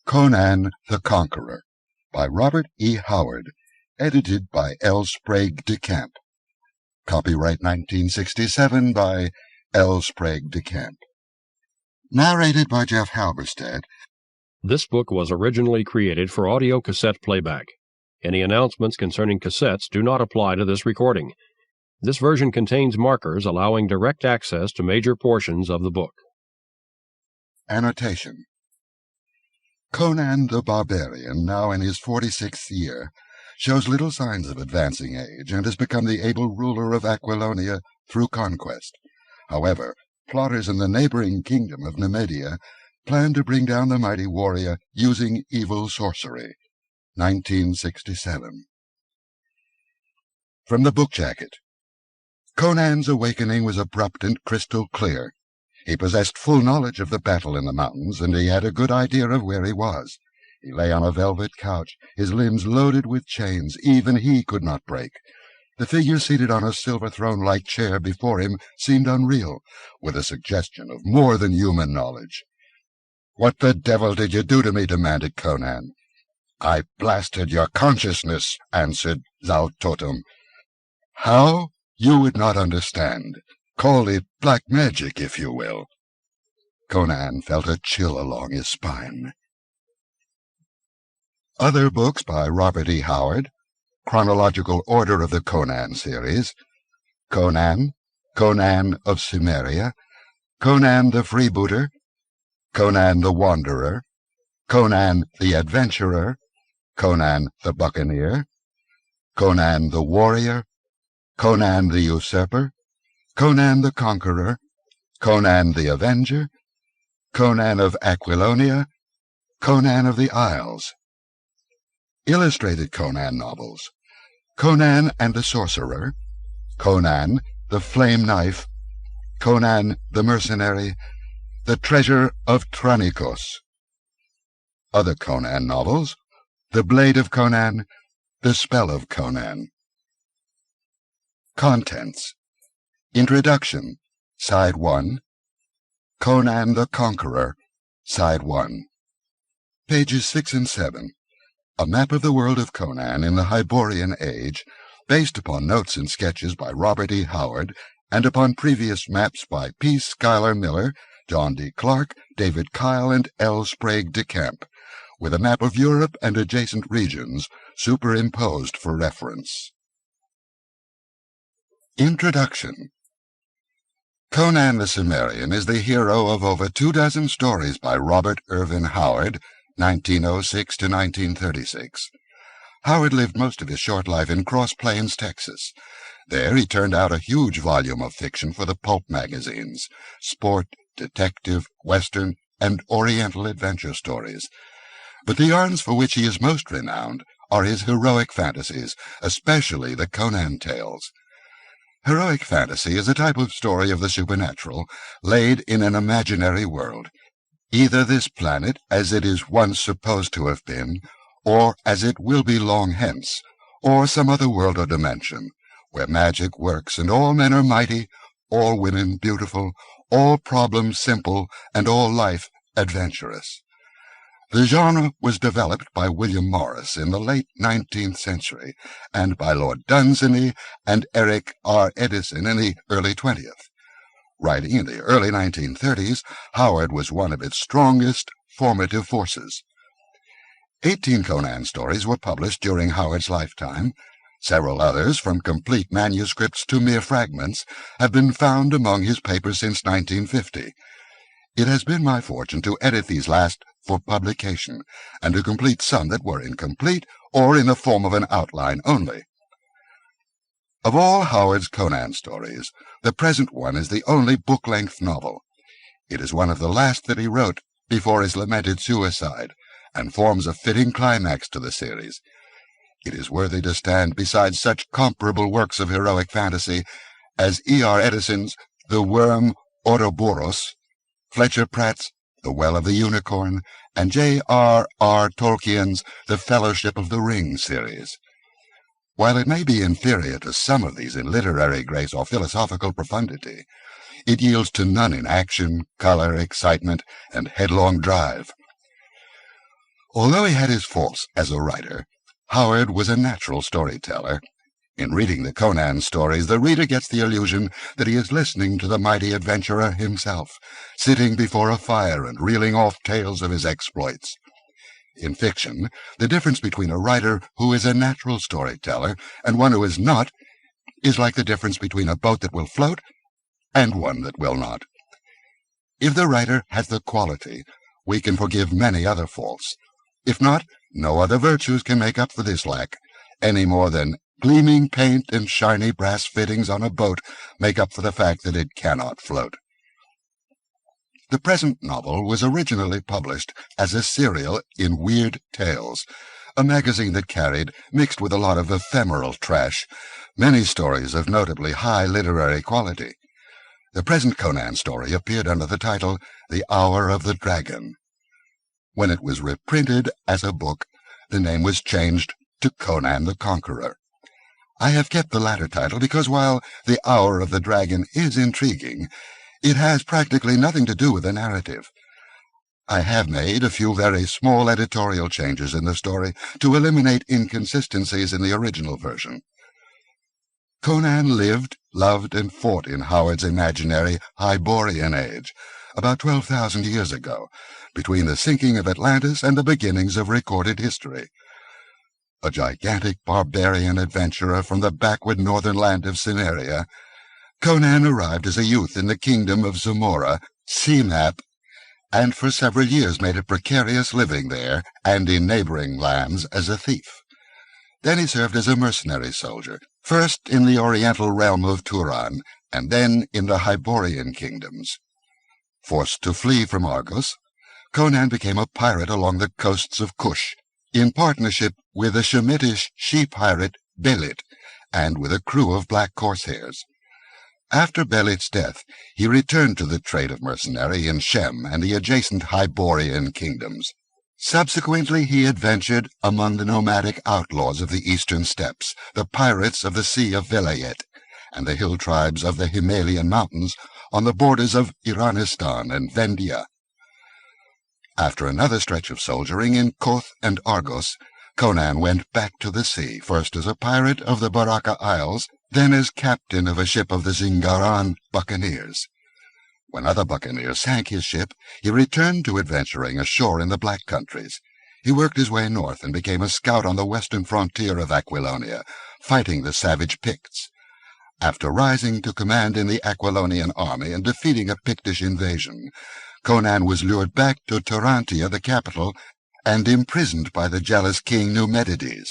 Conan the Conqueror by Robert E. Howard, edited by L. Sprague de Camp. Copyright 1967 by L. Sprague de Camp. Narrated by Jeff Halberstadt. This book was originally created for audio cassette playback. Any announcements concerning cassettes do not apply to this recording. This version contains markers allowing direct access to major portions of the book. Annotation. Conan the Barbarian, now in his 46th year, shows little signs of advancing age and has become the able ruler of Aquilonia through conquest. However, plotters in the neighboring kingdom of Nemedia plan to bring down the mighty warrior using evil sorcery. 1967. From the book jacket. Conan's awakening was abrupt and crystal clear. He possessed full knowledge of the battle in the mountains, and he had a good idea of where he was. He lay on a velvet couch, his limbs loaded with chains even he could not break. The figure seated on a silver throne-like chair before him seemed unreal, with a suggestion of more than human knowledge. "What the devil did you do to me?" demanded Conan. "I blasted your consciousness," answered Zaltotum. "How? You would not understand. Call it black magic, if you will." Conan felt a chill along his spine. Other books by Robert E. Howard. Chronological order of the Conan series. Conan, Conan of Cimmeria, Conan the Freebooter, Conan the Wanderer, Conan the Adventurer, Conan the Buccaneer, Conan the Warrior, Conan the Usurper, Conan the Conqueror, Conan the Avenger, Conan of Aquilonia, Conan of the Isles. Illustrated Conan novels. Conan and the Sorcerer, Conan the Flame Knife, Conan the Mercenary, The Treasure of Tranikos. Other Conan novels. The Blade of Conan, The Spell of Conan. Contents. Introduction, Side 1. Conan the Conqueror, Side 1. Pages 6 and 7. A map of the world of Conan in the Hyborian Age, based upon notes and sketches by Robert E. Howard, and upon previous maps by P. Schuyler Miller, John D. Clark, David Kyle, and L. Sprague de Camp, with a map of Europe and adjacent regions superimposed for reference. Introduction. Conan the Cimmerian is the hero of over 24 stories by Robert Irvin Howard, 1906 to 1936. Howard lived most of his short life in Cross Plains, Texas. There he turned out a huge volume of fiction for the pulp magazines, sport, detective, western, and oriental adventure stories. But the yarns for which he is most renowned are his heroic fantasies, especially the Conan tales. Heroic fantasy is a type of story of the supernatural laid in an imaginary world, either this planet as it is once supposed to have been, or as it will be long hence, or some other world or dimension, where magic works and all men are mighty, all women beautiful, all problems simple, and all life adventurous. The genre was developed by William Morris in the late 19th century, and by Lord Dunsany and Eric R. Edison in the early 20th. Writing in the early 1930s, Howard was one of its strongest formative forces. 18 Conan stories were published during Howard's lifetime. Several others, from complete manuscripts to mere fragments, have been found among his papers since 1950. It has been my fortune to edit these last for publication, and to complete some that were incomplete or in the form of an outline only. Of all Howard's Conan stories, the present one is the only book-length novel. It is one of the last that he wrote before his lamented suicide, and forms a fitting climax to the series. It is worthy to stand beside such comparable works of heroic fantasy as E. R. Edison's The Worm Ouroboros, Fletcher Pratt's The Well of the Unicorn, and J. R. R. Tolkien's The Fellowship of the Ring series. While it may be inferior to some of these in literary grace or philosophical profundity, it yields to none in action, color, excitement, and headlong drive. Although he had his faults as a writer, Howard was a natural storyteller. In reading the Conan stories, the reader gets the illusion that he is listening to the mighty adventurer himself, sitting before a fire and reeling off tales of his exploits. In fiction, the difference between a writer who is a natural storyteller and one who is not is like the difference between a boat that will float and one that will not. If the writer has the quality, we can forgive many other faults. If not, no other virtues can make up for this lack, any more than gleaming paint and shiny brass fittings on a boat make up for the fact that it cannot float. The present novel was originally published as a serial in Weird Tales, a magazine that carried, mixed with a lot of ephemeral trash, many stories of notably high literary quality. The present Conan story appeared under the title The Hour of the Dragon. When it was reprinted as a book, the name was changed to Conan the Conqueror. I have kept the latter title because while The Hour of the Dragon is intriguing, it has practically nothing to do with the narrative. I have made a few very small editorial changes in the story to eliminate inconsistencies in the original version. Conan lived, loved, and fought in Howard's imaginary Hyborian age, about 12,000 years ago, between the sinking of Atlantis and the beginnings of recorded history. A gigantic barbarian adventurer from the backward northern land of Cimmeria, Conan arrived as a youth in the kingdom of Zamora, Seamap, and for several years made a precarious living there and in neighboring lands as a thief. Then he served as a mercenary soldier, first in the oriental realm of Turan, and then in the Hyborian kingdoms. Forced to flee from Argos, Conan became a pirate along the coasts of Kush, in partnership with the Shemitish she-pirate Belit, and with a crew of black Corsairs. After Belit's death, he returned to the trade of mercenary in Shem and the adjacent Hyborian kingdoms. Subsequently, he adventured among the nomadic outlaws of the eastern steppes, the pirates of the Sea of Vilayet, and the hill tribes of the Himalayan mountains on the borders of Iranistan and Vendia. After another stretch of soldiering in Koth and Argos, Conan went back to the sea, first as a pirate of the Baraka Isles, then as captain of a ship of the Zingaran buccaneers. When other buccaneers sank his ship, he returned to adventuring ashore in the Black Countries. He worked his way north and became a scout on the western frontier of Aquilonia, fighting the savage Picts. After rising to command in the Aquilonian army and defeating a Pictish invasion, Conan was lured back to Tarantia, the capital, and imprisoned by the jealous king Nemedia.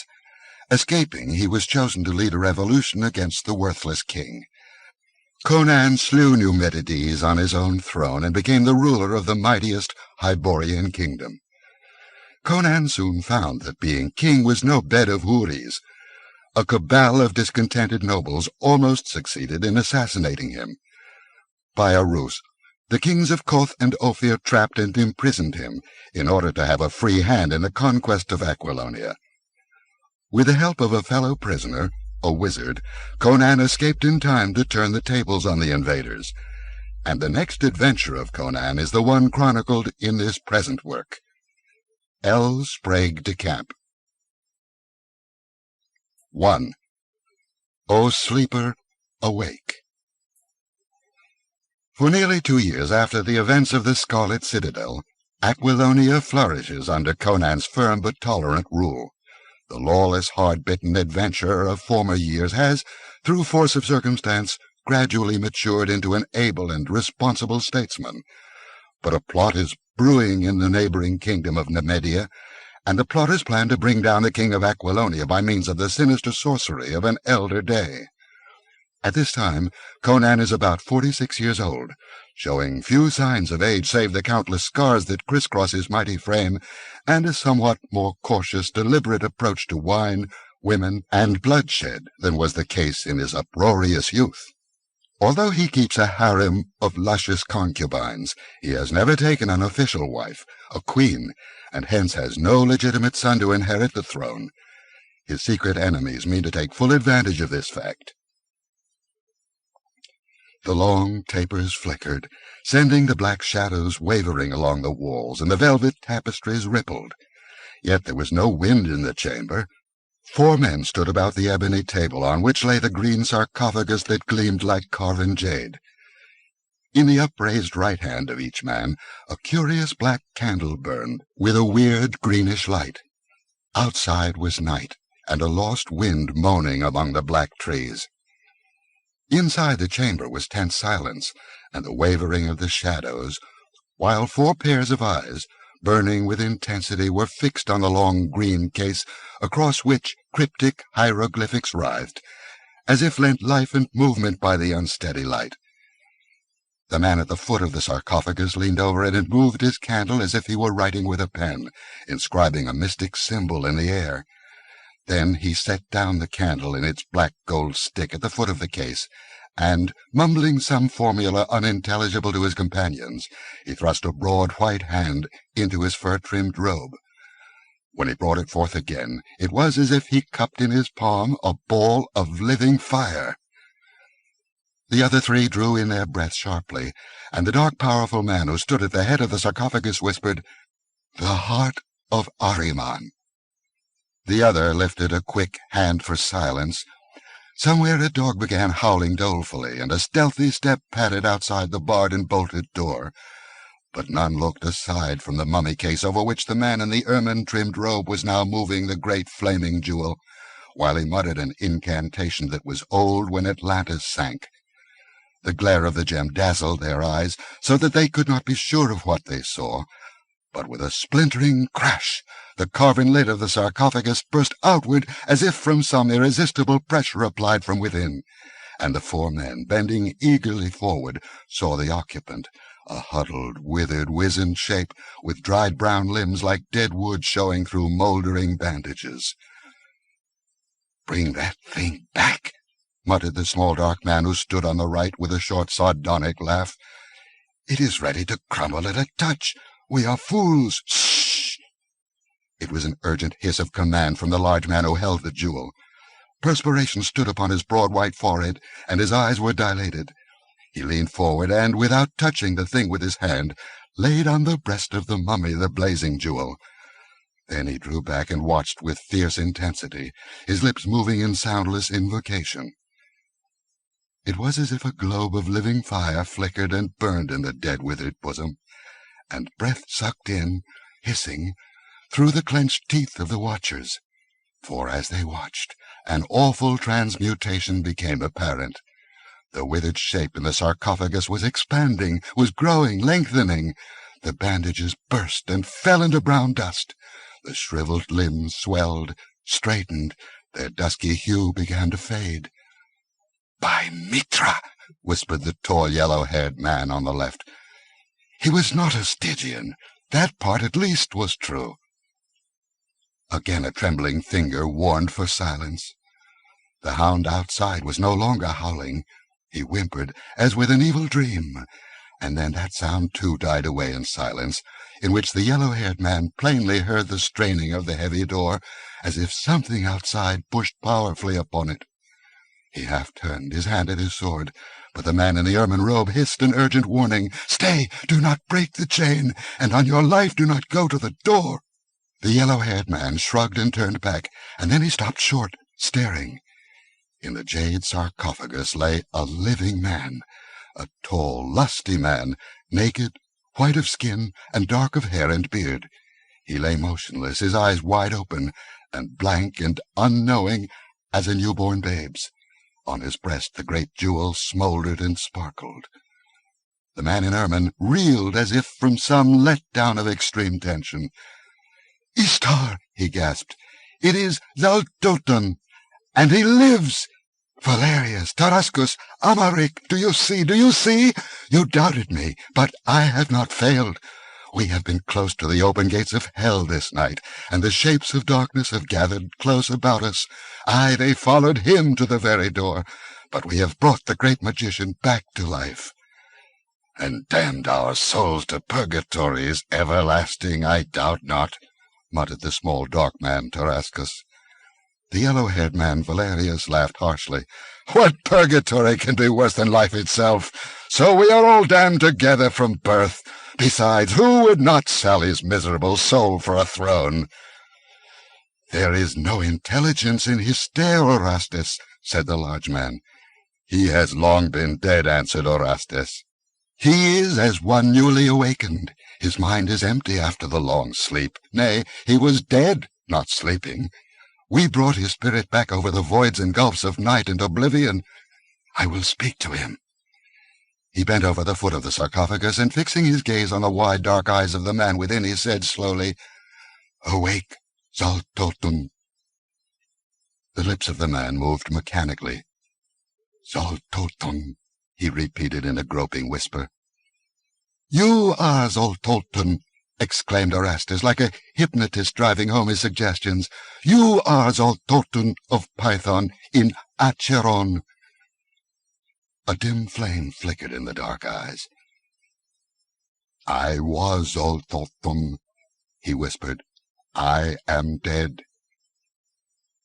Escaping, he was chosen to lead a revolution against the worthless king. Conan slew Nemedia on his own throne and became the ruler of the mightiest Hyborian kingdom. Conan soon found that being king was no bed of houris. A cabal of discontented nobles almost succeeded in assassinating him. By a ruse, the kings of Koth and Ophir trapped and imprisoned him in order to have a free hand in the conquest of Aquilonia. With the help of a fellow prisoner, a wizard, Conan escaped in time to turn the tables on the invaders. And the next adventure of Conan is the one chronicled in this present work. El Sprague de Camp. 1. O sleeper, awake. For nearly 2 years after the events of the Scarlet Citadel, Aquilonia flourishes under Conan's firm but tolerant rule. The lawless, hard-bitten adventurer of former years has, through force of circumstance, gradually matured into an able and responsible statesman. But a plot is brewing in the neighboring kingdom of Nemedia, and the plotters plan to bring down the king of Aquilonia by means of the sinister sorcery of an elder day. At this time, Conan is about 46 years old, showing few signs of age save the countless scars that crisscross his mighty frame, and a somewhat more cautious, deliberate approach to wine, women, and bloodshed than was the case in his uproarious youth. Although he keeps a harem of luscious concubines, he has never taken an official wife, a queen, and hence has no legitimate son to inherit the throne. His secret enemies mean to take full advantage of this fact. The long tapers flickered, sending the black shadows wavering along the walls, and the velvet tapestries rippled. Yet there was no wind in the chamber. 4 men stood about the ebony table on which lay the green sarcophagus that gleamed like carven jade. In the upraised right hand of each man a curious black candle burned, with a weird greenish light. Outside was night, and a lost wind moaning among the black trees. Inside the chamber was tense silence, and the wavering of the shadows, while 4 pairs of eyes, burning with intensity, were fixed on the long green case across which cryptic hieroglyphics writhed, as if lent life and movement by the unsteady light. The man at the foot of the sarcophagus leaned over it and moved his candle as if he were writing with a pen, inscribing a mystic symbol in the air. Then he set down the candle in its black gold stick at the foot of the case, and, mumbling some formula unintelligible to his companions, he thrust a broad white hand into his fur-trimmed robe. When he brought it forth again, it was as if he cupped in his palm a ball of living fire. The other 3 drew in their breath sharply, and the dark, powerful man who stood at the head of the sarcophagus whispered, "The heart of Ahriman." The other lifted a quick hand for silence. Somewhere a dog began howling dolefully, and a stealthy step padded outside the barred and bolted door. But none looked aside from the mummy case over which the man in the ermine-trimmed robe was now moving the great flaming jewel, while he muttered an incantation that was old when Atlantis sank. The glare of the gem dazzled their eyes, so that they could not be sure of what they saw. But with a splintering crash, the carven lid of the sarcophagus burst outward as if from some irresistible pressure applied from within, and the 4 men, bending eagerly forward, saw the occupant, a huddled, withered, wizened shape, with dried brown limbs like dead wood showing through mouldering bandages. "Bring that thing back," muttered the small dark man who stood on the right with a short sardonic laugh. "It is ready to crumble at a touch. We are fools. Shh!" It was an urgent hiss of command from the large man who held the jewel. Perspiration stood upon his broad white forehead, and his eyes were dilated. He leaned forward and, without touching the thing with his hand, laid on the breast of the mummy the blazing jewel. Then he drew back and watched with fierce intensity, his lips moving in soundless invocation. It was as if a globe of living fire flickered and burned in the dead, withered bosom, and breath sucked in, hissing, through the clenched teeth of the watchers. For as they watched, an awful transmutation became apparent. The withered shape in the sarcophagus was expanding, was growing, lengthening. The bandages burst and fell into brown dust. The shriveled limbs swelled, straightened. Their dusky hue began to fade. "By Mitra," whispered the tall, yellow-haired man on the left. "He was not a Stygian. That part at least was true." Again a trembling finger warned for silence. The hound outside was no longer howling. He whimpered, as with an evil dream, and then that sound too died away in silence, in which the yellow-haired man plainly heard the straining of the heavy door, as if something outside pushed powerfully upon it. He half turned, his hand at his sword, but the man in the ermine robe hissed an urgent warning. "Stay! Do not break the chain, and on your life do not go to the door!" The yellow-haired man shrugged and turned back, and then he stopped short, staring. In the jade sarcophagus lay a living man, a tall, lusty man, naked, white of skin, and dark of hair and beard. He lay motionless, his eyes wide open, and blank and unknowing as a newborn babe's. On his breast the great jewel smouldered and sparkled. The man in ermine reeled as if from some let-down of extreme tension. "Ishtar!" he gasped. "It is Zaldotan, and he lives! Valerius, Tarascus, Amaric, do you see? Do you see? You doubted me, but I have not failed. We have been close to the open gates of hell this night, and the shapes of darkness have gathered close about us. Aye, they followed him to the very door, but we have brought the great magician back to life." "And damned our souls to purgatory's everlasting, I doubt not," muttered the small dark man Tarascus. The yellow-haired man Valerius laughed harshly. "What purgatory can be worse than life itself? So we are all damned together from birth. Besides, who would not sell his miserable soul for a throne?" "There is no intelligence in his stare, Orestes," said the large man. "He has long been dead," answered Orestes. "He is as one newly awakened. His mind is empty after the long sleep. Nay, he was dead, not sleeping. We brought his spirit back over the voids and gulfs of night and oblivion. I will speak to him." He bent over the foot of the sarcophagus, and fixing his gaze on the wide dark eyes of the man within, he said slowly, "Awake, Zaltotun." The lips of the man moved mechanically. "Zaltotun," he repeated in a groping whisper. "You are Zaltotun," exclaimed Orestes, like a hypnotist driving home his suggestions. "You are Zaltotun of Python in Acheron." A dim flame flickered in the dark eyes. "I was Zaltotun," he whispered. "I am dead."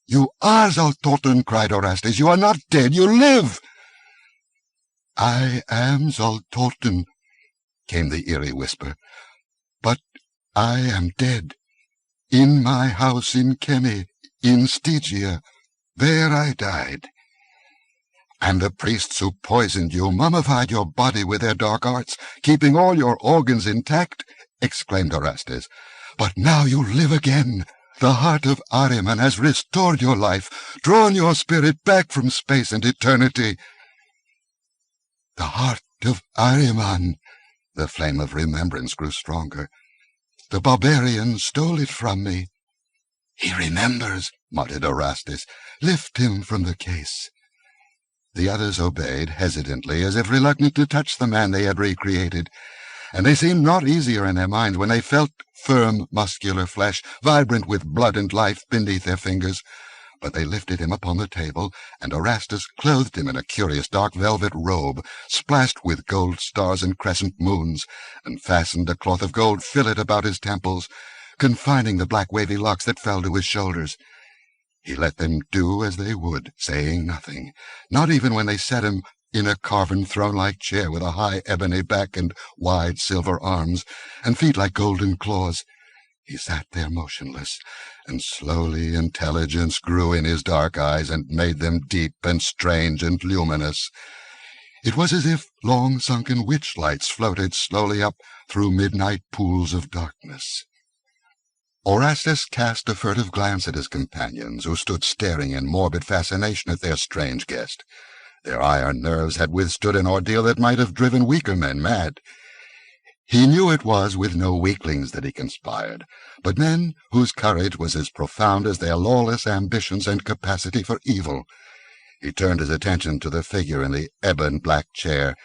"You are Zaltotun," cried Orestes. "You are not dead. You live." "I am Zaltotun," came the eerie whisper. "But I am dead. In my house in Khemi, in Stygia, there I died. And the priests who poisoned you mummified your body with their dark arts, keeping all your organs intact," exclaimed Orestes. "But now you live again. The heart of Ahriman has restored your life, drawn your spirit back from space and eternity." "The heart of Ahriman!" The flame of remembrance grew stronger. "The barbarian stole it from me." "He remembers," muttered Orestes. "Lift him from the case." The others obeyed, hesitantly, as if reluctant to touch the man they had recreated, and they seemed not easier in their minds when they felt firm, muscular flesh, vibrant with blood and life, beneath their fingers. But they lifted him upon the table, and Orestes clothed him in a curious dark velvet robe, splashed with gold stars and crescent moons, and fastened a cloth of gold fillet about his temples, confining the black wavy locks that fell to his shoulders. He let them do as they would, saying nothing, not even when they set him in a carven throne-like chair with a high ebony back and wide silver arms, and feet like golden claws. He sat there motionless, and slowly intelligence grew in his dark eyes and made them deep and strange and luminous. It was as if long-sunken witch-lights floated slowly up through midnight pools of darkness. Orestes cast a furtive glance at his companions, who stood staring in morbid fascination at their strange guest. Their iron nerves had withstood an ordeal that might have driven weaker men mad. He knew it was with no weaklings that he conspired, but men whose courage was as profound as their lawless ambitions and capacity for evil. He turned his attention to the figure in the ebon-black chair,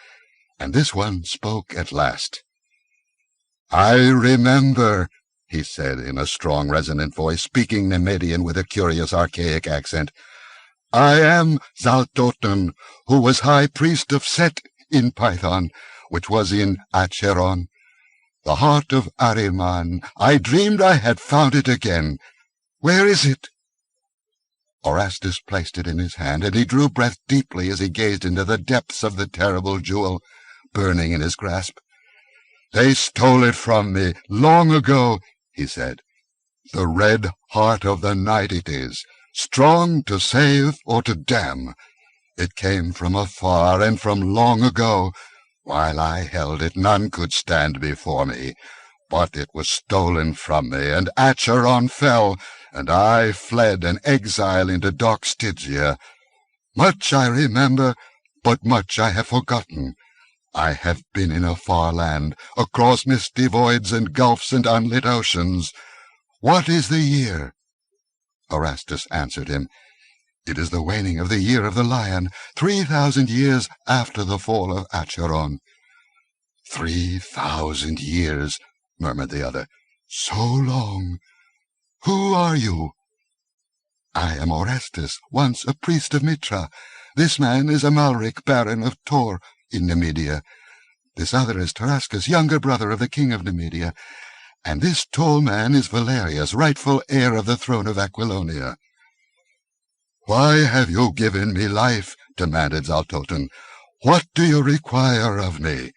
and this one spoke at last. "I remember," he said in a strong, resonant voice, speaking Nemedian with a curious, archaic accent. "I am Zaltotun, who was high priest of Set in Python, which was in Acheron. The heart of Ahriman. I dreamed I had found it again. Where is it?" Orestes placed it in his hand, and he drew breath deeply as he gazed into the depths of the terrible jewel, burning in his grasp. "They stole it from me long ago," he said. "The red heart of the night it is, strong to save or to damn. It came from afar and from long ago. While I held it, none could stand before me. But it was stolen from me, and Acheron fell, and I fled an exile into dark Stygia. Much I remember, but much I have forgotten. I have been in a far land, across misty voids and gulfs and unlit oceans. What is the year?" Orestes answered him. "It is the waning of the year of the lion, 3,000 years after the fall of Acheron." 3,000 years, murmured the other. "So long. Who are you?" "I am Orestes, once a priest of Mitra. This man is Amalric, baron of Tor in Nemedia. This other is Tarascus, younger brother of the king of Nemedia. And this tall man is Valerius, rightful heir of the throne of Aquilonia." "Why have you given me life?" demanded Zaltotun. "What do you require of me?"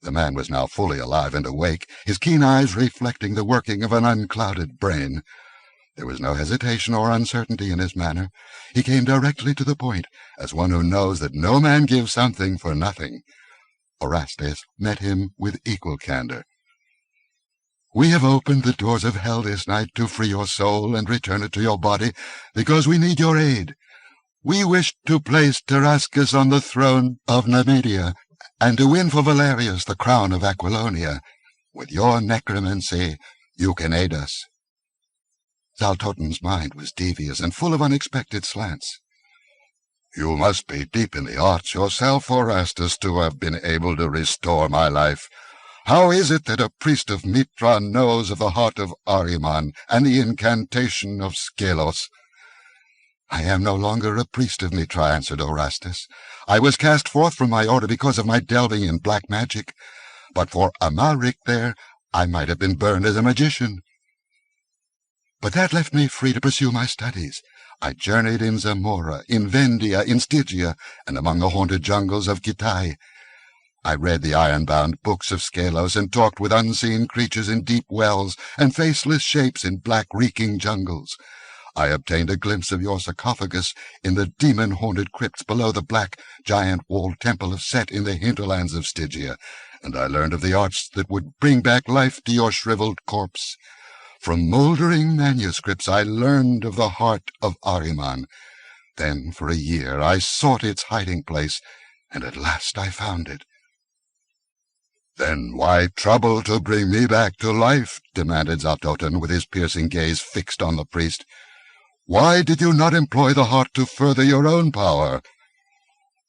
The man was now fully alive and awake, his keen eyes reflecting the working of an unclouded brain. There was no hesitation or uncertainty in his manner. He came directly to the point, as one who knows that no man gives something for nothing. Orestes met him with equal candor. "We have opened the doors of hell this night to free your soul and return it to your body, because we need your aid. We wish to place Tarascus on the throne of Nemedia, and to win for Valerius the crown of Aquilonia. With your necromancy, you can aid us." Zaltoten's mind was devious and full of unexpected slants. "You must be deep in the arts yourself, Orestes, to have been able to restore my life. How is it that a priest of Mitra knows of the heart of Ahriman and the incantation of Skelos?" "I am no longer a priest of Mitra," answered Orestes. "I was cast forth from my order because of my delving in black magic. But for Amalric there, I might have been burned as a magician. But that left me free to pursue my studies. I journeyed in Zamora, in Vendia, in Stygia, and among the haunted jungles of Kitai. I read the iron-bound books of Skelos and talked with unseen creatures in deep wells and faceless shapes in black reeking jungles. I obtained a glimpse of your sarcophagus in the demon-haunted crypts below the black, giant-walled temple of Set in the hinterlands of Stygia, and I learned of the arts that would bring back life to your shriveled corpse. From mouldering manuscripts I learned of the heart of Ahriman. Then for a year I sought its hiding-place, and at last I found it." "Then why trouble to bring me back to life?" demanded Zaltoten, with his piercing gaze fixed on the priest. "Why did you not employ the heart to further your own power?"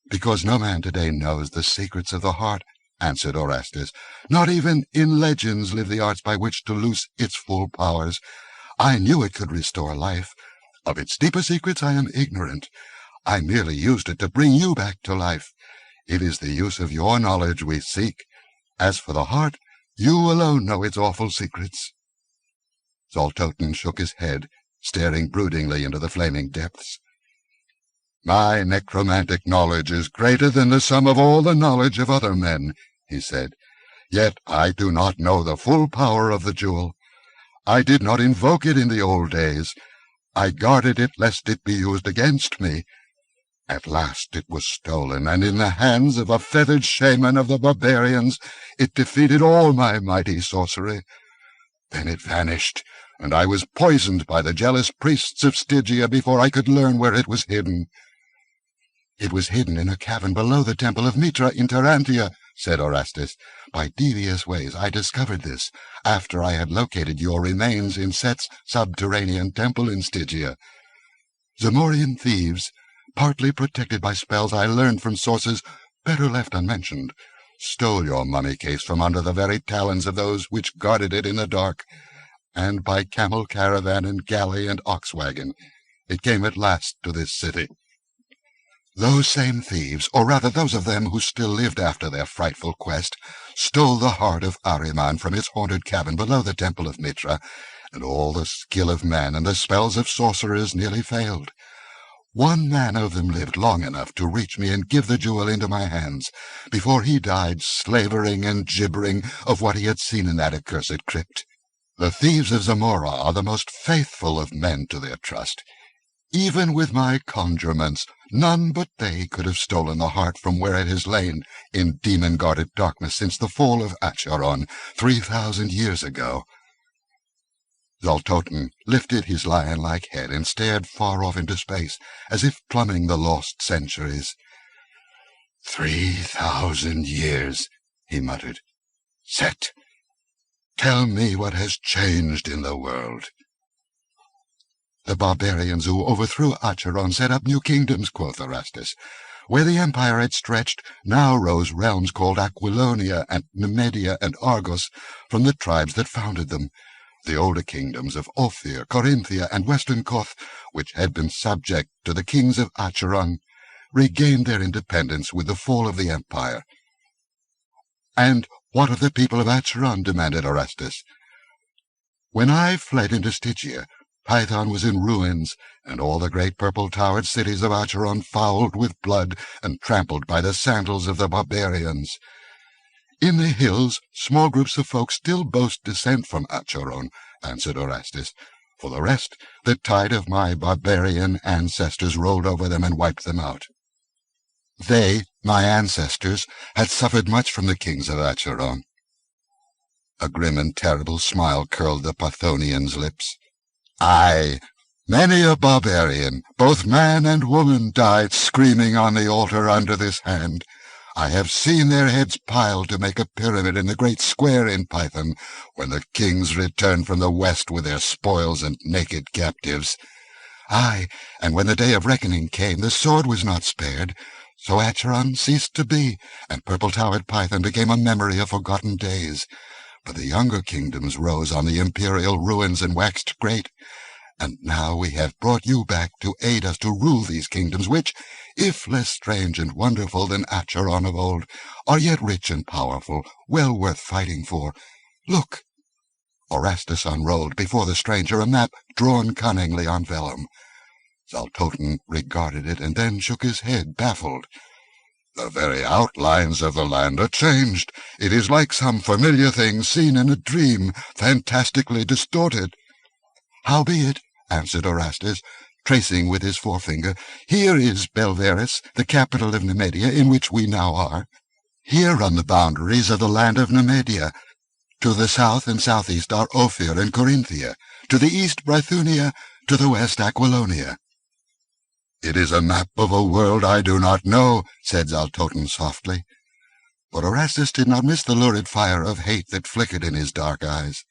"Because no man today knows the secrets of the heart," answered Orestes. "Not even in legends live the arts by which to loose its full powers. I knew it could restore life. Of its deeper secrets I am ignorant. I merely used it to bring you back to life. It is the use of your knowledge we seek. As for the heart, you alone know its awful secrets." Zaltoten shook his head, staring broodingly into the flaming depths. "My necromantic knowledge is greater than the sum of all the knowledge of other men," he said. "Yet I do not know the full power of the jewel. I did not invoke it in the old days. I guarded it lest it be used against me. At last it was stolen, and in the hands of a feathered shaman of the barbarians it defeated all my mighty sorcery. Then it vanished, and I was poisoned by the jealous priests of Stygia before I could learn where it was hidden." "It was hidden in a cavern below the temple of Mitra in Tarantia," said Orestes. "By devious ways I discovered this, after I had located your remains in Set's subterranean temple in Stygia. Zamorian thieves, partly protected by spells I learned from sources better left unmentioned, stole your mummy case from under the very talons of those which guarded it in the dark, and by camel caravan and galley and ox wagon it came at last to this city. Those same thieves, or rather those of them who still lived after their frightful quest, stole the heart of Ahriman from his haunted cabin below the temple of Mitra, and all the skill of man and the spells of sorcerers nearly failed. One man of them lived long enough to reach me and give the jewel into my hands, before he died slavering and gibbering of what he had seen in that accursed crypt. The thieves of Zamora are the most faithful of men to their trust. Even with my conjurements, none but they could have stolen the heart from where it has lain in demon-guarded darkness since the fall of Acheron 3,000 years ago." Zaltoten lifted his lion-like head and stared far off into space, as if plumbing the lost centuries. 3,000 years, he muttered. "Set, tell me what has changed in the world." "The barbarians who overthrew Acheron set up new kingdoms," quoth Orestes. "Where the empire had stretched, now rose realms called Aquilonia and Nemedia and Argos from the tribes that founded them. The older kingdoms of Ophir, Corinthia, and Western Koth, which had been subject to the kings of Acheron, regained their independence with the fall of the empire." "And what of the people of Acheron?" demanded Orestes. "When I fled into Stygia, Python was in ruins, and all the great purple-towered cities of Acheron fouled with blood and trampled by the sandals of the barbarians. In the hills, small groups of folk still boast descent from Acheron," answered Orestes. For the rest, the tide of my barbarian ancestors rolled over them and wiped them out. They, my ancestors, had suffered much from the kings of Acheron. A grim and terrible smile curled the Pathonian's lips. Aye, many a barbarian, both man and woman, died screaming on the altar under this hand. I have seen their heads piled to make a pyramid in the great square in Python, when the kings returned from the west with their spoils and naked captives. Aye, and when the day of reckoning came, the sword was not spared. So Acheron ceased to be, and purple-towered Python became a memory of forgotten days. But the younger kingdoms rose on the imperial ruins and waxed great. And now we have brought you back to aid us to rule these kingdoms, which, if less strange and wonderful than Acheron of old, are yet rich and powerful, well worth fighting for. Look!" Orastus unrolled before the stranger a map drawn cunningly on vellum. Zaltoten regarded it and then shook his head, baffled. "The very outlines of the land are changed. It is like some familiar thing seen in a dream, fantastically distorted." "Howbeit," answered Orastus, tracing with his forefinger, "here is Belveris, the capital of Nemedia, in which we now are. Here run the boundaries of the land of Nemedia. To the south and southeast are Ophir and Corinthia, to the east Brythunia, to the west Aquilonia." "It is a map of a world I do not know," said Zaltoten softly. But Orastus did not miss the lurid fire of hate that flickered in his dark eyes.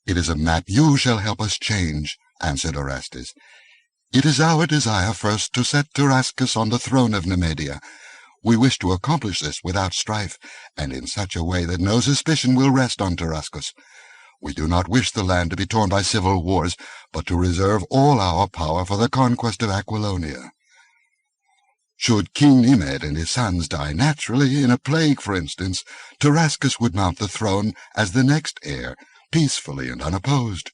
"It is a map you shall help us change," answered Orastus. "It is our desire first to set Tarascus on the throne of Nemedia. We wish to accomplish this without strife, and in such a way that no suspicion will rest on Tarascus. We do not wish the land to be torn by civil wars, but to reserve all our power for the conquest of Aquilonia. Should King Nemed and his sons die naturally, in a plague for instance, Tarascus would mount the throne as the next heir, peacefully and unopposed."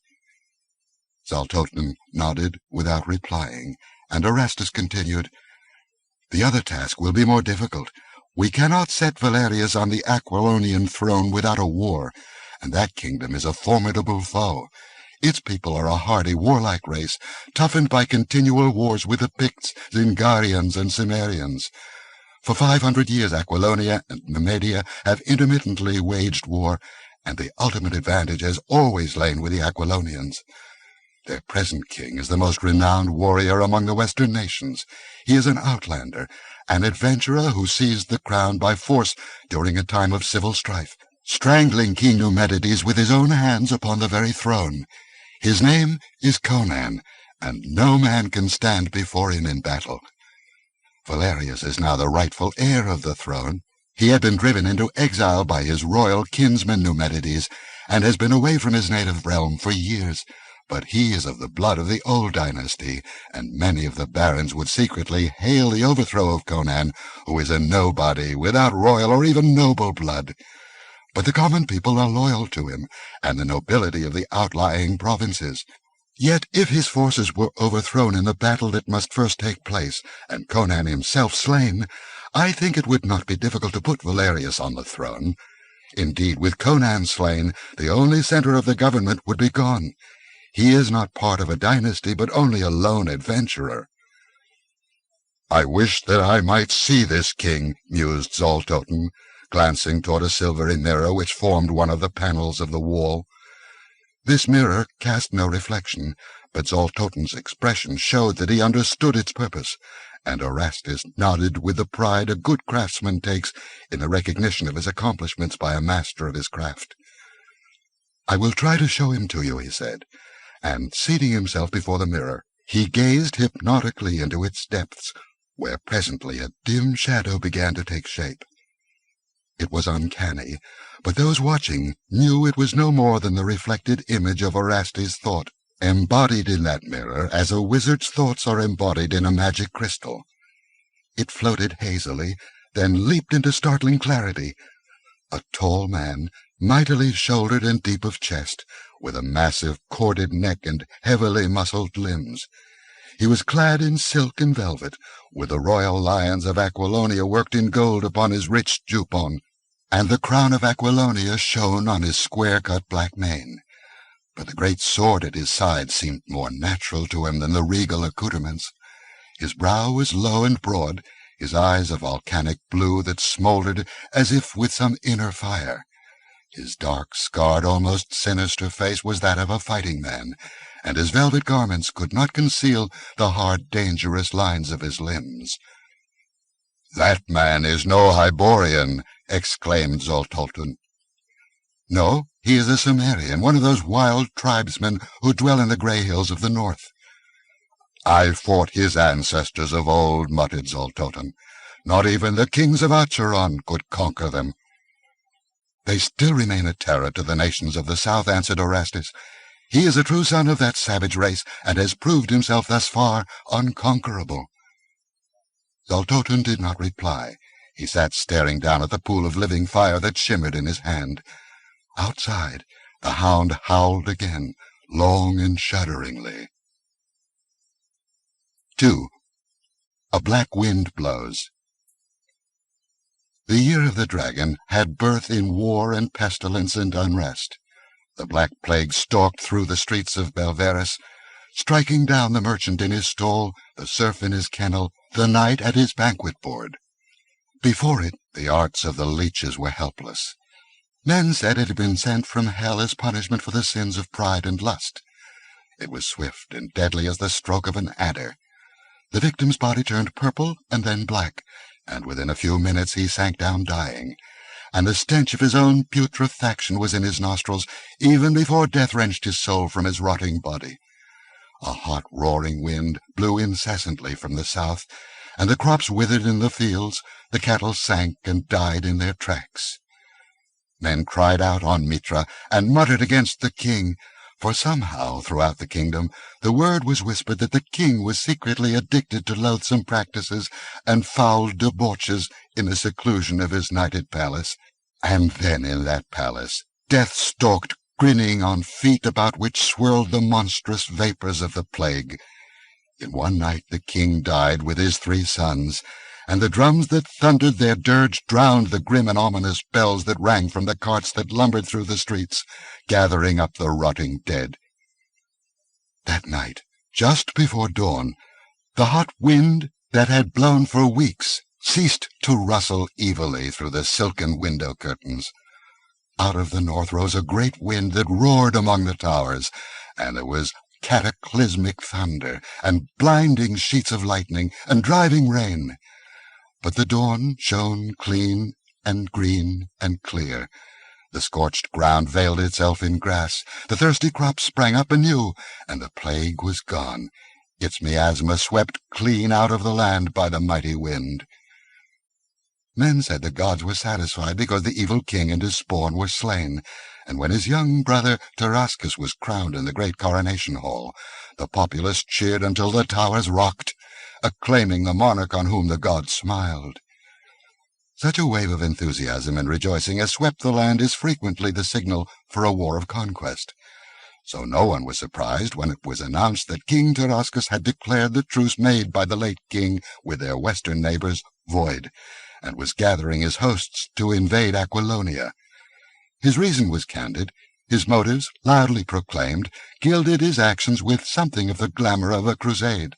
Zaltoten nodded without replying, and Orastus continued, "The other task will be more difficult. We cannot set Valerius on the Aquilonian throne without a war, and that kingdom is a formidable foe. Its people are a hardy, warlike race, toughened by continual wars with the Picts, Zingarians, and Cimmerians. For 500 years Aquilonia and Nemedia have intermittently waged war, and the ultimate advantage has always lain with the Aquilonians. Their present king is the most renowned warrior among the western nations. He is an outlander, an adventurer who seized the crown by force during a time of civil strife, strangling King Nemedia with his own hands upon the very throne. His name is Conan, and no man can stand before him in battle. Valerius is now the rightful heir of the throne. He had been driven into exile by his royal kinsman Nemedia, and has been away from his native realm for years. But he is of the blood of the old dynasty, and many of the barons would secretly hail the overthrow of Conan, who is a nobody, without royal or even noble blood. But the common people are loyal to him, and the nobility of the outlying provinces. Yet if his forces were overthrown in the battle that must first take place, and Conan himself slain, I think it would not be difficult to put Valerius on the throne. Indeed, with Conan slain, the only center of the government would be gone. He is not part of a dynasty, but only a lone adventurer." "I wish that I might see this king," mused Zaltoten, glancing toward a silvery mirror which formed one of the panels of the wall. This mirror cast no reflection, but Zaltoten's expression showed that he understood its purpose, and Orastus nodded with the pride a good craftsman takes in the recognition of his accomplishments by a master of his craft. "I will try to show him to you," he said, and, seating himself before the mirror, he gazed hypnotically into its depths, where presently a dim shadow began to take shape. It was uncanny, but those watching knew it was no more than the reflected image of Orastes' thought, embodied in that mirror as a wizard's thoughts are embodied in a magic crystal. It floated hazily, then leaped into startling clarity. A tall man, mightily shouldered and deep of chest, with a massive corded neck and heavily muscled limbs. He was clad in silk and velvet, with the royal lions of Aquilonia worked in gold upon his rich jupon, and the crown of Aquilonia shone on his square-cut black mane. but the great sword at his side seemed more natural to him than the regal accoutrements. His brow was low and broad, his eyes a volcanic blue that smouldered as if with some inner fire. His dark, scarred, almost sinister face was that of a fighting man, and his velvet garments could not conceal the hard, dangerous lines of his limbs. "That man is no Hyborian," exclaimed Zoltolten. "No, he is a Cimmerian, one of those wild tribesmen who dwell in the grey hills of the north." "I fought his ancestors of old," muttered Zoltolten. "Not even the kings of Acheron could conquer them." "They still remain a terror to the nations of the south," answered Orestes. "He is a true son of that savage race, and has proved himself thus far unconquerable." Zoltolten did not reply. He sat staring down at the pool of living fire that shimmered in his hand. Outside, the hound howled again, long and shudderingly. 2. A black wind blows. The year of the dragon had birth in war and pestilence and unrest. The black plague stalked through the streets of Belverus, striking down the merchant in his stall, the serf in his kennel, the knight at his banquet board. Before it, the arts of the leeches were helpless. Men said it had been sent from hell as punishment for the sins of pride and lust. It was swift and deadly as the stroke of an adder. The victim's body turned purple and then black, and within a few minutes he sank down dying, and the stench of his own putrefaction was in his nostrils even before death wrenched his soul from his rotting body. A hot, roaring wind blew incessantly from the south, and the crops withered in the fields, the cattle sank and died in their tracks. Men cried out on Mitra and muttered against the king, for somehow throughout the kingdom the word was whispered that the king was secretly addicted to loathsome practices and foul debauches in the seclusion of his nighted palace. And then in that palace death stalked, grinning on feet about which swirled the monstrous vapours of the plague. In one night the king died with his 3 sons, and the drums that thundered their dirge drowned the grim and ominous bells that rang from the carts that lumbered through the streets, gathering up the rotting dead. That night, just before dawn, the hot wind that had blown for weeks ceased to rustle evilly through the silken window curtains. Out of the north rose a great wind that roared among the towers, and there was cataclysmic thunder, and blinding sheets of lightning, and driving rain. But the dawn shone clean and green and clear. The scorched ground veiled itself in grass, the thirsty crops sprang up anew, and the plague was gone, its miasma swept clean out of the land by the mighty wind. Men said the gods were satisfied because the evil king and his spawn were slain, and when his young brother Tarascus was crowned in the great coronation hall, the populace cheered until the towers rocked, acclaiming the monarch on whom the gods smiled. Such a wave of enthusiasm and rejoicing as swept the land is frequently the signal for a war of conquest. So no one was surprised when it was announced that King Tarascus had declared the truce made by the late king with their western neighbors void, and was gathering his hosts to invade Aquilonia. His reason was candid, his motives, loudly proclaimed, gilded his actions with something of the glamour of a crusade.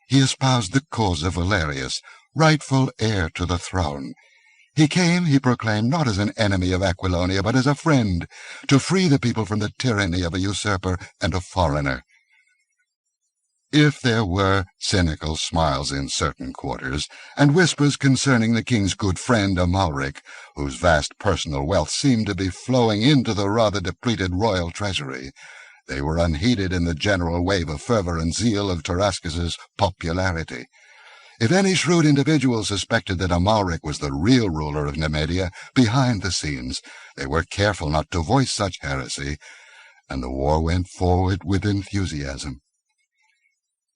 He espoused the cause of Valerius, rightful heir to the throne. He came, he proclaimed, not as an enemy of Aquilonia, but as a friend, to free the people from the tyranny of a usurper and a foreigner. If there were cynical smiles in certain quarters, and whispers concerning the king's good friend Amalric, whose vast personal wealth seemed to be flowing into the rather depleted royal treasury, they were unheeded in the general wave of fervour and zeal of Tarascus's popularity. If any shrewd individual suspected that Amalric was the real ruler of Nemedia, behind the scenes, they were careful not to voice such heresy, and the war went forward with enthusiasm.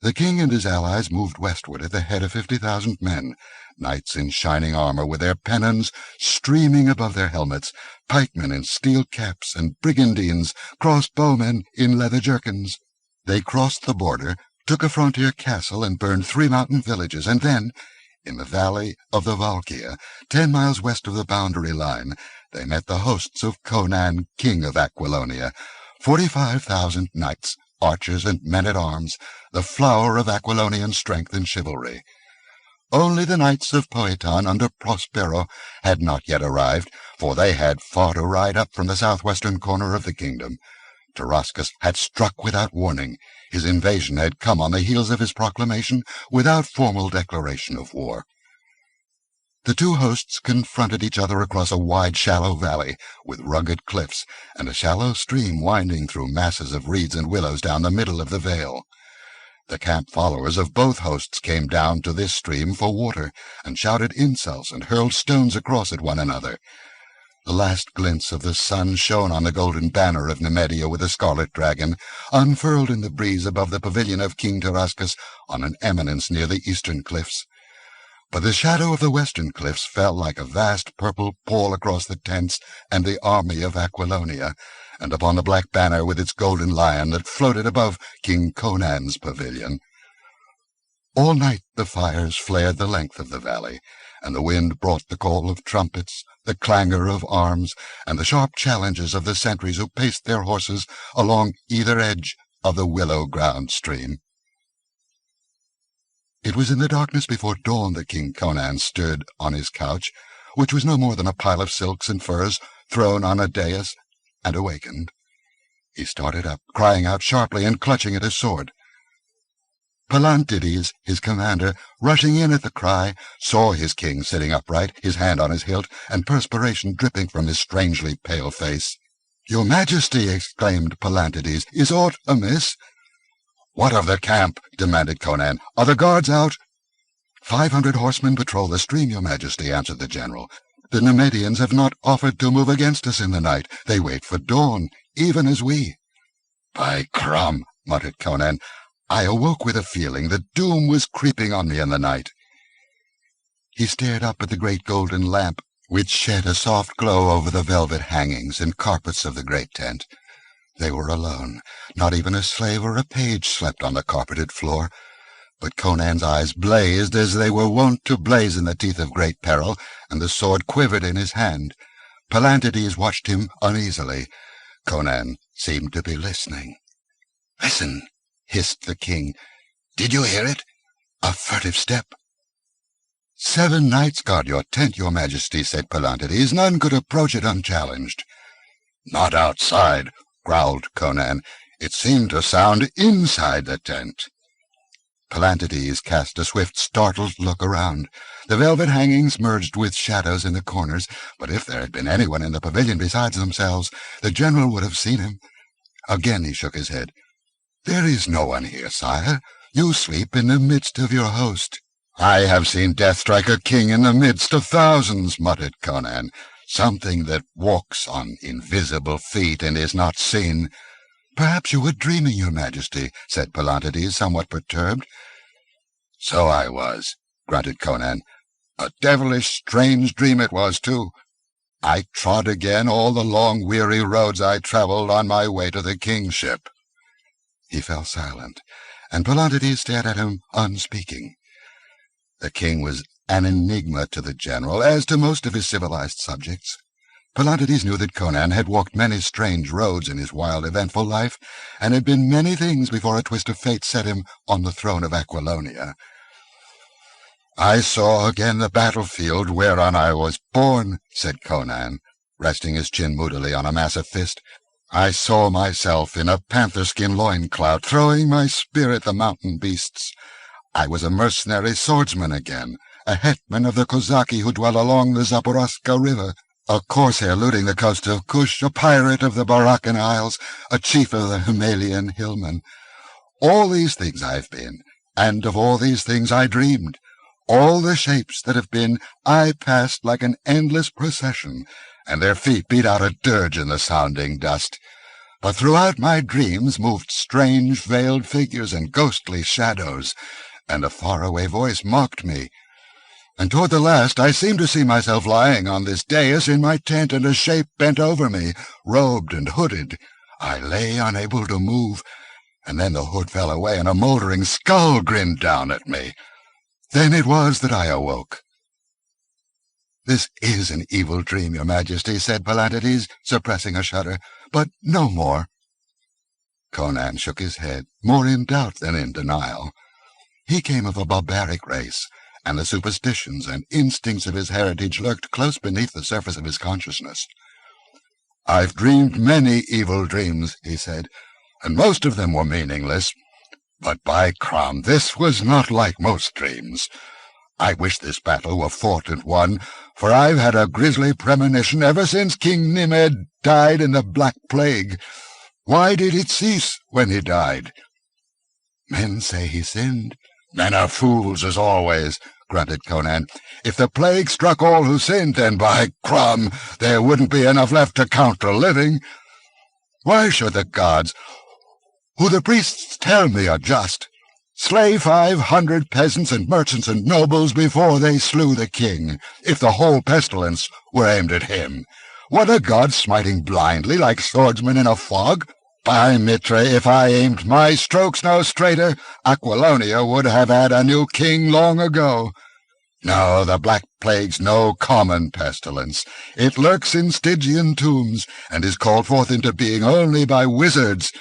The king and his allies moved westward at the head of 50,000 men, knights in shining armour with their pennons streaming above their helmets, pikemen in steel caps, and brigandines, crossbowmen in leather jerkins. They crossed the border, took a frontier castle, and burned 3 mountain villages, and then, in the valley of the Valkia, 10 miles west of the boundary line, they met the hosts of Conan, king of Aquilonia, 45,000 knights, archers, and men-at-arms, the flower of Aquilonian strength and chivalry. Only the knights of Poeton under Prospero had not yet arrived, for they had far to ride up from the southwestern corner of the kingdom. Tarascus had struck without warning. His invasion had come on the heels of his proclamation, without formal declaration of war. The two hosts confronted each other across a wide, shallow valley, with rugged cliffs, and a shallow stream winding through masses of reeds and willows down the middle of the vale. The camp followers of both hosts came down to this stream for water, and shouted insults and hurled stones across at one another. The last glints of the sun shone on the golden banner of Nemedia with the scarlet dragon, unfurled in the breeze above the pavilion of King Tarascus on an eminence near the eastern cliffs. But the shadow of the western cliffs fell like a vast purple pall across the tents and the army of Aquilonia, and upon the black banner with its golden lion that floated above King Conan's pavilion. All night the fires flared the length of the valley, and the wind brought the call of trumpets, the clangor of arms, and the sharp challenges of the sentries who paced their horses along either edge of the willow-ground stream. It was in the darkness before dawn that King Conan stood on his couch, which was no more than a pile of silks and furs thrown on a dais, and awakened. He started up, crying out sharply and clutching at his sword. Palantides, his commander, rushing in at the cry, saw his king sitting upright, his hand on his hilt, and perspiration dripping from his strangely pale face. "Your Majesty," exclaimed Palantides, "is aught amiss?" "What of the camp?" demanded Conan. "Are the guards out?" 500 horsemen patrol the stream, Your Majesty," answered the general. "The Nemedians have not offered to move against us in the night. They wait for dawn, even as we." "By Crom," muttered Conan, "I awoke with a feeling that doom was creeping on me in the night." He stared up at the great golden lamp, which shed a soft glow over the velvet hangings and carpets of the great tent. They were alone. Not even a slave or a page slept on the carpeted floor. But Conan's eyes blazed as they were wont to blaze in the teeth of great peril, and the sword quivered in his hand. Palantides watched him uneasily. Conan seemed to be listening. "Listen," hissed the king. "Did you hear it? A furtive step." "7 knights guard your tent, Your Majesty," said Palantides. "None could approach it unchallenged." "Not outside," growled Conan. "It seemed to sound inside the tent." Palantides cast a swift, startled look around. The velvet hangings merged with shadows in the corners, but if there had been anyone in the pavilion besides themselves, the general would have seen him. Again he shook his head. "There is no one here, sire. You sleep in the midst of your host." "I have seen death strike a king in the midst of thousands," muttered Conan. "Something that walks on invisible feet and is not seen." "Perhaps you were dreaming, Your Majesty," said Palantides, somewhat perturbed. "So I was," grunted Conan. "A devilish strange dream it was, too. I trod again all the long weary roads I travelled on my way to the kingship." He fell silent, and Palantides stared at him unspeaking. The king was an enigma to the general, as to most of his civilized subjects. Palantides knew that Conan had walked many strange roads in his wild, eventful life, and had been many things before a twist of fate set him on the throne of Aquilonia. "I saw again the battlefield whereon I was born," said Conan, resting his chin moodily on a massive fist. "I saw myself in a panther-skin loincloth, throwing my spear at the mountain beasts. I was a mercenary swordsman again, a hetman of the Kozaki who dwell along the Zaporoska River, a corsair looting the coast of Kush, a pirate of the Barakan Isles, a chief of the Himalayan hillmen. All these things I've been, and of all these things I dreamed. All the shapes that have been I passed like an endless procession, and their feet beat out a dirge in the sounding dust. But throughout my dreams moved strange veiled figures and ghostly shadows, and a faraway voice mocked me. And toward the last I seemed to see myself lying on this dais in my tent, and a shape bent over me, robed and hooded. I lay unable to move, and then the hood fell away, and a mouldering skull grinned down at me. Then it was that I awoke." "This is an evil dream, Your Majesty," said Palantides, suppressing a shudder, "but no more." Conan shook his head, more in doubt than in denial. He came of a barbaric race, and the superstitions and instincts of his heritage lurked close beneath the surface of his consciousness. "I've dreamed many evil dreams," he said, "and most of them were meaningless. But by crom, this was not like most dreams. I wish this battle were fought and won, for I've had a grisly premonition ever since King Nemedia died in the Black Plague. Why did it cease when he died?" "Men say he sinned." "Men are fools, as always," grunted Conan. "If the plague struck all who sinned, then by crom, there wouldn't be enough left to count the living. Why should the gods, who the priests tell me are just, slay 500 peasants and merchants and nobles before they slew the king, if the whole pestilence were aimed at him? Were the gods smiting blindly like swordsmen in a fog? By Mitra, if I aimed my strokes no straighter, Aquilonia would have had a new king long ago. No, the Black Plague's no common pestilence. It lurks in Stygian tombs, and is called forth into being only by wizards.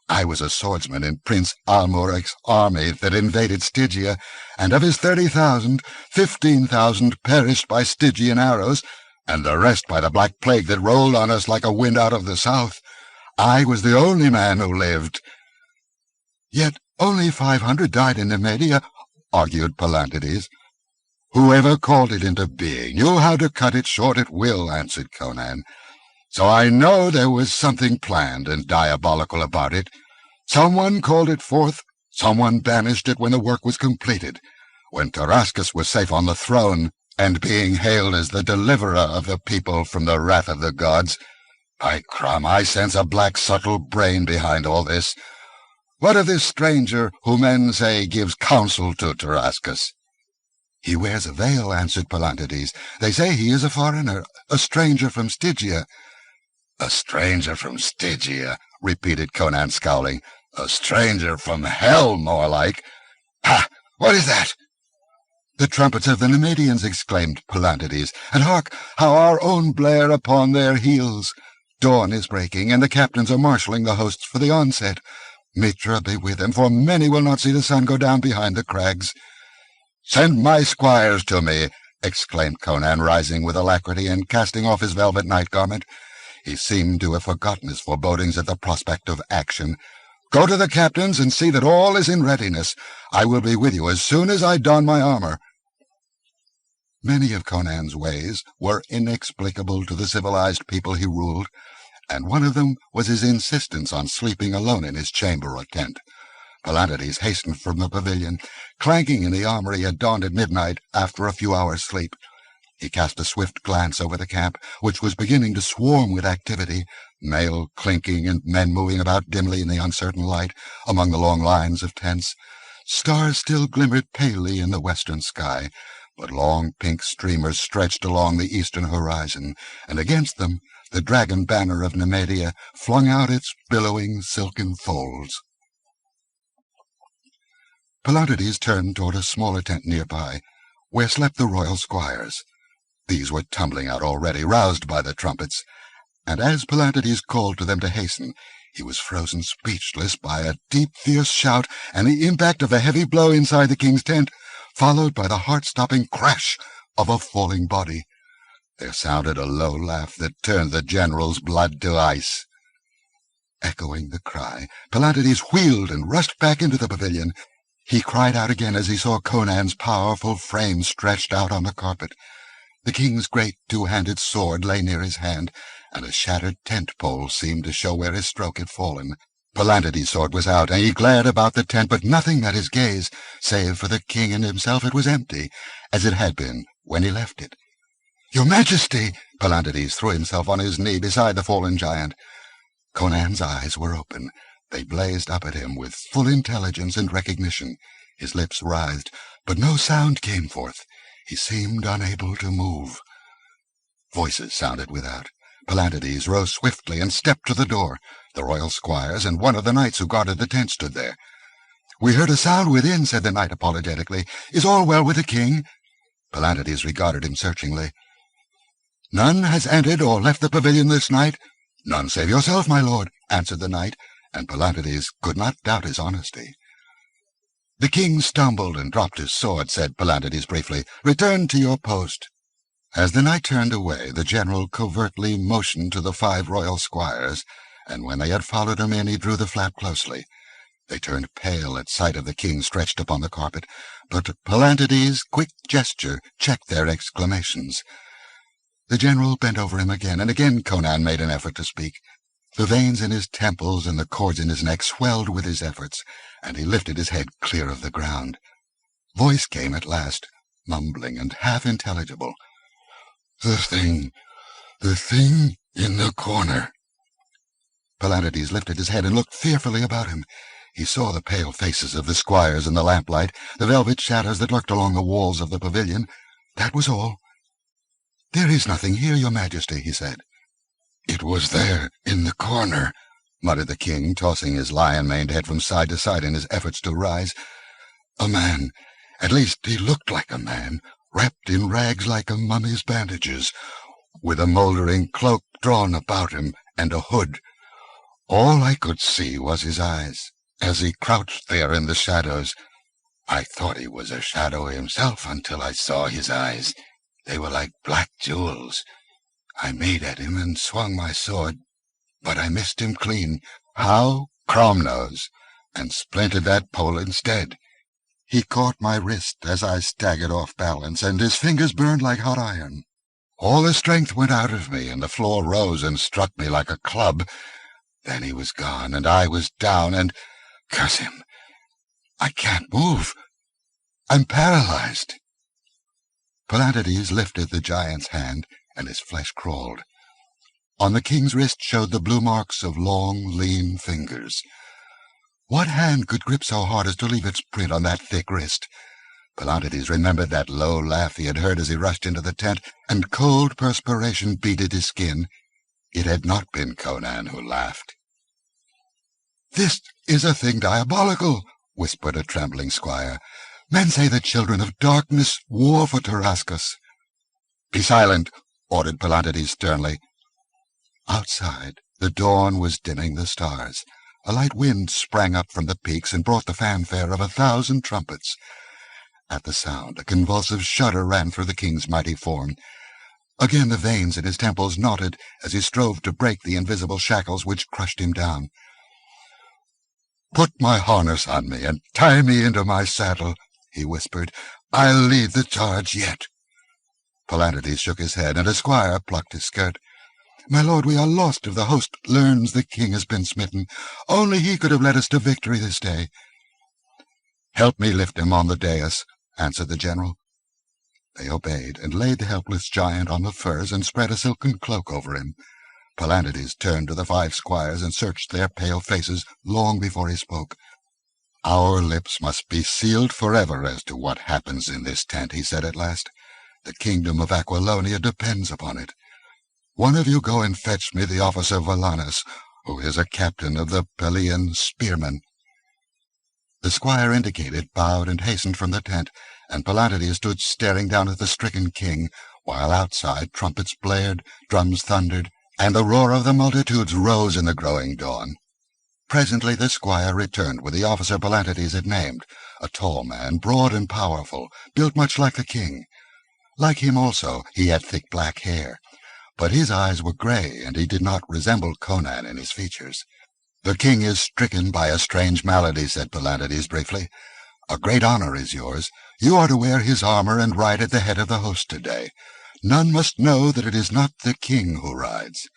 I was a swordsman in Prince Almoric's army that invaded Stygia, and of his 30,000, 15,000 perished by Stygian arrows, and the rest by the Black Plague that rolled on us like a wind out of the south. I was the only man who lived." "Yet only 500 died in Nemedia," argued Palantides. "Whoever called it into being knew how to cut it short at will," answered Conan. "So I know there was something planned and diabolical about it. Someone called it forth, someone banished it when the work was completed, when Tarascus was safe on the throne, and being hailed as the deliverer of the people from the wrath of the gods. By crom, I sense a black subtle brain behind all this. What of this stranger who men say gives counsel to Tarascus?" "He wears a veil," answered Palantides. "They say he is a foreigner, a stranger from Stygia." "A stranger from Stygia," repeated Conan, scowling. "A stranger from hell, more like. Ha! What is that?" "The trumpets of the Nemedians," exclaimed Palantides. "And hark, how our own blare upon their heels! Dawn is breaking, and the captains are marshalling the hosts for the onset. Mitra be with them, for many will not see the sun go down behind the crags." "Send my squires to me," exclaimed Conan, rising with alacrity and casting off his velvet night-garment. He seemed to have forgotten his forebodings at the prospect of action. "Go to the captains and see that all is in readiness. I will be with you as soon as I don my armor." Many of Conan's ways were inexplicable to the civilized people he ruled, and one of them was his insistence on sleeping alone in his chamber or tent. Palantides hastened from the pavilion, clanking in the armor he had donned at midnight after a few hours' sleep. He cast a swift glance over the camp, which was beginning to swarm with activity, mail clinking and men moving about dimly in the uncertain light among the long lines of tents. Stars still glimmered palely in the western sky, but long pink streamers stretched along the eastern horizon, and against them the dragon banner of Nemedia flung out its billowing silken folds. Palantides turned toward a smaller tent nearby, where slept the royal squires. These were tumbling out already, roused by the trumpets, and as Palantides called to them to hasten, he was frozen speechless by a deep, fierce shout and the impact of a heavy blow inside the king's tent, followed by the heart-stopping crash of a falling body. There sounded a low laugh that turned the general's blood to ice. Echoing the cry, Palantides wheeled and rushed back into the pavilion. He cried out again as he saw Conan's powerful frame stretched out on the carpet. The king's great two-handed sword lay near his hand, and a shattered tent-pole seemed to show where his stroke had fallen. Palantides' sword was out, and he glared about the tent, but nothing met his gaze. Save for the king and himself, it was empty, as it had been when he left it. "Your Majesty!" Palantides threw himself on his knee beside the fallen giant. Conan's eyes were open. They blazed up at him with full intelligence and recognition. His lips writhed, but no sound came forth. He seemed unable to move. Voices sounded without. Palantides rose swiftly and stepped to the door. The royal squires and one of the knights who guarded the tent stood there. "We heard a sound within," said the knight apologetically. "Is all well with the king?" Palantides regarded him searchingly. "None has entered or left the pavilion this night?" "None save yourself, my lord," answered the knight, and Pallantides could not doubt his honesty. "The king stumbled and dropped his sword," said Pallantides briefly. "Return to your post." As the knight turned away, the general covertly motioned to the 5 royal squires, and when they had followed him in, he drew the flap closely. They turned pale at sight of the king stretched upon the carpet, but Pallantides' quick gesture checked their exclamations. The general bent over him again, and again Conan made an effort to speak. The veins in his temples and the cords in his neck swelled with his efforts, and he lifted his head clear of the ground. Voice came at last, mumbling and half-intelligible. The thing in the corner." Pallantides lifted his head and looked fearfully about him. He saw the pale faces of the squires in the lamplight, the velvet shadows that lurked along the walls of the pavilion. That was all. "There is nothing here, your majesty," he said. "It was there, in the corner," muttered the king, tossing his lion-maned head from side to side in his efforts to rise. "A man, at least he looked like a man, wrapped in rags like a mummy's bandages, with a mouldering cloak drawn about him and a hood. All I could see was his eyes, as he crouched there in the shadows. I thought he was a shadow himself until I saw his eyes. They were like black jewels. I made at him and swung my sword, but I missed him clean. How? Crom knows, and splintered that pole instead. He caught my wrist as I staggered off balance, and his fingers burned like hot iron. All the strength went out of me, and the floor rose and struck me like a club. Then he was gone, and I was down, and, curse him, I can't move. I'm paralyzed." Pallantides lifted the giant's hand, and his flesh crawled. On the king's wrist showed the blue marks of long, lean fingers. What hand could grip so hard as to leave its print on that thick wrist? Pallantides remembered that low laugh he had heard as he rushed into the tent, and cold perspiration beaded his skin. It had not been Conan who laughed. "This is a thing diabolical," whispered a trembling squire. "Men say the children of darkness war for Tarascus." "Be silent," ordered Pallantides sternly. Outside, the dawn was dimming the stars. A light wind sprang up from the peaks and brought the fanfare of 1,000 trumpets. At the sound, a convulsive shudder ran through the king's mighty form. Again the veins in his temples knotted as he strove to break the invisible shackles which crushed him down. "Put my harness on me and tie me into my saddle," he whispered. "I'll lead the charge yet." Pallantides shook his head, and a squire plucked his skirt. "My lord, we are lost if the host learns the king has been smitten. Only he could have led us to victory this day." "Help me lift him on the dais," answered the general. They obeyed, and laid the helpless giant on the furs and spread a silken cloak over him. Pallantides turned to the 5 squires and searched their pale faces long before he spoke. "Our lips must be sealed forever as to what happens in this tent," he said at last. "The kingdom of Aquilonia depends upon it. One of you go and fetch me the officer Valanis, who is a captain of the Pelian spearmen." The squire indicated bowed and hastened from the tent, and Pallantides stood staring down at the stricken king, while outside trumpets blared, drums thundered, and the roar of the multitudes rose in the growing dawn. Presently the squire returned with the officer Pallantides had named, a tall man, broad and powerful, built much like the king. Like him also, he had thick black hair, but his eyes were grey, and he did not resemble Conan in his features. "The king is stricken by a strange malady," said Pallantides briefly. "A great honor is yours. You are to wear his armor and ride at the head of the host today. None must know that it is not the king who rides."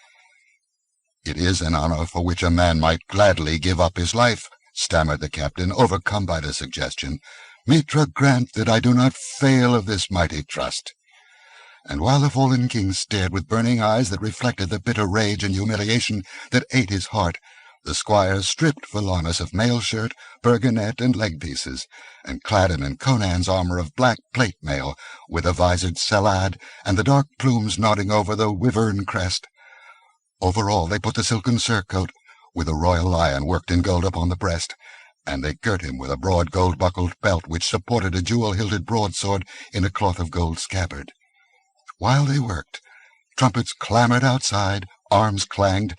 "It is an honor for which a man might gladly give up his life," stammered the captain, overcome by the suggestion. "Mitra grant that I do not fail of this mighty trust." And while the fallen king stared with burning eyes that reflected the bitter rage and humiliation that ate his heart, the squires stripped Valanis of mail shirt, burgonet, and leg-pieces, and clad him in Conan's armor of black plate mail, with a visored salade and the dark plumes nodding over the wyvern crest. Over all they put the silken surcoat, with a royal lion worked in gold upon the breast, and they girt him with a broad gold-buckled belt which supported a jewel-hilted broadsword in a cloth of gold scabbard. While they worked, trumpets clamored outside, arms clanged,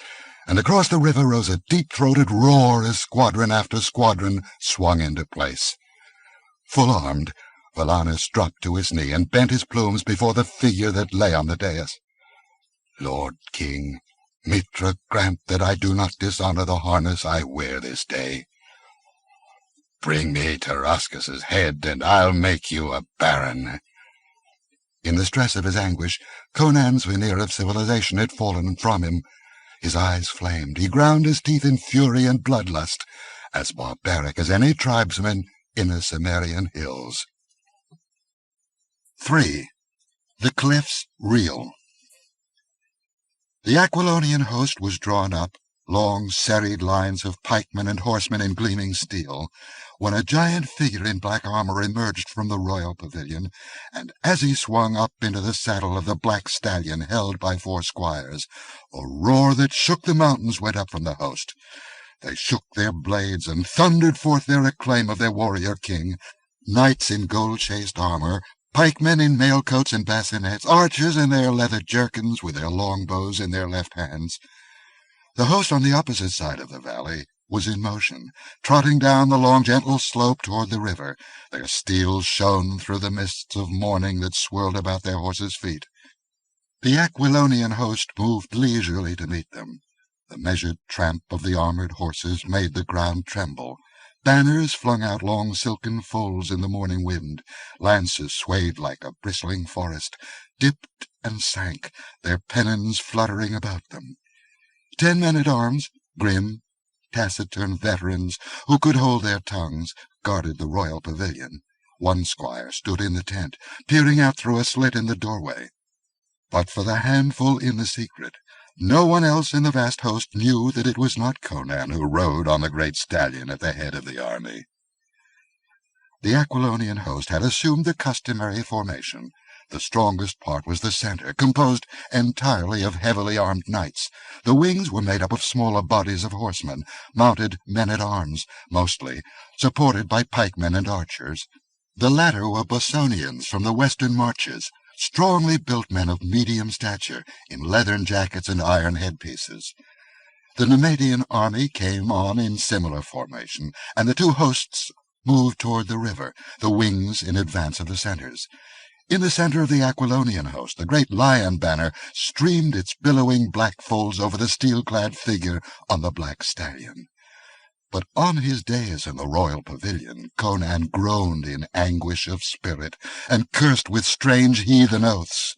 and across the river rose a deep-throated roar as squadron after squadron swung into place. Full-armed, Valanus dropped to his knee and bent his plumes before the figure that lay on the dais. "Lord King, Mitra grant that I do not dishonor the harness I wear this day. Bring me Tarascus's head, and I'll make you a baron." In the stress of his anguish, Conan's veneer of civilization had fallen from him. His eyes flamed. He ground his teeth in fury and bloodlust, as barbaric as any tribesman in the Cimmerian hills. 3. The Cliffs Reel. The Aquilonian host was drawn up, long serried lines of pikemen and horsemen in gleaming steel, when a giant figure in black armor emerged from the royal pavilion, and as he swung up into the saddle of the black stallion held by 4 squires, a roar that shook the mountains went up from the host. They shook their blades and thundered forth their acclaim of their warrior king, knights in gold-chased armor, pikemen in mail coats and bassinets, archers in their leather jerkins with their long bows in their left hands. The host on the opposite side of the valley was in motion, trotting down the long gentle slope toward the river. Their steel shone through the mists of morning that swirled about their horses' feet. The Aquilonian host moved leisurely to meet them. The measured tramp of the armored horses made the ground tremble. Banners flung out long silken folds in the morning wind. Lances swayed like a bristling forest, dipped and sank, their pennons fluttering about them. 10 men-at-arms, grim, taciturn veterans who could hold their tongues, guarded the royal pavilion. 1 squire stood in the tent, peering out through a slit in the doorway. But for the handful in the secret, no one else in the vast host knew that it was not Conan who rode on the great stallion at the head of the army. The Aquilonian host had assumed the customary formation. The strongest part was the center, composed entirely of heavily armed knights. The wings were made up of smaller bodies of horsemen, mounted men-at-arms, mostly, supported by pikemen and archers. The latter were Bosonians from the western marches, strongly built men of medium stature, in leathern jackets and iron headpieces. The Nemedian army came on in similar formation, and the 2 hosts moved toward the river, the wings in advance of the centers. In the center of the Aquilonian host, the great lion banner streamed its billowing black folds over the steel-clad figure on the black stallion. But on his dais in the royal pavilion, Conan groaned in anguish of spirit, and cursed with strange heathen oaths.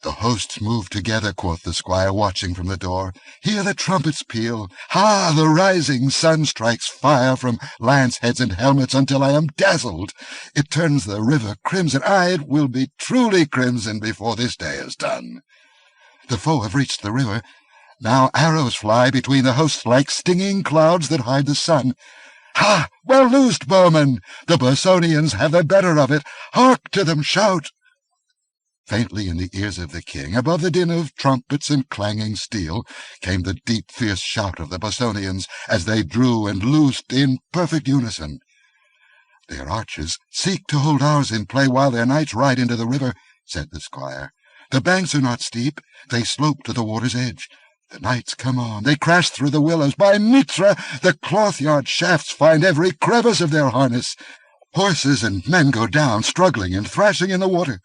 "The hosts move together," quoth the squire, watching from the door. "Hear the trumpets peal! Ha! The rising sun strikes fire from lance heads and helmets until I am dazzled. It turns the river crimson. Aye, it will be truly crimson before this day is done. The foe have reached the river. Now arrows fly between the hosts like stinging clouds that hide the sun. Ha! Well loosed, bowmen! The Bosonians have the better of it. Hark to them shout!" Faintly in the ears of the king, above the din of trumpets and clanging steel, came the deep, fierce shout of the Bosonians as they drew and loosed in perfect unison. "Their archers seek to hold ours in play while their knights ride into the river," said the squire. "The banks are not steep. They slope to the water's edge. The knights come on. They crash through the willows. By Mitra, the cloth-yard shafts find every crevice of their harness. Horses and men go down, struggling and thrashing in the water.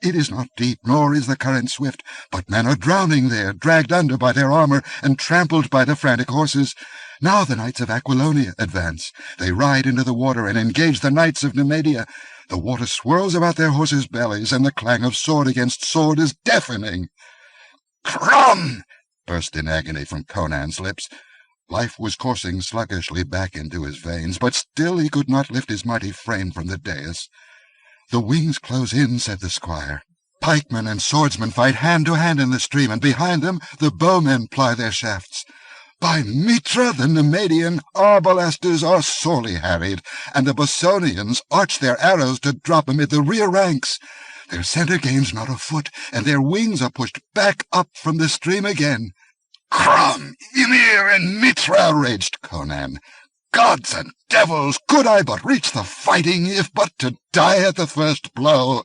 It is not deep, nor is the current swift, but men are drowning there, dragged under by their armor and trampled by the frantic horses. Now the knights of Aquilonia advance. They ride into the water and engage the knights of Nemedia. The water swirls about their horses' bellies, and the clang of sword against sword is deafening." "Crum!" burst in agony from Conan's lips. Life was coursing sluggishly back into his veins, but still he could not lift his mighty frame from the dais. "The wings close in," said the squire. "Pikemen and swordsmen fight hand to hand in the stream, and behind them the bowmen ply their shafts. By Mitra, the Nemedian arbalesters are sorely harried, and the Bosonians arch their arrows to drop amid the rear ranks. Their centre gains not a foot, and their wings are pushed back up from the stream again." "Crum, Ymir, and Mitra!" raged Conan. "Gods and devils, could I but reach the fighting, if but to die at the first blow!"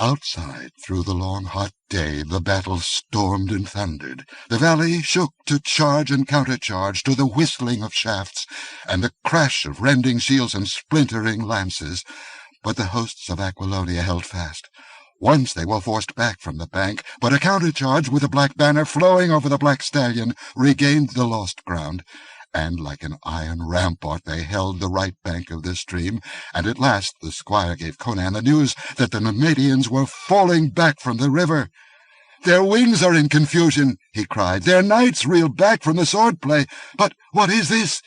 Outside, through the long hot day, the battle stormed and thundered. The valley shook to charge and countercharge to the whistling of shafts and the crash of rending shields and splintering lances. But the hosts of Aquilonia held fast. Once they were forced back from the bank, but a countercharge with a black banner flowing over the black stallion regained the lost ground. And like an iron rampart they held the right bank of the stream, and at last the squire gave Conan the news that the Nemedians were falling back from the river. "Their wings are in confusion," he cried. "Their knights reel back from the sword-play. But what is this?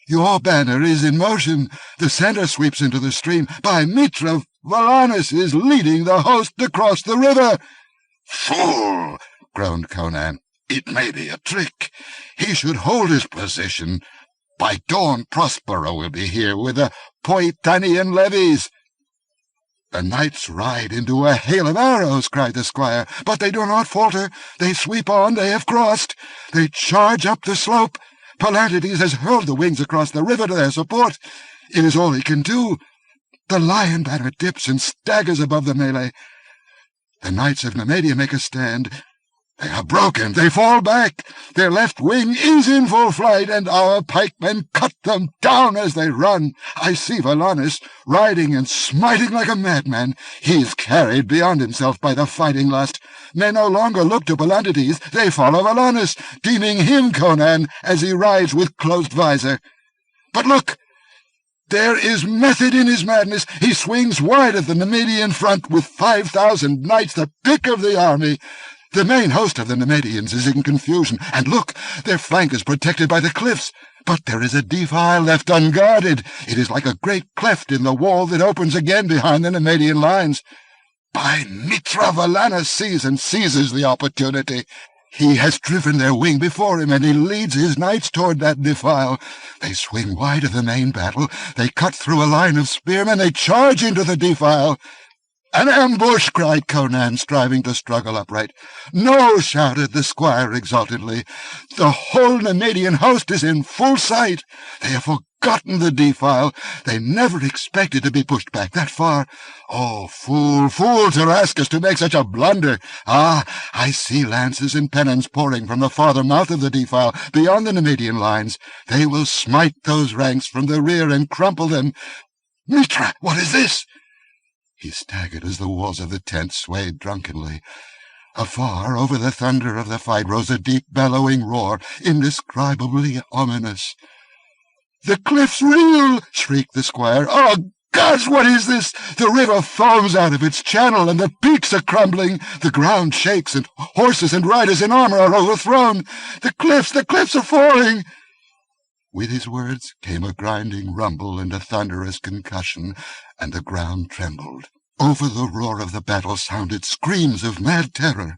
Your banner is in motion. The center sweeps into the stream. By Mitra, Valanis is leading the host across the river." "Fool!" groaned Conan. "It may be a trick. He should hold his position. By dawn Prospero will be here with the Poitanian levies." "The knights ride into a hail of arrows," cried the squire, "but they do not falter. They sweep on. They have crossed. They charge up the slope. Palantides has hurled the wings across the river to their support. It is all he can do. The lion banner dips and staggers above the melee. The knights of Nemedia make a stand. They are broken. They fall back. Their left wing is in full flight, and our pikemen cut them down as they run. I see Valanis riding and smiting like a madman. He is carried beyond himself by the fighting lust. Men no longer look to Palantides. They follow Valanis, deeming him Conan as he rides with closed visor. But look! There is method in his madness. He swings wide at the Nemedian front with 5,000 knights, the pick of the army. The main host of the Nemedians is in confusion, and look, their flank is protected by the cliffs. But there is a defile left unguarded. It is like a great cleft in the wall that opens again behind the Nemedian lines. By Mitra, Valanis sees and seizes the opportunity. He has driven their wing before him, and he leads his knights toward that defile. They swing wide of the main battle. They cut through a line of spearmen. They charge into the defile. "An ambush!" cried Conan, striving to struggle upright. "No!" shouted the squire exultantly. "The whole Nemedian host is in full sight. They have forgotten the defile. They never expected to be pushed back that far. Oh, fool, fool, to ask us to make such a blunder! Ah, I see lances and pennons pouring from the farther mouth of the defile, beyond the Nemedian lines. They will smite those ranks from the rear and crumple them. Mitra, what is this?" He staggered as the walls of the tent swayed drunkenly. Afar, over the thunder of the fight, rose a deep bellowing roar, indescribably ominous. "The cliffs reel!" shrieked the squire. "Oh, gods, what is this? The river foams out of its channel, and the peaks are crumbling. The ground shakes, and horses and riders in armor are overthrown. The cliffs are falling!" With his words came a grinding rumble and a thunderous concussion, and the ground trembled. Over the roar of the battle sounded screams of mad terror.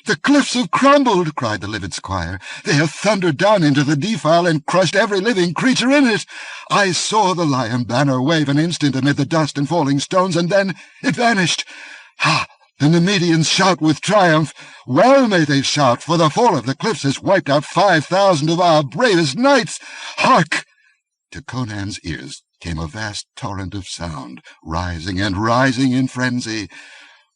"The cliffs have crumbled!" cried the livid squire. "They have thundered down into the defile and crushed every living creature in it. I saw the lion banner wave an instant amid the dust and falling stones, and then it vanished. Ha! The Nemedians shout with triumph. Well may they shout, for the fall of the cliffs has wiped out 5,000 of our bravest knights. Hark!" To Conan's ears came a vast torrent of sound, rising and rising in frenzy.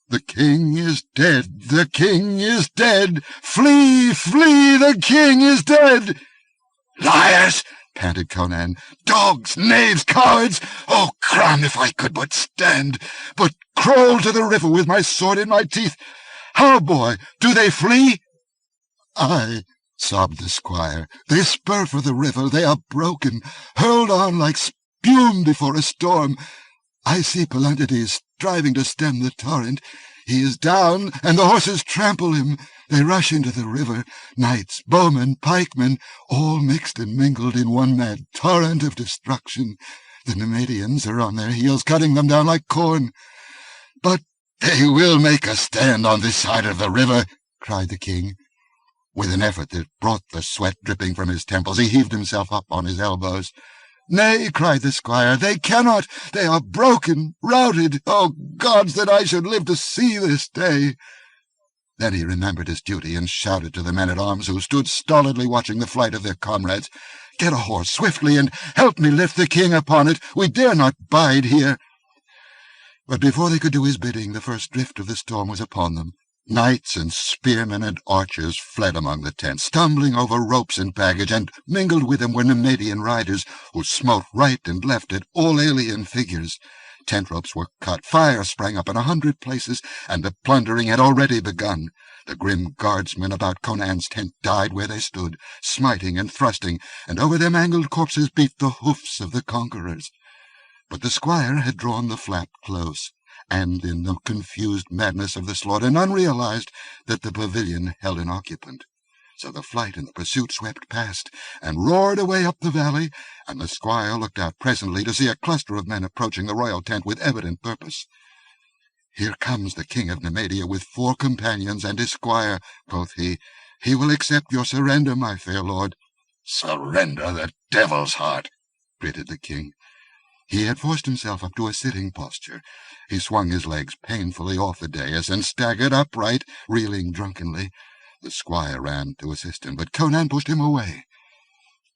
"The king is dead! The king is dead! Flee! Flee! The king is dead!" "Liars!" panted Conan. "Dogs! Knaves! Cowards! Oh, cram, if I could but stand, but crawl to the river with my sword in my teeth! How, boy, do they flee?" "Aye," sobbed the squire. "They spur for the river. They are broken, hurled on like spume before a storm. I see Palantides striving to stem the torrent. He is down, and the horses trample him. They rush into the river, knights, bowmen, pikemen, all mixed and mingled in one mad torrent of destruction. The Nemedians are on their heels, cutting them down like corn." "But they will make a stand on this side of the river," cried the king. With an effort that brought the sweat dripping from his temples, he heaved himself up on his elbows. "Nay," cried the squire, "they cannot. They are broken, routed. Oh, gods, that I should live to see this day!" Then he remembered his duty and shouted to the men-at-arms who stood stolidly watching the flight of their comrades, "Get a horse swiftly and help me lift the king upon it. We dare not bide here." But before they could do his bidding, the first drift of the storm was upon them. Knights and spearmen and archers fled among the tents, stumbling over ropes and baggage, and mingled with them were Nemedian riders, who smote right and left at all alien figures. Tent ropes were cut, fire sprang up in 100 places, and the plundering had already begun. The grim guardsmen about Conan's tent died where they stood, smiting and thrusting, and over their mangled corpses beat the hoofs of the conquerors. But the squire had drawn the flap close, and in the confused madness of the slaughter none realized that the pavilion held an occupant. So the flight and the pursuit swept past, and roared away up the valley, and the squire looked out presently to see a cluster of men approaching the royal tent with evident purpose. "Here comes the king of Nemedia with 4 companions and his squire," quoth he. "He will accept your surrender, my fair lord." "Surrender the devil's heart," gritted the king. He had forced himself up to a sitting posture. He swung his legs painfully off the dais and staggered upright, reeling drunkenly. The squire ran to assist him, but Conan pushed him away.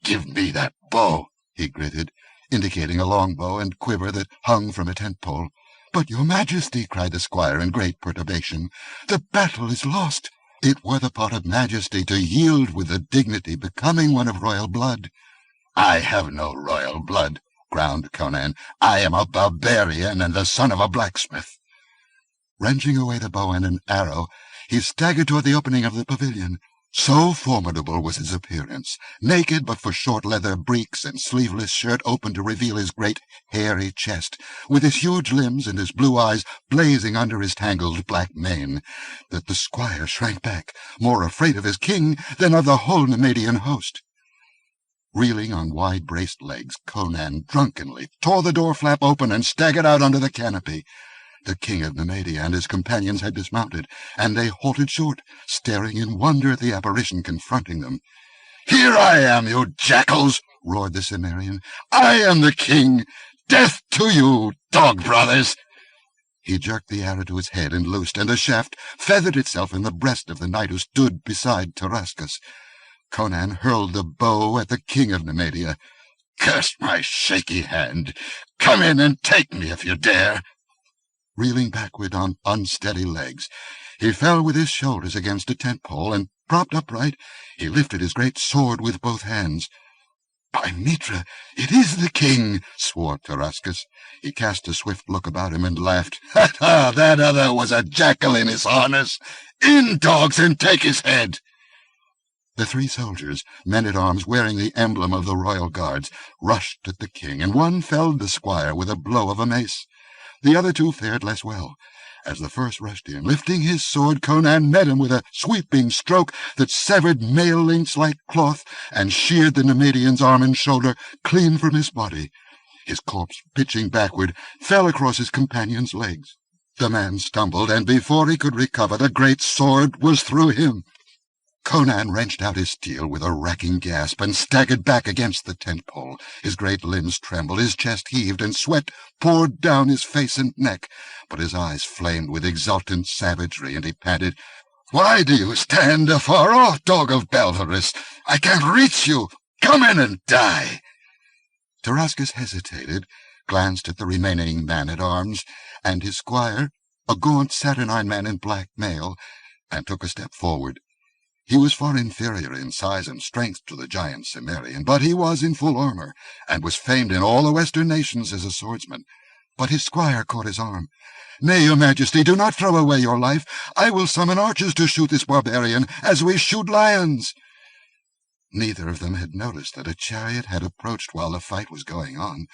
"Give me that bow," he gritted, indicating a long bow and quiver that hung from a tent-pole. "But, your majesty," cried the squire in great perturbation, "the battle is lost." It were the part of majesty to yield with the dignity becoming one of royal blood. "I have no royal blood," ground Conan. "I am a barbarian and the son of a blacksmith." Wrenching away the bow and an arrow, he staggered toward the opening of the pavilion. So formidable was his appearance, naked but for short leather breeks and sleeveless shirt open to reveal his great hairy chest, with his huge limbs and his blue eyes blazing under his tangled black mane, that the squire shrank back, more afraid of his king than of the whole Nemedian host. Reeling on wide-braced legs, Conan drunkenly tore the door flap open and staggered out under the canopy. The king of Nemedia and his companions had dismounted, and they halted short, staring in wonder at the apparition confronting them. "Here I am, you jackals!" roared the Cimmerian. "I am the king! Death to you, dog brothers!" He jerked the arrow to his head and loosed, and the shaft feathered itself in the breast of the knight who stood beside Tarascus. Conan hurled the bow at the king of Nemedia. "Curse my shaky hand! Come in and take me if you dare!" Reeling backward on unsteady legs, he fell with his shoulders against a tent-pole, and, propped upright, he lifted his great sword with both hands. "By Mitra, it is the king!" swore Tarascus. He cast a swift look about him and laughed. "Ha ha! That other was a jackal in his harness! In, dogs, and take his head!" The 3 soldiers, men-at-arms wearing the emblem of the royal guards, rushed at the king, and one felled the squire with a blow of a mace. The other 2 fared less well. As the first rushed in, lifting his sword, Conan met him with a sweeping stroke that severed mail links like cloth and sheared the Nemedian's arm and shoulder clean from his body. His corpse, pitching backward, fell across his companion's legs. The man stumbled, and before he could recover, the great sword was through him. Conan wrenched out his steel with a racking gasp and staggered back against the tent-pole. His great limbs trembled, his chest heaved, and sweat poured down his face and neck, but his eyes flamed with exultant savagery, and he panted, "Why do you stand afar off, dog of Balverus? I can't reach you! Come in and die!" Tarascus hesitated, glanced at the remaining man-at-arms, and his squire, a gaunt, saturnine man in black mail, and took a step forward. He was far inferior in size and strength to the giant Cimmerian, but he was in full armor, and was famed in all the western nations as a swordsman. But his squire caught his arm. "Nay, your majesty, do not throw away your life. I will summon archers to shoot this barbarian, as we shoot lions." Neither of them had noticed that a chariot had approached while the fight was going on,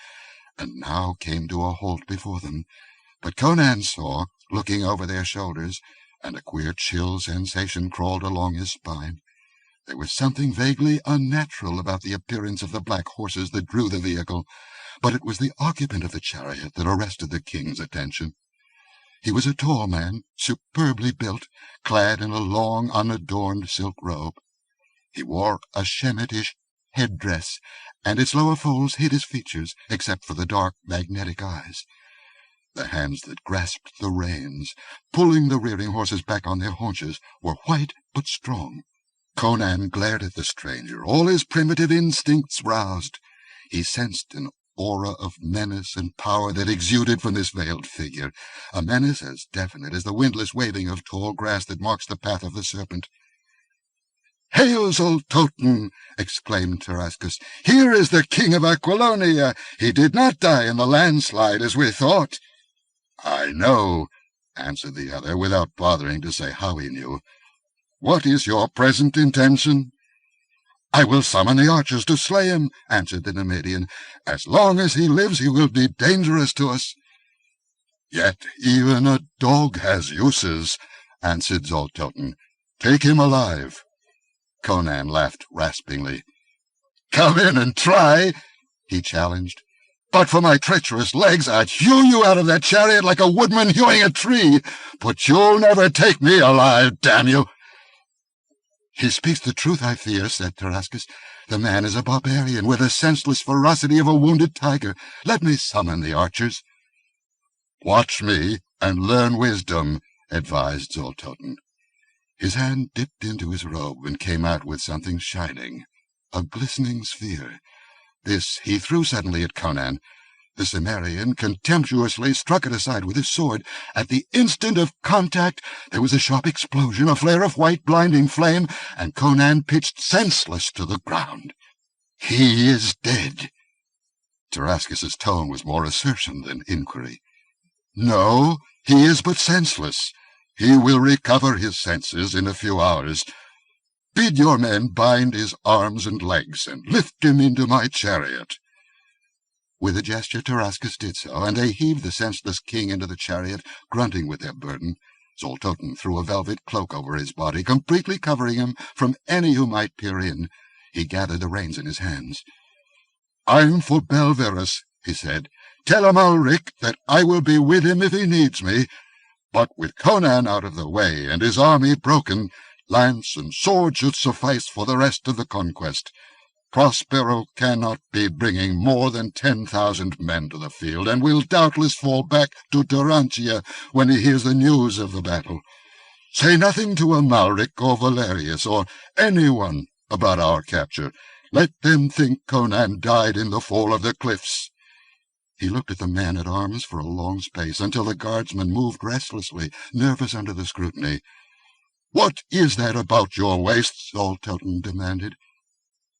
and now came to a halt before them. But Conan saw, looking over their shoulders, and a queer chill sensation crawled along his spine. There was something vaguely unnatural about the appearance of the black horses that drew the vehicle, but it was the occupant of the chariot that arrested the king's attention. He was a tall man, superbly built, clad in a long, unadorned silk robe. He wore a Shemitish headdress, and its lower folds hid his features, except for the dark, magnetic eyes. The hands that grasped the reins, pulling the rearing horses back on their haunches, were white but strong. Conan glared at the stranger, all his primitive instincts roused. He sensed an aura of menace and power that exuded from this veiled figure, a menace as definite as the windless waving of tall grass that marks the path of the serpent. "Hail, Zoltoten!" exclaimed Tarascus. "Here is the king of Aquilonia. He did not die in the landslide as we thought." "I know," answered the other, without bothering to say how he knew. "What is your present intention?" "I will summon the archers to slay him," answered the Nemedian. "As long as he lives, he will be dangerous to us." "Yet even a dog has uses," answered Zoltoten. "Take him alive." Conan laughed raspingly. "Come in and try," he challenged. "But for my treacherous legs, I'd hew you out of that chariot like a woodman hewing a tree. But you'll never take me alive, damn you!" "He speaks the truth, I fear," said Tarascus. "The man is a barbarian with the senseless ferocity of a wounded tiger. Let me summon the archers." "Watch me and learn wisdom," advised Zoltoten. His hand dipped into his robe and came out with something shining, a glistening sphere. This he threw suddenly at Conan. The Cimmerian contemptuously struck it aside with his sword. At the instant of contact there was a sharp explosion, a flare of white blinding flame, and Conan pitched senseless to the ground. "He is dead." Tarascus's tone was more assertion than inquiry. "No, he is but senseless. He will recover his senses in a few hours. Bid your men bind his arms and legs, and lift him into my chariot." With a gesture Tarascus did so, and they heaved the senseless king into the chariot, grunting with their burden. Zoltoten threw a velvet cloak over his body, completely covering him from any who might peer in. He gathered the reins in his hands. "I'm for Belverus," he said. "Tell Amalric that I will be with him if he needs me. But with Conan out of the way and his army broken, lance and sword should suffice for the rest of the conquest. Prospero cannot be bringing more than 10,000 men to the field, and will doubtless fall back to Turantia when he hears the news of the battle. Say nothing to Amalric or Valerius or anyone about our capture. Let them think Conan died in the fall of the cliffs." He looked at the man-at-arms for a long space, until the guardsman moved restlessly, nervous under the scrutiny. "What is that about your waist?" Zoltoten demanded.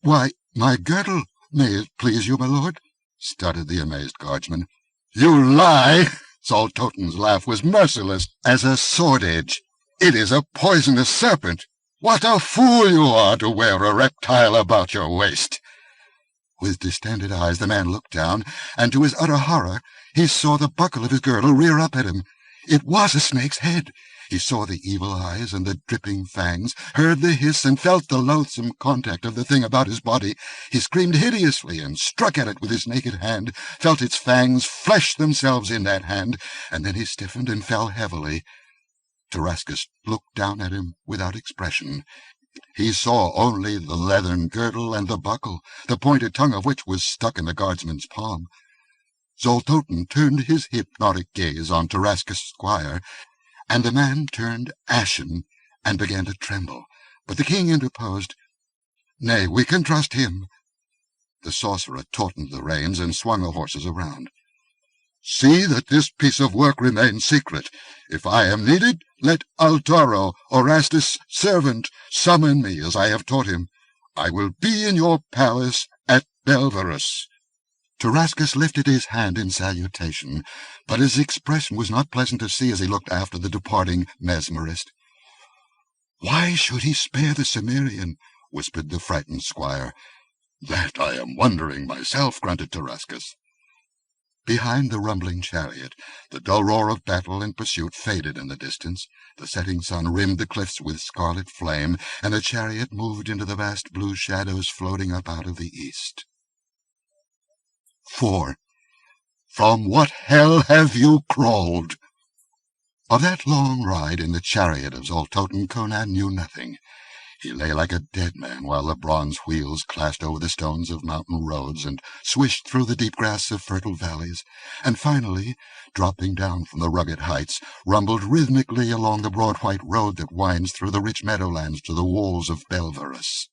"Why, my girdle, may it please you, my lord," stuttered the amazed guardsman. "You lie!" Zoltoten's laugh was merciless as a sword-edge. "It is a poisonous serpent. What a fool you are to wear a reptile about your waist!" With distended eyes the man looked down, and to his utter horror he saw the buckle of his girdle rear up at him. It was a snake's head. He saw the evil eyes and the dripping fangs, heard the hiss, and felt the loathsome contact of the thing about his body. He screamed hideously and struck at it with his naked hand, felt its fangs flesh themselves in that hand, and then he stiffened and fell heavily. Tarascus looked down at him without expression. He saw only the leathern girdle and the buckle, the pointed tongue of which was stuck in the guardsman's palm. Zoltoten turned his hypnotic gaze on Tarascus' squire, and the man turned ashen and began to tremble. But the king interposed. "Nay, we can trust him." The sorcerer tautened the reins and swung the horses around. "See that this piece of work remains secret. If I am needed, let Altaro, Orastus' servant, summon me as I have taught him. I will be in your palace at Belverus." Tarascus lifted his hand in salutation, but his expression was not pleasant to see as he looked after the departing mesmerist. "Why should he spare the Cimmerian?" whispered the frightened squire. "That I am wondering myself," grunted Tarascus. Behind the rumbling chariot, the dull roar of battle and pursuit faded in the distance. The setting sun rimmed the cliffs with scarlet flame, and the chariot moved into the vast blue shadows floating up out of the east. 4. From what hell have you crawled? Of that long ride in the chariot of Zoltoten, Conan knew nothing. He lay like a dead man while the bronze wheels clashed over the stones of mountain roads and swished through the deep grass of fertile valleys, and finally, dropping down from the rugged heights, rumbled rhythmically along the broad white road that winds through the rich meadowlands to the walls of Belverus.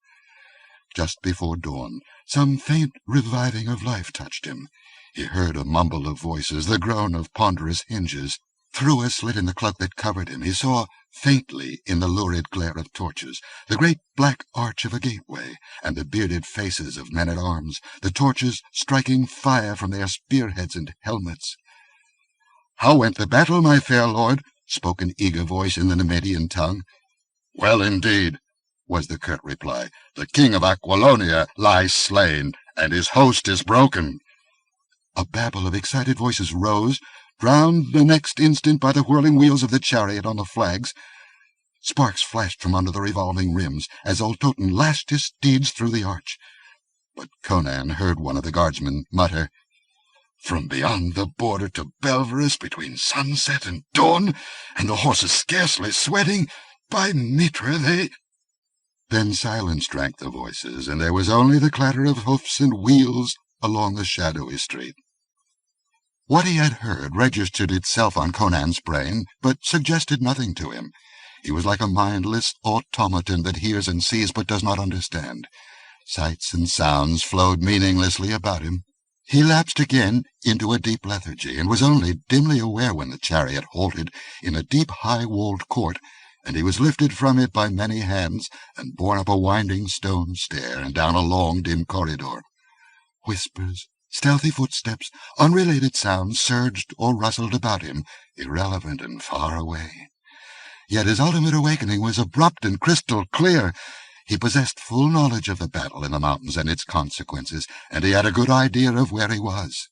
Just before dawn, some faint reviving of life touched him. He heard a mumble of voices, the groan of ponderous hinges. Through a slit in the cloak that covered him, he saw, faintly in the lurid glare of torches, the great black arch of a gateway, and the bearded faces of men-at-arms, the torches striking fire from their spearheads and helmets. "How went the battle, my fair lord?" spoke an eager voice in the Nemedian tongue. "Well indeed," was the curt reply. "The king of Aquilonia lies slain, and his host is broken." A babble of excited voices rose, drowned the next instant by the whirling wheels of the chariot on the flags. Sparks flashed from under the revolving rims as Zoltoten lashed his steeds through the arch. But Conan heard one of the guardsmen mutter, "From beyond the border to Belverus, between sunset and dawn, and the horses scarcely sweating, by Mitra they—" Then silence drank the voices, and there was only the clatter of hoofs and wheels along the shadowy street. What he had heard registered itself on Conan's brain, but suggested nothing to him. He was like a mindless automaton that hears and sees but does not understand. Sights and sounds flowed meaninglessly about him. He lapsed again into a deep lethargy, and was only dimly aware when the chariot halted in a deep high-walled court, and he was lifted from it by many hands and borne up a winding stone stair and down a long dim corridor. Whispers, stealthy footsteps, unrelated sounds surged or rustled about him, irrelevant and far away. Yet his ultimate awakening was abrupt and crystal clear. He possessed full knowledge of the battle in the mountains and its consequences, and he had a good idea of where he was.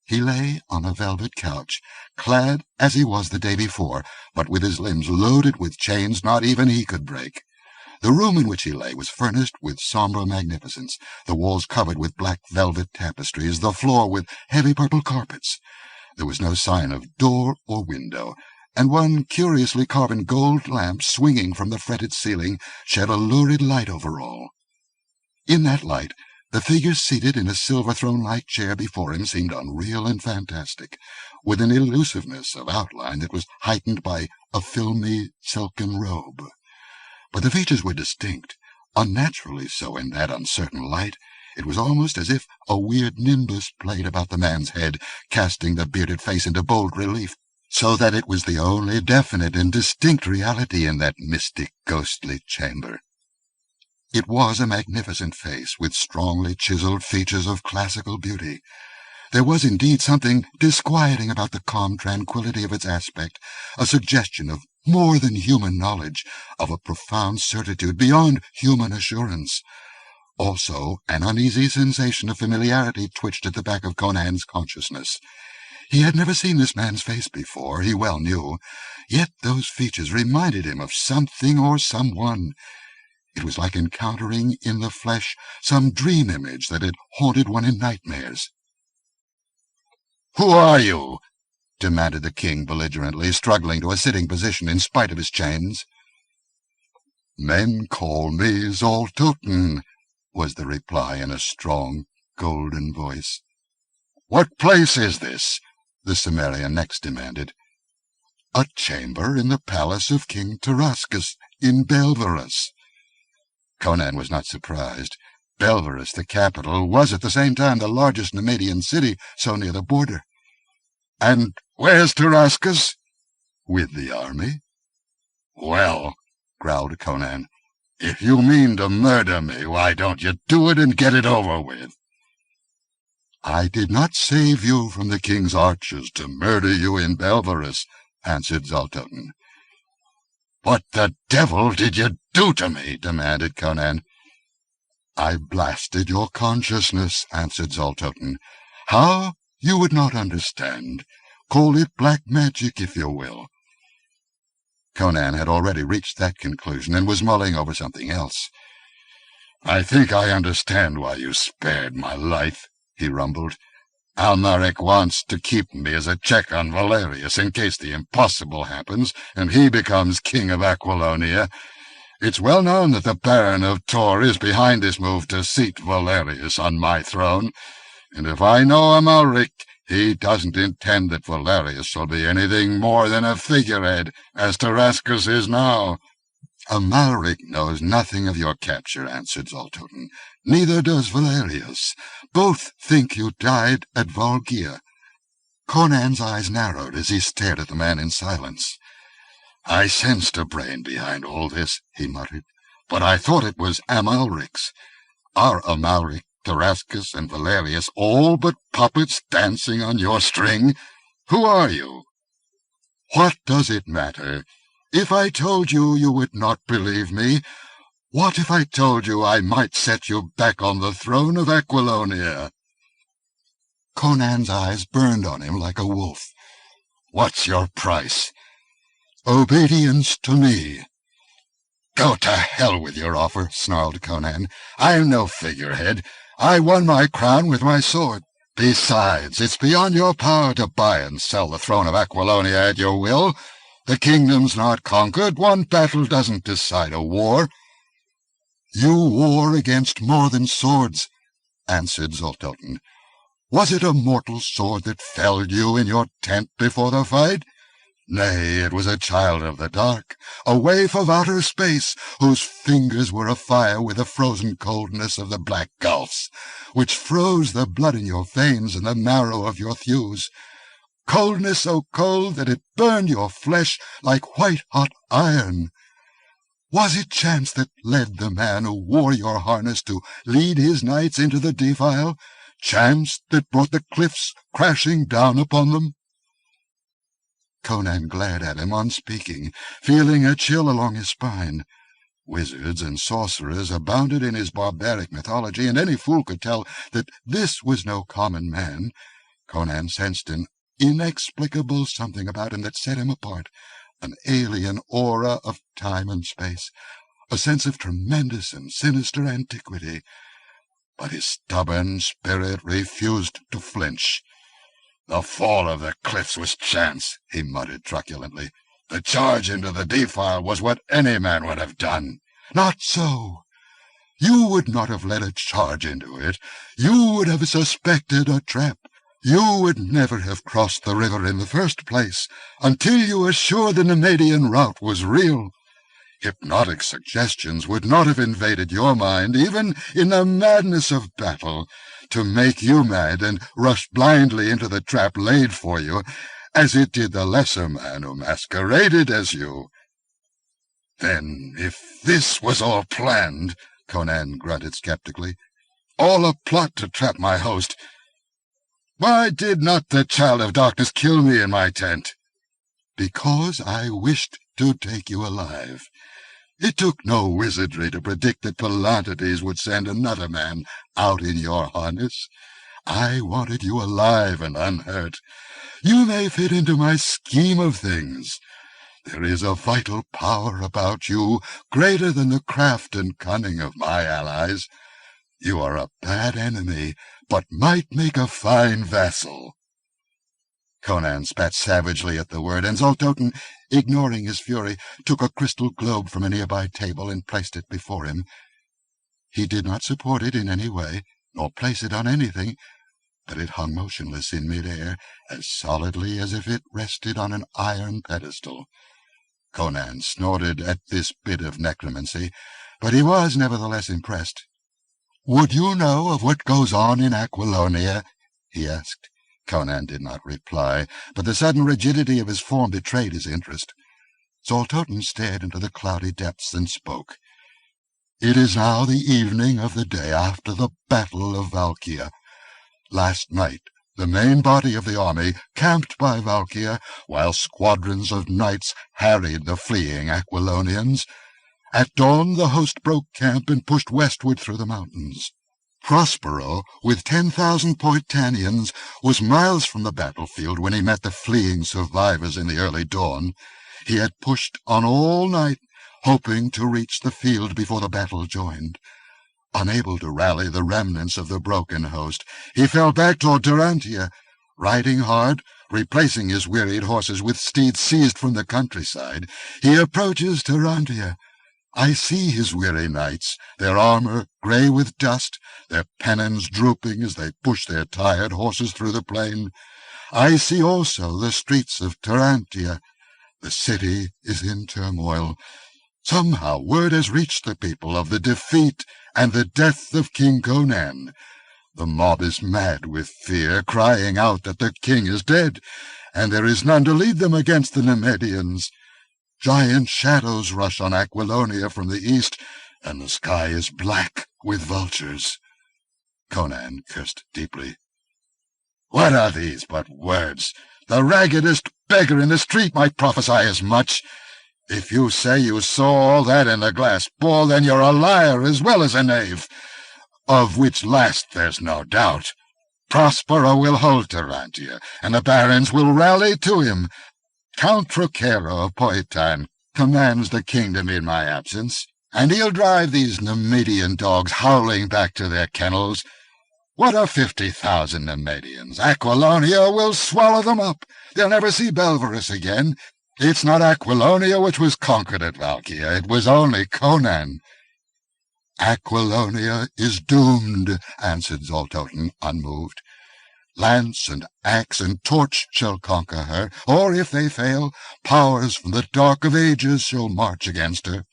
He lay on a velvet couch, clad as he was the day before, but with his limbs loaded with chains not even he could break. The room in which he lay was furnished with sombre magnificence, the walls covered with black velvet tapestries, the floor with heavy purple carpets. There was no sign of door or window, and one curiously carven gold lamp swinging from the fretted ceiling shed a lurid light over all. In that light, the figure seated in a silver throne-like chair before him seemed unreal and fantastic, with an elusiveness of outline that was heightened by a filmy silken robe. But the features were distinct, unnaturally so in that uncertain light. It was almost as if a weird nimbus played about the man's head, casting the bearded face into bold relief, so that it was the only definite and distinct reality in that mystic, ghostly chamber. It was a magnificent face, with strongly chiseled features of classical beauty. There was indeed something disquieting about the calm tranquillity of its aspect, a suggestion of more than human knowledge, of a profound certitude beyond human assurance. Also, an uneasy sensation of familiarity twitched at the back of Conan's consciousness. He had never seen this man's face before, he well knew, yet those features reminded him of something or someone. It was like encountering in the flesh some dream image that had haunted one in nightmares. "Who are you?" demanded the king belligerently, struggling to a sitting position in spite of his chains. "Men call me Zoltoten," was the reply in a strong, golden voice. "What place is this?" the Cimmerian next demanded. "A chamber in the palace of King Tarascus in Belverus." Conan was not surprised. Belverus, the capital, was at the same time the largest Nemedian city, so near the border. "And where's Tarascus?" "With the army." "Well," growled Conan, "if you mean to murder me, why don't you do it and get it over with?" "I did not save you from the king's archers to murder you in Belverus," answered Zoltoten. "What the devil did you do to me?" demanded Conan. "I blasted your consciousness," answered Zoltoten. "How? You would not understand. Call it black magic, if you will." Conan had already reached that conclusion, and was mulling over something else. "I think I understand why you spared my life," he rumbled. "Almaric wants to keep me as a check on Valerius in case the impossible happens and he becomes king of Aquilonia. It's well known that the Baron of Tor is behind this move to seat Valerius on my throne, and if I know Amalric, he doesn't intend that Valerius shall be anything more than a figurehead, as Tarascus is now. "Amalric knows nothing of your capture," answered Zoltoten. "Neither does Valerius. Both think you died at Valkia." Conan's eyes narrowed as he stared at the man in silence. "I sensed a brain behind all this," he muttered, "but I thought it was Amalric's. Are Amalric, Tarascus, and Valerius all but puppets dancing on your string? Who are you?" "What does it matter? If I told you, you would not believe me. What if I told you I might set you back on the throne of Aquilonia?" Conan's eyes burned on him like a wolf. "What's your price?" "Obedience to me." "Go to hell with your offer," snarled Conan. "I'm no figurehead. I won my crown with my sword. Besides, it's beyond your power to buy and sell the throne of Aquilonia at your will. The kingdom's not conquered. One battle doesn't decide a war." "You war against more than swords," answered Zoltoten. "Was it a mortal sword that felled you in your tent before the fight? Nay, it was a child of the dark, a waif of outer space, whose fingers were afire with the frozen coldness of the black gulfs, which froze the blood in your veins and the marrow of your thews. Coldness so cold that it burned your flesh like white-hot iron. Was it chance that led the man who wore your harness to lead his knights into the defile? Chance that brought the cliffs crashing down upon them?" Conan glared at him, unspeaking, feeling a chill along his spine. Wizards and sorcerers abounded in his barbaric mythology, and any fool could tell that this was no common man. Conan sensed an inexplicable something about him that set him apart, an alien aura of time and space, a sense of tremendous and sinister antiquity. But his stubborn spirit refused to flinch. "The fall of the cliffs was chance," he muttered truculently. "The charge into the defile was what any man would have done." "Not so. You would not have led a charge into it. You would have suspected a trap. You would never have crossed the river in the first place until you were sure the Nemedian route was real. Hypnotic suggestions would not have invaded your mind, even in the madness of battle, to make you mad and rush blindly into the trap laid for you, as it did the lesser man who masqueraded as you." "Then, if this was all planned," Conan grunted skeptically, "all a plot to trap my host, why did not the Child of Darkness kill me in my tent?" "Because I wished to take you alive. It took no wizardry to predict that Palantides would send another man out in your harness. I wanted you alive and unhurt. You may fit into my scheme of things. There is a vital power about you greater than the craft and cunning of my allies. You are a bad enemy, but might make a fine vassal." Conan spat savagely at the word, and Zoltoten, ignoring his fury, took a crystal globe from a nearby table and placed it before him. He did not support it in any way, nor place it on anything, but it hung motionless in mid-air, as solidly as if it rested on an iron pedestal. Conan snorted at this bit of necromancy, but he was nevertheless impressed. "Would you know of what goes on in Aquilonia?" he asked. Conan did not reply, but the sudden rigidity of his form betrayed his interest. Zoltoten stared into the cloudy depths and spoke. "It is now the evening of the day after the Battle of Valkia. Last night the main body of the army camped by Valkia, while squadrons of knights harried the fleeing Aquilonians. At dawn the host broke camp and pushed westward through the mountains. Prospero, with 10,000 Poitanians, was miles from the battlefield when he met the fleeing survivors in the early dawn. He had pushed on all night, hoping to reach the field before the battle joined. Unable to rally the remnants of the broken host, he fell back toward Tarantia, riding hard, replacing his wearied horses with steeds seized from the countryside. He approaches Tarantia. I see his weary knights, their armor grey with dust, their pennons drooping as they push their tired horses through the plain. I see also the streets of Tarantia. The city is in turmoil. Somehow word has reached the people of the defeat and the death of King Conan. The mob is mad with fear, crying out that the king is dead, and there is none to lead them against the Nemedians. Giant shadows rush on Aquilonia from the east, and the sky is black with vultures." Conan cursed deeply. "What are these but words? The raggedest beggar in the street might prophesy as much. If you say you saw all that in the glass ball, then you're a liar as well as a knave, of which last there's no doubt. Prospero will hold Tarantia, and the barons will rally to him. Count Trocero of Poitan commands the kingdom in my absence, and he'll drive these Nemedian dogs howling back to their kennels. What are 50,000 Nemedians? Aquilonia will swallow them up. They'll never see Belverus again. It's not Aquilonia which was conquered at Valkia. It was only Conan." "Aquilonia is doomed," answered Zoltoten, unmoved. "Lance and axe and torch shall conquer her, or, if they fail, powers from the dark of ages shall march against her.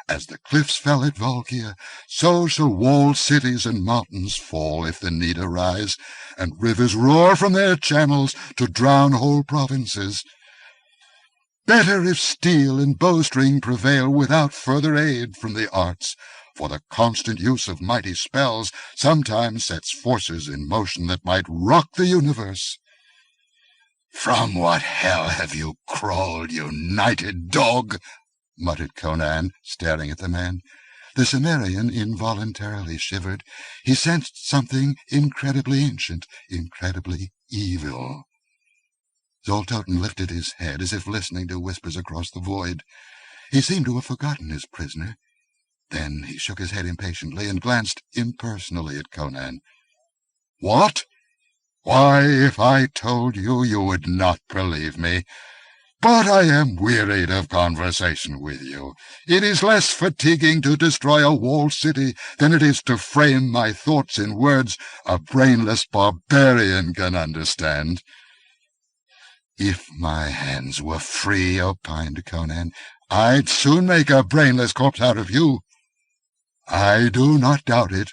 As the cliffs fell at Valkia, so shall walled cities and mountains fall if the need arise, and rivers roar from their channels to drown whole provinces. Better if steel and bowstring prevail without further aid from the arts, for the constant use of mighty spells sometimes sets forces in motion that might rock the universe." "From what hell have you crawled, you nighted dog?" muttered Conan, staring at the man. The Cimmerian involuntarily shivered. He sensed something incredibly ancient, incredibly evil. Zoltoten lifted his head as if listening to whispers across the void. He seemed to have forgotten his prisoner. Then he shook his head impatiently and glanced impersonally at Conan. "What? Why, if I told you, you would not believe me. But I am wearied of conversation with you. It is less fatiguing to destroy a walled city than it is to frame my thoughts in words a brainless barbarian can understand." "If my hands were free," opined Conan, "I'd soon make a brainless corpse out of you." "I do not doubt it,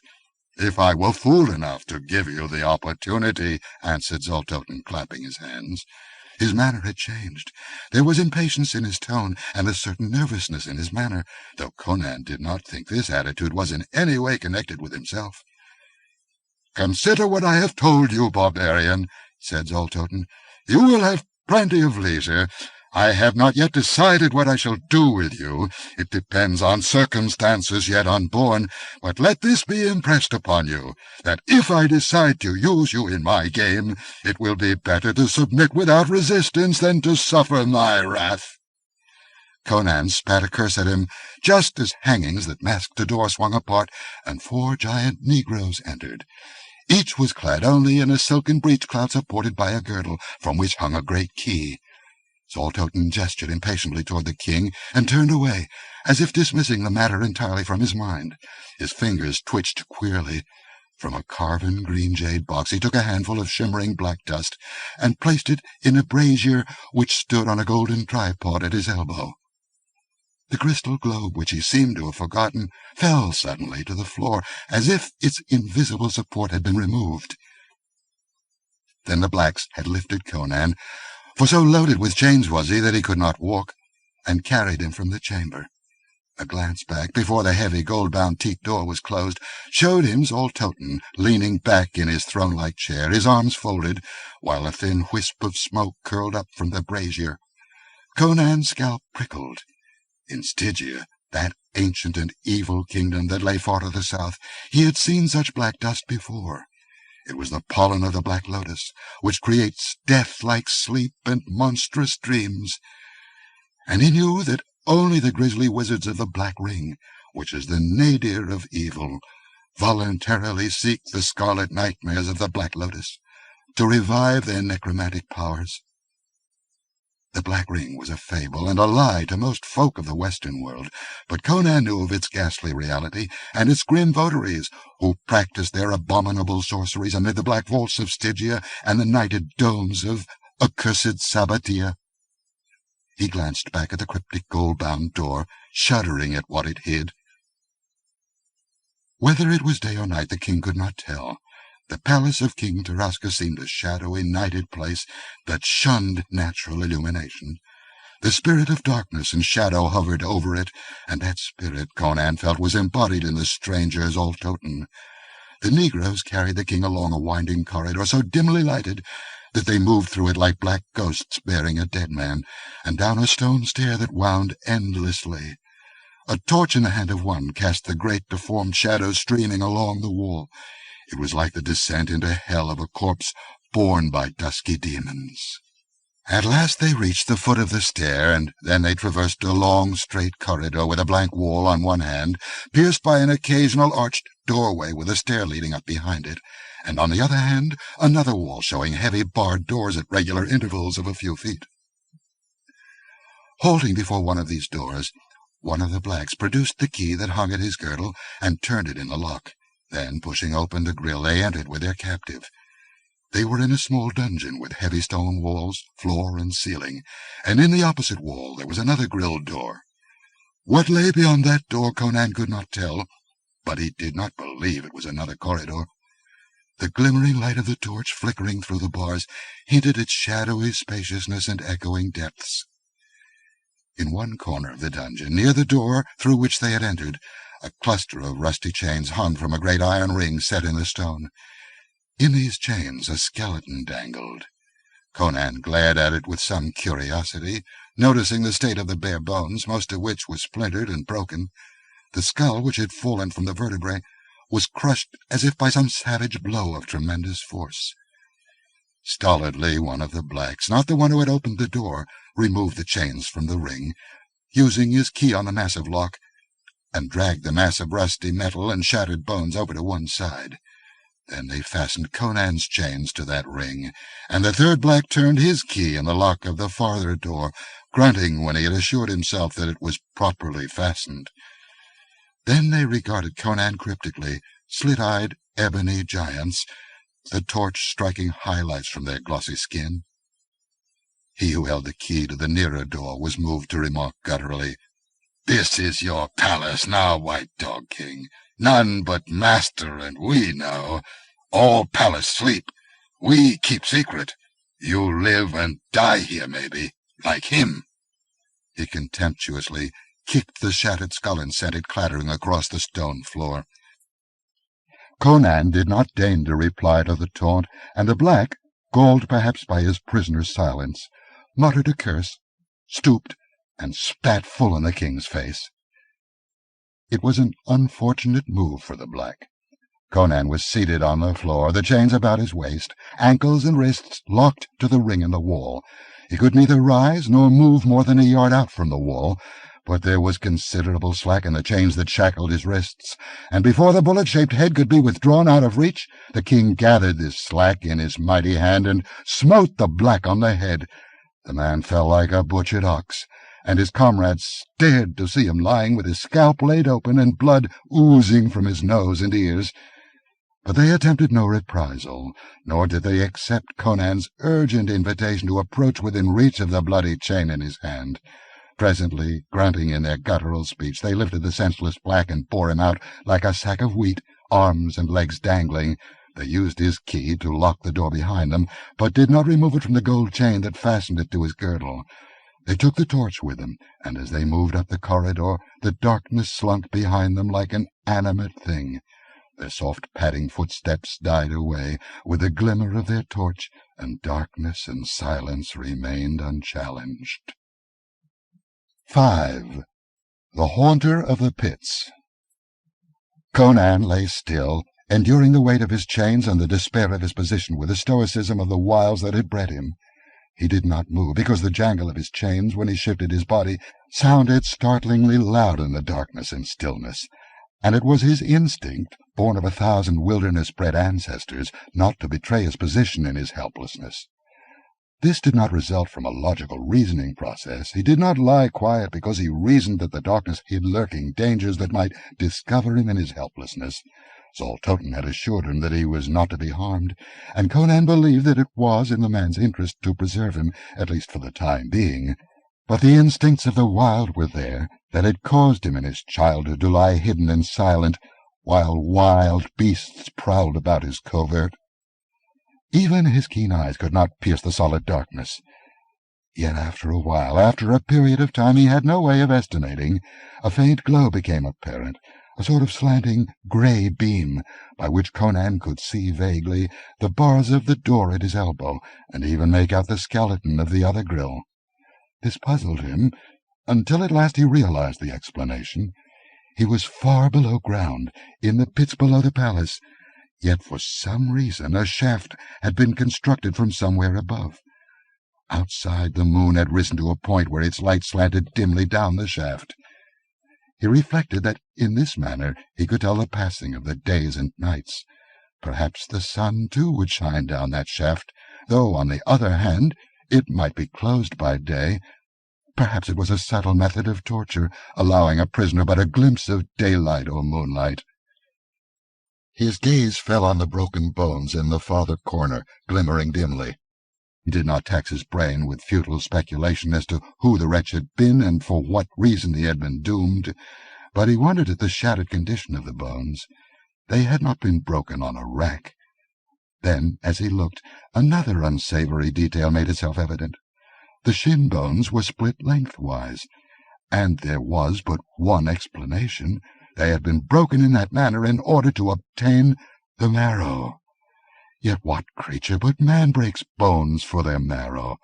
if I were fool enough to give you the opportunity," answered Zoltoten, clapping his hands. His manner had changed. There was impatience in his tone and a certain nervousness in his manner, though Conan did not think this attitude was in any way connected with himself. "Consider what I have told you, barbarian," said Zoltoten. "You will have plenty of leisure. I have not yet decided what I shall do with you. It depends on circumstances yet unborn, but let this be impressed upon you, that if I decide to use you in my game, it will be better to submit without resistance than to suffer my wrath." Conan spat a curse at him, just as hangings that masked a door swung apart, and 4 giant negroes entered. Each was clad only in a silken breechclout supported by a girdle, from which hung a great key. Zoltoten gestured impatiently toward the king, and turned away, as if dismissing the matter entirely from his mind. His fingers twitched queerly. From a carven green jade box he took a handful of shimmering black dust, and placed it in a brazier which stood on a golden tripod at his elbow. The crystal globe, which he seemed to have forgotten, fell suddenly to the floor, as if its invisible support had been removed. Then the blacks had lifted Conan, for so loaded with chains was he that he could not walk, and carried him from the chamber. A glance back, before the heavy gold-bound teak door was closed, showed him Zoltoten leaning back in his throne-like chair, his arms folded, while a thin wisp of smoke curled up from the brazier. Conan's scalp prickled. In Stygia, that ancient and evil kingdom that lay far to the south, he had seen such black dust before. It was the pollen of the black lotus, which creates death-like sleep and monstrous dreams. And he knew that only the grisly wizards of the Black Ring, which is the nadir of evil, voluntarily seek the scarlet nightmares of the black lotus, to revive their necromantic powers. The Black Ring was a fable and a lie to most folk of the Western world, but Conan knew of its ghastly reality and its grim votaries, who practiced their abominable sorceries amid the black vaults of Stygia and the nighted domes of accursed Sabatia. He glanced back at the cryptic gold-bound door, shuddering at what it hid. Whether it was day or night, the king could not tell. The palace of King Tarasca seemed a shadowy, nighted place that shunned natural illumination. The spirit of darkness and shadow hovered over it, and that spirit, Conan felt, was embodied in the stranger's Altoten. The negroes carried the king along a winding corridor so dimly lighted that they moved through it like black ghosts bearing a dead man, and down a stone stair that wound endlessly. A torch in the hand of one cast the great deformed shadows streaming along the wall. It was like the descent into hell of a corpse borne by dusky demons. At last they reached the foot of the stair, and then they traversed a long, straight corridor with a blank wall on one hand, pierced by an occasional arched doorway with a stair leading up behind it, and on the other hand another wall showing heavy barred doors at regular intervals of a few feet. Halting before one of these doors, one of the blacks produced the key that hung at his girdle and turned it in the lock. Then, pushing open the grille, they entered with their captive. They were in a small dungeon with heavy stone walls, floor, and ceiling, and in the opposite wall there was another grilled door. What lay beyond that door Conan could not tell, but he did not believe it was another corridor. The glimmering light of the torch flickering through the bars hinted at shadowy spaciousness and echoing depths. In one corner of the dungeon, near the door through which they had entered, a cluster of rusty chains hung from a great iron ring set in the stone. In these chains a skeleton dangled. Conan glared at it with some curiosity, noticing the state of the bare bones, most of which was splintered and broken. The skull, which had fallen from the vertebrae, was crushed as if by some savage blow of tremendous force. Stolidly, one of the blacks, not the one who had opened the door, removed the chains from the ring, using his key on the massive lock, and dragged the mass of rusty metal and shattered bones over to one side. Then they fastened Conan's chains to that ring, and the third black turned his key in the lock of the farther door, grunting when he had assured himself that it was properly fastened. Then they regarded Conan cryptically, slit-eyed ebony giants, the torch striking highlights from their glossy skin. He who held the key to the nearer door was moved to remark gutturally, "This is your palace now, White Dog King. None but master and we know. All palace sleep. We keep secret. You live and die here, maybe, like him." He contemptuously kicked the shattered skull and sent it clattering across the stone floor. Conan did not deign to reply to the taunt, and the black, galled perhaps by his prisoner's silence, muttered a curse, stooped, and spat full in the king's face. It was an unfortunate move for the black. Conan was seated on the floor, the chains about his waist, ankles and wrists locked to the ring in the wall. He could neither rise nor move more than a yard out from the wall, but there was considerable slack in the chains that shackled his wrists, and before the bullet-shaped head could be withdrawn out of reach, the king gathered this slack in his mighty hand and smote the black on the head. The man fell like a butchered ox, and his comrades stared to see him lying with his scalp laid open and blood oozing from his nose and ears. But they attempted no reprisal, nor did they accept Conan's urgent invitation to approach within reach of the bloody chain in his hand. Presently, grunting in their guttural speech, they lifted the senseless black and bore him out like a sack of wheat, arms and legs dangling. They used his key to lock the door behind them, but did not remove it from the gold chain that fastened it to his girdle. They took the torch with them, and as they moved up the corridor, the darkness slunk behind them like an animate thing. Their soft padding footsteps died away with the glimmer of their torch, and darkness and silence remained unchallenged. 5. The Haunter of the Pits. Conan lay still, enduring the weight of his chains and the despair of his position with the stoicism of the wiles that had bred him. He did not move, because the jangle of his chains, when he shifted his body, sounded startlingly loud in the darkness and stillness, and it was his instinct, born of 1,000 wilderness-bred ancestors, not to betray his position in his helplessness. This did not result from a logical reasoning process. He did not lie quiet because he reasoned that the darkness hid lurking dangers that might discover him in his helplessness. Zoltoten had assured him that he was not to be harmed, and Conan believed that it was in the man's interest to preserve him, at least for the time being. But the instincts of the wild were there that had caused him in his childhood to lie hidden and silent while wild beasts prowled about his covert. Even his keen eyes could not pierce the solid darkness. Yet after a while, after a period of time he had no way of estimating, a faint glow became apparent, a sort of slanting grey beam by which Conan could see vaguely the bars of the door at his elbow, and even make out the skeleton of the other grille. This puzzled him, until at last he realized the explanation. He was far below ground, in the pits below the palace, yet for some reason a shaft had been constructed from somewhere above. Outside, the moon had risen to a point where its light slanted dimly down the shaft. He reflected that in this manner he could tell the passing of the days and nights. Perhaps the sun, too, would shine down that shaft, though, on the other hand, it might be closed by day. Perhaps it was a subtle method of torture, allowing a prisoner but a glimpse of daylight or moonlight. His gaze fell on the broken bones in the farther corner, glimmering dimly. He did not tax his brain with futile speculation as to who the wretch had been and for what reason he had been doomed, but he wondered at the shattered condition of the bones. They had not been broken on a rack. Then, as he looked, another unsavory detail made itself evident. The shin bones were split lengthwise, and there was but one explanation. They had been broken in that manner in order to obtain the marrow. Yet what creature but man breaks bones for their marrow?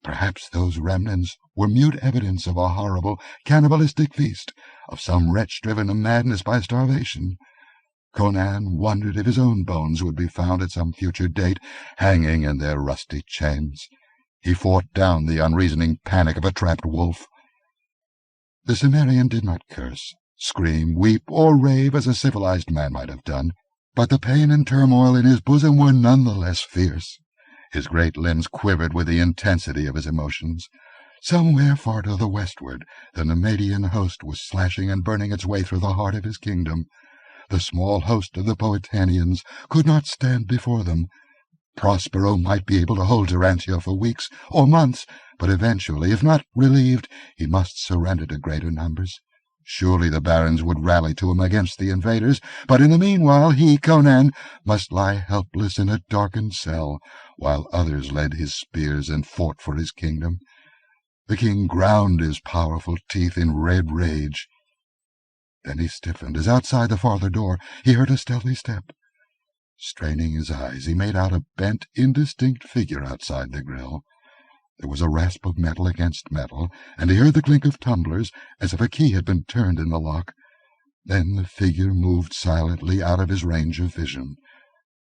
Perhaps those remnants were mute evidence of a horrible, cannibalistic feast, of some wretch driven to madness by starvation. Conan wondered if his own bones would be found at some future date, hanging in their rusty chains. He fought down the unreasoning panic of a trapped wolf. The Cimmerian did not curse, scream, weep, or rave as a civilized man might have done, but the pain and turmoil in his bosom were none the less fierce. His great limbs quivered with the intensity of his emotions. Somewhere far to the westward, the Nemedian host was slashing and burning its way through the heart of his kingdom. The small host of the Poetanians could not stand before them. Prospero might be able to hold Tarantia for weeks or months, but eventually, if not relieved, he must surrender to greater numbers. Surely the barons would rally to him against the invaders, but in the meanwhile he, Conan, must lie helpless in a darkened cell, while others led his spears and fought for his kingdom. The king ground his powerful teeth in red rage. Then he stiffened, as outside the farther door he heard a stealthy step. Straining his eyes, he made out a bent, indistinct figure outside the grille. There was a rasp of metal against metal, and he heard the clink of tumblers, as if a key had been turned in the lock. Then the figure moved silently out of his range of vision.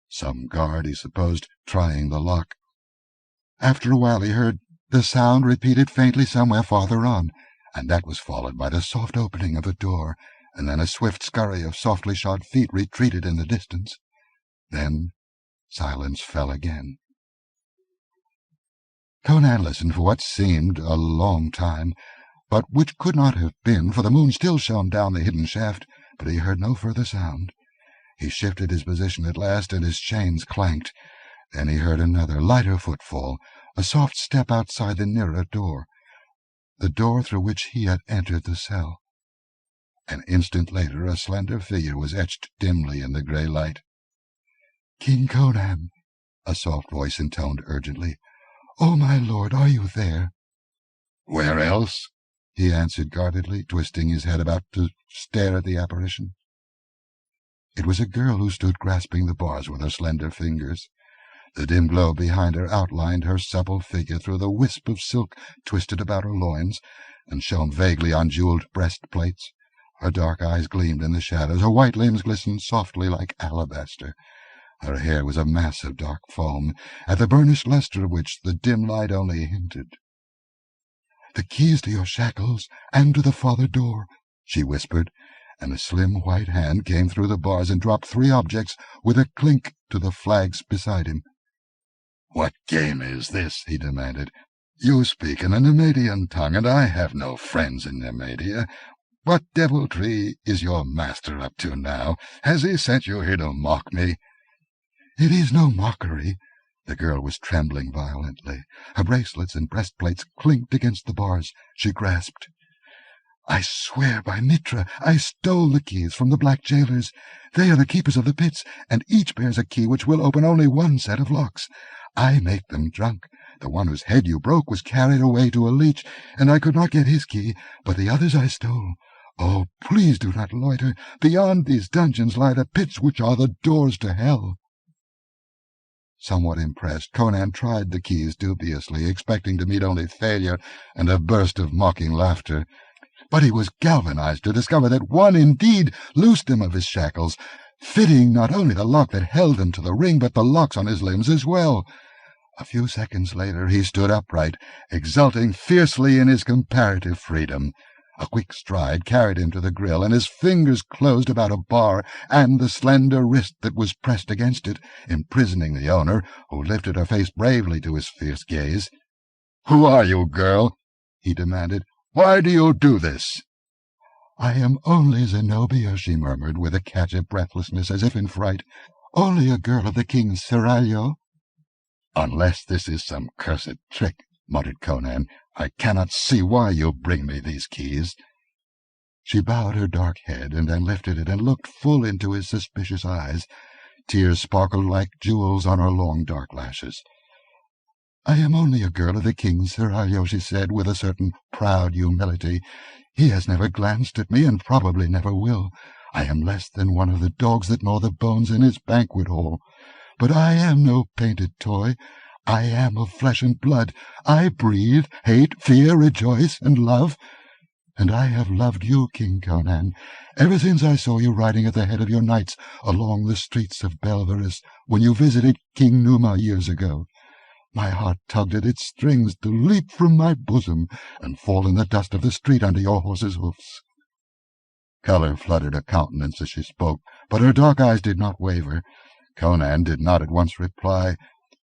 Some guard, he supposed, trying the lock. After a while he heard the sound repeated faintly somewhere farther on, and that was followed by the soft opening of a door, and then a swift scurry of softly shod feet retreated in the distance. Then silence fell again. Conan listened for what seemed a long time, but which could not have been, for the moon still shone down the hidden shaft, but he heard no further sound. He shifted his position at last, and his chains clanked. Then he heard another, lighter footfall, a soft step outside the nearer door, the door through which he had entered the cell. An instant later a slender figure was etched dimly in the grey light. "King Conan," a soft voice intoned urgently. "Oh, my lord, are you there?" "Where else?" he answered guardedly, twisting his head about to stare at the apparition. It was a girl who stood grasping the bars with her slender fingers. The dim glow behind her outlined her supple figure through the wisp of silk twisted about her loins, and shone vaguely on jewelled breastplates. Her dark eyes gleamed in the shadows, her white limbs glistened softly like alabaster. Her hair was a mass of dark foam, at the burnished lustre of which the dim light only hinted. "The keys to your shackles and to the farther door," she whispered, and a slim white hand came through the bars and dropped 3 objects with a clink to the flags beside him. "What game is this?" he demanded. "You speak in a Nemedian tongue, and I have no friends in Nemedia. What deviltry is your master up to now? Has he sent you here to mock me?" "It is no mockery," The girl was trembling violently. Her bracelets and breastplates clinked against the bars. She grasped. "I swear by Mitra, I stole the keys from the black jailers. They are the keepers of the pits, and each bears a key which will open only one set of locks. I make them drunk. The one whose head you broke was carried away to a leech, and I could not get his key, but the others I stole. Oh, please do not loiter. Beyond these dungeons lie the pits which are the doors to hell." Somewhat impressed, Conan tried the keys dubiously, expecting to meet only failure and a burst of mocking laughter. But he was galvanized to discover that one indeed loosed him of his shackles, fitting not only the lock that held him to the ring, but the locks on his limbs as well. A few seconds later he stood upright, exulting fiercely in his comparative freedom. A quick stride carried him to the grille, and his fingers closed about a bar and the slender wrist that was pressed against it, imprisoning the owner, who lifted her face bravely to his fierce gaze. "Who are you, girl?" he demanded. "Why do you do this?" "I am only Zenobia," she murmured, with a catch of breathlessness, as if in fright. "Only a girl of the king's seraglio." "Unless this is some cursed trick," muttered Conan, "I cannot see why you bring me these keys." She bowed her dark head, and then lifted it and looked full into his suspicious eyes. Tears sparkled like jewels on her long dark lashes. "I am only a girl of the king's seraglio," she said, with a certain proud humility. "He has never glanced at me, and probably never will. I am less than one of the dogs that gnaw the bones in his banquet hall. But I am no painted toy. I am of flesh and blood. I breathe, hate, fear, rejoice, and love. And I have loved you, King Conan, ever since I saw you riding at the head of your knights along the streets of Belverus when you visited King Numa years ago. My heart tugged at its strings to leap from my bosom and fall in the dust of the street under your horse's hoofs." Color flooded her countenance as she spoke, but her dark eyes did not waver. Conan did not at once reply.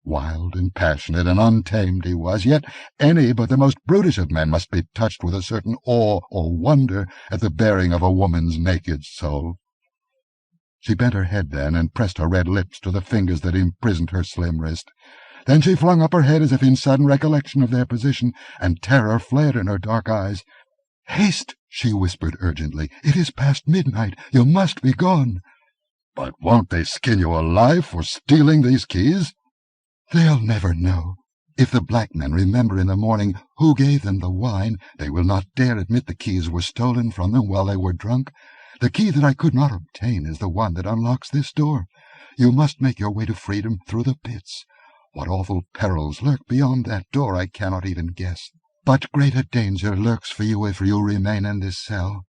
Wild and passionate and untamed he was, yet any but the most brutish of men must be touched with a certain awe or wonder at the bearing of a woman's naked soul. She bent her head then, and pressed her red lips to the fingers that imprisoned her slim wrist. Then she flung up her head as if in sudden recollection of their position, and terror flared in her dark eyes. "Haste!" she whispered urgently. "It is past midnight. You must be gone." "But won't they skin you alive for stealing these keys?" "They'll never know. If the black men remember in the morning who gave them the wine, they will not dare admit the keys were stolen from them while they were drunk. The key that I could not obtain is the one that unlocks this door. You must make your way to freedom through the pits. What awful perils lurk beyond that door I cannot even guess. But greater danger lurks for you if you remain in this cell.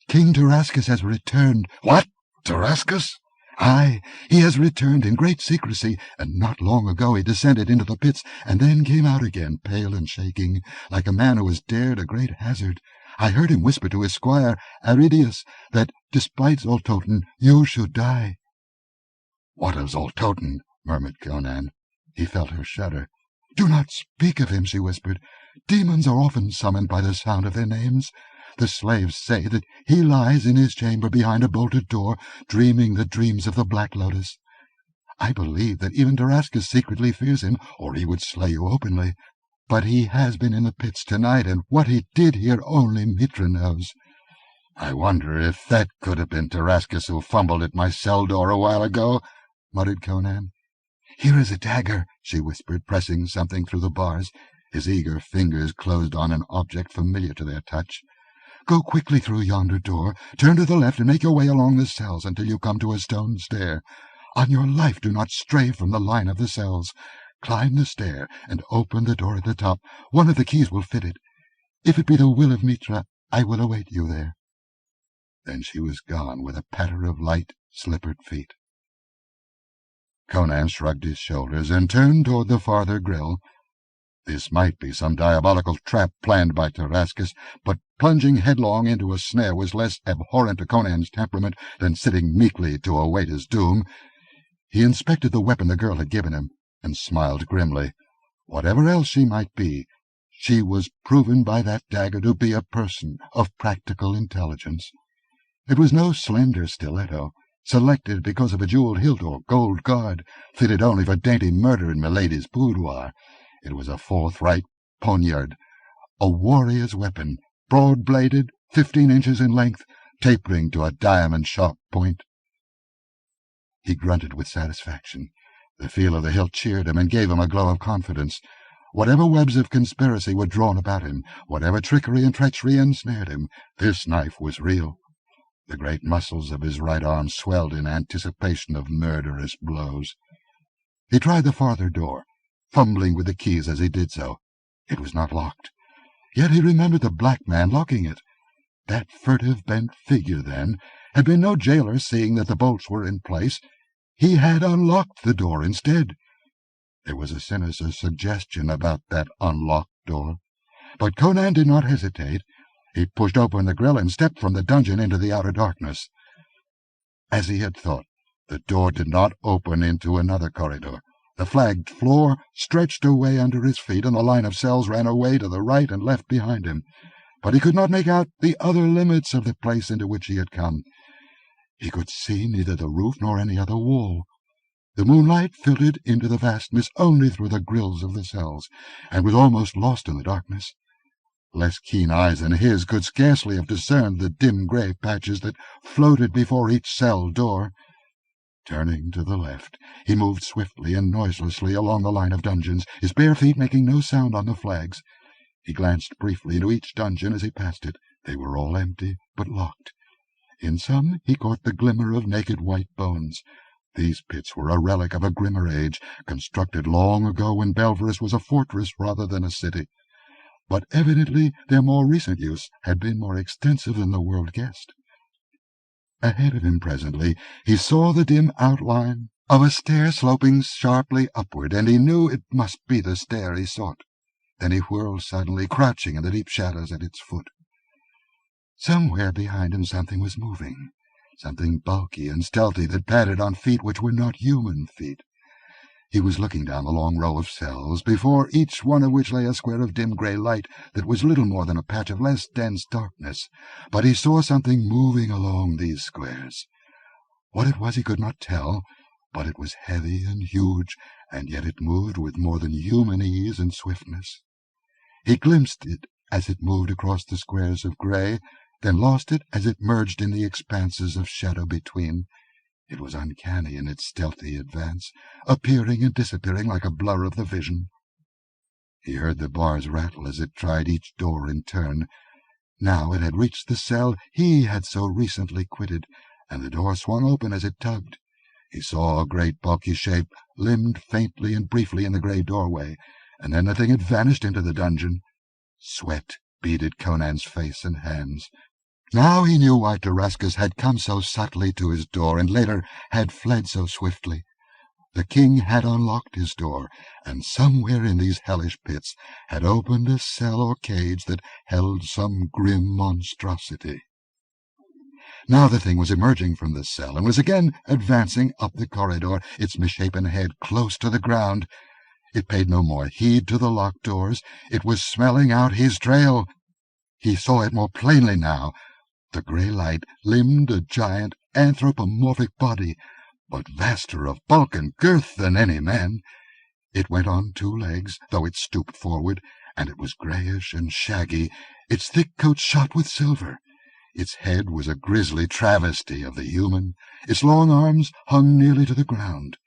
King Tarascus has returned." "What? Tarascus?" "Aye, he has returned in great secrecy, and not long ago he descended into the pits, and then came out again, pale and shaking, like a man who has dared a great hazard. I heard him whisper to his squire, Aridius, that, despite Zoltoten, you should die." "What of Zoltoten?" murmured Conan. He felt her shudder. "Do not speak of him," she whispered. "Demons are often summoned by the sound of their names. The slaves say that he lies in his chamber behind a bolted door, dreaming the dreams of the Black Lotus. I believe that even Tarascus secretly fears him, or he would slay you openly. But he has been in the pits tonight, and what he did here only Mitra knows." "I wonder if that could have been Tarascus who fumbled at my cell door a while ago," muttered Conan. "Here is a dagger," she whispered, pressing something through the bars. His eager fingers closed on an object familiar to their touch. "Go quickly through yonder door, turn to the left, and make your way along the cells until you come to a stone stair. On your life do not stray from the line of the cells. Climb the stair, and open the door at the top. One of the keys will fit it. If it be the will of Mitra, I will await you there." Then she was gone with a patter of light, slippered feet. Conan shrugged his shoulders and turned toward the farther grille. This might be some diabolical trap planned by Tarascus, but plunging headlong into a snare was less abhorrent to Conan's temperament than sitting meekly to await his doom. He inspected the weapon the girl had given him, and smiled grimly. Whatever else she might be, she was proven by that dagger to be a person of practical intelligence. It was no slender stiletto. selected because of a jewelled hilt or gold guard, fitted only for dainty murder in milady's boudoir. It was a forthright poniard, a warrior's weapon, broad-bladed, 15 inches in length, tapering to a diamond-sharp point. He grunted with satisfaction. The feel of the hilt cheered him and gave him a glow of confidence. Whatever webs of conspiracy were drawn about him, whatever trickery and treachery ensnared him, this knife was real. The great muscles of his right arm swelled in anticipation of murderous blows. He tried the farther door, fumbling with the keys as he did so. It was not locked. Yet he remembered the black man locking it. That furtive, bent figure, then, had been no jailer, seeing that the bolts were in place. He had unlocked the door instead. There was a sinister suggestion about that unlocked door. But Conan did not hesitate. He pushed open the grille and stepped from the dungeon into the outer darkness. As he had thought, the door did not open into another corridor. The flagged floor stretched away under his feet, and the line of cells ran away to the right and left behind him. But he could not make out the other limits of the place into which he had come. He could see neither the roof nor any other wall. The moonlight filtered into the vastness only through the grilles of the cells, and was almost lost in the darkness. Less keen eyes than his could scarcely have discerned the dim grey patches that floated before each cell door. Turning to the left, he moved swiftly and noiselessly along the line of dungeons, his bare feet making no sound on the flags. He glanced briefly into each dungeon as he passed it. They were all empty, but locked. In some he caught the glimmer of naked white bones. These pits were a relic of a grimmer age, constructed long ago when Belverus was a fortress rather than a city. But evidently their more recent use had been more extensive than the world guessed. Ahead of him presently he saw the dim outline of a stair sloping sharply upward, and he knew it must be the stair he sought. Then he whirled suddenly, crouching in the deep shadows at its foot. Somewhere behind him something was moving, something bulky and stealthy that padded on feet which were not human feet. He was looking down the long row of cells, before each one of which lay a square of dim grey light that was little more than a patch of less dense darkness. But he saw something moving along these squares. What it was he could not tell, but it was heavy and huge, and yet it moved with more than human ease and swiftness. He glimpsed it as it moved across the squares of grey, then lost it as it merged in the expanses of shadow between. It was uncanny in its stealthy advance, appearing and disappearing like a blur of the vision. He heard the bars rattle as it tried each door in turn. Now it had reached the cell he had so recently quitted, and the door swung open as it tugged. He saw a great bulky shape limned faintly and briefly in the grey doorway, and then the thing had vanished into the dungeon. Sweat beaded Conan's face and hands. Now he knew why Tarascus had come so subtly to his door, and later had fled so swiftly. The king had unlocked his door, and somewhere in these hellish pits had opened a cell or cage that held some grim monstrosity. Now the thing was emerging from the cell, and was again advancing up the corridor, its misshapen head close to the ground. It paid no more heed to the locked doors. It was smelling out his trail. He saw it more plainly now. The grey light limned a giant anthropomorphic body, but vaster of bulk and girth than any man. It went on 2 legs, though it stooped forward, and it was greyish and shaggy, its thick coat shot with silver. Its head was a grisly travesty of the human. Its long arms hung nearly to the ground.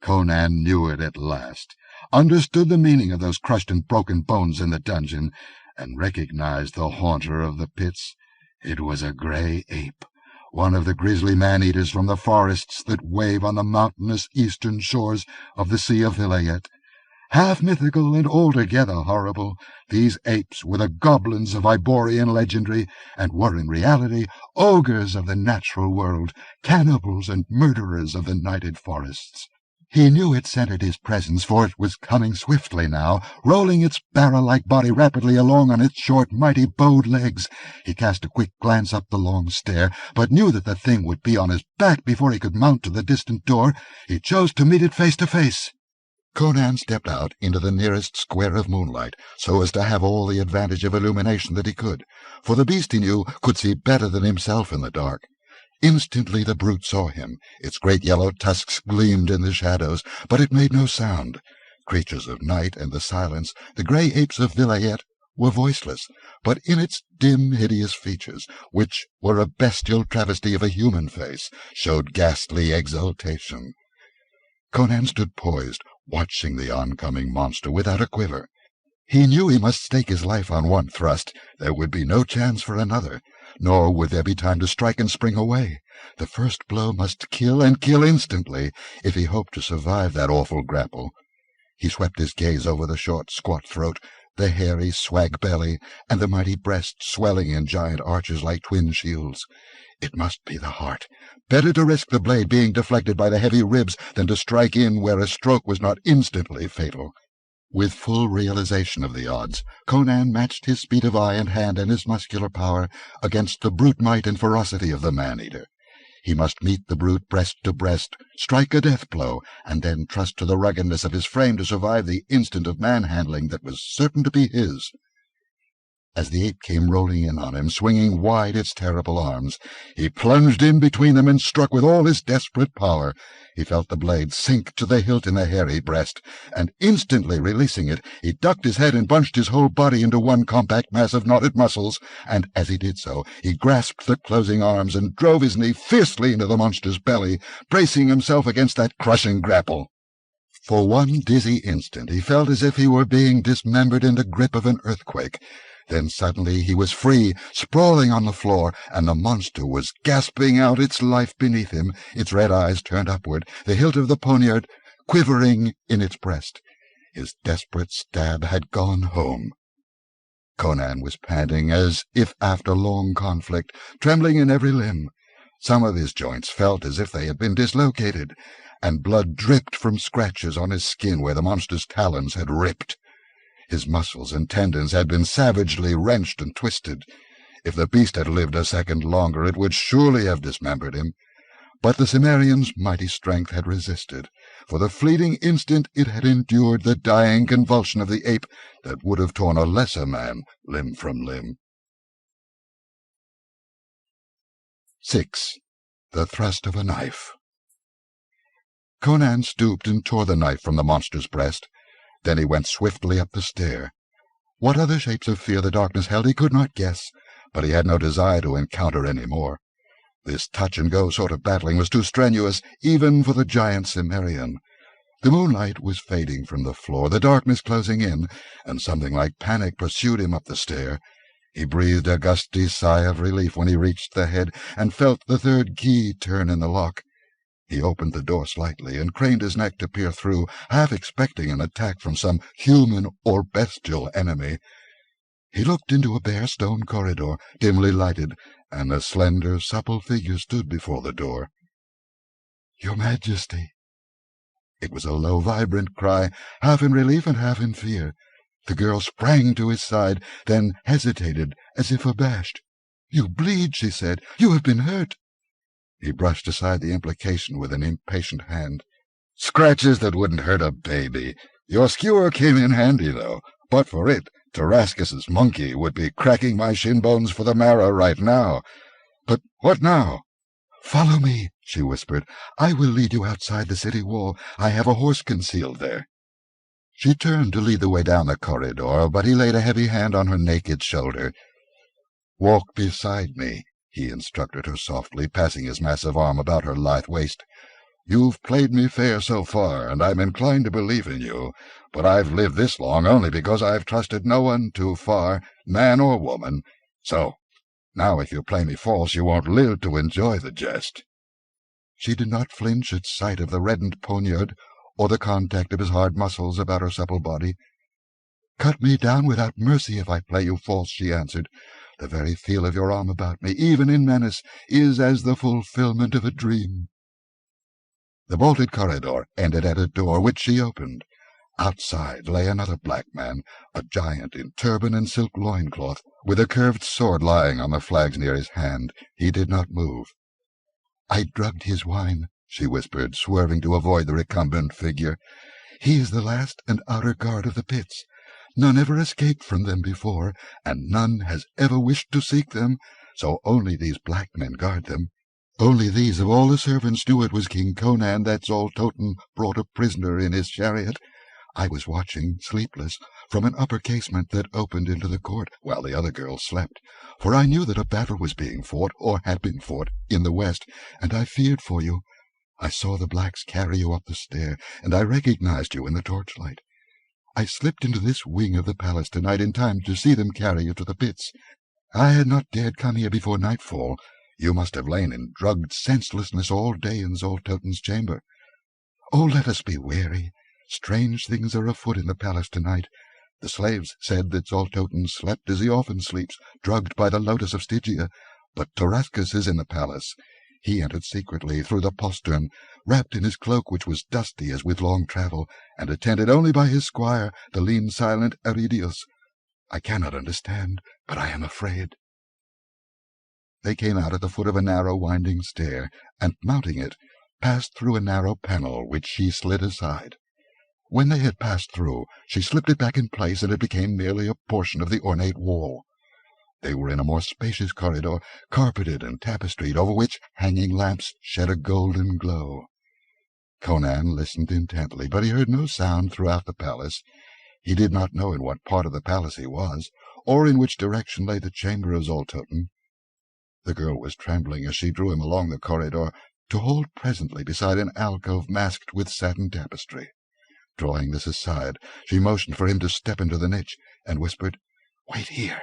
Conan knew it at last, understood the meaning of those crushed and broken bones in the dungeon, and recognized the haunter of the pits. It was a grey ape, one of the grisly man-eaters from the forests that wave on the mountainous eastern shores of the Sea of Vilayet. Half mythical and altogether horrible, these apes were the goblins of Iborian legendary, and were in reality ogres of the natural world, cannibals and murderers of the nighted forests. He knew it scented his presence, for it was coming swiftly now, rolling its barrel-like body rapidly along on its short, mighty bowed legs. He cast a quick glance up the long stair, but knew that the thing would be on his back before he could mount to the distant door. He chose to meet it face to face. Conan stepped out into the nearest square of moonlight, so as to have all the advantage of illumination that he could, for the beast he knew could see better than himself in the dark. Instantly the brute saw him. Its great yellow tusks gleamed in the shadows, but it made no sound. Creatures of night and the silence, the grey apes of Vilayet were voiceless, but in its dim, hideous features, which were a bestial travesty of a human face, showed ghastly exultation. Conan stood poised, watching the oncoming monster without a quiver. He knew he must stake his life on one thrust. There would be no chance for another, nor would there be time to strike and spring away. The first blow must kill, and kill instantly, if he hoped to survive that awful grapple. He swept his gaze over the short, squat throat, the hairy, swag belly, and the mighty breast swelling in giant arches like twin shields. It must be the heart. Better to risk the blade being deflected by the heavy ribs than to strike in where a stroke was not instantly fatal. With full realization of the odds, Conan matched his speed of eye and hand and his muscular power against the brute might and ferocity of the man-eater. He must meet the brute breast to breast, strike a death blow, and then trust to the ruggedness of his frame to survive the instant of manhandling that was certain to be his. As the ape came rolling in on him, swinging wide its terrible arms, he plunged in between them and struck with all his desperate power. He felt the blade sink to the hilt in the hairy breast, and instantly releasing it, he ducked his head and bunched his whole body into one compact mass of knotted muscles, and as he did so, he grasped the closing arms and drove his knee fiercely into the monster's belly, bracing himself against that crushing grapple. For one dizzy instant he felt as if he were being dismembered in the grip of an earthquake. Then suddenly he was free, sprawling on the floor, and the monster was gasping out its life beneath him, its red eyes turned upward, the hilt of the poniard quivering in its breast. His desperate stab had gone home. Conan was panting as if after long conflict, trembling in every limb. Some of his joints felt as if they had been dislocated, and blood dripped from scratches on his skin where the monster's talons had ripped. His muscles and tendons had been savagely wrenched and twisted. If the beast had lived a second longer, it would surely have dismembered him. But the Cimmerian's mighty strength had resisted. For the fleeting instant it had endured the dying convulsion of the ape that would have torn a lesser man limb from limb. 6. The Thrust of a Knife. Conan stooped and tore the knife from the monster's breast. Then he went swiftly up the stair. What other shapes of fear the darkness held he could not guess, but he had no desire to encounter any more. This touch-and-go sort of battling was too strenuous, even for the giant Cimmerian. The moonlight was fading from the floor, the darkness closing in, and something like panic pursued him up the stair. He breathed a gusty sigh of relief when he reached the head, and felt the third key turn in the lock. He opened the door slightly and craned his neck to peer through, half expecting an attack from some human or bestial enemy. He looked into a bare stone corridor, dimly lighted, and a slender, supple figure stood before the door. "Your Majesty!" It was a low, vibrant cry, half in relief and half in fear. The girl sprang to his side, then hesitated, as if abashed. "You bleed," she said. "You have been hurt." He brushed aside the implication with an impatient hand. "Scratches that wouldn't hurt a baby. Your skewer came in handy, though. But for it, Tarascus's monkey would be cracking my shin bones for the marrow right now. But what now?" "Follow me," she whispered. "I will lead you outside the city wall. I have a horse concealed there." She turned to lead the way down the corridor, but he laid a heavy hand on her naked shoulder. "Walk beside me," he instructed her softly, passing his massive arm about her lithe waist. "You've played me fair so far, and I'm inclined to believe in you, but I've lived this long only because I've trusted no one too far, man or woman. So, now if you play me false, you won't live to enjoy the jest." She did not flinch at sight of the reddened poniard, or the contact of his hard muscles about her supple body. "Cut me down without mercy if I play you false," she answered. "The very feel of your arm about me, even in menace, is as the fulfillment of a dream." The bolted corridor ended at a door, which she opened. Outside lay another black man, a giant in turban and silk loincloth, with a curved sword lying on the flags near his hand. He did not move. "I drugged his wine," she whispered, swerving to avoid the recumbent figure. "He is the last and outer guard of the pits. None ever escaped from them before, and none has ever wished to seek them, so only these black men guard them. Only these of all the servants knew it was King Conan that Zoltoten brought a prisoner in his chariot. I was watching, sleepless, from an upper casement that opened into the court, while the other girls slept, for I knew that a battle was being fought, or had been fought, in the west, and I feared for you. I saw the blacks carry you up the stair, and I recognized you in the torchlight. I slipped into this wing of the palace tonight in time to see them carry you to the pits. I had not dared come here before nightfall. You must have lain in drugged senselessness all day in Zoltoten's chamber. Oh, let us be wary. Strange things are afoot in the palace tonight. The slaves said that Zoltoten slept as he often sleeps, drugged by the lotus of Stygia. But Tarascus is in the palace. He entered secretly through the postern, wrapped in his cloak, which was dusty as with long travel, and attended only by his squire, the lean, silent Aridius. I cannot understand, but I am afraid. They came out at the foot of a narrow, winding stair, and, mounting it, passed through a narrow panel, which she slid aside. When they had passed through, she slipped it back in place, and it became merely a portion of the ornate wall. They were in a more spacious corridor, carpeted and tapestried, over which hanging lamps shed a golden glow. Conan listened intently, but he heard no sound throughout the palace. He did not know in what part of the palace he was, or in which direction lay the chamber of Zoltoten. The girl was trembling as she drew him along the corridor, to halt presently beside an alcove masked with satin tapestry. Drawing this aside, she motioned for him to step into the niche, and whispered, "Wait here.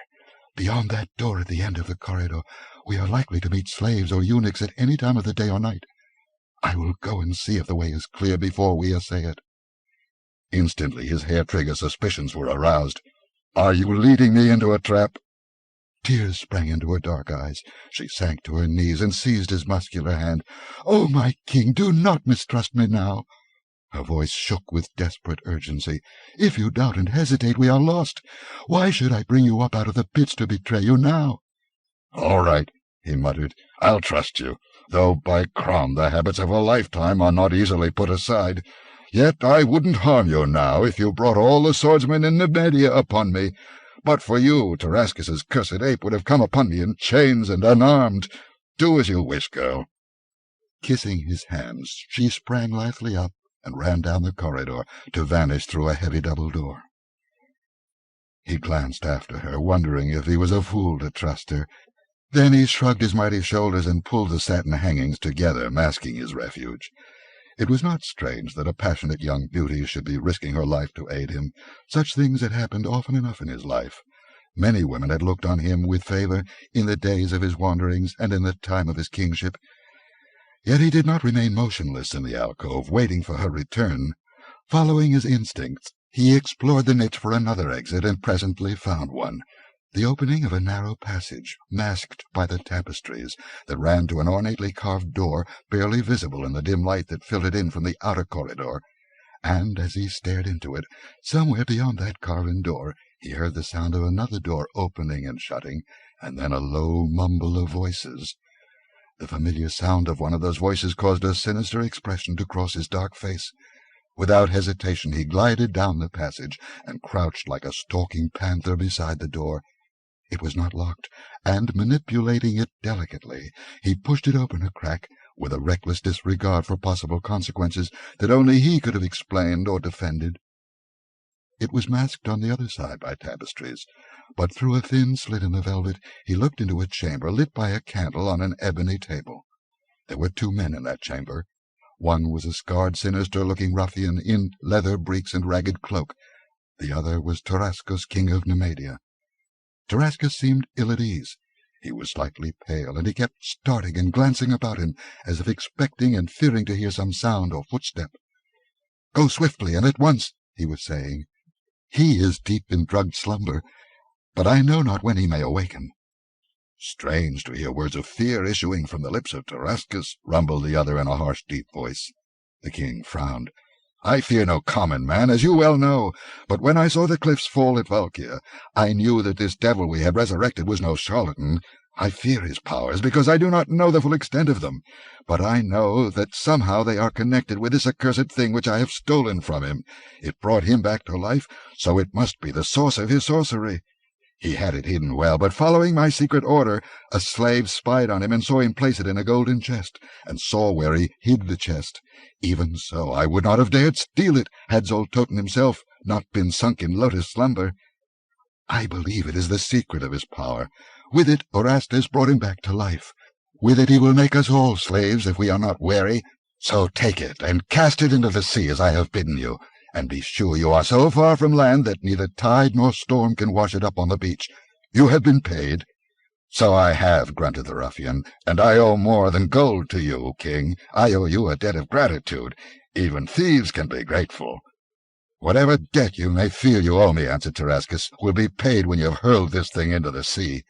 Beyond that door at the end of the corridor, we are likely to meet slaves or eunuchs at any time of the day or night. I will go and see if the way is clear before we essay it." Instantly his hair-trigger suspicions were aroused. "Are you leading me into a trap?" Tears sprang into her dark eyes. She sank to her knees and seized his muscular hand. "Oh, my king, do not mistrust me now." Her voice shook with desperate urgency. "If you doubt and hesitate, we are lost. Why should I bring you up out of the pits to betray you now?" "All right," he muttered. "I'll trust you, though by Crom the habits of a lifetime are not easily put aside. Yet I wouldn't harm you now if you brought all the swordsmen in Nemedia upon me. But for you, Tarascus's cursed ape would have come upon me in chains and unarmed. Do as you wish, girl." Kissing his hands, she sprang lightly up and ran down the corridor to vanish through a heavy double door. He glanced after her, wondering if he was a fool to trust her. Then he shrugged his mighty shoulders and pulled the satin hangings together, masking his refuge. It was not strange that a passionate young beauty should be risking her life to aid him. Such things had happened often enough in his life. Many women had looked on him with favour in the days of his wanderings and in the time of his kingship. Yet he did not remain motionless in the alcove, waiting for her return. Following his instincts, he explored the niche for another exit, and presently found one, the opening of a narrow passage, masked by the tapestries, that ran to an ornately carved door, barely visible in the dim light that filtered in from the outer corridor. And as he stared into it, somewhere beyond that carven door, he heard the sound of another door opening and shutting, and then a low mumble of voices. The familiar sound of one of those voices caused a sinister expression to cross his dark face. Without hesitation he glided down the passage, and crouched like a stalking panther beside the door. It was not locked, and, manipulating it delicately, he pushed it open a crack, with a reckless disregard for possible consequences that only he could have explained or defended. It was masked on the other side by tapestries, but through a thin slit in the velvet he looked into a chamber lit by a candle on an ebony table. There were 2 men in that chamber. One was a scarred, sinister-looking ruffian in leather breeks and ragged cloak. The other was Tarascus, king of Nemedia. Tarascus seemed ill at ease. He was slightly pale, and he kept starting and glancing about him, as if expecting and fearing to hear some sound or footstep. "Go swiftly, and at once," he was saying. "He is deep in drugged slumber, but I know not when he may awaken." "Strange to hear words of fear issuing from the lips of Tarascus," rumbled the other in a harsh, deep voice. The king frowned. "I fear no common man, as you well know, but when I saw the cliffs fall at Valkia, I knew that this devil we have resurrected was no charlatan. I fear his powers, because I do not know the full extent of them, but I know that somehow they are connected with this accursed thing which I have stolen from him. It brought him back to life, so it must be the source of his sorcery. He had it hidden well, but following my secret order, a slave spied on him and saw him place it in a golden chest, and saw where he hid the chest. Even so, I would not have dared steal it, had Zoltoten himself not been sunk in lotus slumber. I believe it is the secret of his power. With it, Orastes brought him back to life. With it he will make us all slaves if we are not wary. So take it, and cast it into the sea as I have bidden you. And be sure you are so far from land that neither tide nor storm can wash it up on the beach. You have been paid." "So I have," grunted the ruffian, "and I owe more than gold to you, king. I owe you a debt of gratitude. Even thieves can be grateful." "Whatever debt you may feel you owe me," answered Tarascus, "will be paid when you have hurled this thing into the sea."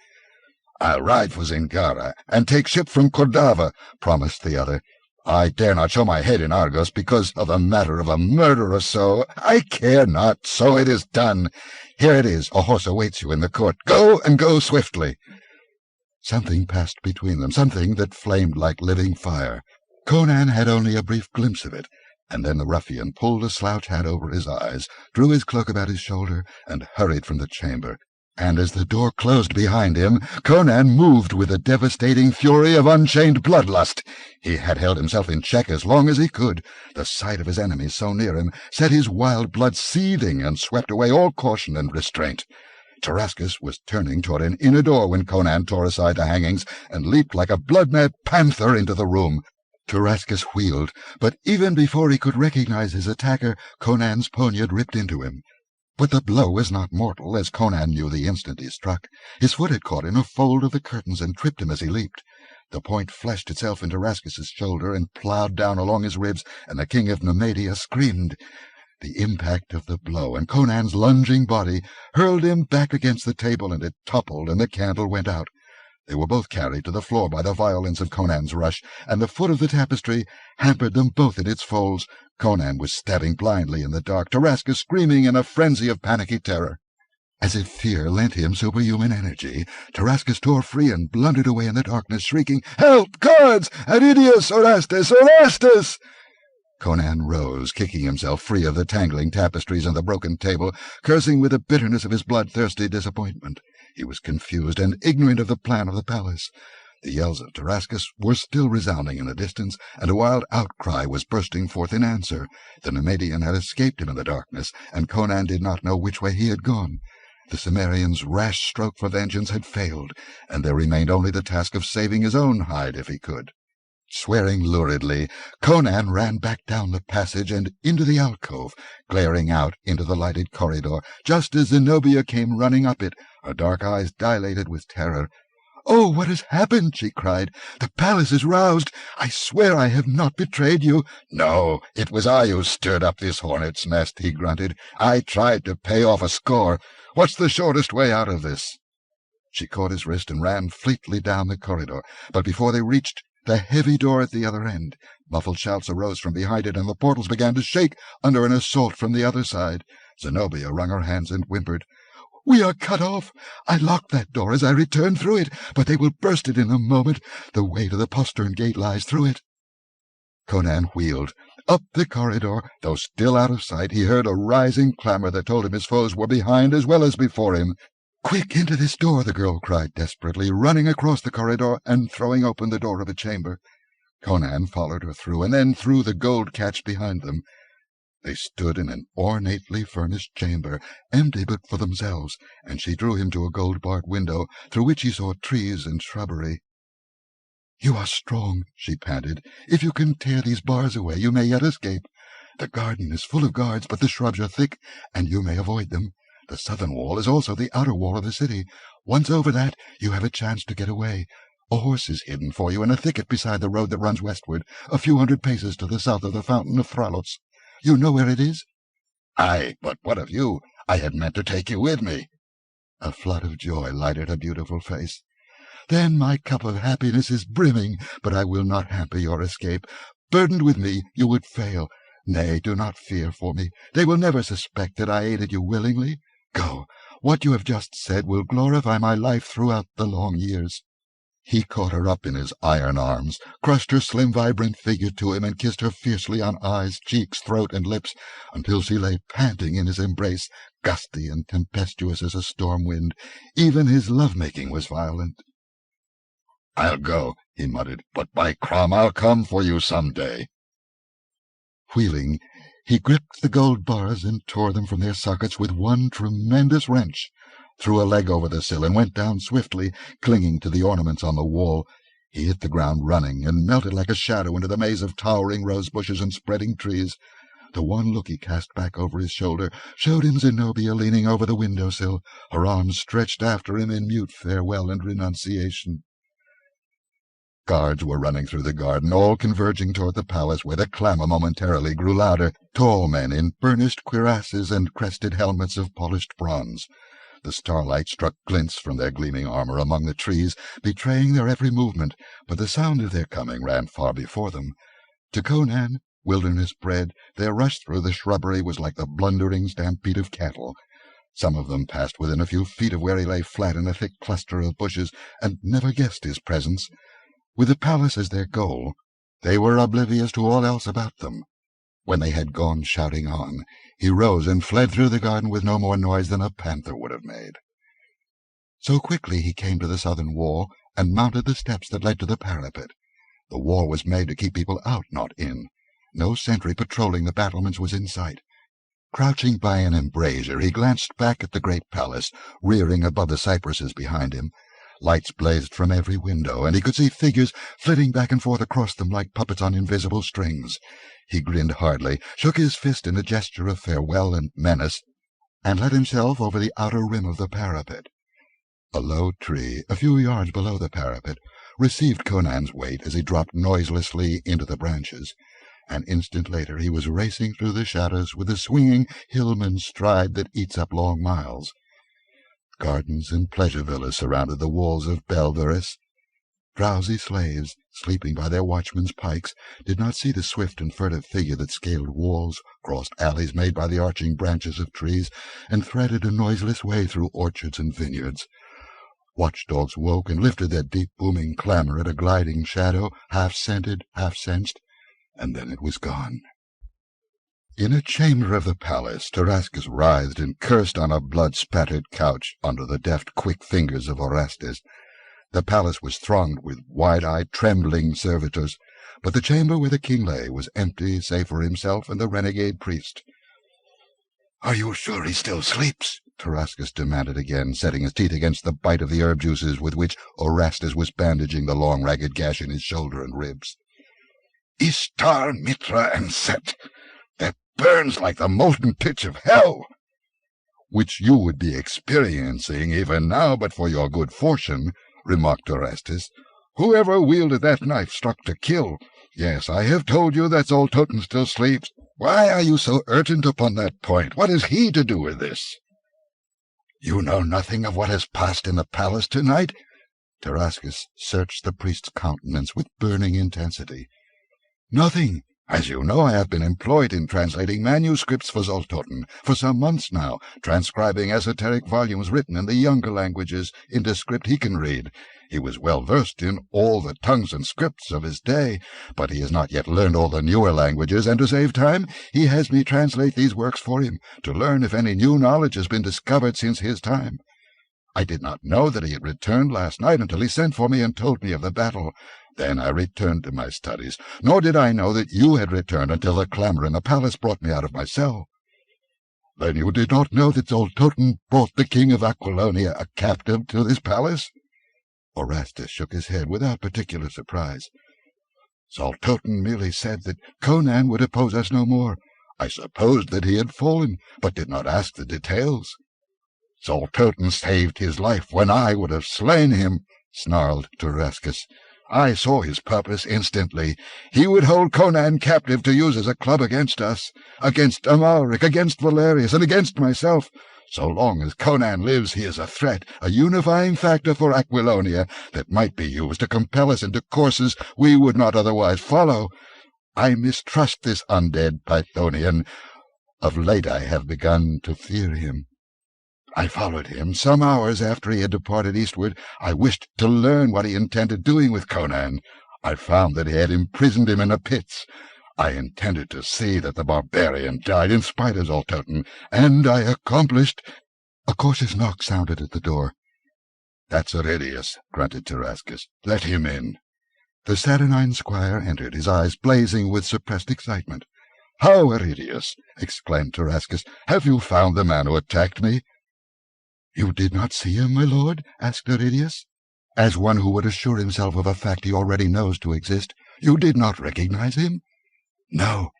"I'll ride for Zingara, and take ship from Cordava," promised the other. "I dare not show my head in Argos because of a matter of a murder or so. I care not, so it is done. Here it is, a horse awaits you in the court. Go, and go swiftly." Something passed between them, something that flamed like living fire. Conan had only a brief glimpse of it, and then the ruffian pulled a slouch hat over his eyes, drew his cloak about his shoulder, and hurried from the chamber. And as the door closed behind him, Conan moved with the devastating fury of unchained bloodlust. He had held himself in check as long as he could. The sight of his enemies so near him set his wild blood seething and swept away all caution and restraint. Tarascus was turning toward an inner door when Conan tore aside the hangings and leaped like a blood-mad panther into the room. Tarascus wheeled, but even before he could recognize his attacker, Conan's poniard ripped into him. But the blow was not mortal, as Conan knew the instant he struck. His foot had caught in a fold of the curtains and tripped him as he leaped. The point fleshed itself into Tarascus's shoulder and ploughed down along his ribs, and the king of Nemedia screamed. The impact of the blow and Conan's lunging body hurled him back against the table, and it toppled, and the candle went out. They were both carried to the floor by the violence of Conan's rush, and the foot of the tapestry hampered them both in its folds. Conan was stabbing blindly in the dark, Tarascus screaming in a frenzy of panicky terror. As if fear lent him superhuman energy, Tarascus tore free and blundered away in the darkness, shrieking, "Help, guards! Adidius, Orastes, Orastes!" Conan rose, kicking himself free of the tangling tapestries and the broken table, cursing with the bitterness of his bloodthirsty disappointment. He was confused and ignorant of the plan of the palace. The yells of Tarascus were still resounding in the distance, and a wild outcry was bursting forth in answer. The Nemedian had escaped him in the darkness, and Conan did not know which way he had gone. The Cimmerian's rash stroke for vengeance had failed, and there remained only the task of saving his own hide if he could. Swearing luridly, Conan ran back down the passage and into the alcove, glaring out into the lighted corridor, just as Zenobia came running up it, her dark eyes dilated with terror. "Oh, what has happened?" she cried. "The palace is roused. I swear I have not betrayed you." "No, it was I who stirred up this hornet's nest," he grunted. "I tried to pay off a score. What's the shortest way out of this?" She caught his wrist and ran fleetly down the corridor, but before they reached the heavy door at the other end, muffled shouts arose from behind it, and the portals began to shake under an assault from the other side. Zenobia wrung her hands and whimpered, "We are cut off. I locked that door as I returned through it, but they will burst it in a moment. The way to the postern gate lies through it." Conan wheeled. Up the corridor, though still out of sight, he heard a rising clamor that told him his foes were behind as well as before him. "Quick, into this door!" the girl cried desperately, running across the corridor and throwing open the door of a chamber. Conan followed her through, and then through the gold catch behind them. They stood in an ornately furnished chamber, empty but for themselves, and she drew him to a gold-barred window, through which he saw trees and shrubbery. "You are strong," she panted. "If you can tear these bars away, you may yet escape. The garden is full of guards, but the shrubs are thick, and you may avoid them. The southern wall is also the outer wall of the city. Once over that, you have a chance to get away. A horse is hidden for you in a thicket beside the road that runs westward, a few hundred paces to the south of the fountain of Thralos. You know where it is?" "Aye, but what of you? I had meant to take you with me." A flood of joy lighted her beautiful face. "Then my cup of happiness is brimming, but I will not hamper your escape. Burdened with me, you would fail. Nay, do not fear for me. They will never suspect that I aided you willingly. Go. What you have just said will glorify my life throughout the long years." He caught her up in his iron arms, crushed her slim, vibrant figure to him, and kissed her fiercely on eyes, cheeks, throat, and lips, until she lay panting in his embrace, gusty and tempestuous as a storm wind. Even his love-making was violent. "I'll go," he muttered, "but by Crom, I'll come for you some day." Wheeling, he gripped the gold bars and tore them from their sockets with one tremendous wrench, threw a leg over the sill, and went down swiftly, clinging to the ornaments on the wall. He hit the ground running, and melted like a shadow into the maze of towering rose bushes and spreading trees. The one look he cast back over his shoulder showed him Zenobia leaning over the window-sill, her arms stretched after him in mute farewell and renunciation. Guards were running through the garden, all converging toward the palace, where the clamour momentarily grew louder, tall men in burnished cuirasses and crested helmets of polished bronze. The starlight struck glints from their gleaming armour among the trees, betraying their every movement, but the sound of their coming ran far before them. To Conan, wilderness-bred, their rush through the shrubbery was like the blundering stampede of cattle. Some of them passed within a few feet of where he lay flat in a thick cluster of bushes, and never guessed his presence. With the palace as their goal, they were oblivious to all else about them. When they had gone shouting on, he rose and fled through the garden with no more noise than a panther would have made. So quickly he came to the southern wall, and mounted the steps that led to the parapet. The wall was made to keep people out, not in. No sentry patrolling the battlements was in sight. Crouching by an embrasure, he glanced back at the great palace, rearing above the cypresses behind him. Lights blazed from every window, and he could see figures flitting back and forth across them like puppets on invisible strings. He grinned hardly, shook his fist in a gesture of farewell and menace, and let himself over the outer rim of the parapet. A low tree, a few yards below the parapet, received Conan's weight as he dropped noiselessly into the branches. An instant later he was racing through the shadows with the swinging hillman's stride that eats up long miles. Gardens and pleasure villas surrounded the walls of Belverus. Drowsy slaves, sleeping by their watchmen's pikes, did not see the swift and furtive figure that scaled walls, crossed alleys made by the arching branches of trees, and threaded a noiseless way through orchards and vineyards. Watchdogs woke and lifted their deep booming clamor at a gliding shadow, half-scented, half-sensed, and then it was gone. In a chamber of the palace, Tarascus writhed and cursed on a blood-spattered couch under the deft, quick fingers of Orestes. The palace was thronged with wide-eyed, trembling servitors, but the chamber where the king lay was empty save for himself and the renegade priest. "Are you sure he still sleeps?" Tarascus demanded again, setting his teeth against the bite of the herb juices with which Orestes was bandaging the long, ragged gash in his shoulder and ribs. "Ishtar, Mitra, and Set. That burns like the molten pitch of hell." "Which you would be experiencing even now but for your good fortune," remarked Orestes. "Whoever wielded that knife struck to kill. Yes, I have told you that Zoltoten still sleeps. Why are you so urgent upon that point? What has he to do with this?" "You know nothing of what has passed in the palace tonight?" Tarascus searched the priest's countenance with burning intensity. "Nothing. As you know, I have been employed in translating manuscripts for Zoltoten for some months now, transcribing esoteric volumes written in the younger languages into script he can read. He was well versed in all the tongues and scripts of his day, but he has not yet learned all the newer languages, and to save time he has me translate these works for him, to learn if any new knowledge has been discovered since his time. I did not know that he had returned last night until he sent for me and told me of the battle. Then I returned to my studies, nor did I know that you had returned until the clamour in the palace brought me out of my cell." "Then you did not know that Zoltoten brought the king of Aquilonia a captive to this palace?" Orestes shook his head without particular surprise. "Zoltoten merely said that Conan would oppose us no more. I supposed that he had fallen, but did not ask the details." "Zoltoten saved his life when I would have slain him," snarled Tarascus. "I saw his purpose instantly. He would hold Conan captive to use as a club against us, against Amalric, against Valerius, and against myself. So long as Conan lives, he is a threat, a unifying factor for Aquilonia that might be used to compel us into courses we would not otherwise follow. I mistrust this undead Pythonian. Of late I have begun to fear him." I followed him. Some hours after he had departed eastward, I wished to learn what he intended doing with Conan. I found that he had imprisoned him in the pits. I intended to see that the barbarian died in spite of Zoltoten, and I accomplished—" A cautious knock sounded at the door. "That's Aridius," grunted Tarascus. "Let him in." The saturnine squire entered, his eyes blazing with suppressed excitement. "How, Aridius!" exclaimed Tarascus. "Have you found the man who attacked me?" "You did not see him, my lord?" asked Aridius, as one who would assure himself of a fact he already knows to exist. "You did not recognize him?" "No.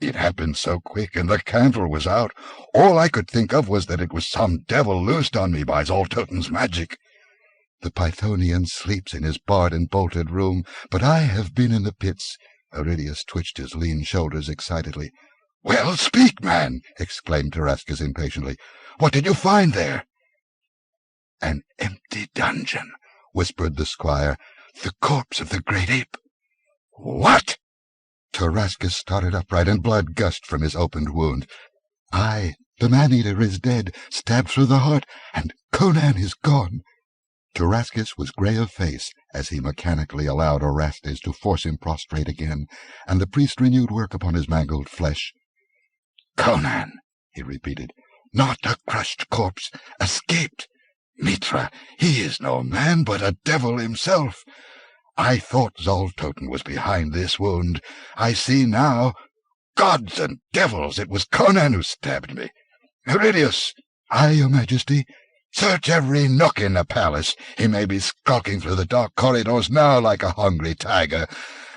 It happened so quick, and the candle was out. All I could think of was that it was some devil loosed on me by Zoltoten's magic. The Pythonian sleeps in his barred and bolted room, but I have been in the pits." Aridius twitched his lean shoulders excitedly. "Well, speak, man!" exclaimed Tarascus impatiently. "What did you find there?" "An empty dungeon," whispered the squire. "The corpse of the great ape." "What?" Tarascus started upright, and blood gushed from his opened wound. "Aye, the man-eater is dead, stabbed through the heart, and Conan is gone." Tarascus was grey of face as he mechanically allowed Orestes to force him prostrate again, and the priest renewed work upon his mangled flesh. "Conan," he repeated, "not a crushed corpse, escaped. Mitra, he is no man, but a devil himself. I thought Zoltoten was behind this wound. I see now. Gods and devils, it was Conan who stabbed me. Aridius!" "Aye, your majesty." "Search every nook in the palace. He may be skulking through the dark corridors now like a hungry tiger.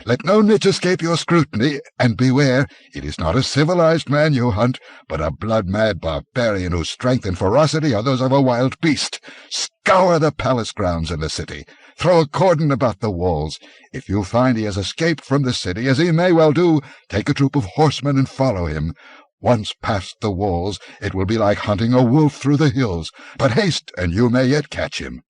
Let no niche escape your scrutiny, and beware, it is not a civilized man you hunt, but a blood-mad barbarian whose strength and ferocity are those of a wild beast. Scour the palace grounds and the city. Throw a cordon about the walls. If you find he has escaped from the city, as he may well do, take a troop of horsemen and follow him. Once past the walls, it will be like hunting a wolf through the hills. But haste, and you may yet catch him."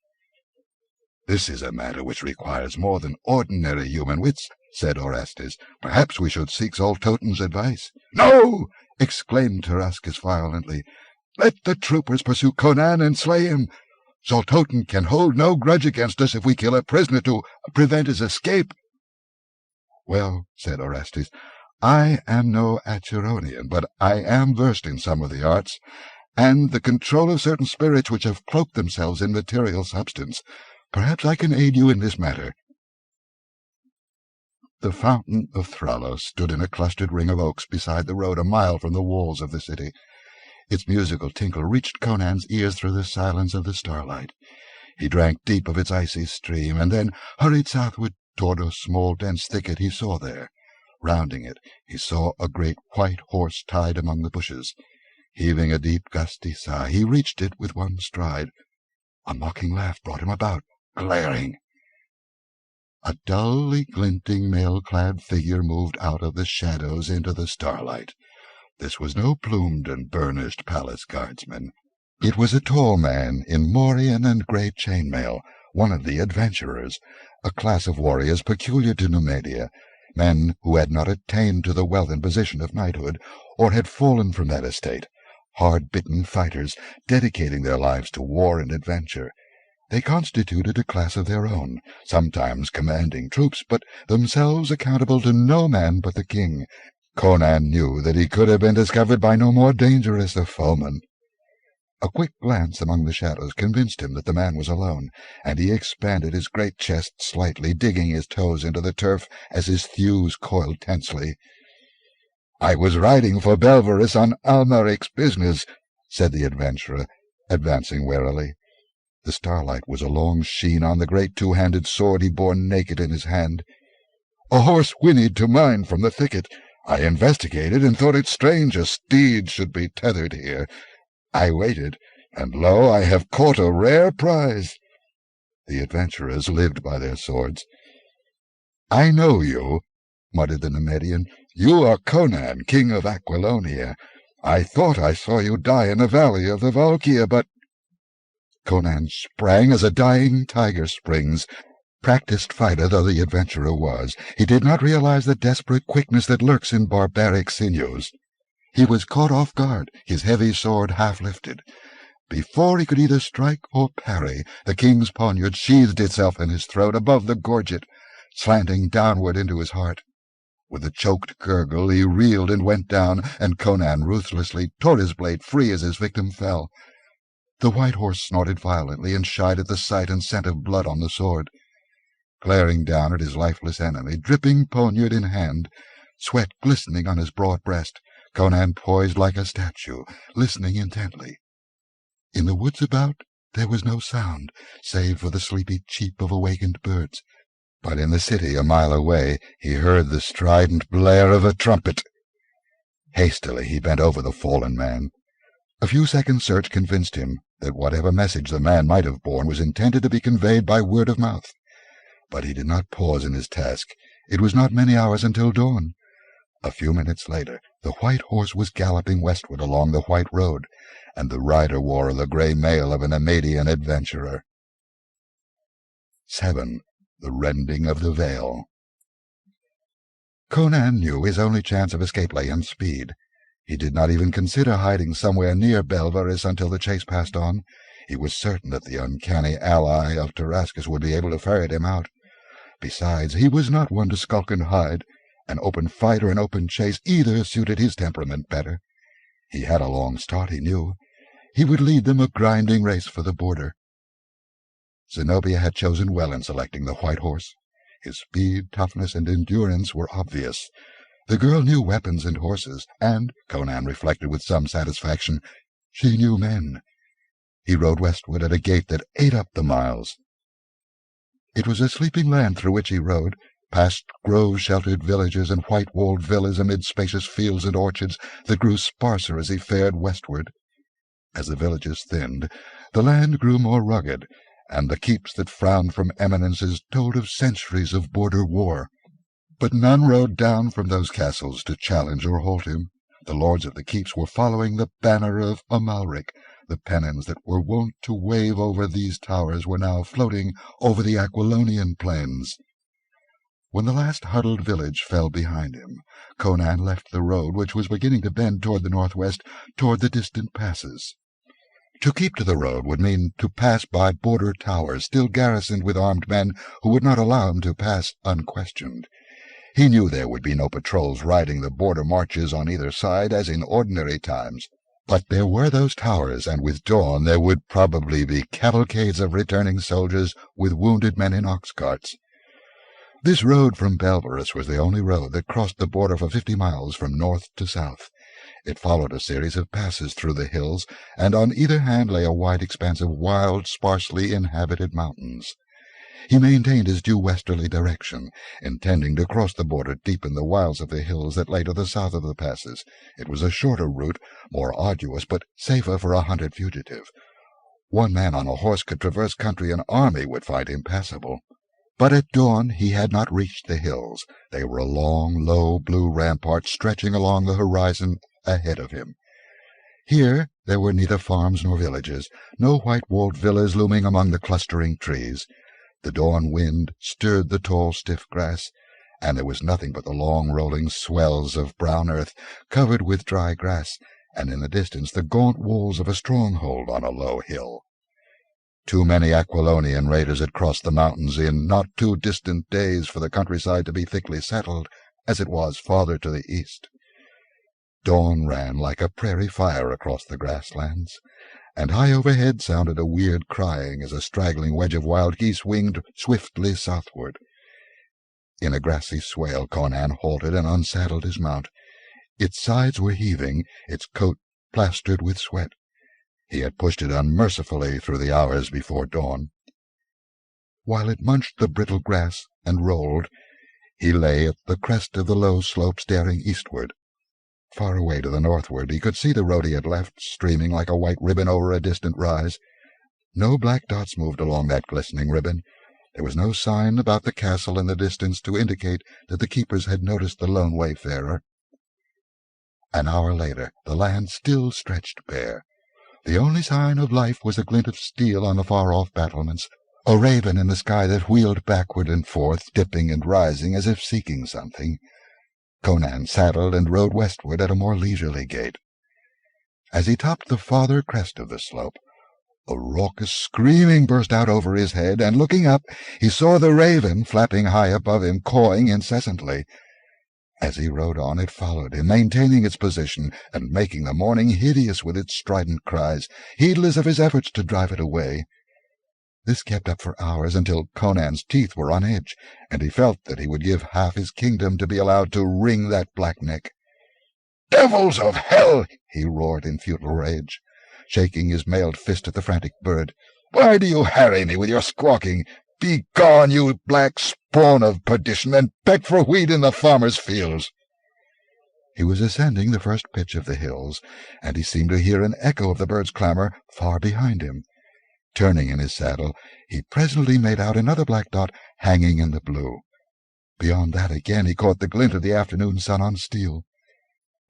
"This is a matter which requires more than ordinary human wits," said Orestes. "Perhaps we should seek Zoltoten's advice." "No!" exclaimed Tarascus violently. "Let the troopers pursue Conan and slay him. Zoltoten can hold no grudge against us if we kill a prisoner to prevent his escape." "Well," said Orestes, "I am no Acheronian, but I am versed in some of the arts, and the control of certain spirits which have cloaked themselves in material substance. Perhaps I can aid you in this matter." The fountain of Thrallos stood in a clustered ring of oaks beside the road, a mile from the walls of the city. Its musical tinkle reached Conan's ears through the silence of the starlight. He drank deep of its icy stream, and then hurried southward toward a small dense thicket he saw there. Rounding it, he saw a great white horse tied among the bushes. Heaving a deep gusty sigh, he reached it with one stride. A mocking laugh brought him about, glaring. A dully glinting mail-clad figure moved out of the shadows into the starlight. This was no plumed and burnished palace guardsman. It was a tall man in morion and grey chainmail, one of the adventurers, a class of warriors peculiar to Nemedia, men who had not attained to the wealth and position of knighthood, or had fallen from that estate, hard-bitten fighters, dedicating their lives to war and adventure. They constituted a class of their own, sometimes commanding troops, but themselves accountable to no man but the king. Conan knew that he could have been discovered by no more dangerous of foemen. A quick glance among the shadows convinced him that the man was alone, and he expanded his great chest slightly, digging his toes into the turf as his thews coiled tensely. "I was riding for Belverus on Almeric's business," said the adventurer, advancing warily. The starlight was a long sheen on the great two-handed sword he bore naked in his hand. "A horse whinnied to mine from the thicket. I investigated and thought it strange a steed should be tethered here. I waited, and lo, I have caught a rare prize." The adventurers lived by their swords. "I know you," muttered the Nemedian. "You are Conan, king of Aquilonia. I thought I saw you die in the valley of the Valkia, but—" Conan sprang as a dying tiger springs. Practised fighter though the adventurer was, he did not realize the desperate quickness that lurks in barbaric sinews. He was caught off guard, his heavy sword half lifted. Before he could either strike or parry, the king's poniard sheathed itself in his throat above the gorget, slanting downward into his heart. With a choked gurgle he reeled and went down, and Conan ruthlessly tore his blade free as his victim fell. The white horse snorted violently and shied at the sight and scent of blood on the sword. Glaring down at his lifeless enemy, dripping poniard in hand, sweat glistening on his broad breast, Conan poised like a statue, listening intently. In the woods about there was no sound, save for the sleepy cheep of awakened birds. But in the city, a mile away, he heard the strident blare of a trumpet. Hastily he bent over the fallen man. A few seconds' search convinced him that whatever message the man might have borne was intended to be conveyed by word of mouth. But he did not pause in his task. It was not many hours until dawn. A few minutes later, the white horse was galloping westward along the white road, and the rider wore the grey mail of a Nemedian adventurer. 7. The Rending of the Veil. Conan knew his only chance of escape lay in speed. He did not even consider hiding somewhere near Belvaris until the chase passed on. He was certain that the uncanny ally of Tarascus would be able to ferret him out. Besides, he was not one to skulk and hide. An open fight or an open chase, either suited his temperament better. He had a long start, he knew. He would lead them a grinding race for the border. Zenobia had chosen well in selecting the white horse. His speed, toughness, and endurance were obvious. The girl knew weapons and horses, and, Conan reflected with some satisfaction, she knew men. He rode westward at a gait that ate up the miles. It was a sleeping land through which he rode, past grove-sheltered villages and white-walled villas amid spacious fields and orchards that grew sparser as he fared westward. As the villages thinned, the land grew more rugged, and the keeps that frowned from eminences told of centuries of border war. But none rode down from those castles to challenge or halt him. The lords of the keeps were following the banner of Amalric. The pennons that were wont to wave over these towers were now floating over the Aquilonian plains. When the last huddled village fell behind him, Conan left the road, which was beginning to bend toward the northwest, toward the distant passes. To keep to the road would mean to pass by border towers, still garrisoned with armed men who would not allow him to pass unquestioned. He knew there would be no patrols riding the border marches on either side, as in ordinary times. But there were those towers, and with dawn there would probably be cavalcades of returning soldiers with wounded men in ox-carts. This road from Belvaris was the only road that crossed the border for 50 miles from north to south. It followed a series of passes through the hills, and on either hand lay a wide expanse of wild, sparsely inhabited mountains. He maintained his due westerly direction, intending to cross the border deep in the wilds of the hills that lay to the south of the passes. It was a shorter route, more arduous, but safer for a hunted fugitive. One man on a horse could traverse country an army would find impassable. But at dawn he had not reached the hills. They were a long, low blue rampart stretching along the horizon ahead of him. Here there were neither farms nor villages, no white-walled villas looming among the clustering trees. The dawn wind stirred the tall, stiff grass, and there was nothing but the long rolling swells of brown earth covered with dry grass, and in the distance the gaunt walls of a stronghold on a low hill. Too many Aquilonian raiders had crossed the mountains in not too distant days for the countryside to be thickly settled, as it was farther to the east. Dawn ran like a prairie fire across the grasslands, and high overhead sounded a weird crying as a straggling wedge of wild geese winged swiftly southward. In a grassy swale Conan halted and unsaddled his mount. Its sides were heaving, its coat plastered with sweat. He had pushed it unmercifully through the hours before dawn. While it munched the brittle grass and rolled, he lay at the crest of the low slope staring eastward. Far away to the northward he could see the road he had left, streaming like a white ribbon over a distant rise. No black dots moved along that glistening ribbon. There was no sign about the castle in the distance to indicate that the keepers had noticed the lone wayfarer. An hour later the land still stretched bare. The only sign of life was a glint of steel on the far-off battlements, a raven in the sky that wheeled backward and forth, dipping and rising as if seeking something. Conan saddled and rode westward at a more leisurely gait. As he topped the farther crest of the slope, A raucous screaming burst out over his head, and looking up, he saw the raven flapping high above him, cawing incessantly. As he rode on, it followed him, maintaining its position and making the morning hideous with its strident cries, heedless of his efforts to drive it away. This kept up for hours, until Conan's teeth were on edge, and he felt that he would give half his kingdom to be allowed to wring that black neck. "Devils of hell!" he roared in futile rage, shaking his mailed fist at the frantic bird. "Why do you harry me with your squawking? Begone, you black spawn of perdition, and peck for wheat in the farmer's fields." He was ascending the first pitch of the hills, and he seemed to hear an echo of the bird's clamour far behind him. Turning in his saddle, he presently made out another black dot hanging in the blue. Beyond that again he caught the glint of the afternoon sun on steel.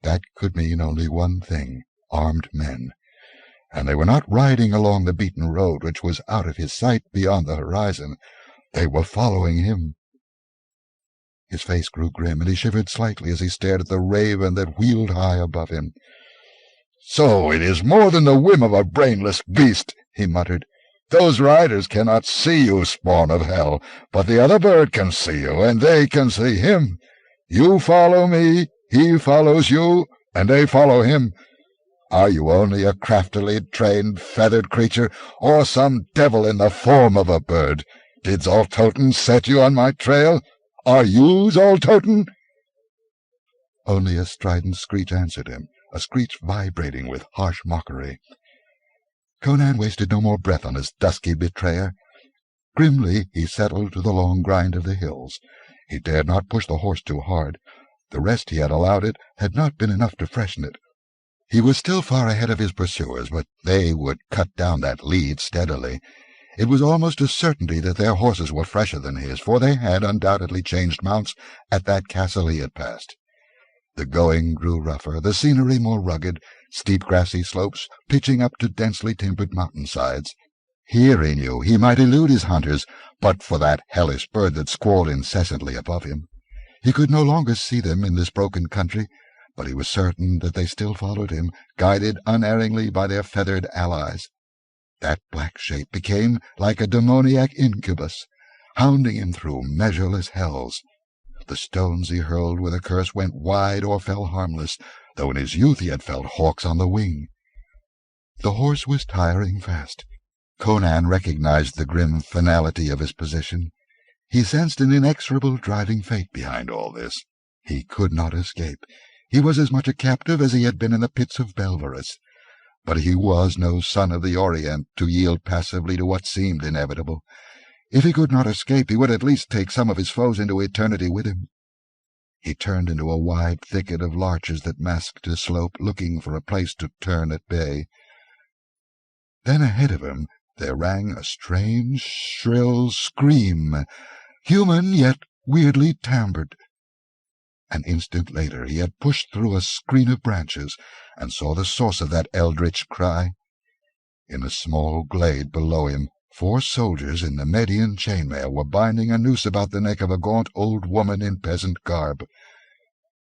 That could mean only one thing: armed men. And they were not riding along the beaten road, which was out of his sight beyond the horizon. They were following him. His face grew grim, and he shivered slightly as he stared at the raven that wheeled high above him. "So it is more than the whim of a brainless beast," he muttered. "Those riders cannot see you, spawn of hell, but the other bird can see you, and they can see him. You follow me, he follows you, and they follow him. Are you only a craftily trained, feathered creature, or some devil in the form of a bird? Did Zoltoten set you on my trail? Are you Zoltoten?" Only a strident screech answered him, a screech vibrating with harsh mockery. Conan wasted no more breath on his dusky betrayer. Grimly he settled to the long grind of the hills. He dared not push the horse too hard. The rest he had allowed it had not been enough to freshen it. He was still far ahead of his pursuers, but they would cut down that lead steadily. It was almost a certainty that their horses were fresher than his, for they had undoubtedly changed mounts at that castle he had passed. The going grew rougher, the scenery more rugged, steep grassy slopes pitching up to densely timbered mountainsides. Here, he knew, he might elude his hunters, but for that hellish bird that squalled incessantly above him. He could no longer see them in this broken country, but he was certain that they still followed him, guided unerringly by their feathered allies. That black shape became like a demoniac incubus, hounding him through measureless hells. The stones he hurled with a curse went wide or fell harmless, though in his youth he had felt hawks on the wing. The horse was tiring fast. Conan recognized the grim finality of his position. He sensed an inexorable driving fate behind all this. He could not escape. He was as much a captive as he had been in the pits of Belverus. But he was no son of the Orient to yield passively to what seemed inevitable. If he could not escape, he would at least take some of his foes into eternity with him. He turned into a wide thicket of larches that masked a slope, looking for a place to turn at bay. Then ahead of him there rang a strange, shrill scream, human yet weirdly timbred. An instant later he had pushed through a screen of branches and saw the source of that eldritch cry. In a small glade below him, 4 soldiers in Nemedian chainmail were binding a noose about the neck of a gaunt old woman in peasant garb.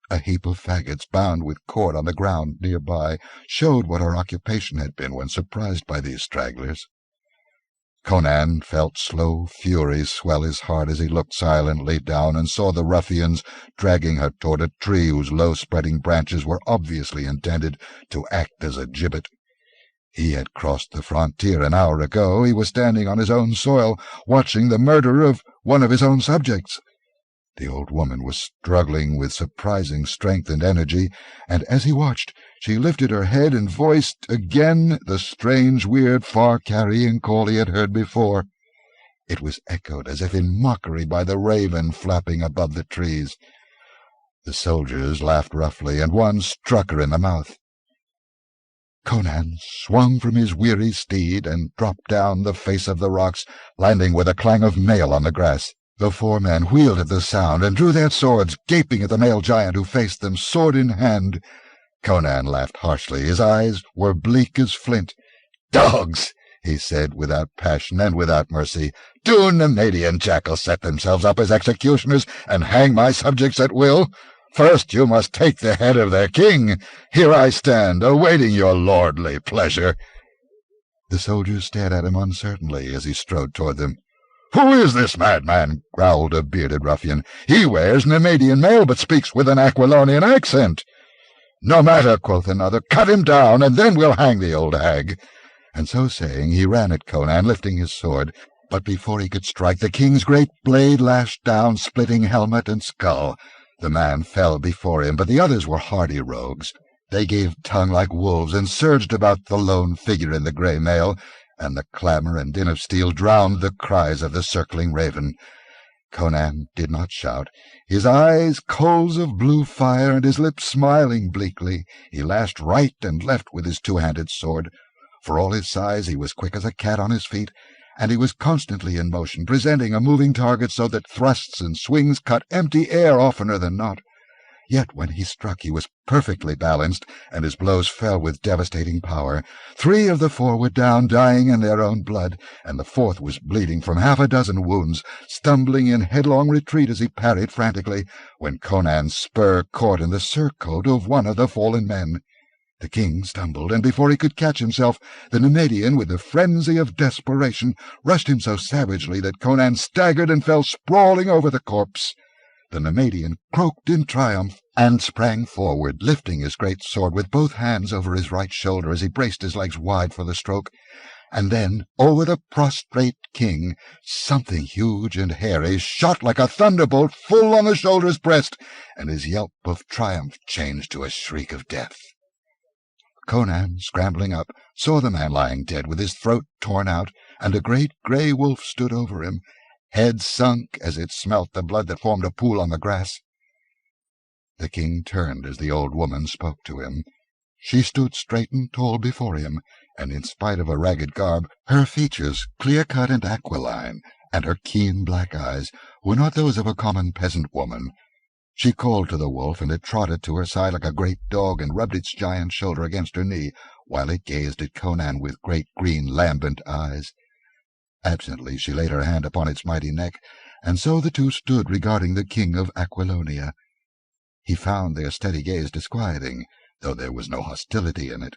A heap of faggots bound with cord on the ground nearby showed what her occupation had been when surprised by these stragglers. Conan felt slow fury swell his heart as he looked silently down and saw the ruffians dragging her toward a tree whose low-spreading branches were obviously intended to act as a gibbet. He had crossed the frontier an hour ago. He was standing on his own soil, watching the murder of one of his own subjects. The old woman was struggling with surprising strength and energy, and as he watched, she lifted her head and voiced again the strange, weird, far-carrying call he had heard before. It was echoed as if in mockery by the raven flapping above the trees. The soldiers laughed roughly, and one struck her in the mouth. Conan swung from his weary steed and dropped down the face of the rocks, landing with a clang of mail on the grass. The 4 men wheeled at the sound and drew their swords, gaping at the male giant who faced them, sword in hand. Conan laughed harshly. His eyes were bleak as flint. "Dogs!" he said, without passion and without mercy. "Do Nemedian jackals set themselves up as executioners and hang my subjects at will? First you must take the head of their king. Here I stand, awaiting your lordly pleasure." The soldiers stared at him uncertainly as he strode toward them. "Who is this madman?" growled a bearded ruffian. "He wears Nemedian mail, but speaks with an Aquilonian accent." "No matter," quoth another. "Cut him down, and then we'll hang the old hag." And so saying, he ran at Conan, lifting his sword. But before he could strike, the king's great blade lashed down, splitting helmet and skull. The man fell before him, but the others were hardy rogues. They gave tongue like wolves and surged about the lone figure in the grey mail, and the clamour and din of steel drowned the cries of the circling raven. Conan did not shout. His eyes coals of blue fire, and his lips smiling bleakly, he lashed right and left with his two-handed sword. For all his size, he was quick as a cat on his feet, and he was constantly in motion, presenting a moving target so that thrusts and swings cut empty air oftener than not. Yet when he struck, he was perfectly balanced, and his blows fell with devastating power. 3 of the 4 were down, dying in their own blood, and the 4th was bleeding from half a dozen wounds, stumbling in headlong retreat as he parried frantically, when Conan's spur caught in the surcoat of one of the fallen men. The king stumbled, and before he could catch himself, the Nemedian, with the frenzy of desperation, rushed him so savagely that Conan staggered and fell sprawling over the corpse. The Nemedian croaked in triumph and sprang forward, lifting his great sword with both hands over his right shoulder as he braced his legs wide for the stroke. And then, over the prostrate king, something huge and hairy shot like a thunderbolt full on the shoulder's breast, and his yelp of triumph changed to a shriek of death. Conan, scrambling up, saw the man lying dead with his throat torn out, and a great grey wolf stood over him, head sunk as it smelt the blood that formed a pool on the grass. The king turned as the old woman spoke to him. She stood straight and tall before him, and in spite of a ragged garb, her features, clear-cut and aquiline, and her keen black eyes, were not those of a common peasant woman. She called to the wolf, and it trotted to her side like a great dog and rubbed its giant shoulder against her knee, while it gazed at Conan with great green lambent eyes. Absently she laid her hand upon its mighty neck, and so the two stood regarding the king of Aquilonia. He found their steady gaze disquieting, though there was no hostility in it.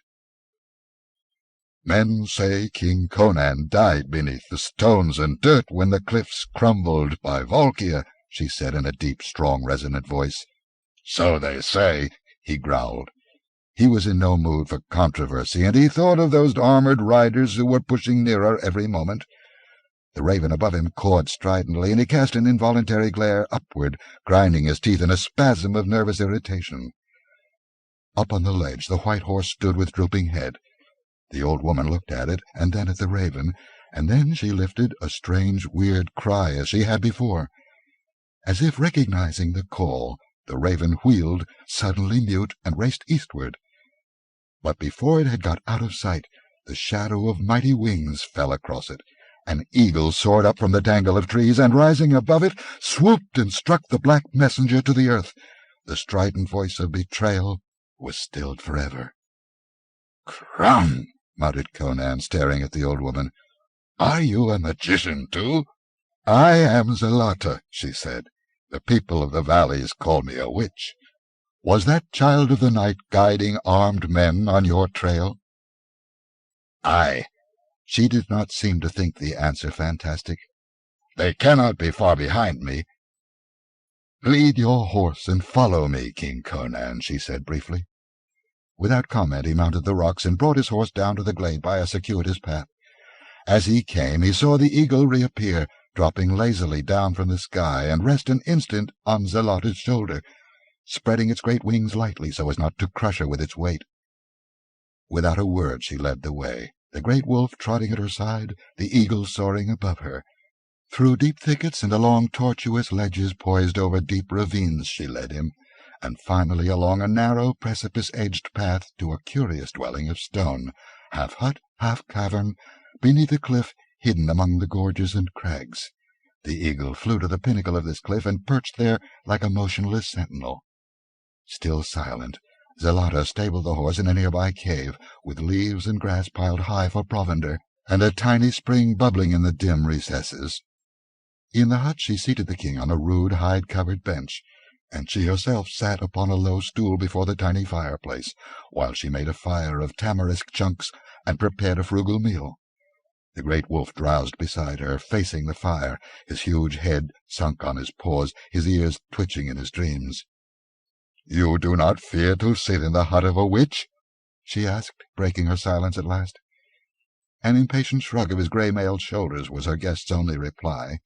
"Men say King Conan died beneath the stones and dirt when the cliffs crumbled by Valkia," she said in a deep, strong, resonant voice. "So they say," he growled. He was in no mood for controversy, and he thought of those armored riders who were pushing nearer every moment. The raven above him cawed stridently, and he cast an involuntary glare upward, grinding his teeth in a spasm of nervous irritation. Up on the ledge the white horse stood with drooping head. The old woman looked at it, and then at the raven, and then she lifted a strange, weird cry as she had before. As if recognizing the call, the raven wheeled, suddenly mute, and raced eastward. But before it had got out of sight, the shadow of mighty wings fell across it. An eagle soared up from the tangle of trees, and rising above it, swooped and struck the black messenger to the earth. The strident voice of betrayal was stilled forever. "Crum!" muttered Conan, staring at the old woman. "Are you a magician, too?" "I am Zelata," she said. "The people of the valleys call me a witch. Was that child of the night guiding armed men on your trail?" "Aye." She did not seem to think the answer fantastic. "They cannot be far behind me." "Lead your horse and follow me, King Conan," she said briefly. Without comment he mounted the rocks and brought his horse down to the glade by a circuitous path. As he came, he saw the eagle reappear, dropping lazily down from the sky, and rest an instant on Zelata's shoulder, spreading its great wings lightly so as not to crush her with its weight. Without a word she led the way, the great wolf trotting at her side, the eagle soaring above her. Through deep thickets and along tortuous ledges poised over deep ravines she led him, and finally along a narrow, precipice-edged path to a curious dwelling of stone, half hut, half cavern, beneath a cliff hidden among the gorges and crags. The eagle flew to the pinnacle of this cliff and perched there like a motionless sentinel. Still silent, Zelata stabled the horse in a nearby cave, with leaves and grass piled high for provender, and a tiny spring bubbling in the dim recesses. In the hut she seated the king on a rude hide-covered bench, and she herself sat upon a low stool before the tiny fireplace, while she made a fire of tamarisk chunks and prepared a frugal meal. The great wolf drowsed beside her, facing the fire, his huge head sunk on his paws, his ears twitching in his dreams. "You do not fear to sit in the hut of a witch?" she asked, breaking her silence at last. An impatient shrug of his grey-mailed shoulders was her guest's only reply.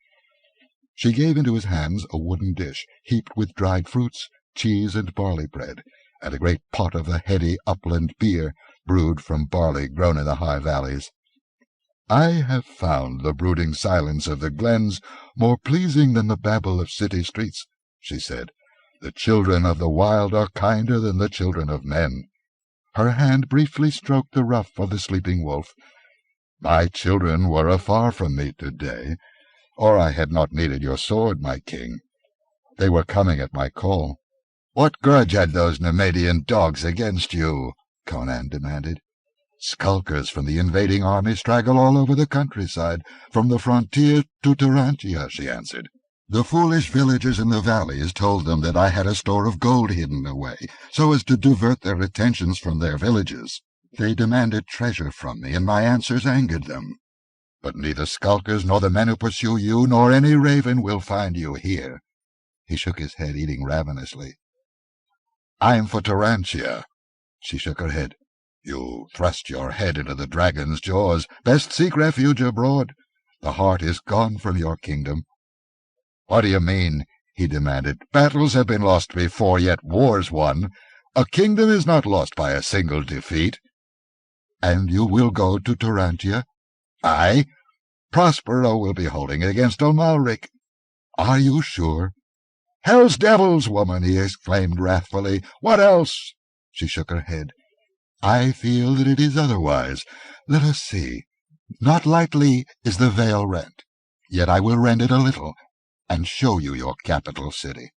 She gave into his hands a wooden dish, heaped with dried fruits, cheese, and barley bread, and a great pot of the heady upland beer, brewed from barley grown in the high valleys. "I have found the brooding silence of the glens more pleasing than the babble of city streets," she said. "The children of the wild are kinder than the children of men." Her hand briefly stroked the ruff of the sleeping wolf. "My children were afar from me today, or I had not needed your sword, my king. They were coming at my call." "What grudge had those Nemedian dogs against you?" Conan demanded. "Skulkers from the invading army straggle all over the countryside, from the frontier to Tarantia," she answered. "The foolish villagers in the valleys told them that I had a store of gold hidden away, so as to divert their attentions from their villages. They demanded treasure from me, and my answers angered them. But neither skulkers nor the men who pursue you, nor any raven will find you here." He shook his head, eating ravenously. "I'm for Tarantia." She shook her head. "You thrust your head into the dragon's jaws. Best seek refuge abroad. The heart is gone from your kingdom." "What do you mean?" he demanded. "Battles have been lost before, yet wars won. A kingdom is not lost by a single defeat." "And you will go to Tarantia?" "Aye. Prospero will be holding it against Amalric." "Are you sure?" "Hell's devils, woman!" he exclaimed wrathfully. "What else?" She shook her head. "I feel that it is otherwise. Let us see. Not lightly is the veil rent, yet I will rend it a little, and show you your capital city."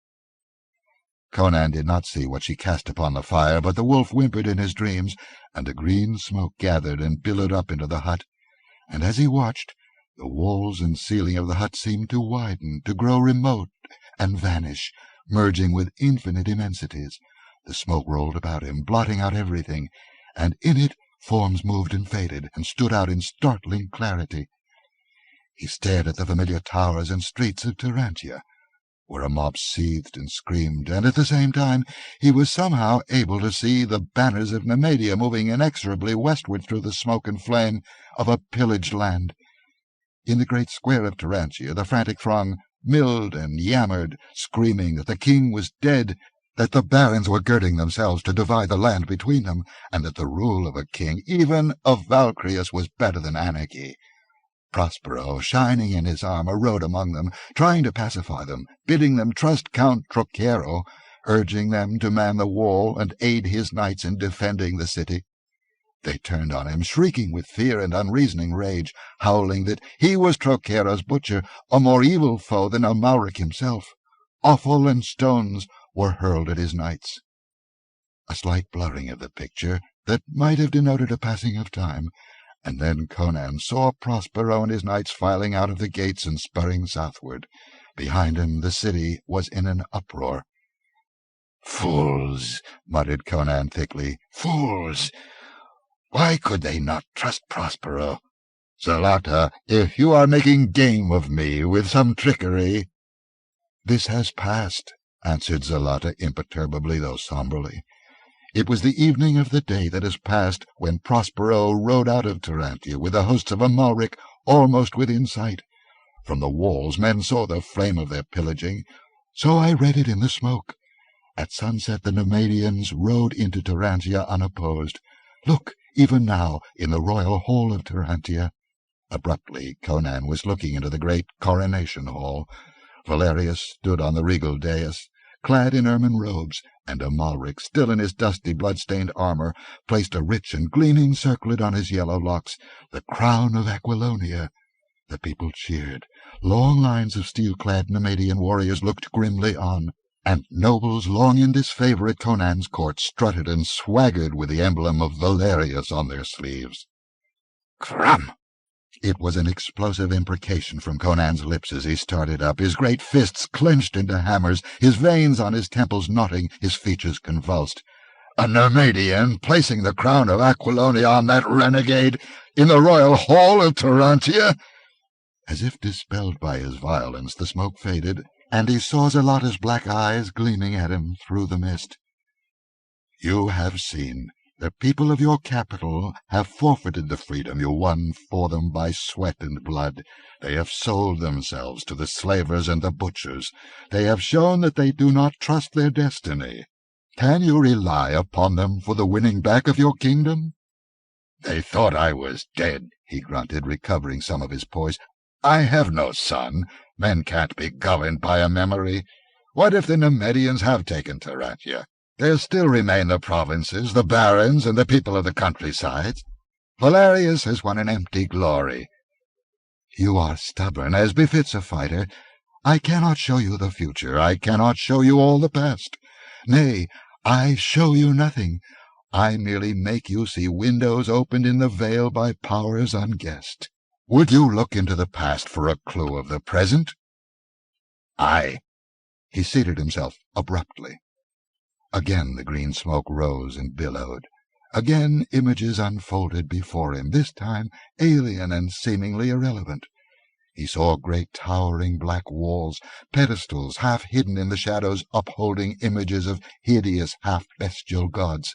Conan did not see what she cast upon the fire, but the wolf whimpered in his dreams, and a green smoke gathered and billowed up into the hut. And as he watched, the walls and ceiling of the hut seemed to widen, to grow remote and vanish, merging with infinite immensities. The smoke rolled about him, blotting out everything, and in it forms moved and faded, and stood out in startling clarity. He stared at the familiar towers and streets of Tarantia, where a mob seethed and screamed, and at the same time he was somehow able to see the banners of Nemedia moving inexorably westward through the smoke and flame of a pillaged land. In the great square of Tarantia the frantic throng milled and yammered, screaming that the king was dead, that the barons were girding themselves to divide the land between them, and that the rule of a king, even of Valkyrius, was better than anarchy. Prospero, shining in his armor, rode among them, trying to pacify them, bidding them trust Count Trocchero, urging them to man the wall and aid his knights in defending the city. They turned on him, shrieking with fear and unreasoning rage, howling that he was Trocchero's butcher, a more evil foe than Amalric himself. Offal and stones were hurled at his knights. A slight blurring of the picture that might have denoted a passing of time, and then Conan saw Prospero and his knights filing out of the gates and spurring southward. Behind him the city was in an uproar. "Fools!" muttered Conan thickly. "Fools! Why could they not trust Prospero? Zalata, if you are making game of me with some trickery—" "This has passed," answered Zalata imperturbably, though somberly. "It was the evening of the day that has passed when Prospero rode out of Tarantia with the hosts of Amalric almost within sight. From the walls men saw the flame of their pillaging, so I read it in the smoke. At sunset the Nemedians rode into Tarantia unopposed. Look, even now, in the royal hall of Tarantia." Abruptly Conan was looking into the great coronation hall. Valerius stood on the regal dais, clad in ermine robes, and Amalric, still in his dusty, blood-stained armor, placed a rich and gleaming circlet on his yellow locks, the crown of Aquilonia. The people cheered. Long lines of steel-clad Nemedian warriors looked grimly on, and nobles long in disfavor at Conan's court strutted and swaggered with the emblem of Valerius on their sleeves. "Crum!" It was an explosive imprecation from Conan's lips as he started up, his great fists clenched into hammers, his veins on his temples knotting, his features convulsed. A Nemedian placing the crown of Aquilonia on that renegade in the royal hall of Tarantia? As if dispelled by his violence, the smoke faded, and he saw Zelotta's black eyes gleaming at him through the mist. You have seen. The people of your capital have forfeited the freedom you won for them by sweat and blood. They have sold themselves to the slavers and the butchers. They have shown that they do not trust their destiny. Can you rely upon them for the winning back of your kingdom? They thought I was dead, he grunted, recovering some of his poise. I have no son. Men can't be governed by a memory. What if the Nemedians have taken Tarantia? There still remain the provinces, the barons, and the people of the countrysides. Valerius has won an empty glory. You are stubborn, as befits a fighter. I cannot show you the future. I cannot show you all the past. Nay, I show you nothing. I merely make you see windows opened in the veil by powers unguessed. Would you look into the past for a clue of the present? Aye. He seated himself abruptly. Again the green smoke rose and billowed. Again images unfolded before him, this time alien and seemingly irrelevant. He saw great towering black walls, pedestals half hidden in the shadows upholding images of hideous half-bestial gods.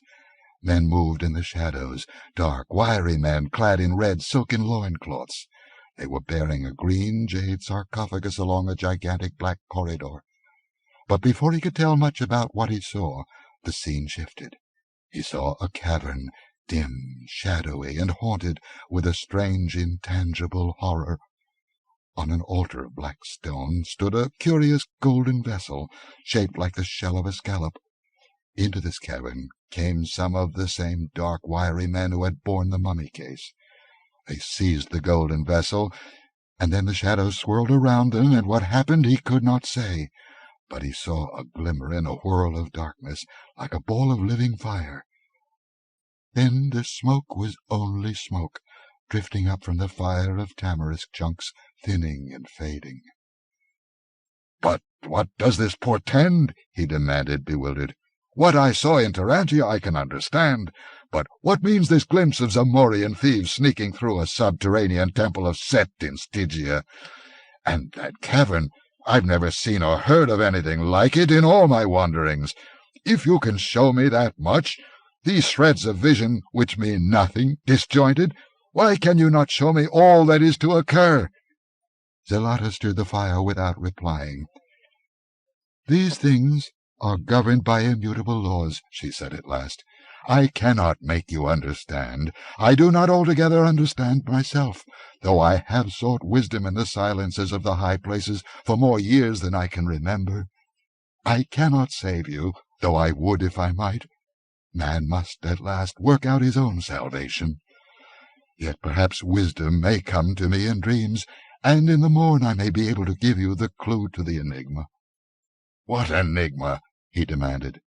Men moved in the shadows, dark, wiry men clad in red silken loincloths. They were bearing a green jade sarcophagus along a gigantic black corridor. But before he could tell much about what he saw, the scene shifted. He saw a cavern, dim, shadowy, and haunted with a strange, intangible horror. On an altar of black stone stood a curious golden vessel, shaped like the shell of a scallop. Into this cavern came some of the same dark, wiry men who had borne the mummy case. They seized the golden vessel, and then the shadows swirled around them, and what happened he could not say. But he saw a glimmer in a whirl of darkness, like a ball of living fire. Then the smoke was only smoke, drifting up from the fire of tamarisk chunks, thinning and fading. "But what does this portend?" he demanded, bewildered. "What I saw in Tarantia I can understand, but what means this glimpse of Zamorian thieves sneaking through a subterranean temple of Set in Stygia? And that cavern, I've never seen or heard of anything like it in all my wanderings. If you can show me that much, these shreds of vision which mean nothing, disjointed, why can you not show me all that is to occur?" Zelotta stirred the fire without replying. "These things are governed by immutable laws," she said at last. "I cannot make you understand. I do not altogether understand myself, though I have sought wisdom in the silences of the high places for more years than I can remember. I cannot save you, though I would if I might. Man must at last work out his own salvation. Yet perhaps wisdom may come to me in dreams, and in the morn I may be able to give you the clue to the enigma." "What enigma?" he demanded.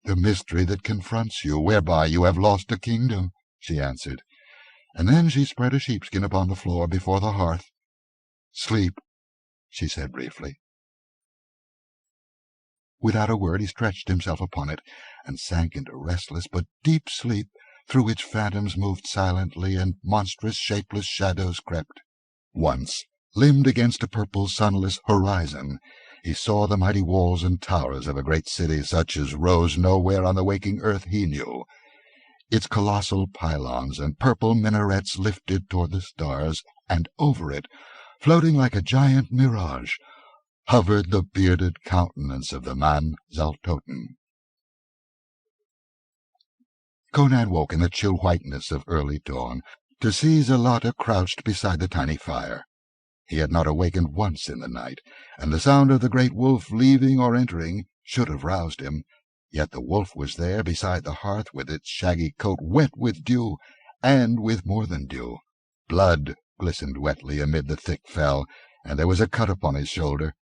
"The mystery that confronts you, whereby you have lost a kingdom," she answered, and then she spread a sheepskin upon the floor before the hearth. "Sleep," she said briefly. Without a word he stretched himself upon it, and sank into restless but deep sleep, through which phantoms moved silently and monstrous shapeless shadows crept. Once, limned against a purple sunless horizon, he saw the mighty walls and towers of a great city such as rose nowhere on the waking earth he knew. Its colossal pylons and purple minarets lifted toward the stars, and over it, floating like a giant mirage, hovered the bearded countenance of the man Zaltoten. Conan woke in the chill whiteness of early dawn, to see Zelotta crouched beside the tiny fire. He had not awakened once in the night, and the sound of the great wolf leaving or entering should have roused him. Yet the wolf was there beside the hearth, with its shaggy coat wet with dew, and with more than dew. Blood glistened wetly amid the thick fell, and there was a cut upon his shoulder.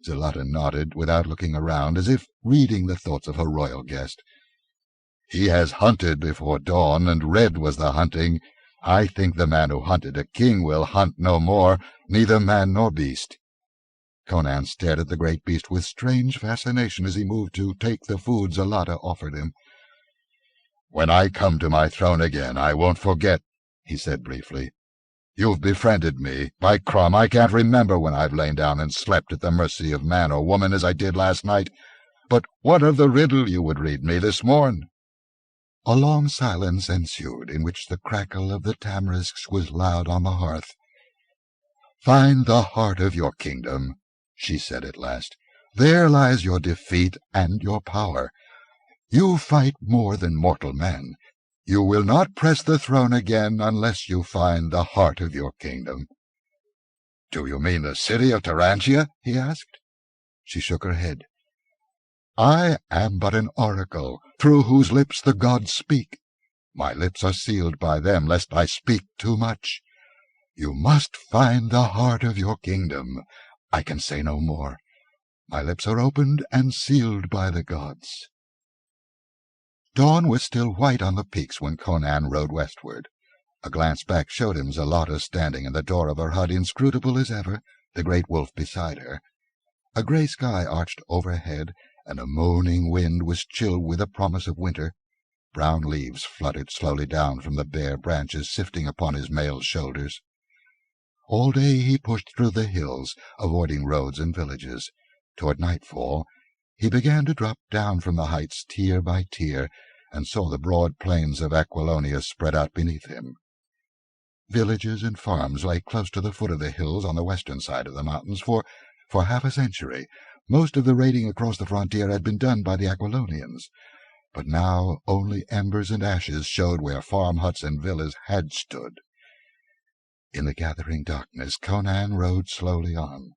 Zelotta nodded, without looking around, as if reading the thoughts of her royal guest. "He has hunted before dawn, and red was the hunting. I think the man who hunted a king will hunt no more, neither man nor beast." Conan stared at the great beast with strange fascination as he moved to take the food Zalata offered him. "When I come to my throne again, I won't forget," he said briefly. "You've befriended me. By Crom, I can't remember when I've lain down and slept at the mercy of man or woman as I did last night. But what of the riddle you would read me this morn?" A long silence ensued, in which the crackle of the tamarisks was loud on the hearth. "Find the heart of your kingdom," she said at last. "There lies your defeat and your power. You fight more than mortal men. You will not press the throne again unless you find the heart of your kingdom." "Do you mean the city of Tarantia?" he asked. She shook her head. "I am but an oracle, through whose lips the gods speak. My lips are sealed by them, lest I speak too much. You must find the heart of your kingdom. I can say no more. My lips are opened and sealed by the gods." Dawn was still white on the peaks when Conan rode westward. A glance back showed him Zalata standing in the door of her hut, inscrutable as ever, the great wolf beside her. A grey sky arched overhead, and a moaning wind was chill with the promise of winter. Brown leaves fluttered slowly down from the bare branches, sifting upon his mailed shoulders. All day he pushed through the hills, avoiding roads and villages. Toward nightfall he began to drop down from the heights tier by tier, and saw the broad plains of Aquilonia spread out beneath him. Villages and farms lay close to the foot of the hills on the western side of the mountains. For half a century most of the raiding across the frontier had been done by the Aquilonians, but now only embers and ashes showed where farm huts and villas had stood. In the gathering darkness Conan rode slowly on.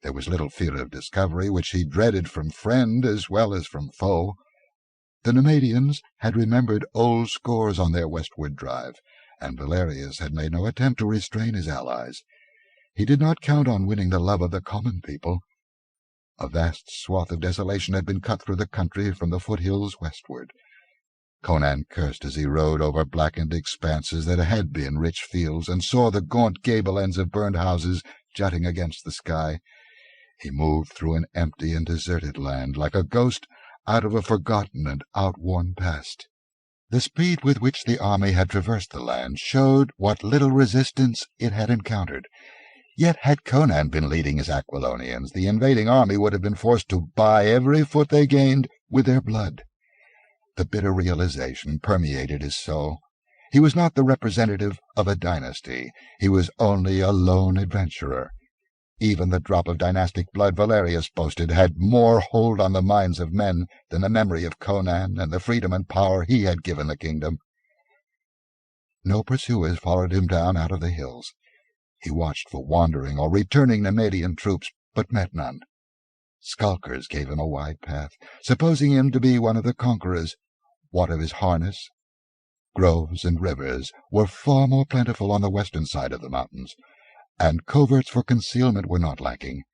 There was little fear of discovery, which he dreaded from friend as well as from foe. The Nemedians had remembered old scores on their westward drive, and Valerius had made no attempt to restrain his allies. He did not count on winning the love of the common people. A vast swath of desolation had been cut through the country from the foothills westward. Conan cursed as he rode over blackened expanses that had been rich fields, and saw the gaunt gable ends of burned houses jutting against the sky. He moved through an empty and deserted land, like a ghost out of a forgotten and outworn past. The speed with which the army had traversed the land showed what little resistance it had encountered. Yet had Conan been leading his Aquilonians, the invading army would have been forced to buy every foot they gained with their blood. The bitter realization permeated his soul. He was not the representative of a dynasty. He was only a lone adventurer. Even the drop of dynastic blood Valerius boasted had more hold on the minds of men than the memory of Conan and the freedom and power he had given the kingdom. No pursuers followed him down out of the hills. He watched for wandering or returning Nemedian troops, but met none. Skulkers gave him a wide path, supposing him to be one of the conquerors. What of his harness? Groves and rivers were far more plentiful on the western side of the mountains, and coverts for concealment were not lacking.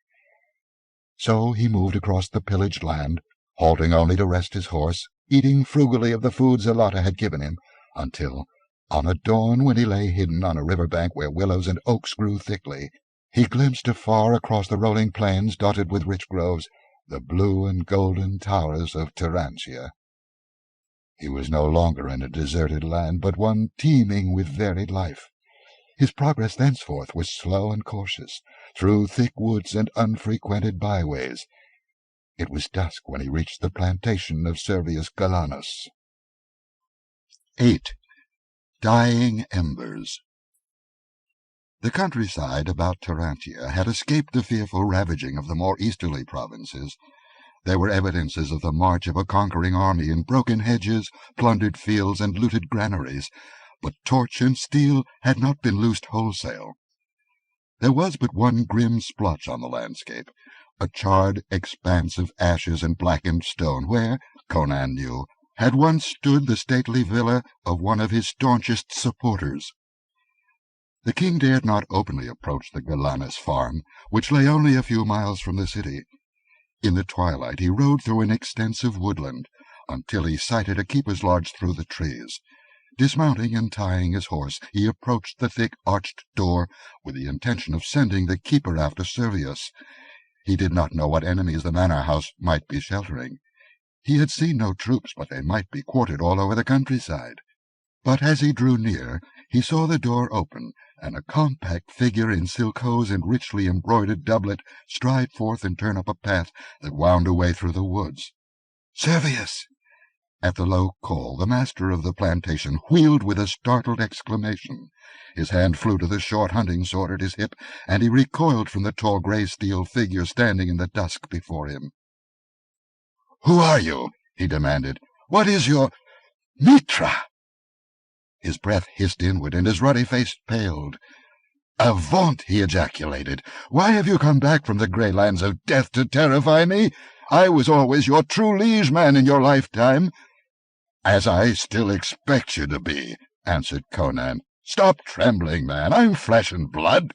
So he moved across the pillaged land, halting only to rest his horse, eating frugally of the food Zalata had given him, until, on a dawn when he lay hidden on a river bank where willows and oaks grew thickly, he glimpsed afar across the rolling plains dotted with rich groves the blue and golden towers of Tarantia. He was no longer in a deserted land, but one teeming with varied life. His progress thenceforth was slow and cautious, through thick woods and unfrequented byways. It was dusk when he reached the plantation of Servius Galanus. 8. Dying Embers. The countryside about Tarantia had escaped the fearful ravaging of the more easterly provinces. There were evidences of the march of a conquering army in broken hedges, plundered fields, and looted granaries, but torch and steel had not been loosed wholesale. There was but one grim splotch on the landscape, a charred expanse of ashes and blackened stone, where, Conan knew, had once stood the stately villa of one of his staunchest supporters. The king dared not openly approach the Galanus farm, which lay only a few miles from the city. In the twilight he rode through an extensive woodland, until he sighted a keeper's lodge through the trees. Dismounting and tying his horse, he approached the thick arched door with the intention of sending the keeper after Servius. He did not know what enemies the manor house might be sheltering. He had seen no troops, but they might be quartered all over the countryside. But as he drew near, he saw the door open, and a compact figure in silk hose and richly embroidered doublet stride forth and turn up a path that wound away through the woods. "Servius!" At the low call, the master of the plantation wheeled with a startled exclamation. His hand flew to the short hunting sword at his hip, and he recoiled from the tall grey steel figure standing in the dusk before him. "Who are you?" he demanded. "What is your mitra?" His breath hissed inward, and his ruddy face paled. "Avaunt!" he ejaculated. "Why have you come back from the grey lands of death to terrify me? I was always your true liege man in your lifetime." "As I still expect you to be," answered Conan. "Stop trembling, man. I'm flesh and blood."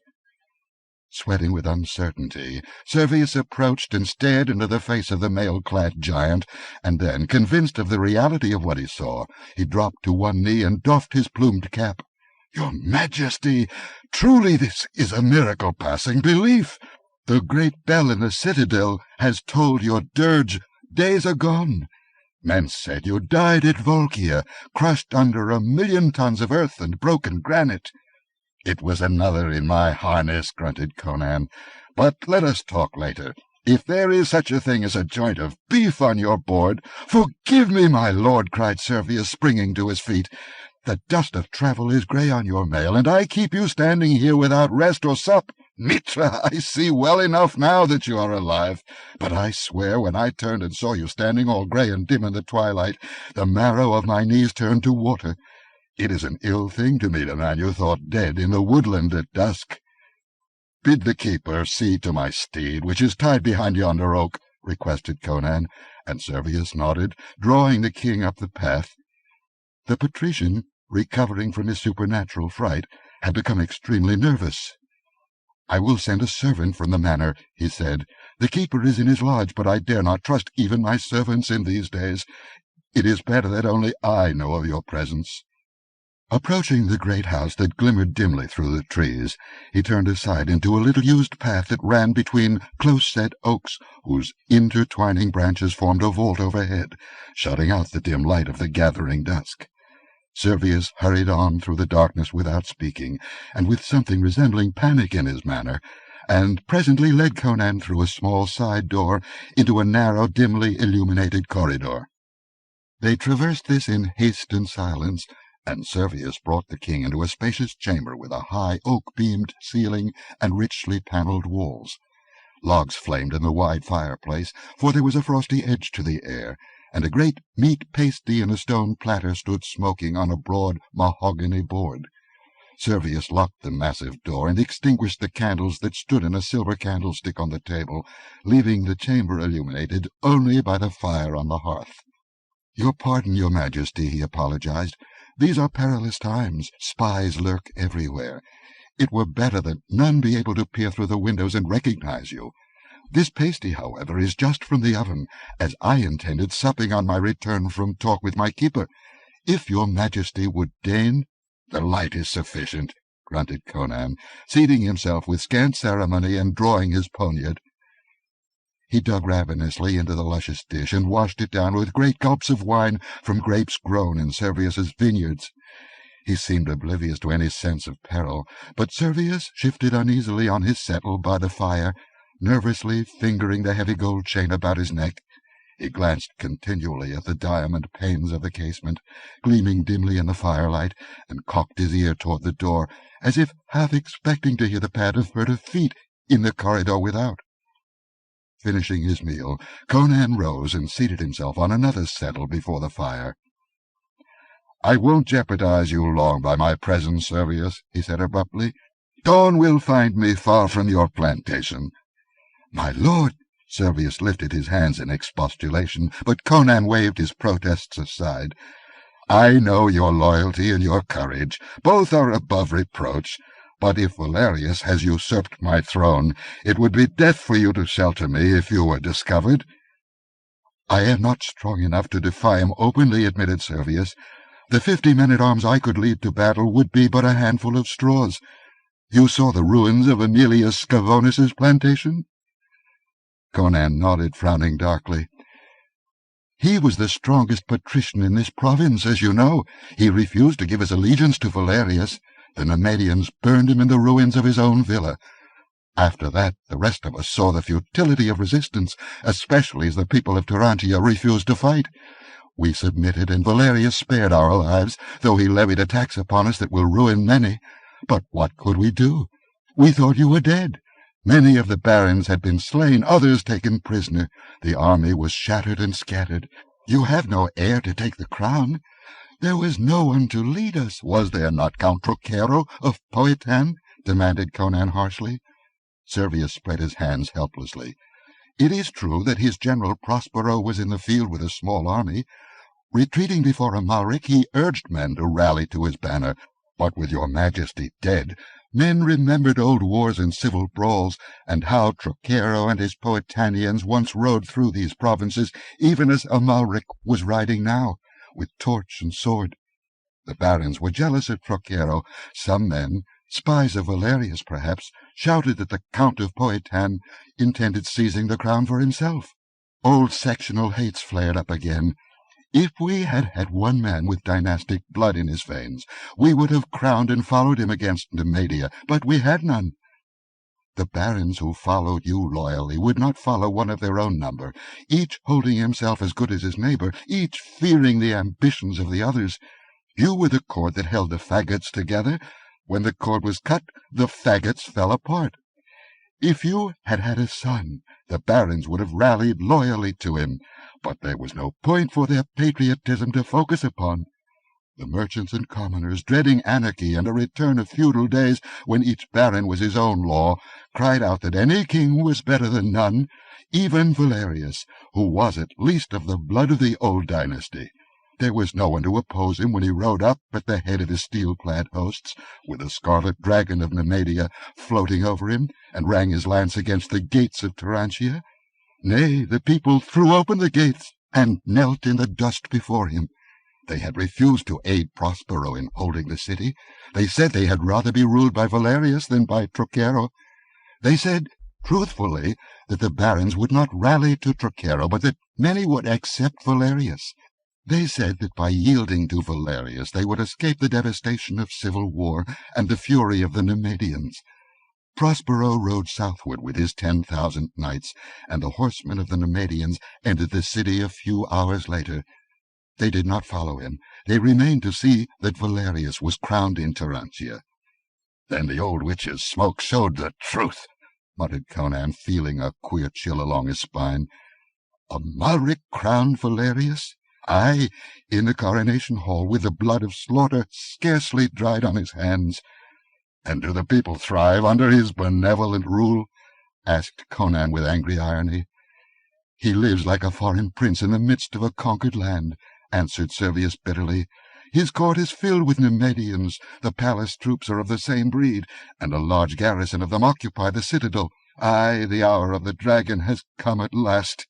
Sweating with uncertainty, Servius approached and stared into the face of the mail-clad giant, and then, convinced of the reality of what he saw, he dropped to one knee and doffed his plumed cap. "Your Majesty, truly this is a miracle passing belief. The great bell in the citadel has tolled your dirge days agone. Men said you died at Volkia, crushed under 1,000,000 tons of earth and broken granite." "It was another in my harness," grunted Conan. "But let us talk later. If there is such a thing as a joint of beef on your board—" "Forgive me, my lord," cried Servius, springing to his feet. "The dust of travel is grey on your mail, and I keep you standing here without rest or sup. Mitra, I see well enough now that you are alive. But I swear when I turned and saw you standing all grey and dim in the twilight, the marrow of my knees turned to water. It is an ill thing to meet a man you thought dead in the woodland at dusk." "Bid the keeper see to my steed, which is tied behind yonder oak," requested Conan, and Servius nodded, drawing the king up the path. The patrician, recovering from his supernatural fright, had become extremely nervous. "I will send a servant from the manor," he said. "The keeper is in his lodge, but I dare not trust even my servants in these days. It is better that only I know of your presence." Approaching the great house that glimmered dimly through the trees, he turned aside into a little used path that ran between close-set oaks, whose intertwining branches formed a vault overhead, shutting out the dim light of the gathering dusk. Servius hurried on through the darkness without speaking, and with something resembling panic in his manner, and presently led Conan through a small side door into a narrow, dimly illuminated corridor. They traversed this in haste and silence, and Servius brought the king into a spacious chamber with a high oak-beamed ceiling and richly panelled walls. Logs flamed in the wide fireplace, for there was a frosty edge to the air, and a great meat pasty in a stone platter stood smoking on a broad mahogany board. Servius locked the massive door and extinguished the candles that stood in a silver candlestick on the table, leaving the chamber illuminated only by the fire on the hearth. "Your pardon, your Majesty," he apologized. "These are perilous times. Spies lurk everywhere. It were better that none be able to peer through the windows and recognize you. This pasty, however, is just from the oven, as I intended supping on my return from talk with my keeper. If your Majesty would deign—" "The light is sufficient," grunted Conan, seating himself with scant ceremony and drawing his poniard. He dug ravenously into the luscious dish and washed it down with great gulps of wine from grapes grown in Servius's vineyards. He seemed oblivious to any sense of peril, but Servius shifted uneasily on his settle by the fire, nervously fingering the heavy gold chain about his neck. He glanced continually at the diamond panes of the casement, gleaming dimly in the firelight, and cocked his ear toward the door, as if half expecting to hear the pad of furtive feet in the corridor without. Finishing his meal, Conan rose and seated himself on another settle before the fire. "I won't jeopardize you long by my presence, Servius," he said abruptly. "Dawn will find me far from your plantation." "My lord!" Servius lifted his hands in expostulation, but Conan waved his protests aside. "I know your loyalty and your courage. Both are above reproach. But if Valerius has usurped my throne, it would be death for you to shelter me if you were discovered." "I am not strong enough to defy him openly," admitted Servius. "The 50 men-at-arms I could lead to battle would be but a handful of straws. You saw the ruins of Aemilius Scaevonis's plantation?" Conan nodded, frowning darkly. "He was the strongest patrician in this province, as you know. He refused to give his allegiance to Valerius. The Nemedians burned him in the ruins of his own villa. After that, the rest of us saw the futility of resistance, especially as the people of Tarantia refused to fight. We submitted, and Valerius spared our lives, though he levied a tax upon us that will ruin many. But what could we do? We thought you were dead. Many of the barons had been slain, others taken prisoner. The army was shattered and scattered. You have no heir to take the crown. There was no one to lead us." "Was there not Count Trocero of Poetan?" demanded Conan harshly. Servius spread his hands helplessly. "It is true that his general Prospero was in the field with a small army. Retreating before Amalric, he urged men to rally to his banner. But with your majesty dead, men remembered old wars and civil brawls, and how Trocero and his Poetanians once rode through these provinces, even as Amalric was riding now, with torch and sword. The barons were jealous of Trocero. Some men, spies of Valerius perhaps, shouted that the Count of Poetan intended seizing the crown for himself. Old sectional hates flared up again. If we had had one man with dynastic blood in his veins, we would have crowned and followed him against Nemedia, but we had none. The barons who followed you loyally would not follow one of their own number, each holding himself as good as his neighbor, each fearing the ambitions of the others. You were the cord that held the faggots together. When the cord was cut, the faggots fell apart. If you had had a son, the barons would have rallied loyally to him, but there was no point for their patriotism to focus upon. The merchants and commoners, dreading anarchy and a return of feudal days when each baron was his own law, cried out that any king was better than none, even Valerius, who was at least of the blood of the old dynasty. There was no one to oppose him when he rode up at the head of his steel-clad hosts, with the scarlet dragon of Nemedia floating over him, and rang his lance against the gates of Tarantia. Nay, the people threw open the gates and knelt in the dust before him. They had refused to aid Prospero in holding the city. They said they had rather be ruled by Valerius than by Trocero. They said, truthfully, that the barons would not rally to Trocero, but that many would accept Valerius. They said that by yielding to Valerius they would escape the devastation of civil war and the fury of the Nemedians. Prospero rode southward with his 10,000 knights, and the horsemen of the Nemedians entered the city a few hours later. They did not follow him. They remained to see that Valerius was crowned in Tarantia. "Then the old witch's smoke showed the truth," muttered Conan, feeling a queer chill along his spine. "Amalric crowned Valerius? Aye, in the coronation hall, with the blood of slaughter scarcely dried on his hands." "And do the people thrive under his benevolent rule?" asked Conan with angry irony. "He lives like a foreign prince in the midst of a conquered land," answered Servius bitterly. "His court is filled with Nemedians. The palace troops are of the same breed, and a large garrison of them occupy the citadel. Aye, the hour of the dragon has come at last.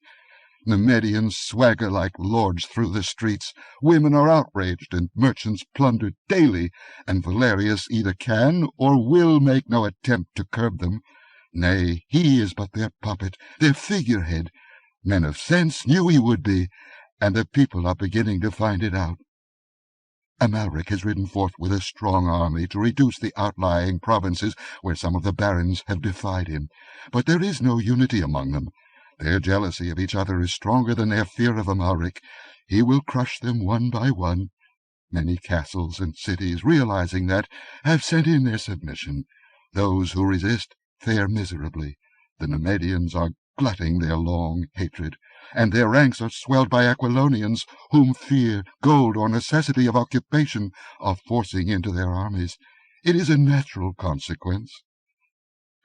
Nemedians swagger like lords through the streets. Women are outraged and merchants plundered daily, and Valerius either can or will make no attempt to curb them. Nay, he is but their puppet, their figurehead. Men of sense knew he would be, and the people are beginning to find it out. Amalric has ridden forth with a strong army to reduce the outlying provinces where some of the barons have defied him. But there is no unity among them. Their jealousy of each other is stronger than their fear of Amalric. He will crush them one by one. Many castles and cities, realizing that, have sent in their submission. Those who resist fare miserably. The Nemedians are glutting their long hatred, and their ranks are swelled by Aquilonians, whom fear, gold, or necessity of occupation are forcing into their armies. It is a natural consequence."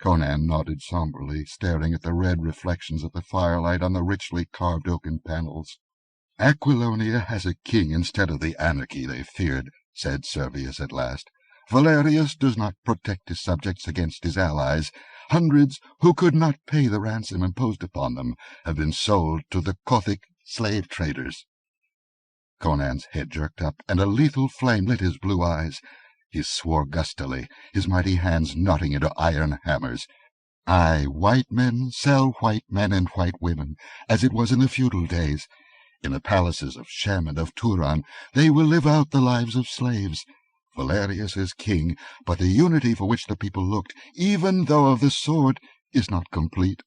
Conan nodded somberly, staring at the red reflections of the firelight on the richly carved oaken panels. "Aquilonia has a king instead of the anarchy they feared," said Servius at last. "Valerius does not protect his subjects against his allies. Hundreds who could not pay the ransom imposed upon them have been sold to the Kothic slave traders." Conan's head jerked up, and a lethal flame lit his blue eyes. He swore gustily, his mighty hands knotting into iron hammers. Aye, white men sell white men and white women, as it was in the feudal days. In the palaces of Shem and of Turan they will live out the lives of slaves. Valerius is king, but the unity for which the people looked, even though of the sword, is not complete.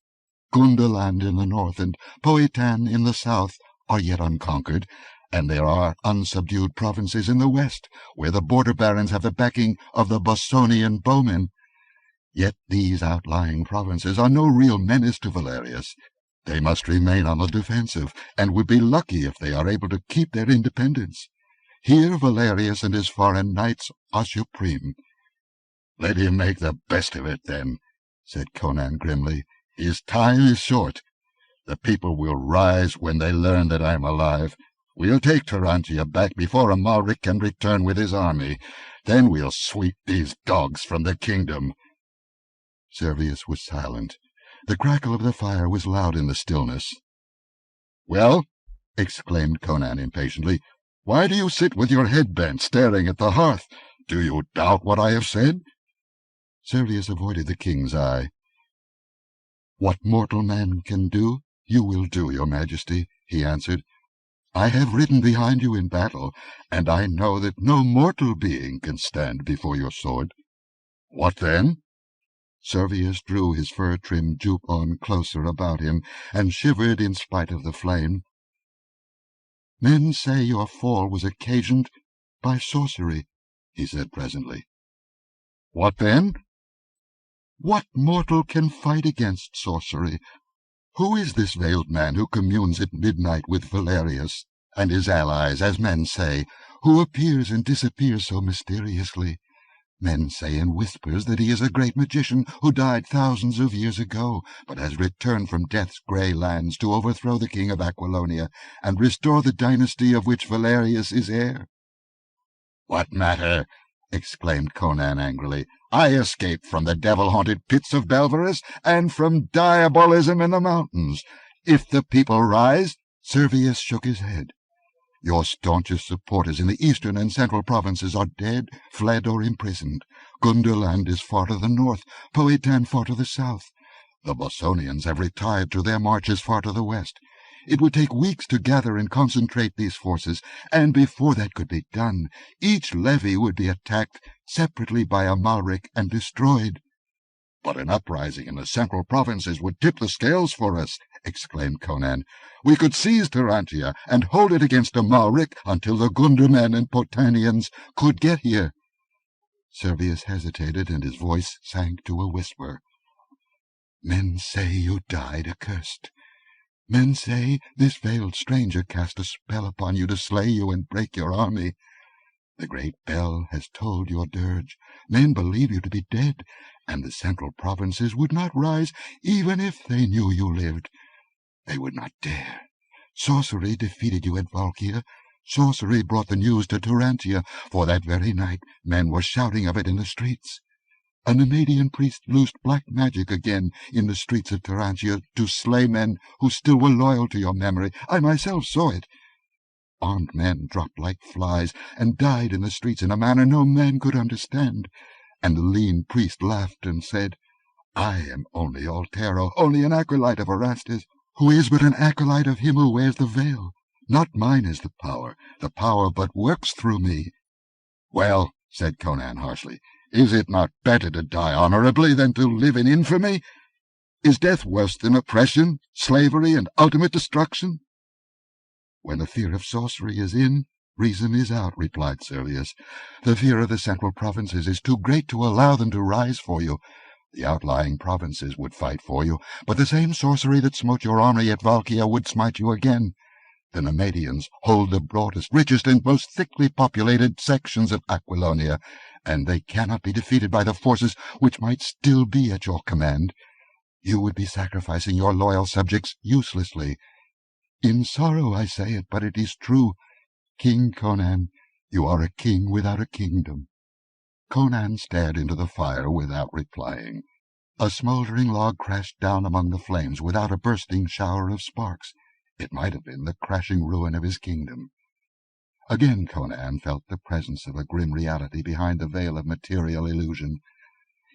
Gundeland in the north and Powhatan in the south are yet unconquered, and there are unsubdued provinces in the west, where the border barons have the backing of the Bossonian bowmen. Yet these outlying provinces are no real menace to Valerius. They must remain on the defensive, and would be lucky if they are able to keep their independence. Here Valerius and his foreign knights are supreme. "Let him make the best of it, then," said Conan grimly. "His time is short. The people will rise when they learn that I am alive. We'll take Tarantia back before Amalric can return with his army. Then we'll sweep these dogs from the kingdom." Servius was silent. The crackle of the fire was loud in the stillness. "Well," exclaimed Conan impatiently, "why do you sit with your head bent, staring at the hearth? Do you doubt what I have said?" Servius avoided the king's eye. "What mortal man can do, you will do, your majesty," he answered. "I have ridden behind you in battle, and I know that no mortal being can stand before your sword." "What then?" Servius drew his fur-trimmed jupon closer about him, and shivered in spite of the flame. "Men say your fall was occasioned by sorcery," he said presently. "What then?" "What mortal can fight against sorcery? Who is this veiled man who communes at midnight with Valerius and his allies, as men say, who appears and disappears so mysteriously? Men say in whispers that he is a great magician who died thousands of years ago, but has returned from death's grey lands to overthrow the king of Aquilonia and restore the dynasty of which Valerius is heir." "What matter?" exclaimed Conan angrily. "I escaped from the devil-haunted pits of Belverus and from diabolism in the mountains. If the people rise—" Servius shook his head. "Your staunchest supporters in the eastern and central provinces are dead, fled, or imprisoned. Gundeland is far to the north, Powhatan far to the south. The Bossonians have retired to their marches far to the west. It would take weeks to gather and concentrate these forces, and before that could be done, each levy would be attacked separately by Amalric and destroyed." "But an uprising in the central provinces would tip the scales for us," exclaimed Conan. "We could seize Tarantia and hold it against Amalric until the Gundermen and Potanians could get here." Servius hesitated, and his voice sank to a whisper. "Men say you died accursed. Men say this veiled stranger cast a spell upon you to slay you and break your army. The great bell has tolled your dirge. Men believe you to be dead, and the central provinces would not rise even if they knew you lived. They would not dare. Sorcery defeated you at Valkia. Sorcery brought the news to Tarantia, for that very night men were shouting of it in the streets. A Nemedian priest loosed black magic again in the streets of Tarantia to slay men who still were loyal to your memory. I myself saw it. Armed men dropped like flies and died in the streets in a manner no man could understand. And the lean priest laughed and said, 'I am only Altero, only an acolyte of Erastus, who is but an acolyte of him who wears the veil. Not mine is the power but works through me.'" "Well," said Conan harshly, "is it not better to die honorably than to live in infamy? Is death worse than oppression, slavery, and ultimate destruction?" "When the fear of sorcery is in, reason is out," replied Servius. "The fear of the central provinces is too great to allow them to rise for you. The outlying provinces would fight for you, but the same sorcery that smote your army at Valkia would smite you again. The Nemedians hold the broadest, richest, and most thickly populated sections of Aquilonia, and they cannot be defeated by the forces which might still be at your command. You would be sacrificing your loyal subjects uselessly. In sorrow I say it, but it is true. King Conan, you are a king without a kingdom." Conan stared into the fire without replying. A smouldering log crashed down among the flames without a bursting shower of sparks. It might have been the crashing ruin of his kingdom. Again Conan felt the presence of a grim reality behind the veil of material illusion.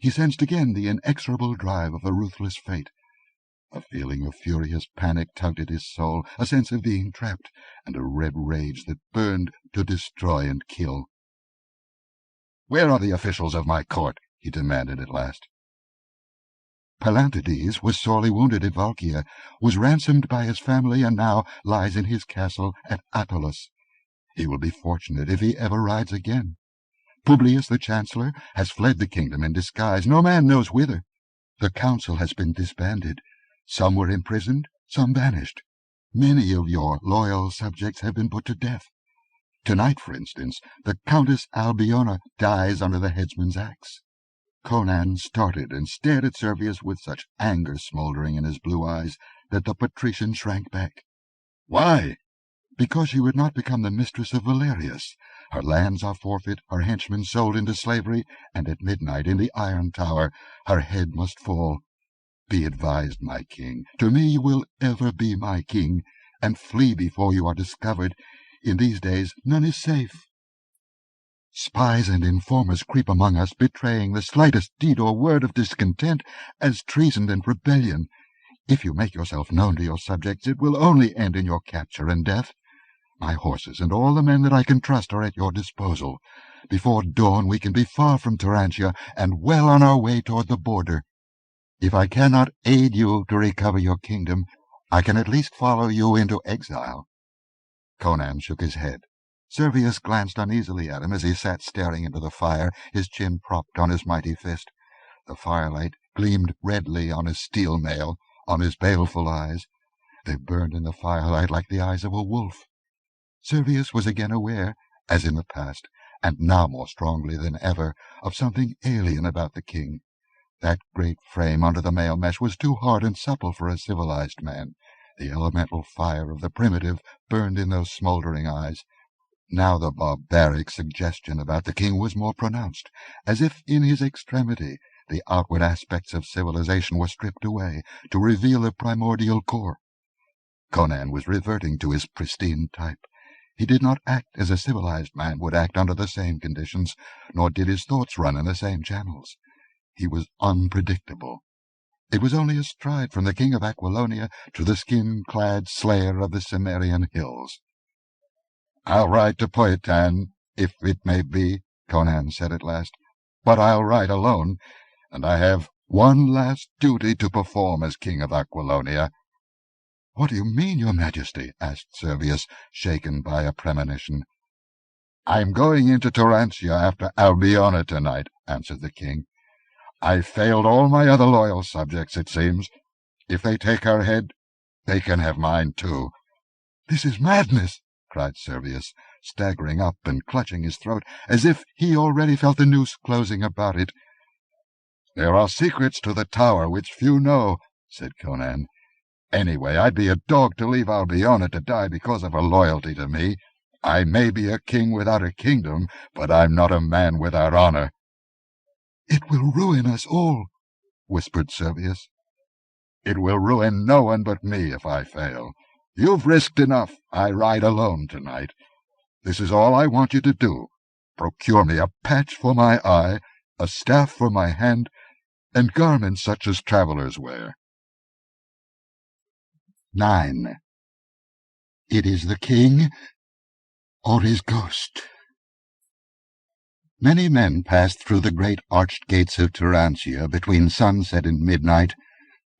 he sensed again the inexorable drive of a ruthless fate. A feeling of furious panic tugged at his soul, a sense of being trapped, and a red rage that burned to destroy and kill. "Where are the officials of my court?" he demanded at last. Palantides was sorely wounded at Valkia, was ransomed by his family, and now lies in his castle at Attalos. He will be fortunate if he ever rides again. Publius the Chancellor has fled the kingdom in disguise, no man knows whither. The council has been disbanded. Some were imprisoned, some banished. Many of your loyal subjects have been put to death. Tonight, for instance, the Countess Albiona dies under the headsman's axe." Conan started and stared at Servius with such anger smouldering in his blue eyes that the patrician shrank back. "Why?" "Because she would not become the mistress of Valerius. Her lands are forfeit, her henchmen sold into slavery, and at midnight in the Iron Tower her head must fall. Be advised, my king. To me you will ever be my king, and flee before you are discovered. In these days none is safe. Spies and informers creep among us, betraying the slightest deed or word of discontent as treason and rebellion. If you make yourself known to your subjects, it will only end in your capture and death. My horses and all the men that I can trust are at your disposal. Before dawn we can be far from Tarantia and well on our way toward the border. If I cannot aid you to recover your kingdom, I can at least follow you into exile." Conan shook his head. Servius glanced uneasily at him as he sat staring into the fire, his chin propped on his mighty fist. The firelight gleamed redly on his steel mail, on his baleful eyes. They burned in the firelight like the eyes of a wolf. Servius was again aware, as in the past, and now more strongly than ever, of something alien about the king. That great frame under the mail mesh was too hard and supple for a civilized man. The elemental fire of the primitive burned in those smoldering eyes. Now the barbaric suggestion about the king was more pronounced, as if in his extremity the outward aspects of civilization were stripped away to reveal a primordial core. Conan was reverting to his pristine type. He did not act as a civilized man would act under the same conditions, nor did his thoughts run in the same channels. He was unpredictable. It was only a stride from the king of Aquilonia to the skin-clad slayer of the Cimmerian hills. "I'll ride to Poetan, if it may be," Conan said at last. "But I'll ride alone, and I have one last duty to perform as king of Aquilonia." "What do you mean, your majesty?" asked Servius, shaken by a premonition. "I'm going into Tarantia after Albiona tonight," answered the king. "I've failed all my other loyal subjects, it seems. If they take her head, they can have mine too." "This is madness!" cried Servius, staggering up and clutching his throat, as if he already felt the noose closing about it. "There are secrets to the tower which few know," said Conan. "Anyway, I'd be a dog to leave Albiona to die because of her loyalty to me. I may be a king without a kingdom, but I'm not a man without honor." "It will ruin us all," whispered Servius. "It will ruin no one but me if I fail. You've risked enough. I ride alone tonight. This is all I want you to do. Procure me a patch for my eye, a staff for my hand, and garments such as travelers wear." 9. It is the king or his ghost. Many men passed through the great arched gates of Tarantia between sunset and midnight.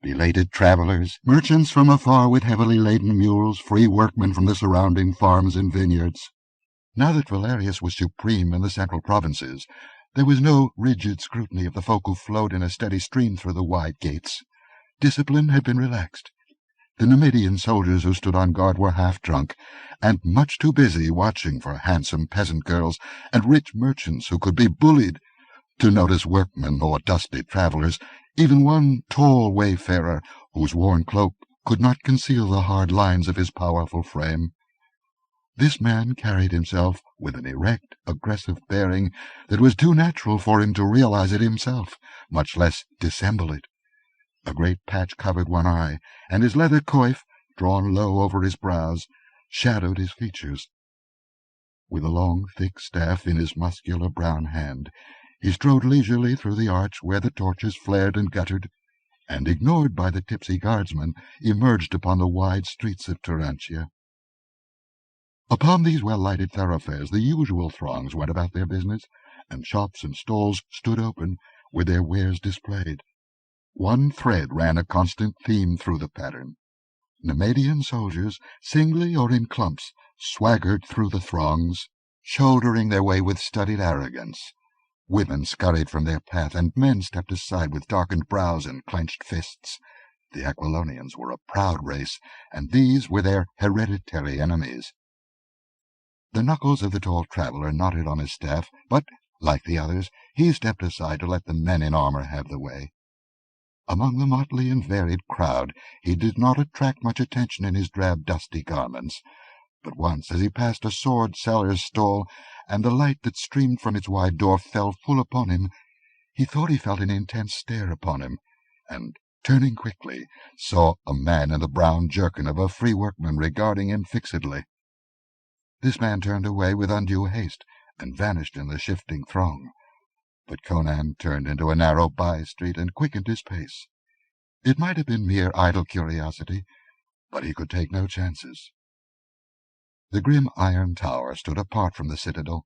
Belated travelers, merchants from afar with heavily laden mules, free workmen from the surrounding farms and vineyards. Now that Valerius was supreme in the central provinces, there was no rigid scrutiny of the folk who flowed in a steady stream through the wide gates. Discipline had been relaxed. The Nemedian soldiers who stood on guard were half-drunk, and much too busy watching for handsome peasant girls and rich merchants who could be bullied to notice workmen or dusty travelers, even one tall wayfarer whose worn cloak could not conceal the hard lines of his powerful frame. This man carried himself with an erect, aggressive bearing that was too natural for him to realize it himself, much less dissemble it. A great patch covered one eye, and his leather coif, drawn low over his brows, shadowed his features. With a long, thick staff in his muscular brown hand, He strode leisurely through the arch where the torches flared and guttered, and, ignored by the tipsy guardsmen, emerged upon the wide streets of Turantia. Upon these well-lighted thoroughfares the usual throngs went about their business, and shops and stalls stood open, with their wares displayed. One thread ran a constant theme through the pattern. Nemedian soldiers, singly or in clumps, swaggered through the throngs, shouldering their way with studied arrogance. Women scurried from their path, and men stepped aside with darkened brows and clenched fists. The Aquilonians were a proud race, and these were their hereditary enemies. The knuckles of the tall traveller knotted on his staff, but, like the others, he stepped aside to let the men in armour have the way. Among the motley and varied crowd he did not attract much attention in his drab, dusty garments, but once, as he passed a sword-seller's stall, and the light that streamed from its wide door fell full upon him, he thought he felt an intense stare upon him, and, turning quickly, saw a man in the brown jerkin of a free workman regarding him fixedly. This man turned away with undue haste, and vanished in the shifting throng. But Conan turned into a narrow by-street and quickened his pace. It might have been mere idle curiosity, but he could take no chances. The grim iron tower stood apart from the citadel,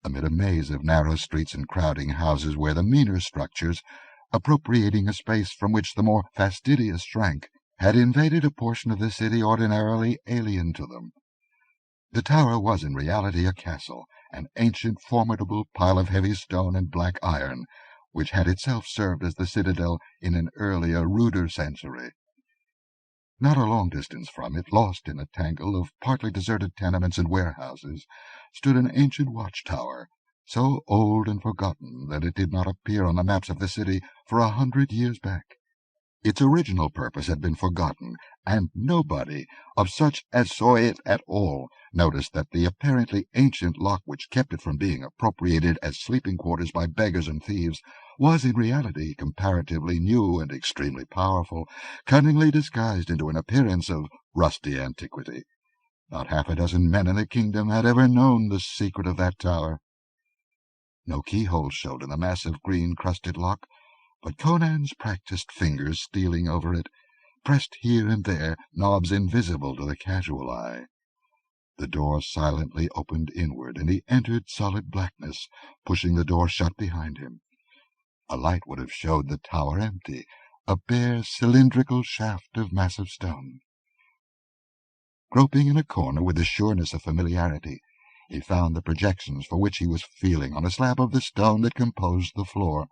amid a maze of narrow streets and crowding houses where the meaner structures, appropriating a space from which the more fastidious shrank, had invaded a portion of the city ordinarily alien to them. The tower was in reality a castle, an ancient, formidable pile of heavy stone and black iron, which had itself served as the citadel in an earlier, ruder century. Not a long distance from it, lost in a tangle of partly deserted tenements and warehouses, stood an ancient watchtower, so old and forgotten that it did not appear on the maps of the city for 100 years back. Its original purpose had been forgotten, and nobody, of such as saw it at all, noticed that the apparently ancient lock which kept it from being appropriated as sleeping quarters by beggars and thieves was in reality comparatively new and extremely powerful, cunningly disguised into an appearance of rusty antiquity. Not half a dozen men in the kingdom had ever known the secret of that tower. No keyhole showed in the massive green-crusted lock, but Conan's practised fingers, stealing over it, pressed here and there knobs invisible to the casual eye. The door silently opened inward, and he entered solid blackness, pushing the door shut behind him. A light would have showed the tower empty, a bare cylindrical shaft of massive stone. Groping in a corner with the sureness of familiarity, he found the projections for which he was feeling on a slab of the stone that composed the floor.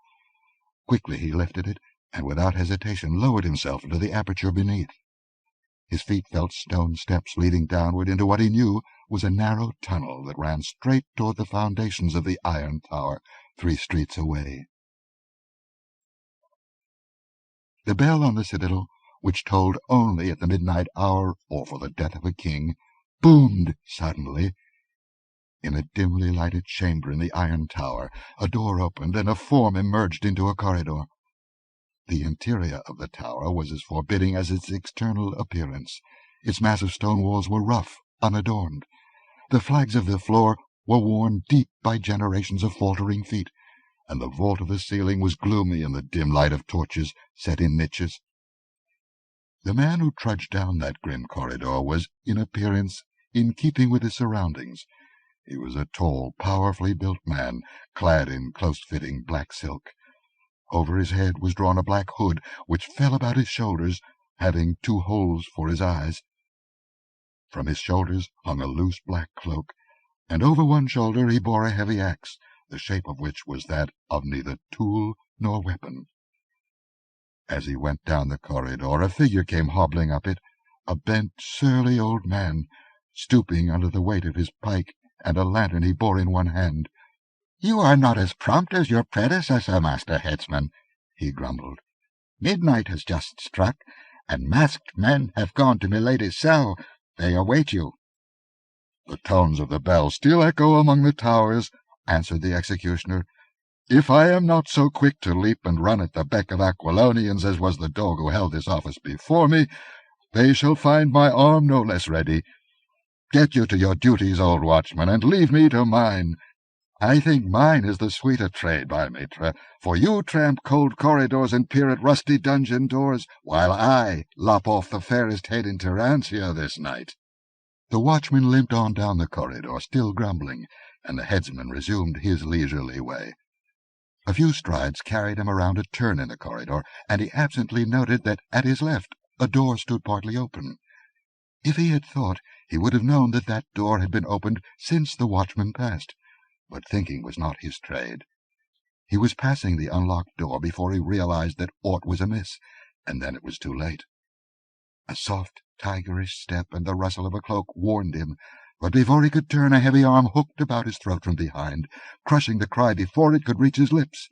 Quickly he lifted it, and without hesitation lowered himself into the aperture beneath. His feet felt stone steps leading downward into what he knew was a narrow tunnel that ran straight toward the foundations of the iron tower 3 streets away. The bell on the citadel, which tolled only at the midnight hour or for the death of a king, boomed suddenly. In a dimly lighted chamber in the iron tower, a door opened, and a form emerged into a corridor. The interior of the tower was as forbidding as its external appearance. Its massive stone walls were rough, unadorned. The flags of the floor were worn deep by generations of faltering feet, and the vault of the ceiling was gloomy in the dim light of torches set in niches. The man who trudged down that grim corridor was, in appearance, in keeping with his surroundings. He was a tall, powerfully built man, clad in close-fitting black silk. Over his head was drawn a black hood, which fell about his shoulders, having 2 holes for his eyes. From his shoulders hung a loose black cloak, and over one shoulder he bore a heavy axe, the shape of which was that of neither tool nor weapon. As he went down the corridor, a figure came hobbling up it, a bent, surly old man, stooping under the weight of his pike and a lantern he bore in one hand. "You are not as prompt as your predecessor, Master Headsman," he grumbled. "Midnight has just struck, and masked men have gone to milady's cell. They await you." "The tones of the bell still echo among the towers," answered the executioner. "If I am not so quick to leap and run at the beck of Aquilonians as was the dog who held this office before me, they shall find my arm no less ready. Get you to your duties, old watchman, and leave me to mine. I think mine is the sweeter trade, my maitre, for you tramp cold corridors and peer at rusty dungeon doors, while I lop off the fairest head in Tyrantia this night." The watchman limped on down the corridor, still grumbling, and the headsman resumed his leisurely way. A few strides carried him around a turn in the corridor, and he absently noted that at his left a door stood partly open. If he had thought, he would have known that that door had been opened since the watchman passed, but thinking was not his trade. He was passing the unlocked door before he realized that aught was amiss, and then it was too late. A soft, tigerish step and the rustle of a cloak warned him, but before he could turn, a heavy arm hooked about his throat from behind, crushing the cry before it could reach his lips.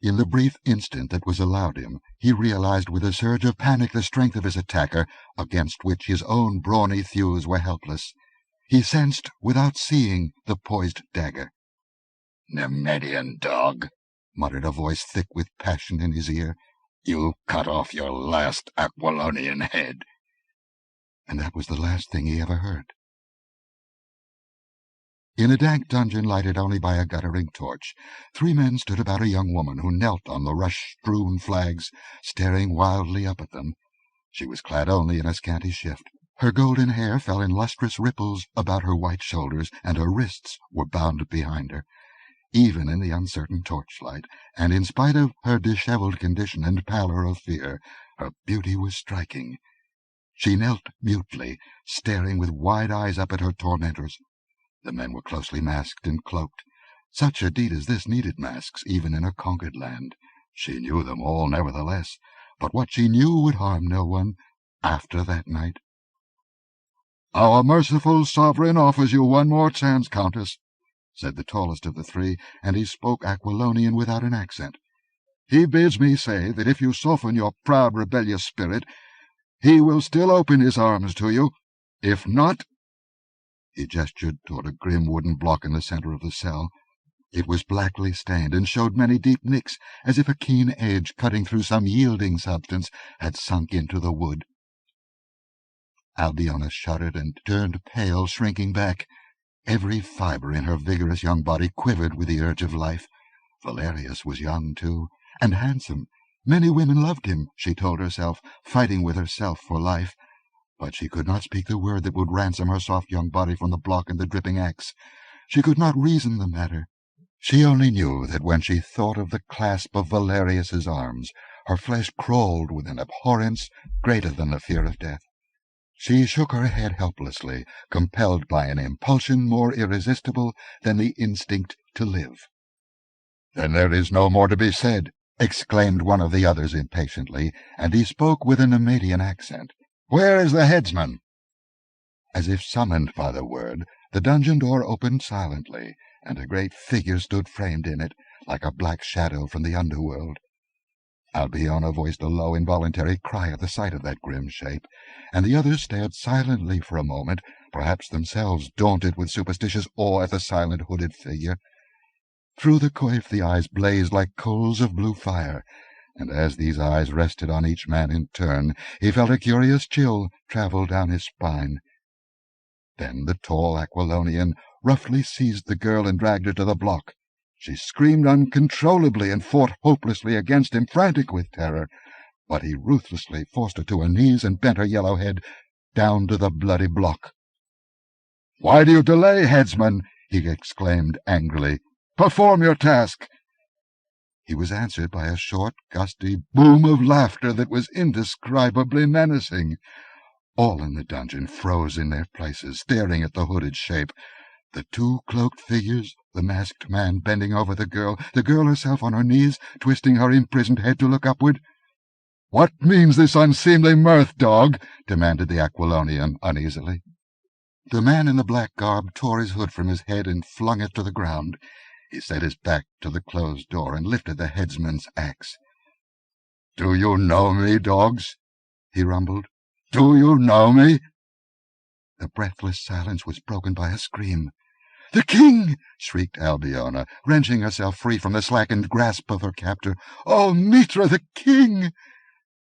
In the brief instant that was allowed him, he realized with a surge of panic the strength of his attacker, against which his own brawny thews were helpless. He sensed, without seeing, the poised dagger. "Nemedian dog," muttered a voice thick with passion in his ear. "You cut off your last Aquilonian head." And that was the last thing he ever heard. In a dank dungeon lighted only by a guttering torch, 3 men stood about a young woman who knelt on the rush-strewn flags, staring wildly up at them. She was clad only in a scanty shift. Her golden hair fell in lustrous ripples about her white shoulders, and her wrists were bound behind her. Even in the uncertain torchlight, and in spite of her dishevelled condition and pallor of fear, her beauty was striking. She knelt mutely, staring with wide eyes up at her tormentors. The men were closely masked and cloaked. Such a deed as this needed masks, even in a conquered land. She knew them all, nevertheless, but what she knew would harm no one after that night. "Our merciful sovereign offers you one more chance, Countess," said the tallest of the 3, and he spoke Aquilonian without an accent. "He bids me say that if you soften your proud, rebellious spirit, he will still open his arms to you. If not—" He gestured toward a grim wooden block in the center of the cell. It was blackly stained, and showed many deep nicks, as if a keen edge, cutting through some yielding substance, had sunk into the wood. Albiona shuddered and turned pale, shrinking back. Every fibre in her vigorous young body quivered with the urge of life. Valerius was young, too, and handsome. Many women loved him, she told herself, fighting with herself for life. But she could not speak the word that would ransom her soft young body from the block and the dripping axe. She could not reason the matter. She only knew that when she thought of the clasp of Valerius's arms, her flesh crawled with an abhorrence greater than the fear of death. She shook her head helplessly, compelled by an impulsion more irresistible than the instinct to live. "Then there is no more to be said," exclaimed one of the others impatiently, and he spoke with a Nemedian accent. "Where is the headsman?" As if summoned by the word, the dungeon door opened silently, and a great figure stood framed in it, like a black shadow from the underworld. Albiona voiced a low, involuntary cry at the sight of that grim shape, and the others stared silently for a moment, perhaps themselves daunted with superstitious awe at the silent, hooded figure. Through the coif the eyes blazed like coals of blue fire, and as these eyes rested on each man in turn, he felt a curious chill travel down his spine. Then the tall Aquilonian roughly seized the girl and dragged her to the block. She screamed uncontrollably and fought hopelessly against him, frantic with terror, but he ruthlessly forced her to her knees and bent her yellow head down to the bloody block. "Why do you delay, headsman?" he exclaimed angrily. "Perform your task." He was answered by a short, gusty boom of laughter that was indescribably menacing. All in the dungeon froze in their places, staring at the hooded shape. The 2 cloaked figures, the masked man bending over the girl herself on her knees, twisting her imprisoned head to look upward. "What means this unseemly mirth, dog?" demanded the Aquilonian uneasily. The man in the black garb tore his hood from his head and flung it to the ground. He set his back to the closed door and lifted the headsman's axe. "Do you know me, dogs?" he rumbled. "Do you know me?" The breathless silence was broken by a scream. "The king!" shrieked Albiona, wrenching herself free from the slackened grasp of her captor. "Oh, Mitra, the king!"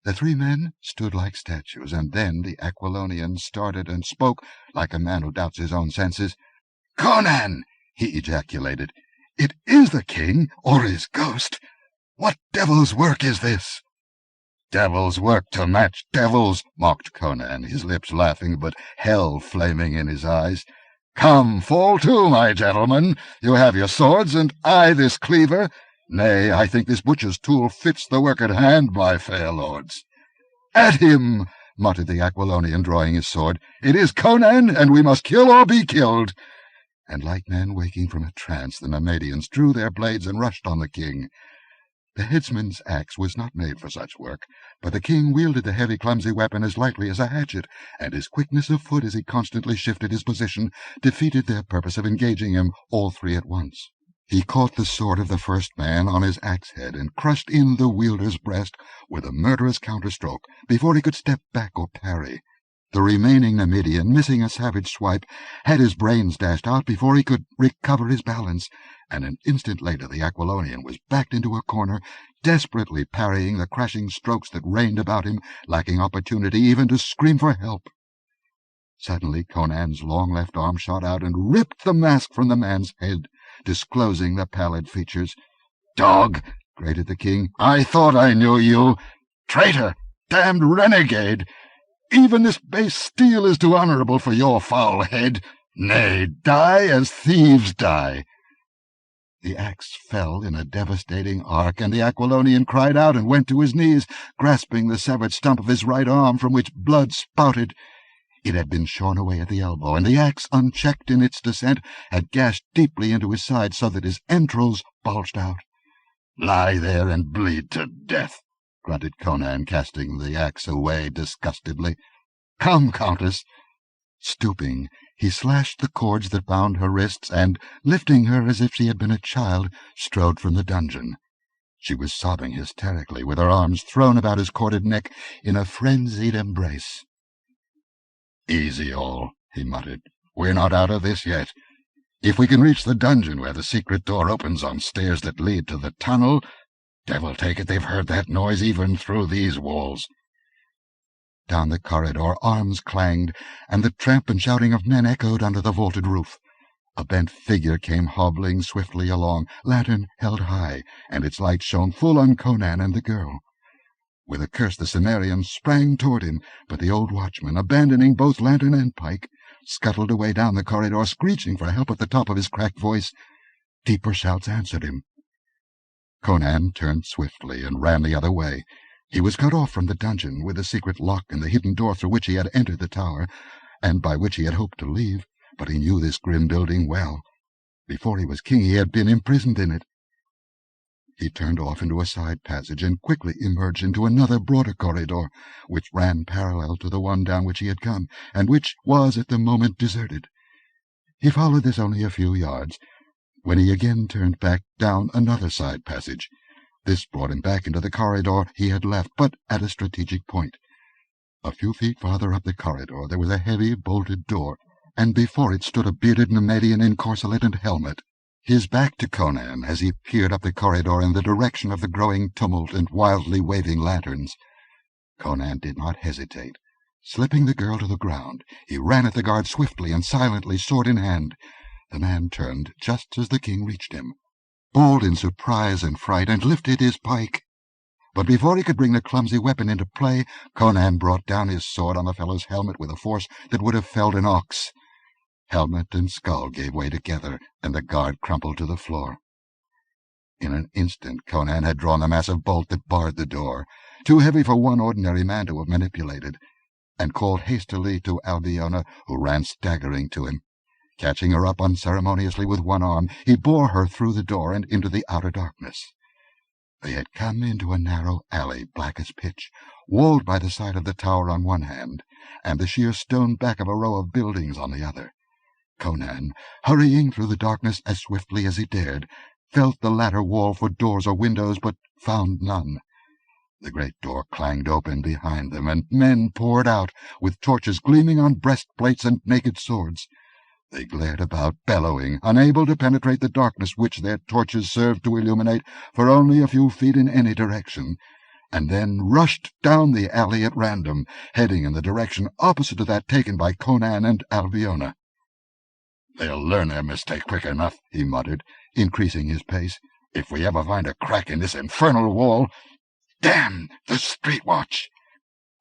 The 3 men stood like statues, and then the Aquilonian started and spoke like a man who doubts his own senses. "Conan!" he ejaculated. It is the king, or his ghost. What devil's work is this?" "Devil's work to match devils," mocked Conan, his lips laughing, but hell flaming in his eyes. "Come, fall to, my gentlemen. You have your swords, and I this cleaver. Nay, I think this butcher's tool fits the work at hand, my fair lords." "At him!" muttered the Aquilonian, drawing his sword. "It is Conan, and we must kill or be killed." And like men waking from a trance, the Nemedians drew their blades and rushed on the king. The headsman's axe was not made for such work, but the king wielded the heavy, clumsy weapon as lightly as a hatchet, and his quickness of foot, as he constantly shifted his position, defeated their purpose of engaging him, all three at once. He caught the sword of the first man on his axe-head and crushed in the wielder's breast with a murderous counterstroke before he could step back or parry. The remaining Nemedian, missing a savage swipe, had his brains dashed out before he could recover his balance, and an instant later the Aquilonian was backed into a corner, desperately parrying the crashing strokes that rained about him, lacking opportunity even to scream for help. Suddenly Conan's long left arm shot out and ripped the mask from the man's head, disclosing the pallid features. "Dog!" grated the king. "I thought I knew you! Traitor! Damned renegade! Even this base steel is too honourable for your foul head. Nay, die as thieves die." The axe fell in a devastating arc, and the Aquilonian cried out and went to his knees, grasping the severed stump of his right arm, from which blood spouted. It had been shorn away at the elbow, and the axe, unchecked in its descent, had gashed deeply into his side so that his entrails bulged out. "Lie there and bleed to death," grunted Conan, casting the axe away disgustedly. "Come, Countess." Stooping, he slashed the cords that bound her wrists, and, lifting her as if she had been a child, strode from the dungeon. She was sobbing hysterically, with her arms thrown about his corded neck in a frenzied embrace. "Easy all," he muttered. "We're not out of this yet. If we can reach the dungeon where the secret door opens on stairs that lead to the tunnel, devil take it, they've heard that noise even through these walls." Down the corridor arms clanged, and the tramp and shouting of men echoed under the vaulted roof. A bent figure came hobbling swiftly along, lantern held high, and its light shone full on Conan and the girl. With a curse the Cimmerian sprang toward him, but the old watchman, abandoning both lantern and pike, scuttled away down the corridor, screeching for help at the top of his cracked voice. Deeper shouts answered him. Conan turned swiftly and ran the other way. He was cut off from the dungeon, with the secret lock and the hidden door through which he had entered the tower, and by which he had hoped to leave, but he knew this grim building well. Before he was king he had been imprisoned in it. He turned off into a side passage and quickly emerged into another broader corridor, which ran parallel to the one down which he had come, and which was at the moment deserted. He followed this only a few yards, when he again turned back down another side passage. This brought him back into the corridor he had left, but at a strategic point. A few feet farther up the corridor there was a heavy, bolted door, and before it stood a bearded Nemedian in corselet and helmet, his back to Conan as he peered up the corridor in the direction of the growing tumult and wildly waving lanterns. Conan did not hesitate. Slipping the girl to the ground, he ran at the guard swiftly and silently, sword in hand. The man turned just as the king reached him, bawled in surprise and fright, and lifted his pike. But before he could bring the clumsy weapon into play, Conan brought down his sword on the fellow's helmet with a force that would have felled an ox. Helmet and skull gave way together, and the guard crumpled to the floor. In an instant Conan had drawn the massive bolt that barred the door, too heavy for one ordinary man to have manipulated, and called hastily to Albiona, who ran staggering to him. Catching her up unceremoniously with one arm, he bore her through the door and into the outer darkness. They had come into a narrow alley, black as pitch, walled by the side of the tower on one hand, and the sheer stone back of a row of buildings on the other. Conan, hurrying through the darkness as swiftly as he dared, felt the latter wall for doors or windows, but found none. The great door clanged open behind them, and men poured out, with torches gleaming on breastplates and naked swords. They glared about, bellowing, unable to penetrate the darkness which their torches served to illuminate for only a few feet in any direction, and then rushed down the alley at random, heading in the direction opposite to that taken by Conan and Albiona. "They'll learn their mistake quick enough," he muttered, increasing his pace. "If we ever find a crack in this infernal wall— Damn the street watch!"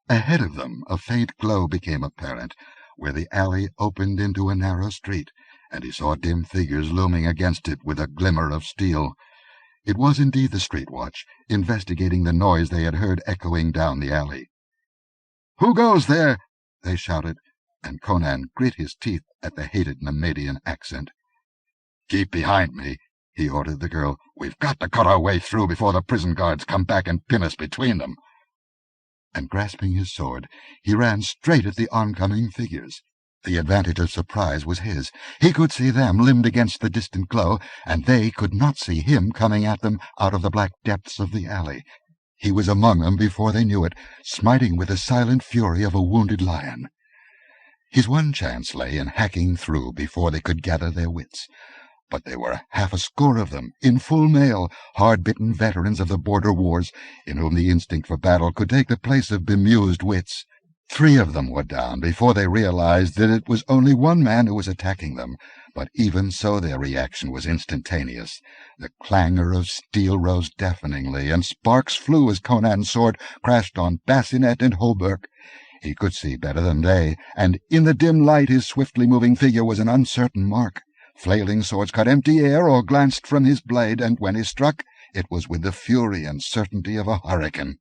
Ahead of them a faint glow became apparent, where the alley opened into a narrow street, and he saw dim figures looming against it with a glimmer of steel. It was indeed the street watch, investigating the noise they had heard echoing down the alley. "Who goes there?" they shouted, and Conan grit his teeth at the hated Nemedian accent. "Keep behind me," he ordered the girl. "We've got to cut our way through before the prison guards come back and pin us between them." And grasping his sword, he ran straight at the oncoming figures. The advantage of surprise was his. He could see them limned against the distant glow, and they could not see him coming at them out of the black depths of the alley. He was among them before they knew it, smiting with the silent fury of a wounded lion. His one chance lay in hacking through before they could gather their wits. But there were half a score of them, in full mail, hard-bitten veterans of the border wars, in whom the instinct for battle could take the place of bemused wits. 3 of them were down before they realized that it was only one man who was attacking them, but even so their reaction was instantaneous. The clangor of steel rose deafeningly, and sparks flew as Conan's sword crashed on bassinet and hauberk. He could see better than they, and in the dim light his swiftly moving figure was an uncertain mark. Flailing swords cut empty air or glanced from his blade, and when he struck, it was with the fury and certainty of a hurricane.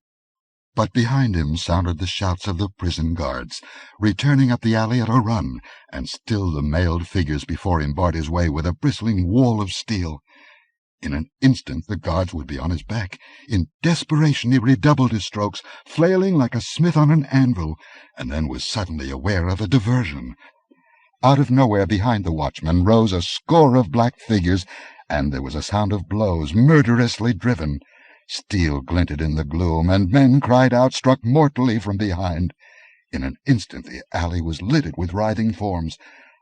But behind him sounded the shouts of the prison guards, returning up the alley at a run, and still the mailed figures before him barred his way with a bristling wall of steel. In an instant the guards would be on his back. In desperation he redoubled his strokes, flailing like a smith on an anvil, and then was suddenly aware of a diversion. Out of nowhere behind the watchman rose a score of black figures, and there was a sound of blows murderously driven. Steel glinted in the gloom, and men cried out, struck mortally from behind. In an instant the alley was littered with writhing forms.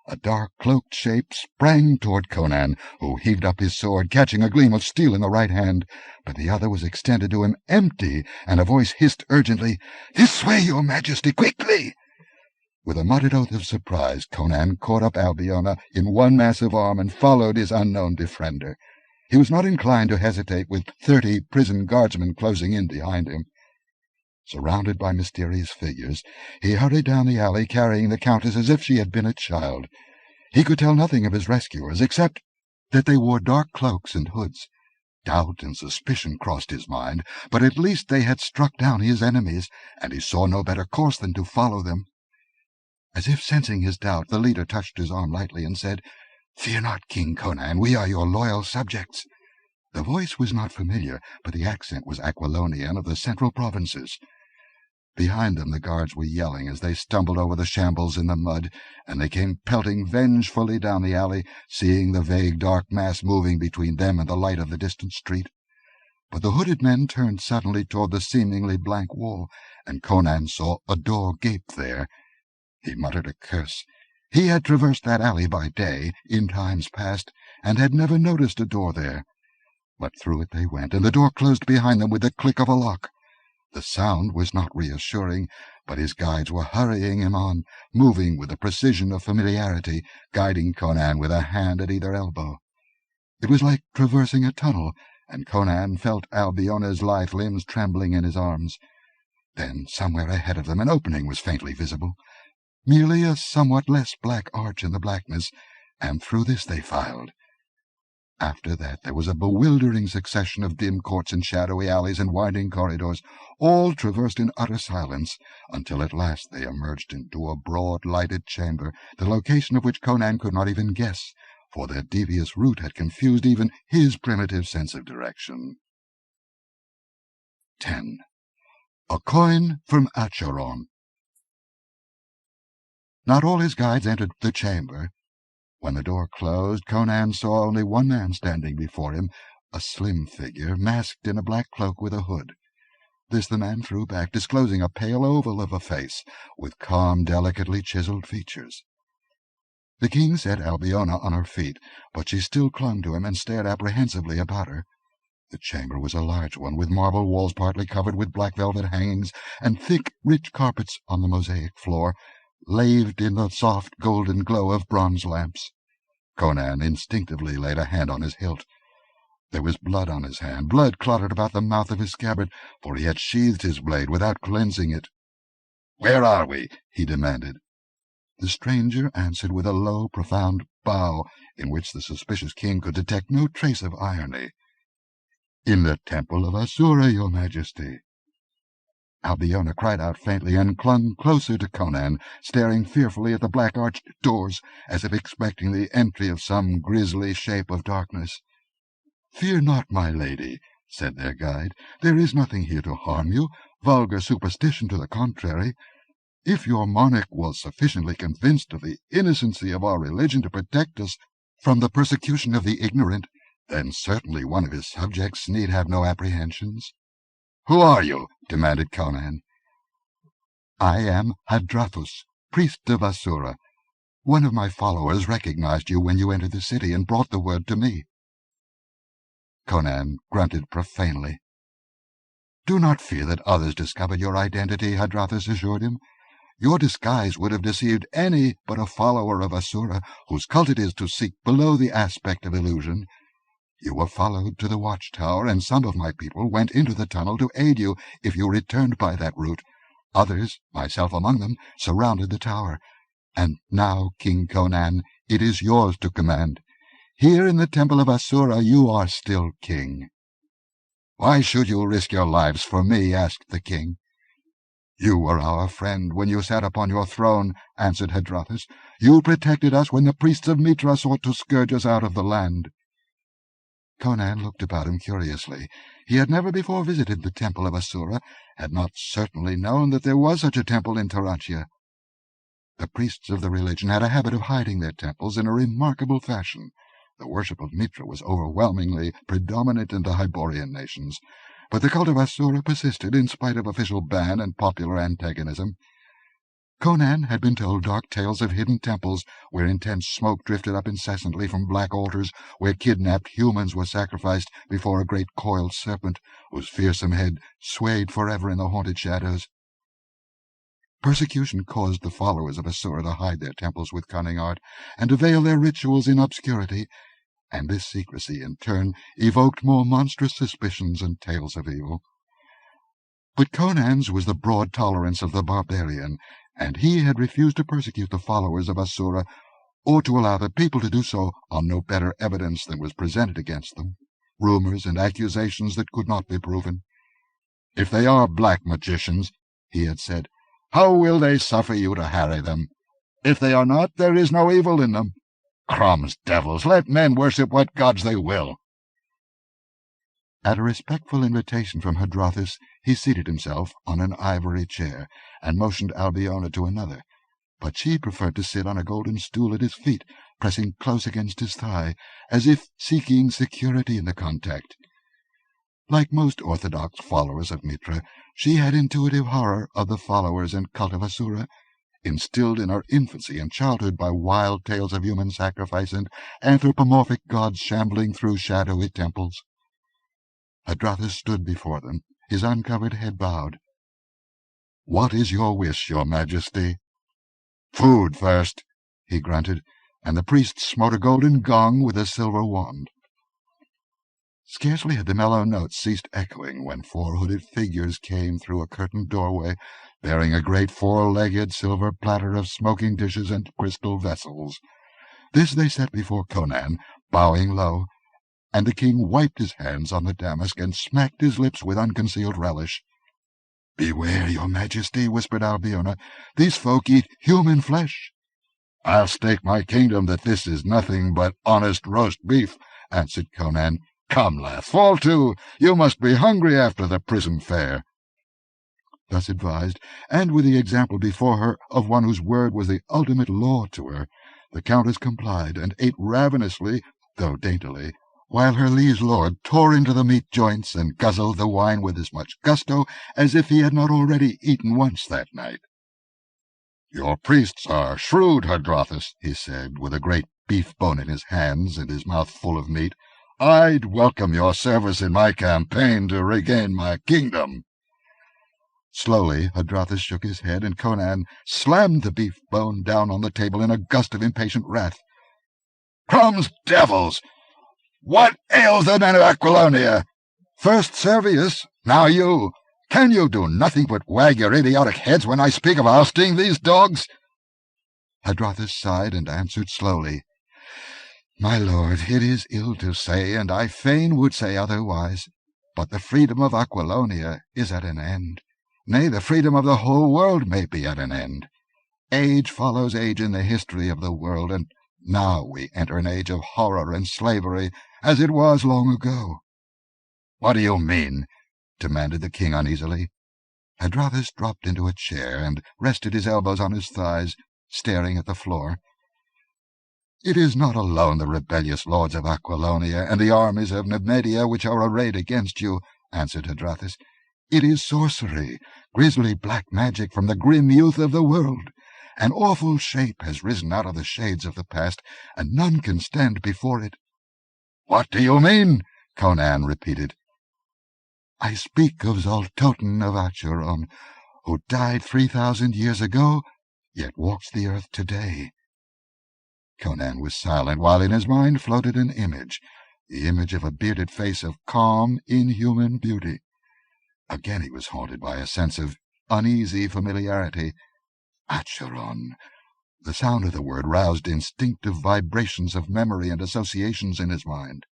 A dark cloaked shape sprang toward Conan, who heaved up his sword, catching a gleam of steel in the right hand, but the other was extended to him empty, and a voice hissed urgently, "This way, your majesty, quickly!" With a muttered oath of surprise, Conan caught up Albiona in one massive arm and followed his unknown defender. He was not inclined to hesitate with 30 prison guardsmen closing in behind him. Surrounded by mysterious figures, he hurried down the alley carrying the Countess as if she had been a child. He could tell nothing of his rescuers, except that they wore dark cloaks and hoods. Doubt and suspicion crossed his mind, but at least they had struck down his enemies, and he saw no better course than to follow them. As if sensing his doubt, the leader touched his arm lightly and said, "Fear not, King Conan, we are your loyal subjects." The voice was not familiar, but the accent was Aquilonian of the central provinces. Behind them the guards were yelling as they stumbled over the shambles in the mud, and they came pelting vengefully down the alley, seeing the vague dark mass moving between them and the light of the distant street. But the hooded men turned suddenly toward the seemingly blank wall, and Conan saw a door gape there. He muttered a curse. He had traversed that alley by day, in times past, and had never noticed a door there. But through it they went, and the door closed behind them with the click of a lock. The sound was not reassuring, but his guides were hurrying him on, moving with the precision of familiarity, guiding Conan with a hand at either elbow. It was like traversing a tunnel, and Conan felt Albiona's lithe limbs trembling in his arms. Then, somewhere ahead of them, an opening was faintly visible, merely a somewhat less black arch in the blackness, and through this they filed. After that there was a bewildering succession of dim courts and shadowy alleys and winding corridors, all traversed in utter silence, until at last they emerged into a broad lighted chamber, the location of which Conan could not even guess, for their devious route had confused even his primitive sense of direction. 10. A coin from Acheron. Not all his guides entered the chamber. When the door closed, Conan saw only one man standing before him, a slim figure, masked in a black cloak with a hood. This the man threw back, disclosing a pale oval of a face, with calm, delicately chiseled features. The king set Albiona on her feet, but she still clung to him and stared apprehensively about her. The chamber was a large one, with marble walls partly covered with black velvet hangings, and thick, rich carpets on the mosaic floor, laved in the soft golden glow of bronze lamps. Conan instinctively laid a hand on his hilt. There was blood on his hand, blood clotted about the mouth of his scabbard, for he had sheathed his blade without cleansing it. "Where are we?" he demanded. The stranger answered with a low, profound bow, in which the suspicious king could detect no trace of irony. "In the temple of Asura, your majesty." Albiona cried out faintly and clung closer to Conan, staring fearfully at the black-arched doors, as if expecting the entry of some grisly shape of darkness. "Fear not, my lady," said their guide. "There is nothing here to harm you, vulgar superstition to the contrary. If your monarch was sufficiently convinced of the innocency of our religion to protect us from the persecution of the ignorant, then certainly one of his subjects need have no apprehensions." "Who are you?" demanded Conan. "I am Hadrathus, priest of Asura. One of my followers recognized you when you entered the city and brought the word to me." Conan grunted profanely. "Do not fear that others discovered your identity," Hadrathus assured him. "Your disguise would have deceived any but a follower of Asura, whose cult it is to seek below the aspect of illusion. You were followed to the watchtower, and some of my people went into the tunnel to aid you if you returned by that route. Others, myself among them, surrounded the tower. And now, King Conan, it is yours to command. Here in the temple of Asura you are still king." "Why should you risk your lives for me?" asked the king. "You were our friend when you sat upon your throne," answered Hadrathus. "You protected us when the priests of Mitra sought to scourge us out of the land." Conan looked about him curiously. He had never before visited the temple of Asura, had not certainly known that there was such a temple in Tarancia. The priests of the religion had a habit of hiding their temples in a remarkable fashion. The worship of Mitra was overwhelmingly predominant in the Hyborian nations, but the cult of Asura persisted in spite of official ban and popular antagonism. Conan had been told dark tales of hidden temples where intense smoke drifted up incessantly from black altars, where kidnapped humans were sacrificed before a great coiled serpent, whose fearsome head swayed forever in the haunted shadows. Persecution caused the followers of Asura to hide their temples with cunning art, and to veil their rituals in obscurity, and this secrecy, in turn, evoked more monstrous suspicions and tales of evil. But Conan's was the broad tolerance of the barbarian, and he had refused to persecute the followers of Asura, or to allow the people to do so on no better evidence than was presented against them, rumors and accusations that could not be proven. "If they are black magicians," he had said, "how will they suffer you to harry them? If they are not, there is no evil in them. Crumbs, devils, let men worship what gods they will." At a respectful invitation from Hadrathus, he seated himself on an ivory chair, and motioned Albiona to another, but she preferred to sit on a golden stool at his feet, pressing close against his thigh, as if seeking security in the contact. Like most orthodox followers of Mitra, she had intuitive horror of the followers and cult of Asura, instilled in her infancy and childhood by wild tales of human sacrifice and anthropomorphic gods shambling through shadowy temples. Hadrathus stood before them, his uncovered head bowed. "What is your wish, your majesty?" "Food first," he grunted, and the priest smote a golden gong with a silver wand. Scarcely had the mellow notes ceased echoing when 4 hooded figures came through a curtained doorway, bearing a great 4-legged silver platter of smoking dishes and crystal vessels. This they set before Conan, bowing low, and the king wiped his hands on the damask and smacked his lips with unconcealed relish. "Beware, your majesty," whispered Albiona. "These folk eat human flesh." "I'll stake my kingdom that this is nothing but honest roast beef," answered Conan. "Come, lass, fall to. You must be hungry after the prison fare." Thus advised, and with the example before her of one whose word was the ultimate law to her, the countess complied, and ate ravenously, though daintily, while her liege lord tore into the meat joints and guzzled the wine with as much gusto as if he had not already eaten once that night. "Your priests are shrewd, Hadrathus," he said, with a great beef-bone in his hands and his mouth full of meat. "I'd welcome your service in my campaign to regain my kingdom." Slowly Hadrathus shook his head, and Conan slammed the beef-bone down on the table in a gust of impatient wrath. Crumbs devils! What ails the men of Aquilonia? First Servius, now you. Can you do nothing but wag your idiotic heads when I speak of ousting these dogs?" Hadrathus sighed and answered slowly, "My lord, it is ill to say, and I fain would say otherwise, but the freedom of Aquilonia is at an end. Nay, the freedom of the whole world may be at an end. Age follows age in the history of the world, and now we enter an age of horror and slavery, as it was long ago." "What do you mean?" demanded the king uneasily. Hadrathus dropped into a chair and rested his elbows on his thighs, staring at the floor. "It is not alone the rebellious lords of Aquilonia and the armies of Nemedia which are arrayed against you," answered Hadrathus. "It is sorcery, grisly black magic from the grim youth of the world. An awful shape has risen out of the shades of the past, and none can stand before it." "What do you mean?" Conan repeated. "I speak of Zoltoten of Acheron, who died 3,000 years ago, yet walks the earth today." Conan was silent, while in his mind floated an image, the image of a bearded face of calm, inhuman beauty. Again he was haunted by a sense of uneasy familiarity. Acheron. The sound of the word roused instinctive vibrations of memory and associations in his mind.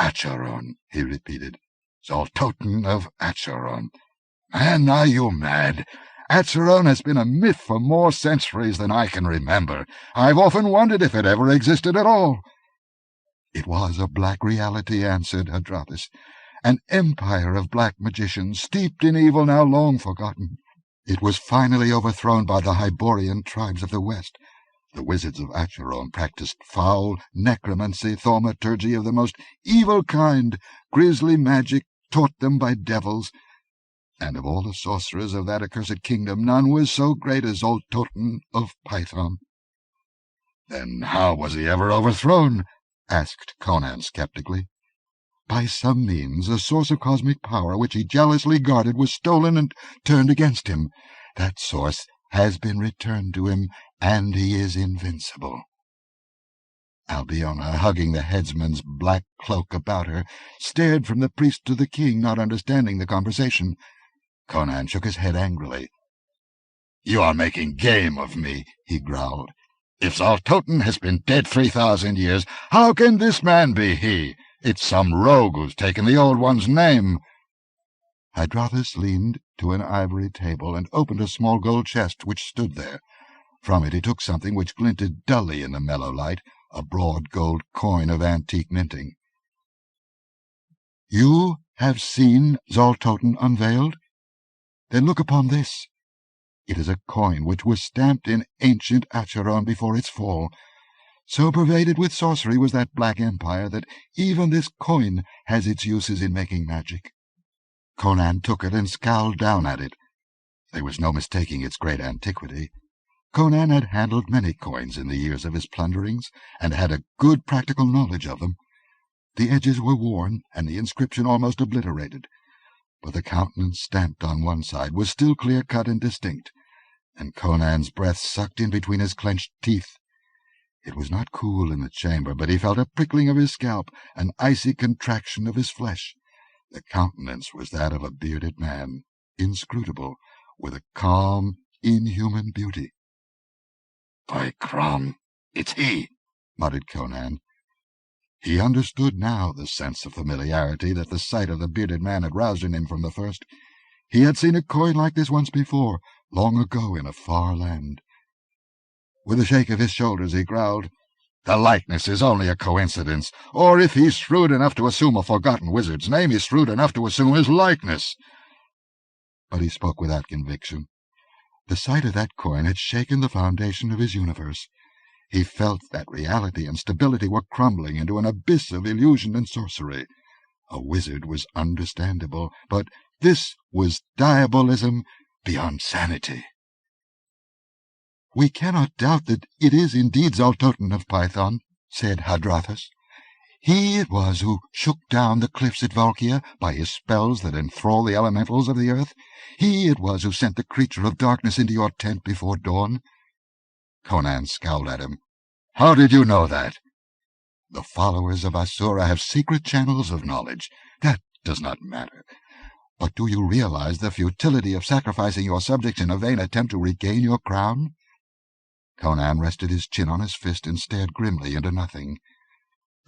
"Acheron," he repeated. "Zoltoten of Acheron. Man, are you mad? Acheron has been a myth for more centuries than I can remember. I've often wondered if it ever existed at all." "It was a black reality," answered Hadrathus. "An empire of black magicians, steeped in evil now long forgotten. It was finally overthrown by the Hyborian tribes of the west. The wizards of Acheron practiced foul necromancy, thaumaturgy of the most evil kind, grisly magic taught them by devils. And of all the sorcerers of that accursed kingdom, none was so great as Zoltoten of Python." "Then how was he ever overthrown?" asked Conan skeptically. "By some means, a source of cosmic power which he jealously guarded was stolen and turned against him. That source has been returned to him, and he is invincible." Albiona, hugging the headsman's black cloak about her, stared from the priest to the king, not understanding the conversation. Conan shook his head angrily. "You are making game of me," he growled. "If Zoltoten has been dead 3,000 years, how can this man be he? It's some rogue who's taken the old one's name." Hadrathus leaned to an ivory table and opened a small gold chest which stood there. From it he took something which glinted dully in the mellow light, a broad gold coin of antique minting. "You have seen Zoltoten unveiled? Then look upon this. It is a coin which was stamped in ancient Acheron before its fall. So pervaded with sorcery was that black empire that even this coin has its uses in making magic." Conan took it and scowled down at it. There was no mistaking its great antiquity. Conan had handled many coins in the years of his plunderings, and had a good practical knowledge of them. The edges were worn, and the inscription almost obliterated, but the countenance stamped on one side was still clear-cut and distinct, and Conan's breath sucked in between his clenched teeth. It was not cool in the chamber, but he felt a prickling of his scalp, an icy contraction of his flesh. The countenance was that of a bearded man, inscrutable, with a calm, inhuman beauty. "By Crom, it's he," muttered Conan. He understood now the sense of familiarity that the sight of the bearded man had roused in him from the first. He had seen a coin like this once before, long ago in a far land. With a shake of his shoulders he growled, "The likeness is only a coincidence, or if he's shrewd enough to assume a forgotten wizard's name, he's shrewd enough to assume his likeness." But he spoke without conviction. The sight of that coin had shaken the foundation of his universe. He felt that reality and stability were crumbling into an abyss of illusion and sorcery. A wizard was understandable, but this was diabolism beyond sanity. "We cannot doubt that it is indeed Zoltoten of Python," said Hadrathus. "He it was who shook down the cliffs at Valkia by his spells that enthrall the elementals of the earth. He it was who sent the creature of darkness into your tent before dawn." Conan scowled at him. How did you know that? The followers of Asura have secret channels of knowledge. That does not matter. But do you realize the futility of sacrificing your subjects in a vain attempt to regain your crown? Conan rested his chin on his fist and stared grimly into nothing.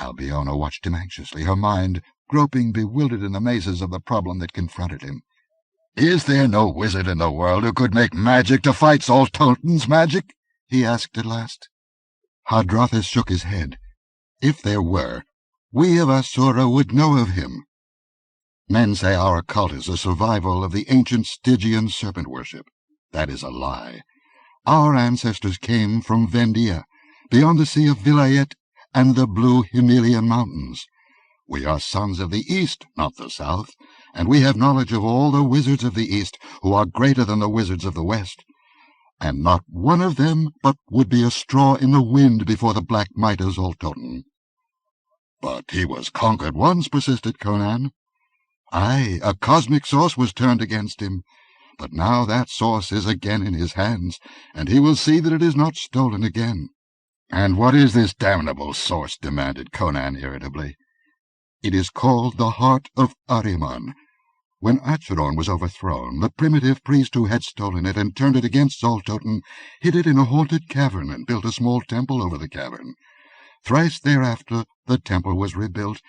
Albiona watched him anxiously, her mind groping bewildered in the mazes of the problem that confronted him. "Is there no wizard in the world who could make magic to fight Zoltotan's magic?" he asked at last. Hadrathis shook his head. "If there were, we of Asura would know of him. Men say our cult is a survival of the ancient Stygian serpent worship. That is a lie. Our ancestors came from Vendia, beyond the Sea of Vilayet and the blue Himelian mountains. We are sons of the East, not the South, and we have knowledge of all the wizards of the East, who are greater than the wizards of the West. And not one of them but would be a straw in the wind before the black might of Zoltotan." "But he was conquered once," persisted Conan. "Aye, a cosmic source was turned against him. But now that source is again in his hands, and he will see that it is not stolen again." "And what is this damnable source?" demanded Conan irritably. "It is called the Heart of Ahriman. When Acheron was overthrown, the primitive priest who had stolen it and turned it against Zoltotan hid it in a haunted cavern and built a small temple over the cavern. Thrice thereafter the temple was rebuilt,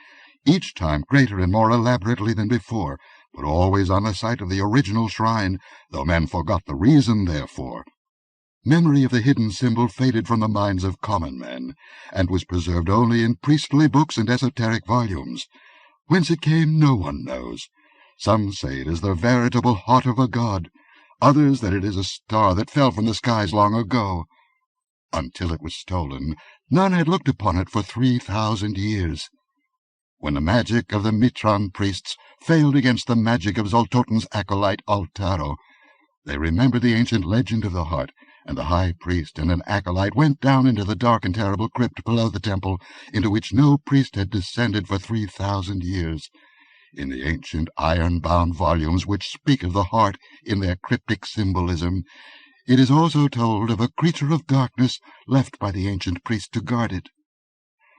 each time greater and more elaborately than before, but always on the site of the original shrine, though men forgot the reason therefor. Memory of the hidden symbol faded from the minds of common men, and was preserved only in priestly books and esoteric volumes. Whence it came no one knows. Some say it is the veritable heart of a god, others that it is a star that fell from the skies long ago. Until it was stolen, none had looked upon it for 3,000 years. When the magic of the Mitran priests failed against the magic of Zoltotan's acolyte Altaro, they remembered the ancient legend of the heart, and the high priest and an acolyte went down into the dark and terrible crypt below the temple, into which no priest had descended for 3,000 years. In the ancient iron-bound volumes which speak of the heart in their cryptic symbolism, it is also told of a creature of darkness left by the ancient priest to guard it.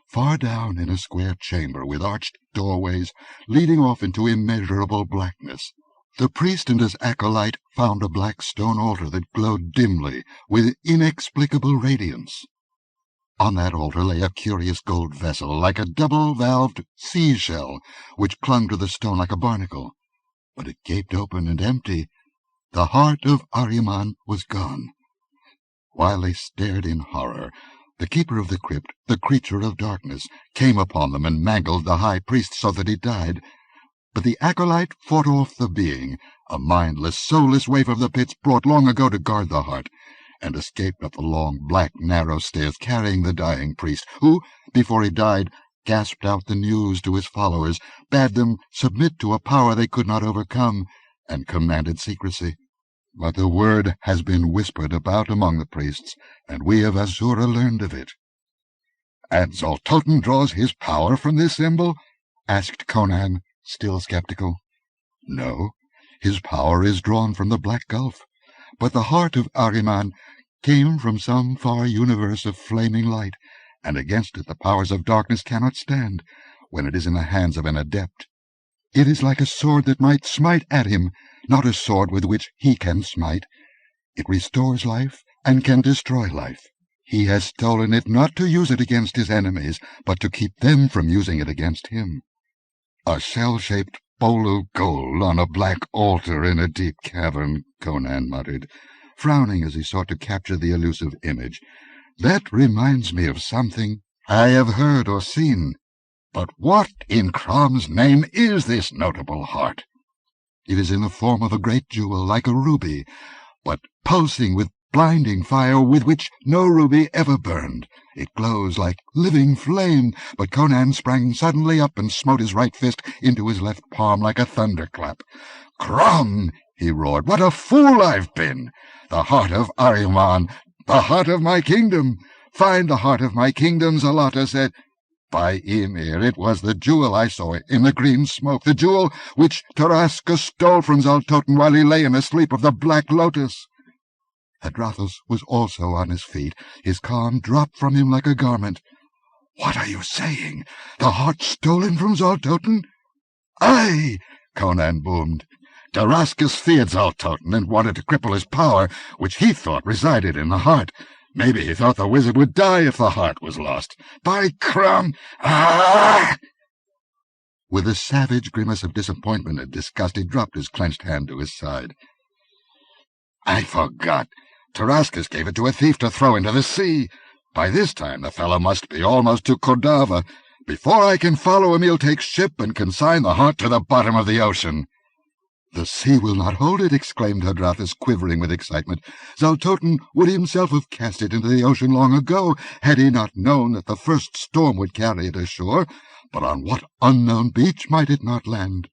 Far down in a square chamber with arched doorways leading off into immeasurable blackness, the priest and his acolyte found a black stone altar that glowed dimly with inexplicable radiance. On that altar lay a curious gold vessel, like a double-valved seashell, which clung to the stone like a barnacle. But it gaped open and empty. The heart of Ahriman was gone. While they stared in horror, the keeper of the crypt, the creature of darkness, came upon them and mangled the high priest so that he died. But the acolyte fought off the being, a mindless, soulless waif of the pits brought long ago to guard the heart, and escaped up the long, black, narrow stairs carrying the dying priest, who, before he died, gasped out the news to his followers, bade them submit to a power they could not overcome, and commanded secrecy. But the word has been whispered about among the priests, and we of Asura learned of it." "And Zoltotan draws his power from this symbol?" asked Conan, still skeptical. "No, his power is drawn from the Black Gulf, but the heart of Ahriman came from some far universe of flaming light, and against it the powers of darkness cannot stand, when it is in the hands of an adept. It is like a sword that might smite at him, not a sword with which he can smite. It restores life and can destroy life. He has stolen it not to use it against his enemies, but to keep them from using it against him." "A shell-shaped bowl of gold on a black altar in a deep cavern," Conan muttered, frowning as he sought to capture the elusive image. "That reminds me of something I have heard or seen. But what in Crom's name is this notable heart?" "It is in the form of a great jewel, like a ruby, but pulsing with blinding fire with which no ruby ever burned. It glows like living flame." But Conan sprang suddenly up and smote his right fist into his left palm like a thunderclap. "Crom!" he roared. "What a fool I've been! The heart of Ahriman, the heart of my kingdom! Find the heart of my kingdom," Zalata said. "By Ymir, it was the jewel I saw in the green smoke, the jewel which Taraska stole from Zoltotan while he lay in a sleep of the Black Lotus." Hadrathos was also on his feet. His calm dropped from him like a garment. "What are you saying? The heart stolen from Zaltoten?" "Aye!" Conan boomed. "Tarascus feared Zaltoten and wanted to cripple his power, which he thought resided in the heart. Maybe he thought the wizard would die if the heart was lost. By Crum! Ah!" With a savage grimace of disappointment and disgust, he dropped his clenched hand to his side. "I forgot. Tarascus gave it to a thief to throw into the sea. By this time the fellow must be almost to Cordava. Before I can follow him, he'll take ship and consign the heart to the bottom of the ocean." "The sea will not hold it," exclaimed Hadrathos, quivering with excitement. "Zaltoten would himself have cast it into the ocean long ago, had he not known that the first storm would carry it ashore. But on what unknown beach might it not land?"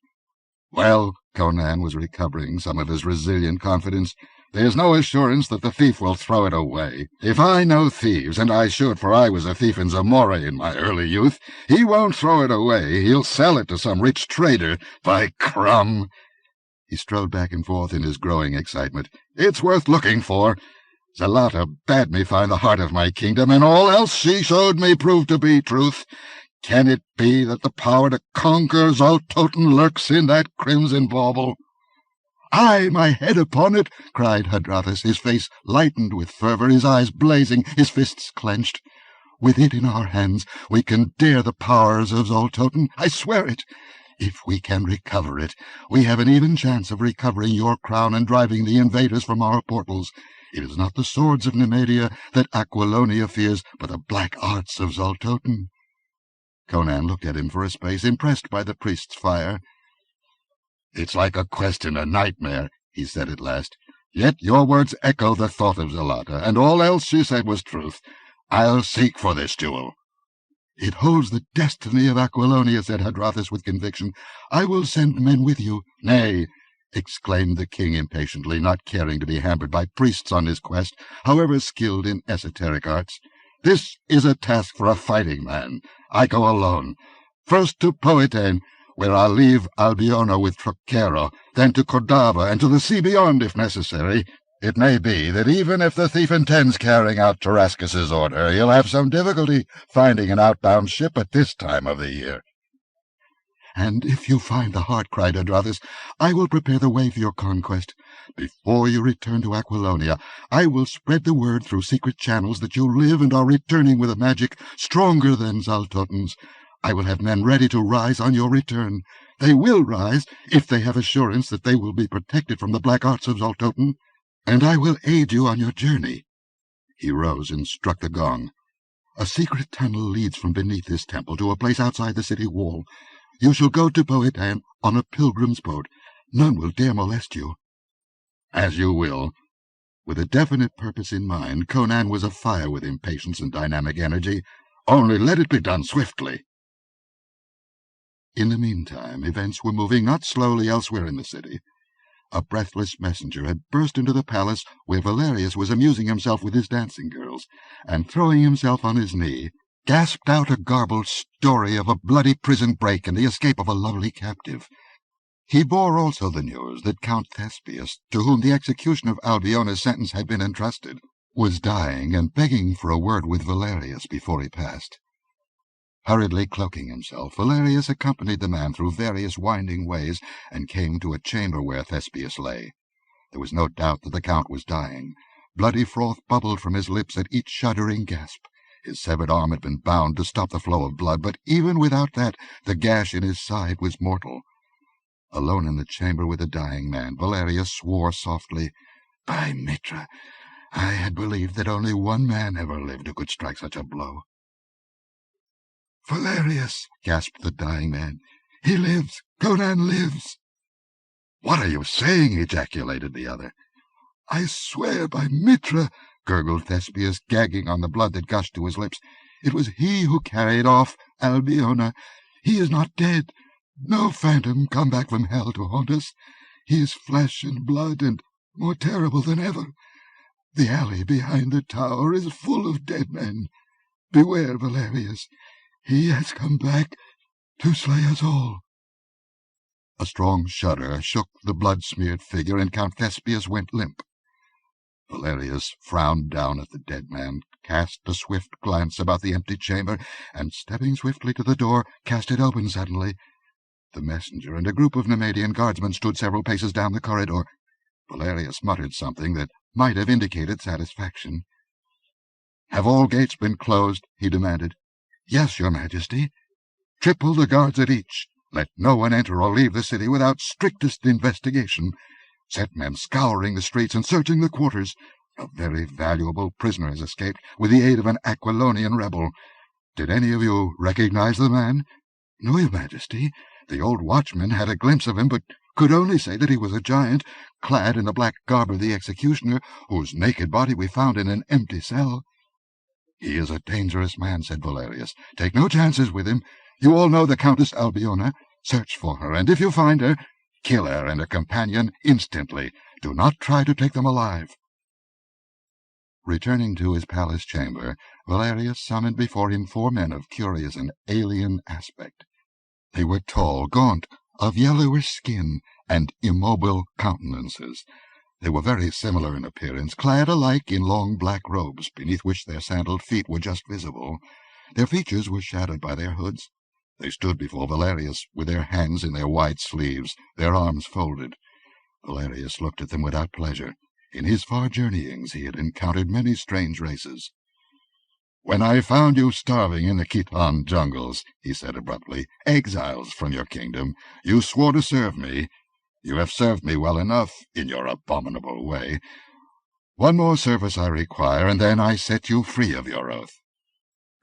"Well," Conan was recovering some of his resilient confidence, "there's no assurance that the thief will throw it away. If I know thieves, and I should, for I was a thief in Zamora in my early youth, he won't throw it away. He'll sell it to some rich trader. By Crum!" He strode back and forth in his growing excitement. "It's worth looking for. Zalata bade me find the heart of my kingdom, and all else she showed me proved to be truth. Can it be that the power to conquer Zaltoten lurks in that crimson bauble?" "Aye, my head upon it!" cried Hadrathos, his face lightened with fervour, his eyes blazing, his fists clenched. "With it in our hands, we can dare the powers of Zaltoten. I swear it. If we can recover it, we have an even chance of recovering your crown and driving the invaders from our portals. It is not the swords of Nemedia that Aquilonia fears, but the black arts of Zaltoten." Conan looked at him for a space, impressed by the priest's fire. "It's like a quest in a nightmare," he said at last. "Yet your words echo the thought of Zalata, and all else she said was truth. I'll seek for this jewel." "It holds the destiny of Aquilonia," said Hadrathos with conviction. "I will send men with you." "Nay," exclaimed the king impatiently, not caring to be hampered by priests on his quest, however skilled in esoteric arts. "This is a task for a fighting man. I go alone. First to Powhatan, where I'll leave Albiona with Trocero, then to Cordava, and to the sea beyond if necessary. It may be that even if the thief intends carrying out Tarascus's order, he'll have some difficulty finding an outbound ship at this time of the year." "And if you find the heart," cried Hadrathos, "I will prepare the way for your conquest. Before you return to Aquilonia, I will spread the word through secret channels that you live and are returning with a magic stronger than Zaltoten's. I will have men ready to rise on your return. They will rise if they have assurance that they will be protected from the black arts of Zaltoten, and I will aid you on your journey." He rose and struck the gong. "A secret tunnel leads from beneath this temple to a place outside the city wall. You shall go to Powhatan on a pilgrim's boat. None will dare molest you." "As you will." With a definite purpose in mind, Conan was afire with impatience and dynamic energy. "Only let it be done swiftly." In the meantime, events were moving not slowly elsewhere in the city. A breathless messenger had burst into the palace where Valerius was amusing himself with his dancing girls, and throwing himself on his knee, gasped out a garbled story of a bloody prison break and the escape of a lovely captive. He bore also the news that Count Thespius, to whom the execution of Albiona's sentence had been entrusted, was dying and begging for a word with Valerius before he passed. Hurriedly cloaking himself, Valerius accompanied the man through various winding ways and came to a chamber where Thespius lay. There was no doubt that the Count was dying. Bloody froth bubbled from his lips at each shuddering gasp. His severed arm had been bound to stop the flow of blood, but even without that, the gash in his side was mortal. Alone in the chamber with the dying man, Valerius swore softly, "By Mitra, I had believed that only one man ever lived who could strike such a blow." "Valerius," gasped the dying man, "he lives! Conan lives!" "What are you saying?" ejaculated the other. "I swear by Mitra," gurgled Thespius, gagging on the blood that gushed to his lips. "It was he who carried off Albiona. He is not dead. No phantom come back from hell to haunt us. He is flesh and blood, and more terrible than ever. The alley behind the tower is full of dead men. Beware, Valerius. He has come back to slay us all." A strong shudder shook the blood-smeared figure, and Count Thespius went limp. Valerius frowned down at the dead man, cast a swift glance about the empty chamber, and, stepping swiftly to the door, cast it open suddenly. The messenger and a group of Nemedian guardsmen stood several paces down the corridor. Valerius muttered something that might have indicated satisfaction. "Have all gates been closed?" he demanded. "Yes, your majesty." "Triple the guards at each. Let no one enter or leave the city without strictest investigation. Set men scouring the streets and searching the quarters. A very valuable prisoner has escaped with the aid of an Aquilonian rebel. Did any of you recognize the man?" "No, your majesty. The old watchman had a glimpse of him, but could only say that he was a giant, clad in the black garb of the executioner, whose naked body we found in an empty cell." "He is a dangerous man," said Valerius. "Take no chances with him. You all know the Countess Albiona. Search for her, and if you find her, kill her and her companion instantly. Do not try to take them alive." Returning to his palace chamber, Valerius summoned before him 4 men of curious and alien aspect. They were tall, gaunt, of yellowish skin, and immobile countenances. They were very similar in appearance, clad alike in long black robes, beneath which their sandaled feet were just visible. Their features were shadowed by their hoods. They stood before Valerius, with their hands in their wide sleeves, their arms folded. Valerius looked at them without pleasure. In his far journeyings he had encountered many strange races. "When I found you starving in the Khitan jungles," he said abruptly, "exiles from your kingdom, you swore to serve me. You have served me well enough, in your abominable way. One more service I require, and then I set you free of your oath.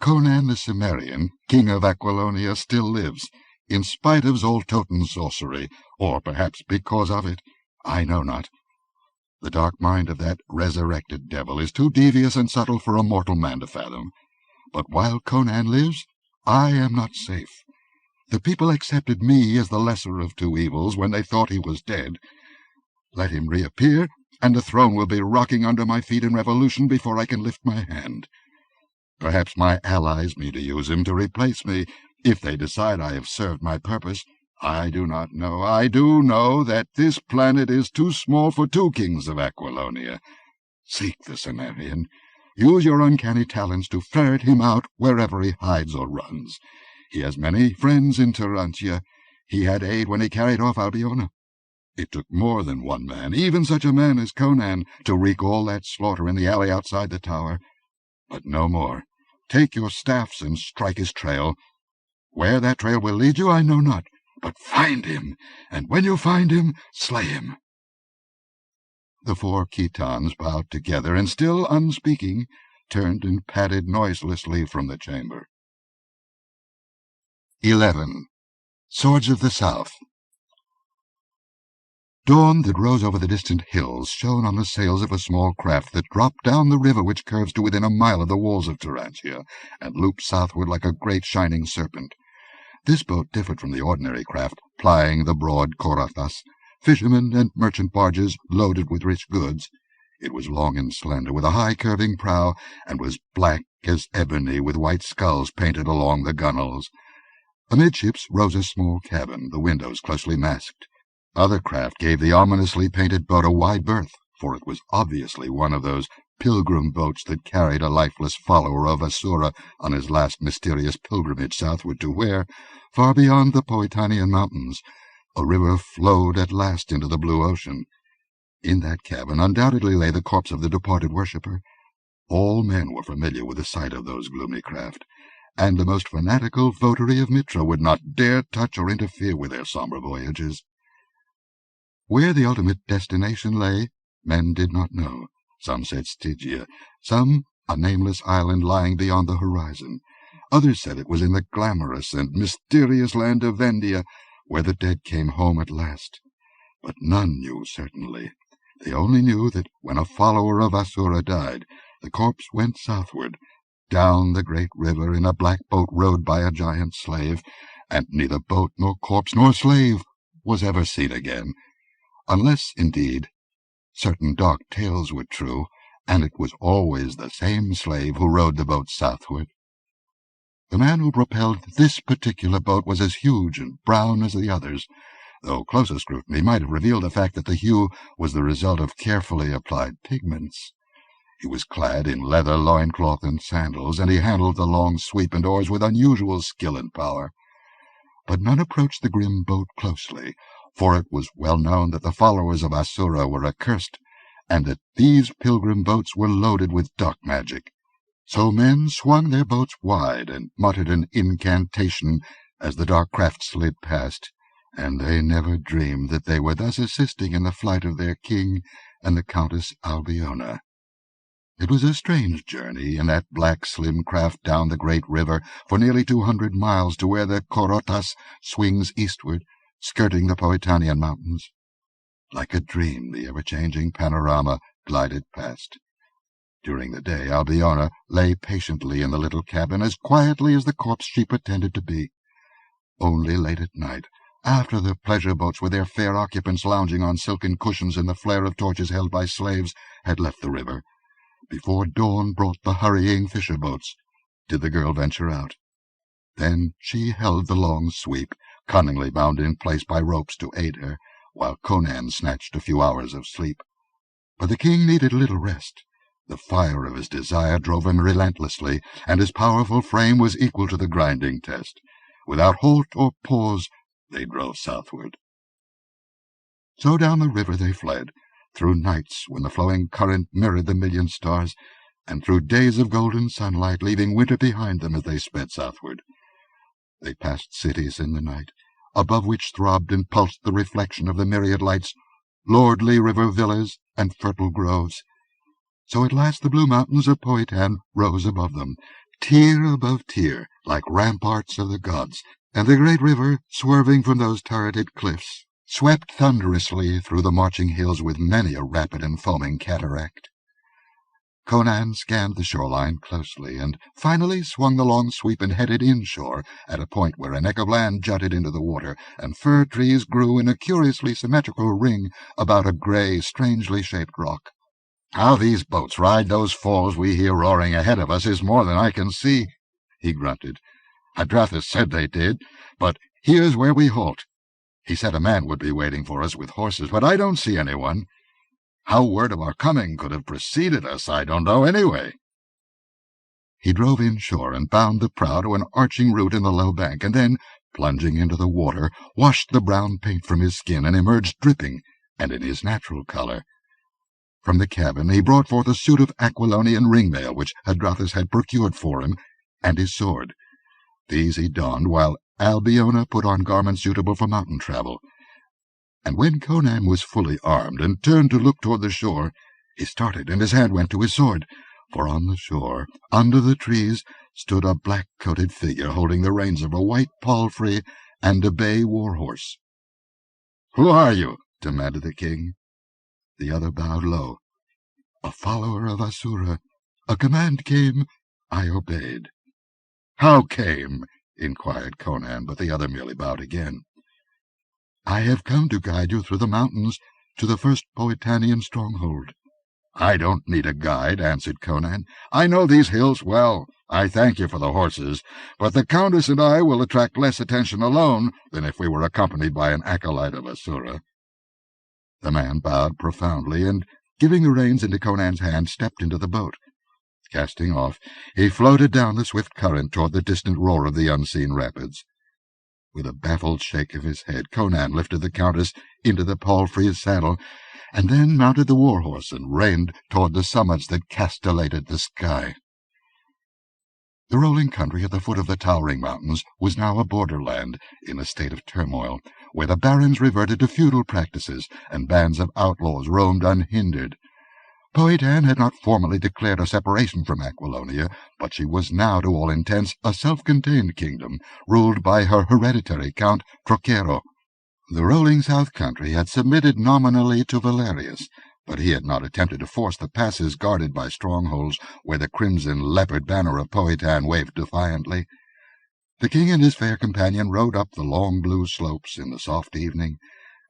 Conan the Cimmerian, king of Aquilonia, still lives, in spite of Zoltotan's sorcery, or perhaps because of it. I know not. The dark mind of that resurrected devil is too devious and subtle for a mortal man to fathom. But while Conan lives, I am not safe. The people accepted me as the lesser of 2 evils when they thought he was dead. Let him reappear, and the throne will be rocking under my feet in revolution before I can lift my hand. Perhaps my allies mean to use him to replace me, if they decide I have served my purpose. I do not know. I do know that this planet is too small for 2 kings of Aquilonia. Seek the Cimmerian. Use your uncanny talents to ferret him out wherever he hides or runs. He has many friends in Turantia. He had aid when he carried off Albiona. It took more than 1 man, even such a man as Conan, to wreak all that slaughter in the alley outside the tower. But no more. Take your staffs and strike his trail. Where that trail will lead you, I know not. But find him, and when you find him, slay him." The 4 Khitans bowed together, and still unspeaking, turned and padded noiselessly from the chamber. 11. Swords of the South. Dawn that rose over the distant hills shone on the sails of a small craft that dropped down the river which curves to within a mile of the walls of Turantia, and looped southward like a great shining serpent. This boat differed from the ordinary craft, plying the broad Korathas, fishermen and merchant barges loaded with rich goods. It was long and slender, with a high curving prow, and was black as ebony, with white skulls painted along the gunwales. Amidships rose a small cabin, the windows closely masked. Other craft gave the ominously painted boat a wide berth, for it was obviously one of those pilgrim boats that carried a lifeless follower of Asura on his last mysterious pilgrimage southward to where, far beyond the Poetanian mountains, a river flowed at last into the blue ocean. In that cabin undoubtedly lay the corpse of the departed worshipper. All men were familiar with the sight of those gloomy craft, and the most fanatical votary of Mitra would not dare touch or interfere with their sombre voyages. Where the ultimate destination lay, men did not know. Some said Stygia, some a nameless island lying beyond the horizon. Others said it was in the glamorous and mysterious land of Vendia, where the dead came home at last. But none knew certainly. They only knew that when a follower of Asura died, the corpse went southward, down the great river in a black boat rowed by a giant slave, and neither boat nor corpse nor slave was ever seen again, unless, indeed, certain dark tales were true, and it was always the same slave who rowed the boat southward. The man who propelled this particular boat was as huge and brown as the others, though closer scrutiny might have revealed the fact that the hue was the result of carefully applied pigments. He was clad in leather loincloth and sandals, and he handled the long sweep and oars with unusual skill and power. But none approached the grim boat closely, for it was well known that the followers of Asura were accursed, and that these pilgrim boats were loaded with dark magic. So men swung their boats wide and muttered an incantation as the dark craft slid past, and they never dreamed that they were thus assisting in the flight of their king and the Countess Albiona. It was a strange journey in that black slim craft down the great river for nearly 200 miles to where the Korotas swings eastward, skirting the Poetanian mountains. Like a dream, the ever-changing panorama glided past. During the day, Albiona lay patiently in the little cabin, as quietly as the corpse she pretended to be. Only late at night, after the pleasure boats with their fair occupants lounging on silken cushions in the flare of torches held by slaves had left the river, before dawn brought the hurrying fisher boats, did the girl venture out. Then she held the long sweep, cunningly bound in place by ropes to aid her, while Conan snatched a few hours of sleep. But the king needed little rest. The fire of his desire drove him relentlessly, and his powerful frame was equal to the grinding test. Without halt or pause, they drove southward. So down the river they fled, through nights when the flowing current mirrored the million stars, and through days of golden sunlight, leaving winter behind them as they sped southward. They passed cities in the night, above which throbbed and pulsed the reflection of the myriad lights, lordly river villas and fertile groves. So at last the blue mountains of Poetan rose above them, tier above tier, like ramparts of the gods, and the great river, swerving from those turreted cliffs, swept thunderously through the marching hills with many a rapid and foaming cataract. Conan scanned the shoreline closely, and finally swung the long sweep and headed inshore at a point where a neck of land jutted into the water, and fir trees grew in a curiously symmetrical ring about a grey, strangely shaped rock. "How these boats ride those falls we hear roaring ahead of us is more than I can see," he grunted. "Hadrathis said they did, but here's where we halt. He said a man would be waiting for us with horses, but I don't see anyone. How word of our coming could have preceded us, I don't know anyway." He drove inshore and bound the prow to an arching root in the low bank, and then, plunging into the water, washed the brown paint from his skin and emerged dripping and in his natural color. From the cabin he brought forth a suit of Aquilonian ringmail which Hadrathis had procured for him, and his sword. These he donned, while Albiona put on garments suitable for mountain travel. And when Conan was fully armed and turned to look toward the shore, he started, and his hand went to his sword, for on the shore, under the trees, stood a black-coated figure holding the reins of a white palfrey and a bay war-horse. "Who are you?" demanded the king. The other bowed low. "A follower of Asura. A command came. I obeyed." "How came?" inquired Conan, but the other merely bowed again. "I have come to guide you through the mountains to the first Poetanian stronghold." "I don't need a guide," answered Conan. "I know these hills well. I thank you for the horses, but the Countess and I will attract less attention alone than if we were accompanied by an acolyte of Asura." The man bowed profoundly, and, giving the reins into Conan's hand, stepped into the boat. Casting off, he floated down the swift current toward the distant roar of the unseen rapids. With a baffled shake of his head, Conan lifted the Countess into the palfrey's saddle, and then mounted the war-horse and reined toward the summits that castellated the sky. The rolling country at the foot of the towering mountains was now a borderland in a state of turmoil, where the barons reverted to feudal practices, and bands of outlaws roamed unhindered. Poetan had not formally declared a separation from Aquilonia, but she was now, to all intents, a self-contained kingdom, ruled by her hereditary Count Trocero. The rolling south country had submitted nominally to Valerius, but he had not attempted to force the passes guarded by strongholds where the crimson leopard banner of Poetan waved defiantly. The king and his fair companion rode up the long blue slopes in the soft evening.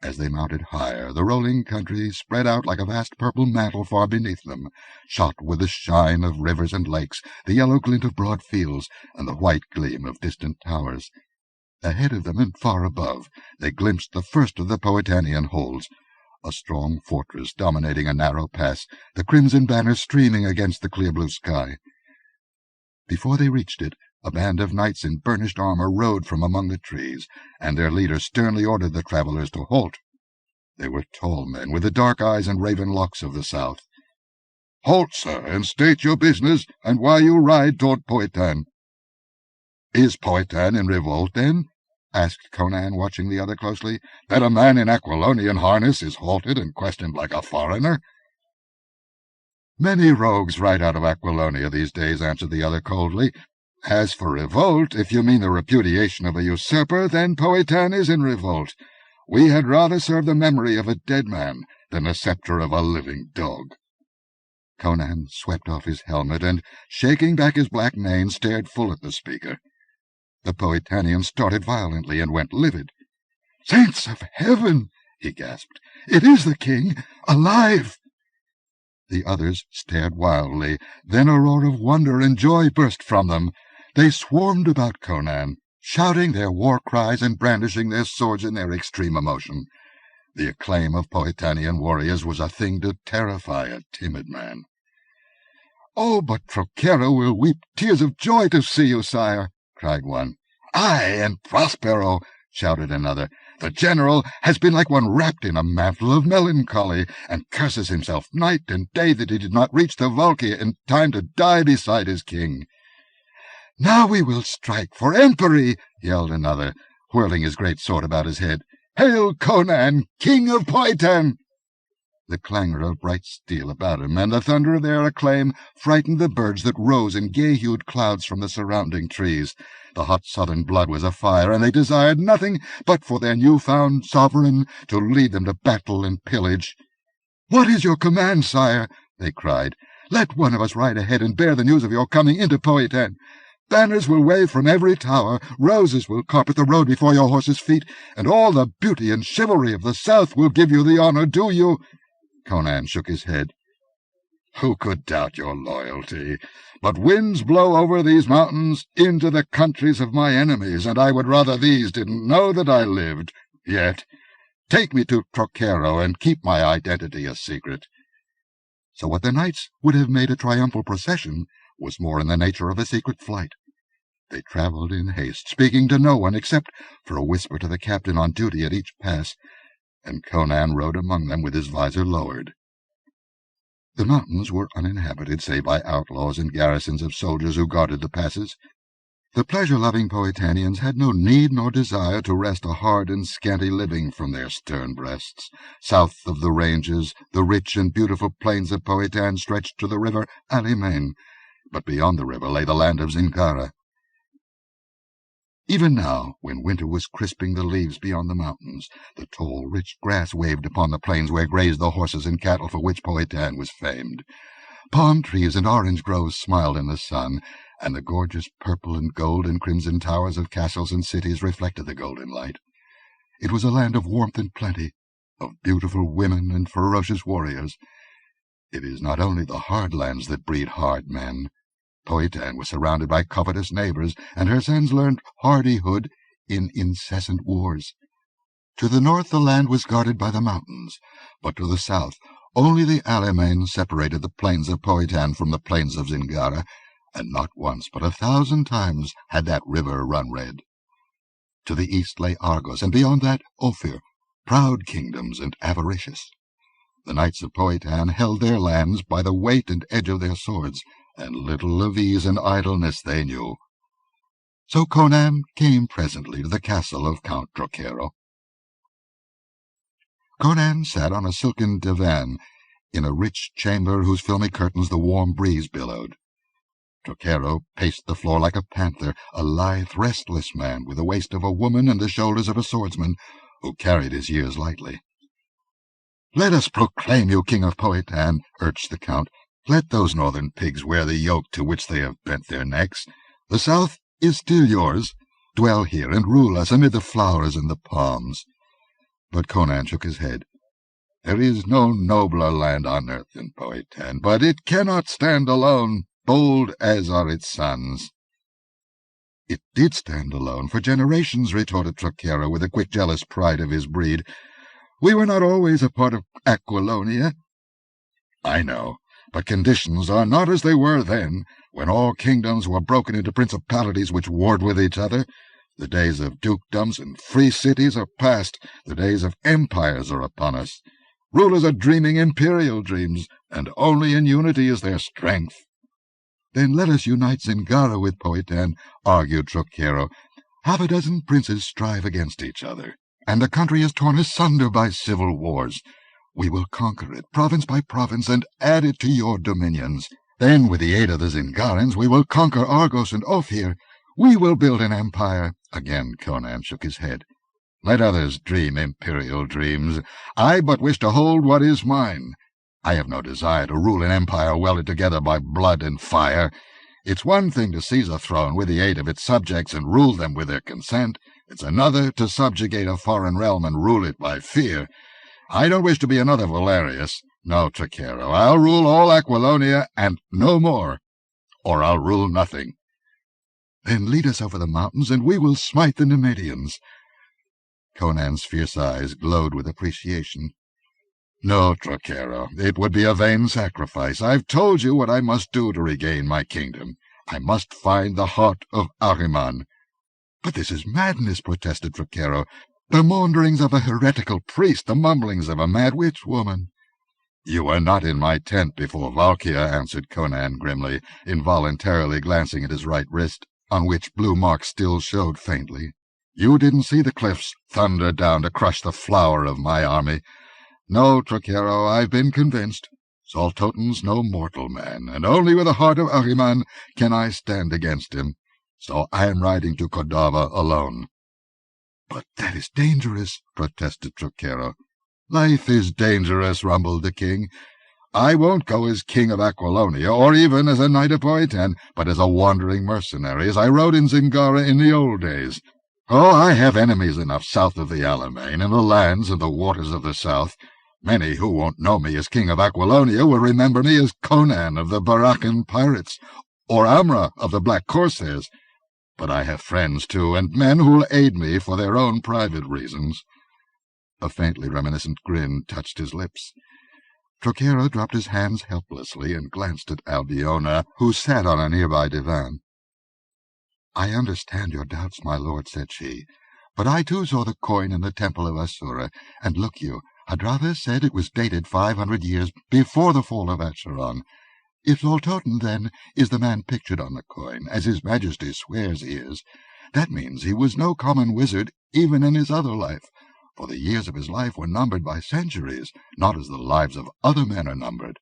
As they mounted higher, the rolling country spread out like a vast purple mantle far beneath them, shot with the shine of rivers and lakes, the yellow glint of broad fields, and the white gleam of distant towers. Ahead of them and far above, they glimpsed the first of the Poetanian holds, a strong fortress dominating a narrow pass, the crimson banner streaming against the clear blue sky. Before they reached it, a band of knights in burnished armor rode from among the trees, and their leader sternly ordered the travelers to halt. They were tall men, with the dark eyes and raven locks of the south. "Halt, sir, and state your business, and why you ride toward Powhatan." "Is Powhatan in revolt, then?" asked Conan, watching the other closely, "that a man in Aquilonian harness is halted and questioned like a foreigner?" "Many rogues ride out of Aquilonia these days," answered the other coldly. "As for revolt, if you mean the repudiation of a usurper, then Powhatan is in revolt. We had rather serve the memory of a dead man than the sceptre of a living dog." Conan swept off his helmet and, shaking back his black mane, stared full at the speaker. The Powhatanian started violently and went livid. "Saints of heaven!" he gasped. "It is the king, alive!" The others stared wildly. Then a roar of wonder and joy burst from them. They swarmed about Conan, shouting their war cries and brandishing their swords in their extreme emotion. The acclaim of Powhatanian warriors was a thing to terrify a timid man. "Oh, but Trochero will weep tears of joy to see you, sire," cried one. "Aye, and Prospero," shouted another. "The general has been like one wrapped in a mantle of melancholy, and curses himself night and day that he did not reach the Volkia in time to die beside his king." "Now we will strike for Empery," yelled another, whirling his great sword about his head. "Hail Conan, king of Powhatan!" The clangor of bright steel about him and the thunder of their acclaim frightened the birds that rose in gay-hued clouds from the surrounding trees. The hot southern blood was afire, and they desired nothing but for their new-found sovereign to lead them to battle and pillage. "What is your command, sire?" they cried. "Let one of us ride ahead and bear the news of your coming into Powhatan. Banners will wave from every tower, roses will carpet the road before your horses' feet, and all the beauty and chivalry of the south will give you the honor due you." Conan shook his head. "Who could doubt your loyalty? But winds blow over these mountains into the countries of my enemies, and I would rather these didn't know that I lived. Yet, take me to Trochero and keep my identity a secret." So what the knights would have made a triumphal procession was more in the nature of a secret flight. They travelled in haste, speaking to no one except for a whisper to the captain on duty at each pass, and Conan rode among them with his visor lowered. The mountains were uninhabited save by outlaws and garrisons of soldiers who guarded the passes. The pleasure-loving Powhatanians had no need nor desire to wrest a hard and scanty living from their stern breasts. South of the ranges, the rich and beautiful plains of Powhatan stretched to the river Alimain, but beyond the river lay the land of Zingara. Even now, when winter was crisping the leaves beyond the mountains, the tall, rich grass waved upon the plains where grazed the horses and cattle for which Powhatan was famed. Palm trees and orange groves smiled in the sun, and the gorgeous purple and gold and crimson towers of castles and cities reflected the golden light. It was a land of warmth and plenty, of beautiful women and ferocious warriors. It is not only the hard lands that breed hard men. Powhatan was surrounded by covetous neighbors, and her sons learned hardihood in incessant wars. To the north the land was guarded by the mountains, but to the south only the Alimain separated the plains of Powhatan from the plains of Zingara, and not once but 1,000 times had that river run red. To the east lay Argos, and beyond that Ophir, proud kingdoms and avaricious. The knights of Powhatan held their lands by the weight and edge of their swords, and little of ease and idleness they knew. So Conan came presently to the castle of Count Trochero. Conan sat on a silken divan in a rich chamber whose filmy curtains the warm breeze billowed. Trochero paced the floor like a panther, a lithe, restless man, with the waist of a woman and the shoulders of a swordsman, who carried his years lightly. "Let us proclaim you king of Powhatan," urged the count. "Let those northern pigs wear the yoke to which they have bent their necks. The south is still yours. Dwell here and rule us amid the flowers and the palms." But Conan shook his head. "There is no nobler land on earth than Powhatan, but it cannot stand alone, bold as are its sons." "It did stand alone for generations," retorted Trochero with the quick jealous pride of his breed. We were not always a part of Aquilonia. I know, but conditions are not as they were then, when all kingdoms were broken into principalities which warred with each other. The days of dukedoms and free cities are past. The days of empires are upon us. Rulers are dreaming imperial dreams, and only in unity is their strength. Then let us unite Zingara with Powhatan, argued Trochero. Half a dozen princes strive against each other, and the country is torn asunder by civil wars. We will conquer it, province by province, and add it to your dominions. Then, with the aid of the Zingarans, we will conquer Argos and Ophir. We will build an empire. Again Conan shook his head. Let others dream imperial dreams. I but wish to hold what is mine. I have no desire to rule an empire welded together by blood and fire. It's one thing to seize a throne with the aid of its subjects and rule them with their consent. It's another to subjugate a foreign realm and rule it by fear. I don't wish to be another Valerius. No, Trochero, I'll rule all Aquilonia and no more, or I'll rule nothing. Then lead us over the mountains, and we will smite the Nemedians. Conan's fierce eyes glowed with appreciation. No, Trochero, it would be a vain sacrifice. I've told you what I must do to regain my kingdom. I must find the heart of Ahriman. But this is madness, protested Trochero. The maunderings of a heretical priest, the mumblings of a mad witch woman. You were not in my tent before Valkia, answered Conan grimly, involuntarily glancing at his right wrist, on which blue marks still showed faintly. You didn't see the cliffs thunder down to crush the flower of my army. No, Trochero, I've been convinced. Saltotan's no mortal man, and only with the heart of Ahriman can I stand against him. So I am riding to Cordova alone. But that is dangerous, protested Trochero. Life is dangerous, rumbled the king. I won't go as king of Aquilonia, or even as a knight of Powhatan, but as a wandering mercenary, as I rode in Zingara in the old days. Oh, I have enemies enough south of the Alamein, in the lands and the waters of the south. Many who won't know me as king of Aquilonia will remember me as Conan of the Barakan pirates, or Amra of the Black Corsairs. But I have friends, too, and men who'll aid me for their own private reasons. A faintly reminiscent grin touched his lips. Trochero dropped his hands helplessly and glanced at Albiona, who sat on a nearby divan. "I understand your doubts, my lord," said she, "but I too saw the coin in the temple of Asura, and look you, Hadrava said it was dated 500 years before the fall of Acheron. If Saltotan, then, is the man pictured on the coin, as his majesty swears he is, that means he was no common wizard even in his other life, for the years of his life were numbered by centuries, not as the lives of other men are numbered."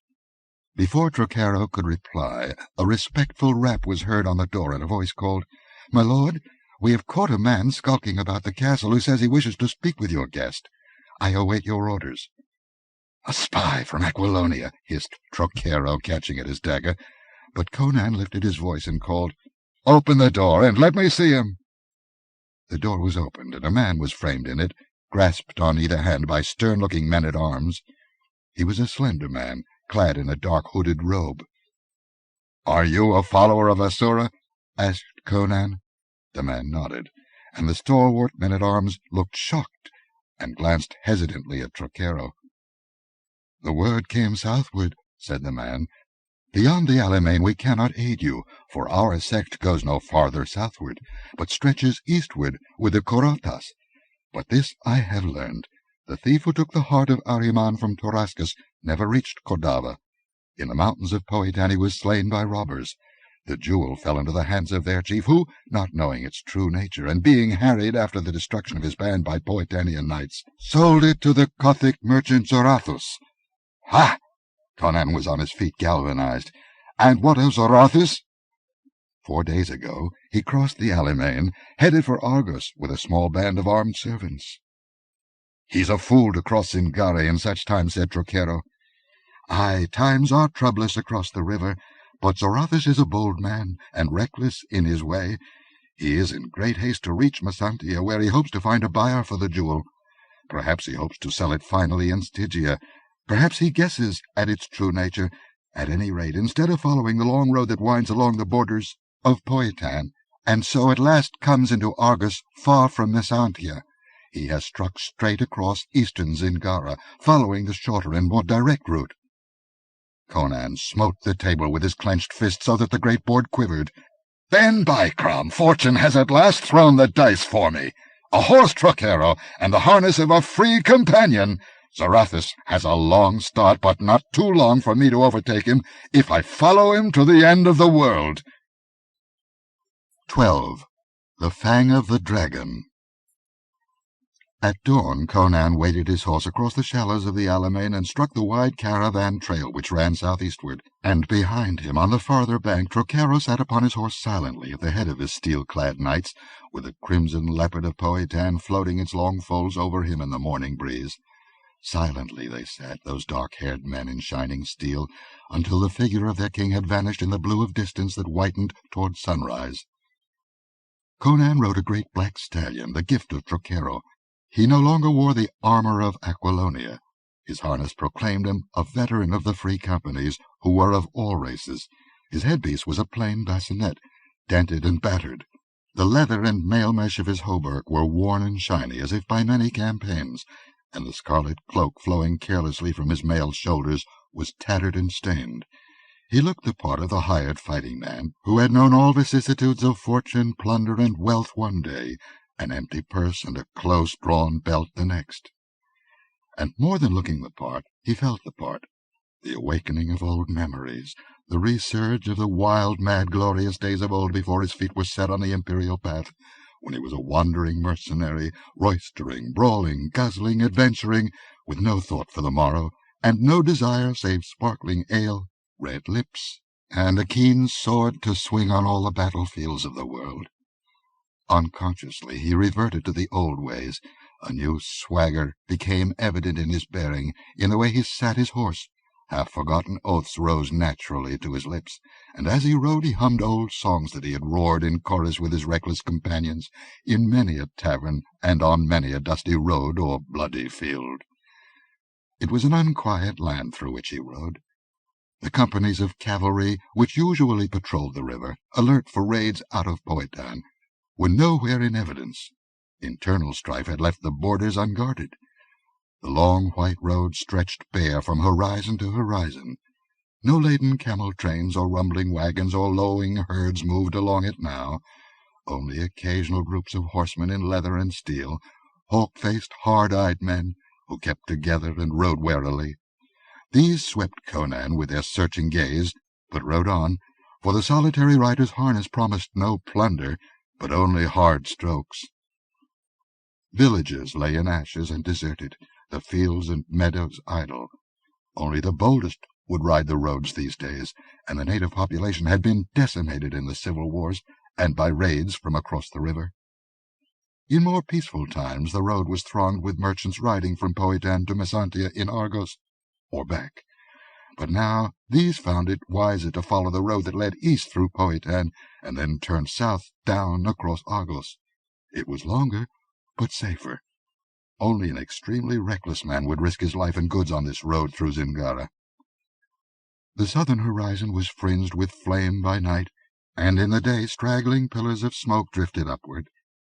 Before Trochero could reply, a respectful rap was heard on the door, and a voice called, "My lord, we have caught a man skulking about the castle who says he wishes to speak with your guest. I await your orders." "A spy from Aquilonia," hissed Trochero, catching at his dagger. But Conan lifted his voice and called, "Open the door, and let me see him." The door was opened, and a man was framed in it, grasped on either hand by stern-looking men-at-arms. He was a slender man, clad in a dark hooded robe. "Are you a follower of Asura?" asked Conan. The man nodded, and the stalwart men-at-arms looked shocked and glanced hesitantly at Trochero. "The word came southward," said the man. "Beyond the Alamein we cannot aid you, for our sect goes no farther southward, but stretches eastward with the Korotas. But this I have learned. The thief who took the heart of Ahriman from Torascus never reached Cordova. In the mountains of Powhatan he was slain by robbers. The jewel fell into the hands of their chief, who, not knowing its true nature, and being harried after the destruction of his band by Powhatanian knights, sold it to the Gothic merchant Zorathus." "Ha!" Conan was on his feet, galvanized. "And what of Zorathus?" 4 days ago he crossed the Alamein, headed for Argos with a small band of armed servants. "He's a fool to cross Zingara in such time," said Trochero. "Aye, times are troublous across the river, but Zorathus is a bold man, and reckless in his way. He is in great haste to reach Masantia, where he hopes to find a buyer for the jewel. Perhaps he hopes to sell it finally in Stygia. Perhaps he guesses at its true nature. At any rate, instead of following the long road that winds along the borders of Powhatan, and so at last comes into Argos far from Masantia, he has struck straight across eastern Zingara, following the shorter and more direct route. Conan smote the table with his clenched fist so that the great board quivered. Then, by Crom, fortune has at last thrown the dice for me. A horse troquero and the harness of a freed companion. Zarathus has a long start, but not too long for me to overtake him, if I follow him to the end of the world. 12. The Fang of the Dragon. At dawn, Conan waded his horse across the shallows of the Alamein and struck the wide caravan trail which ran southeastward, and behind him, on the farther bank, Troquero sat upon his horse silently at the head of his steel-clad knights, with the crimson leopard of Powhatan floating its long folds over him in the morning breeze. Silently they sat, those dark-haired men in shining steel, until the figure of their king had vanished in the blue of distance that whitened toward sunrise. Conan rode a great black stallion, the gift of Troquero. He no longer wore the armor of Aquilonia. His harness proclaimed him a veteran of the free companies, who were of all races. His headpiece was a plain bassinet, dented and battered. The leather and mail mesh of his hauberk were worn and shiny, as if by many campaigns, and the scarlet cloak flowing carelessly from his mailed shoulders was tattered and stained. He looked the part of the hired fighting man, who had known all vicissitudes of fortune, plunder, and wealth one day, an empty purse and a close-drawn belt the next. And more than looking the part, he felt the part, the awakening of old memories, the resurge of the wild, mad, glorious days of old before his feet were set on the imperial path, when he was a wandering mercenary, roistering, brawling, guzzling, adventuring, with no thought for the morrow, and no desire save sparkling ale, red lips, and a keen sword to swing on all the battlefields of the world. Unconsciously he reverted to the old ways. A new swagger became evident in his bearing, in the way he sat his horse. Half-forgotten oaths rose naturally to his lips, and as he rode he hummed old songs that he had roared in chorus with his reckless companions, in many a tavern and on many a dusty road or bloody field. It was an unquiet land through which he rode. The companies of cavalry, which usually patrolled the river, alert for raids out of Powhatan, were nowhere in evidence. Internal strife had left the borders unguarded. The long white road stretched bare from horizon to horizon. No laden camel trains or rumbling wagons or lowing herds moved along it now. Only occasional groups of horsemen in leather and steel, hawk-faced, hard-eyed men, who kept together and rode warily. These swept Conan with their searching gaze, but rode on, for the solitary rider's harness promised no plunder, but only hard strokes. Villages lay in ashes and deserted, the fields and meadows idle. Only the boldest would ride the roads these days, and the native population had been decimated in the civil wars and by raids from across the river. In more peaceful times the road was thronged with merchants riding from Powhatan to Mesantia in Argos, or back. But now these found it wiser to follow the road that led east through Powhatan, and then turn south down across Argos. It was longer, but safer. Only an extremely reckless man would risk his life and goods on this road through Zingara. The southern horizon was fringed with flame by night, and in the day straggling pillars of smoke drifted upward.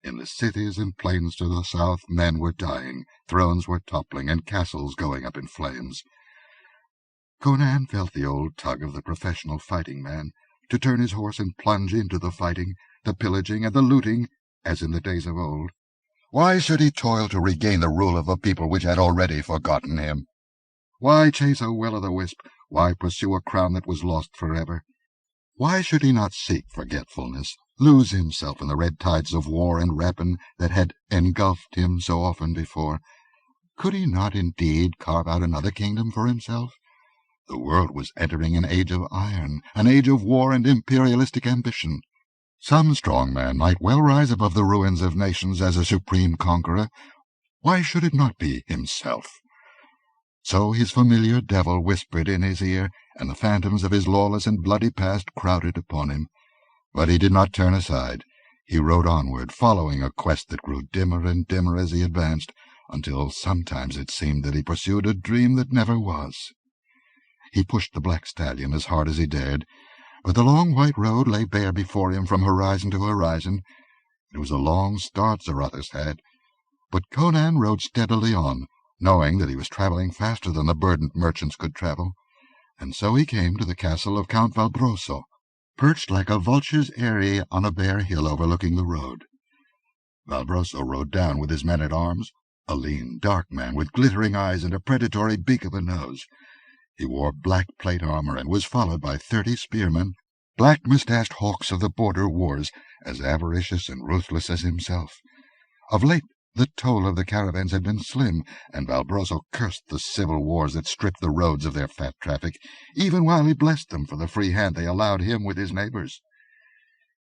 In the cities and plains to the south men were dying, thrones were toppling, and castles going up in flames. Conan felt the old tug of the professional fighting man, to turn his horse and plunge into the fighting, the pillaging, and the looting, as in the days of old. Why should he toil to regain the rule of a people which had already forgotten him? Why chase a will-o'-the-wisp? Why pursue a crown that was lost forever? Why should he not seek forgetfulness, lose himself in the red tides of war and rapine that had engulfed him so often before? Could he not indeed carve out another kingdom for himself? The world was entering an age of iron, an age of war and imperialistic ambition. Some strong man might well rise above the ruins of nations as a supreme conqueror. Why should it not be himself? So his familiar devil whispered in his ear, and the phantoms of his lawless and bloody past crowded upon him. But he did not turn aside. He rode onward, following a quest that grew dimmer and dimmer as he advanced, until sometimes it seemed that he pursued a dream that never was. He pushed the black stallion as hard as he dared, but the long white road lay bare before him from horizon to horizon. It was a long start Zarathus had. But Conan rode steadily on, knowing that he was travelling faster than the burdened merchants could travel, and so he came to the castle of Count Valbroso, perched like a vulture's eyrie on a bare hill overlooking the road. Valbroso rode down with his men-at-arms, a lean, dark man with glittering eyes and a predatory beak of a nose. He wore black plate armor and was followed by 30 spearmen, black-moustached hawks of the border wars, as avaricious and ruthless as himself. Of late the toll of the caravans had been slim, and Valbroso cursed the civil wars that stripped the roads of their fat traffic, even while he blessed them for the free hand they allowed him with his neighbours.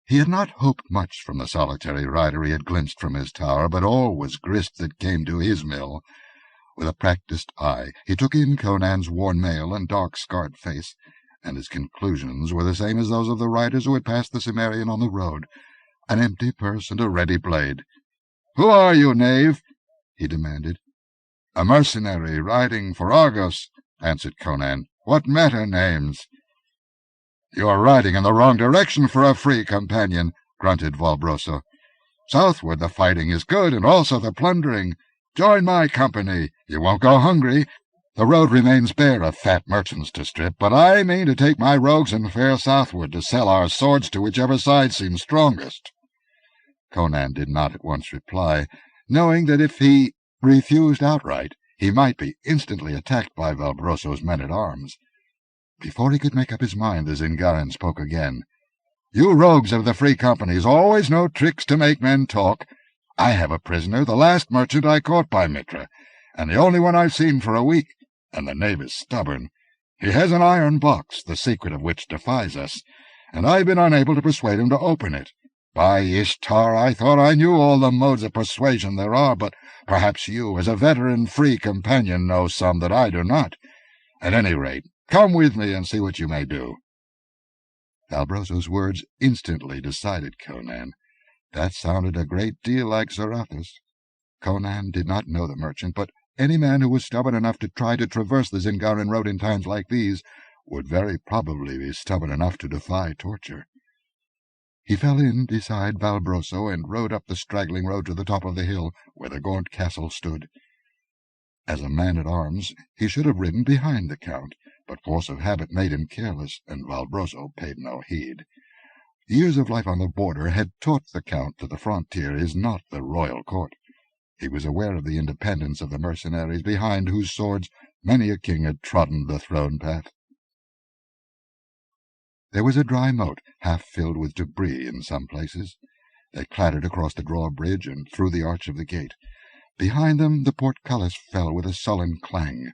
He had not hoped much from the solitary rider he had glimpsed from his tower, but all was grist that came to his mill. With a practised eye he took in Conan's worn mail and dark scarred face, and his conclusions were the same as those of the riders who had passed the Cimmerian on the road, an empty purse and a ready blade. "Who are you, knave?" he demanded. "A mercenary riding for Argos," answered Conan. "What matter names?" "You are riding in the wrong direction for a free companion," grunted Valbroso. "Southward the fighting is good, and also the plundering. Join my company. You won't go hungry. The road remains bare of fat merchants to strip, but I mean to take my rogues and fare southward to sell our swords to whichever side seems strongest." Conan did not at once reply, knowing that if he refused outright, he might be instantly attacked by Valbroso's men-at-arms. Before he could make up his mind, the Zingaran spoke again. "You rogues of the free companies always know tricks to make men talk. I have a prisoner, the last merchant I caught by Mitra, and the only one I've seen for a week, and the knave is stubborn. He has an iron box, the secret of which defies us, and I've been unable to persuade him to open it. By Ishtar, I thought I knew all the modes of persuasion there are, but perhaps you, as a veteran free companion, know some that I do not. At any rate, come with me and see what you may do." Valbroso's words instantly decided Conan. That sounded a great deal like Zarathus. Conan did not know the merchant, but any man who was stubborn enough to try to traverse the Zingaran road in times like these would very probably be stubborn enough to defy torture. He fell in beside Valbroso and rode up the straggling road to the top of the hill where the gaunt castle stood. As a man-at-arms, he should have ridden behind the Count, but force of habit made him careless, and Valbroso paid no heed. Years of life on the border had taught the Count that the frontier is not the royal court. He was aware of the independence of the mercenaries behind whose swords many a king had trodden the throne path. There was a dry moat, half filled with debris in some places. They clattered across the drawbridge and through the arch of the gate. Behind them the portcullis fell with a sullen clang.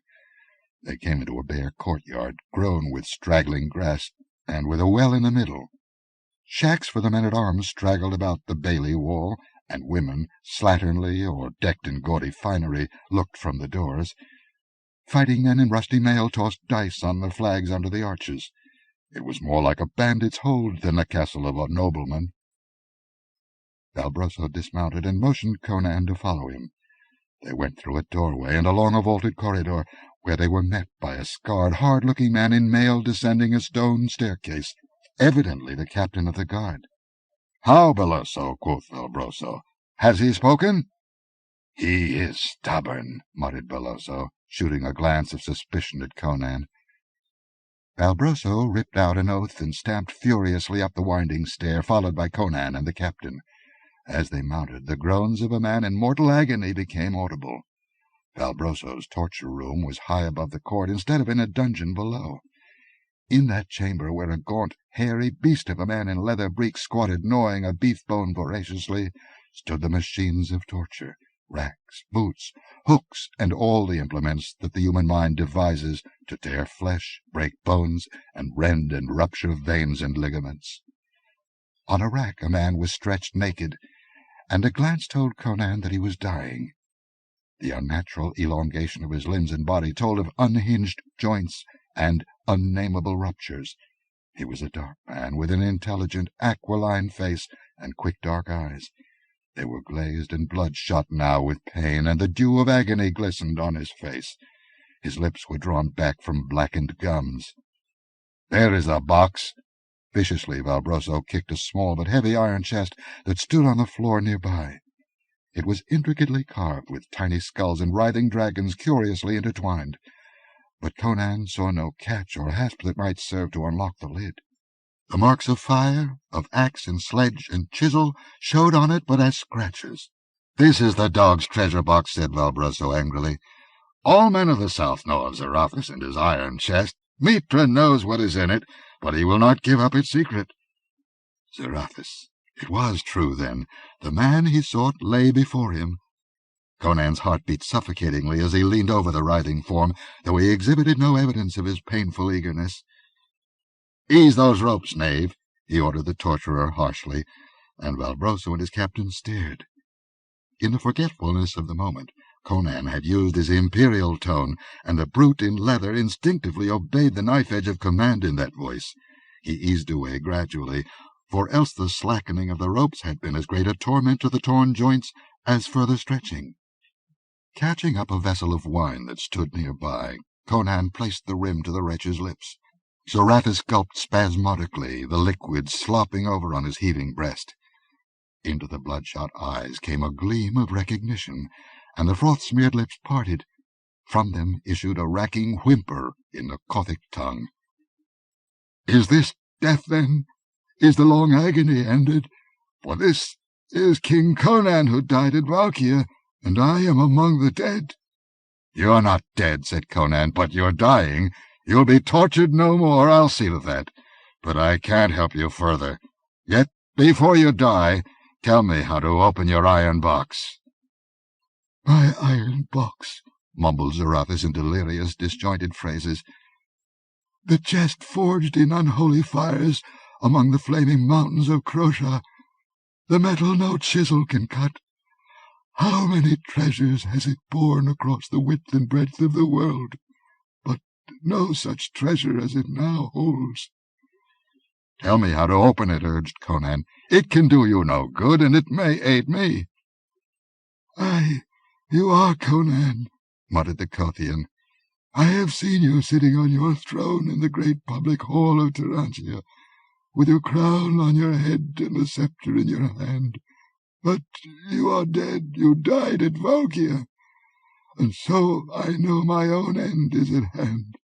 They came into a bare courtyard, grown with straggling grass, and with a well in the middle. Shacks for the men-at-arms straggled about the bailey wall, and women, slatternly or decked in gaudy finery, looked from the doors. Fighting men in rusty mail tossed dice on the flags under the arches. It was more like a bandit's hold than the castle of a nobleman. Valbroso dismounted and motioned Conan to follow him. They went through a doorway and along a vaulted corridor, where they were met by a scarred, hard-looking man in mail descending a stone staircase, evidently the captain of the guard. "How, Belloso?" quoth Valbroso. "Has he spoken?" "He is stubborn," muttered Belloso, shooting a glance of suspicion at Conan. Valbroso ripped out an oath and stamped furiously up the winding stair, followed by Conan and the captain. As they mounted, the groans of a man in mortal agony became audible. Valbroso's torture room was high above the court instead of in a dungeon below. In that chamber, where a gaunt, hairy beast of a man in leather breeks squatted gnawing a beef-bone voraciously, stood the machines of torture, racks, boots, hooks, and all the implements that the human mind devises to tear flesh, break bones, and rend and rupture veins and ligaments. On a rack a man was stretched naked, and a glance told Conan that he was dying. The unnatural elongation of his limbs and body told of unhinged joints and unnameable ruptures. He was a dark man with an intelligent, aquiline face and quick dark eyes. They were glazed and bloodshot now with pain, and the dew of agony glistened on his face. His lips were drawn back from blackened gums. "There is a box." Viciously Valbroso kicked a small but heavy iron chest that stood on the floor nearby. It was intricately carved, with tiny skulls and writhing dragons curiously intertwined. But Conan saw no catch or hasp that might serve to unlock the lid. The marks of fire, of axe and sledge and chisel, showed on it but as scratches. "This is the dog's treasure box," said Valbroso angrily. "All men of the south know of Zarathus and his iron chest. Mitra knows what is in it, but he will not give up its secret." Zarathus! It was true, then. The man he sought lay before him. Conan's heart beat suffocatingly as he leaned over the writhing form, though he exhibited no evidence of his painful eagerness. "Ease those ropes, knave," he ordered the torturer harshly, and Valbroso and his captain stared. In the forgetfulness of the moment, Conan had used his imperial tone, and the brute in leather instinctively obeyed the knife-edge of command in that voice. He eased away gradually, for else the slackening of the ropes had been as great a torment to the torn joints as further stretching. Catching up a vessel of wine that stood nearby, Conan placed the rim to the wretch's lips. Zarathus gulped spasmodically, the liquid slopping over on his heaving breast. Into the bloodshot eyes came a gleam of recognition, and the froth-smeared lips parted. From them issued a racking whimper in the Gothic tongue. "Is this death, then? Is the long agony ended? For this is King Conan who died at Valkia, and I am among the dead." "You're not dead," said Conan, "but you're dying. You'll be tortured no more, I'll see to that. But I can't help you further. Yet, before you die, tell me how to open your iron box." "My iron box," mumbled Zarathus in delirious, disjointed phrases. "The chest forged in unholy fires among the flaming mountains of Crosha. The metal no chisel can cut. How many treasures has it borne across the width and breadth of the world, but no such treasure as it now holds." "Tell me how to open it," urged Conan. "It can do you no good, and it may aid me." "Aye, you are Conan," muttered the Kothian. "I have seen you sitting on your throne in the great public hall of Tarantia, with your crown on your head and the sceptre in your hand. But you are dead. You died at Valkia, and so I know my own end is at hand."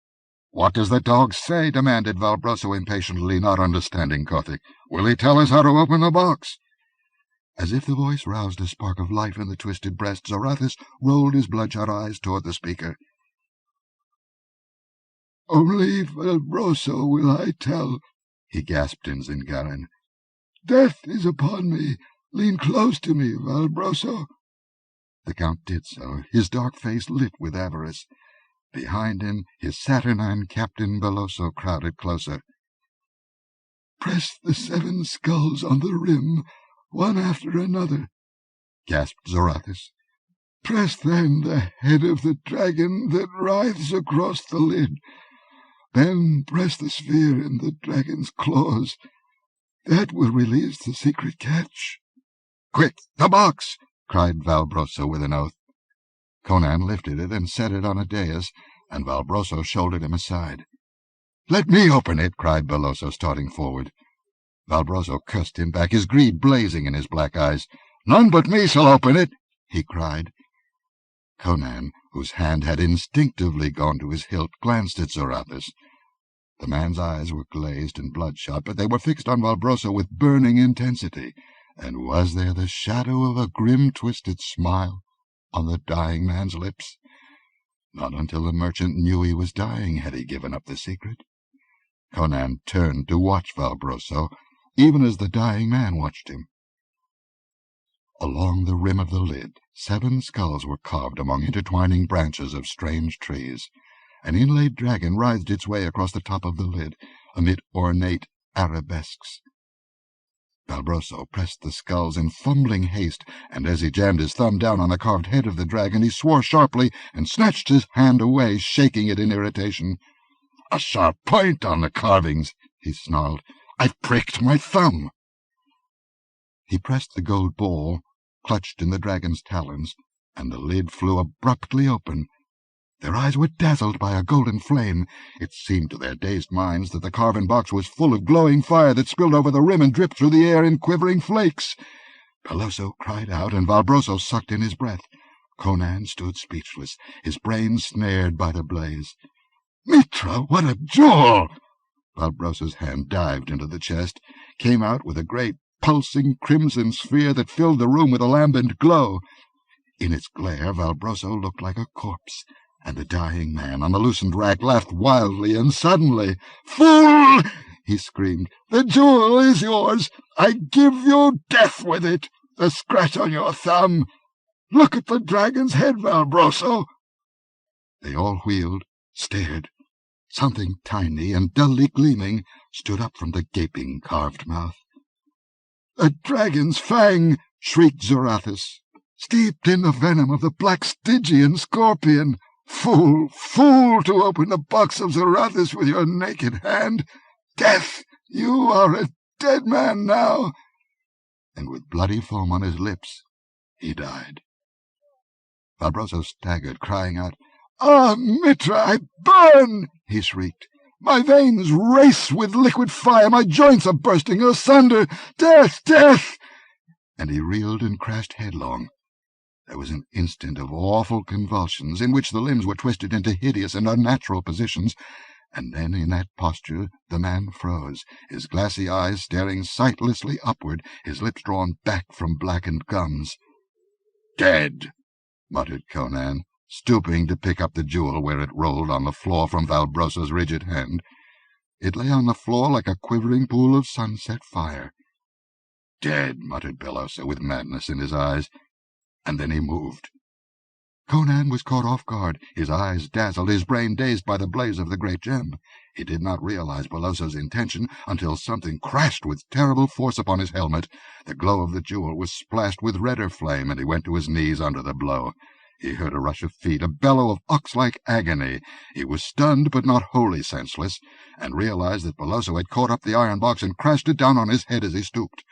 "What does the dog say?" demanded Valbroso impatiently, not understanding Gothic. "Will he tell us how to open the box?" As if the voice roused a spark of life in the twisted breast, Zarathus rolled his bloodshot eyes toward the speaker. "Only Valbroso will I tell," he gasped in Zingaran. "Death is upon me. Lean close to me, Valbroso." The Count did so, his dark face lit with avarice. Behind him, his saturnine captain Belloso crowded closer. "Press the 7 skulls on the rim, one after another," gasped Zarathus. "Press then the head of the dragon that writhes across the lid. Then press the sphere in the dragon's claws. That will release the secret catch." "Quick, the box!" cried Valbroso with an oath. Conan lifted it and set it on a dais, and Valbroso shouldered him aside. "Let me open it!" cried Belloso, starting forward. Valbroso cursed him back, his greed blazing in his black eyes. "None but me shall open it!" he cried. Conan, whose hand had instinctively gone to his hilt, glanced at Zarathus. The man's eyes were glazed and bloodshot, but they were fixed on Valbroso with burning intensity, and was there the shadow of a grim, twisted smile on the dying man's lips? Not until the merchant knew he was dying had he given up the secret. Conan turned to watch Valbroso, even as the dying man watched him. Along the rim of the lid 7 skulls were carved among intertwining branches of strange trees. An inlaid dragon writhed its way across the top of the lid, amid ornate arabesques. Valbroso pressed the skulls in fumbling haste, and as he jammed his thumb down on the carved head of the dragon, he swore sharply and snatched his hand away, shaking it in irritation. "A sharp point on the carvings," he snarled. "I've pricked my thumb." He pressed the gold ball, clutched in the dragon's talons, and the lid flew abruptly open. Their eyes were dazzled by a golden flame. It seemed to their dazed minds that the carven box was full of glowing fire that spilled over the rim and dripped through the air in quivering flakes. Peloso cried out, and Valbroso sucked in his breath. Conan stood speechless, his brain snared by the blaze. "Mitra, what a jewel!" Valbroso's hand dived into the chest, came out with a great pulsing crimson sphere that filled the room with a lambent glow. In its glare Valbroso looked like a corpse, and the dying man on the loosened rack laughed wildly and suddenly. "Fool!" he screamed. "The jewel is yours. I give you death with it. The scratch on your thumb. Look at the dragon's head, Valbroso." They all wheeled, stared. Something tiny and dully gleaming stood up from the gaping carved mouth. "A dragon's fang!" shrieked Zorathus, "steeped in the venom of the black Stygian scorpion. Fool, fool, to open the box of Zorathus with your naked hand! Death, you are a dead man now!" And with bloody foam on his lips, he died. Valbroso staggered, crying out, "Ah, Mitra, I burn!" he shrieked. "My veins race with liquid fire, my joints are bursting asunder! Death, death!" And he reeled and crashed headlong. There was an instant of awful convulsions, in which the limbs were twisted into hideous and unnatural positions, and then in that posture the man froze, his glassy eyes staring sightlessly upward, his lips drawn back from blackened gums. "Dead!" muttered Conan, stooping to pick up the jewel where it rolled on the floor from Valbroso's rigid hand. It lay on the floor like a quivering pool of sunset fire. "Dead," muttered Peloso, with madness in his eyes, and then he moved. Conan was caught off guard, his eyes dazzled, his brain dazed by the blaze of the great gem. He did not realize Peloso's intention until something crashed with terrible force upon his helmet. The glow of the jewel was splashed with redder flame, and he went to his knees under the blow. He heard a rush of feet, a bellow of ox-like agony. He was stunned, but not wholly senseless, and realized that Peloso had caught up the iron box and crashed it down on his head as he stooped.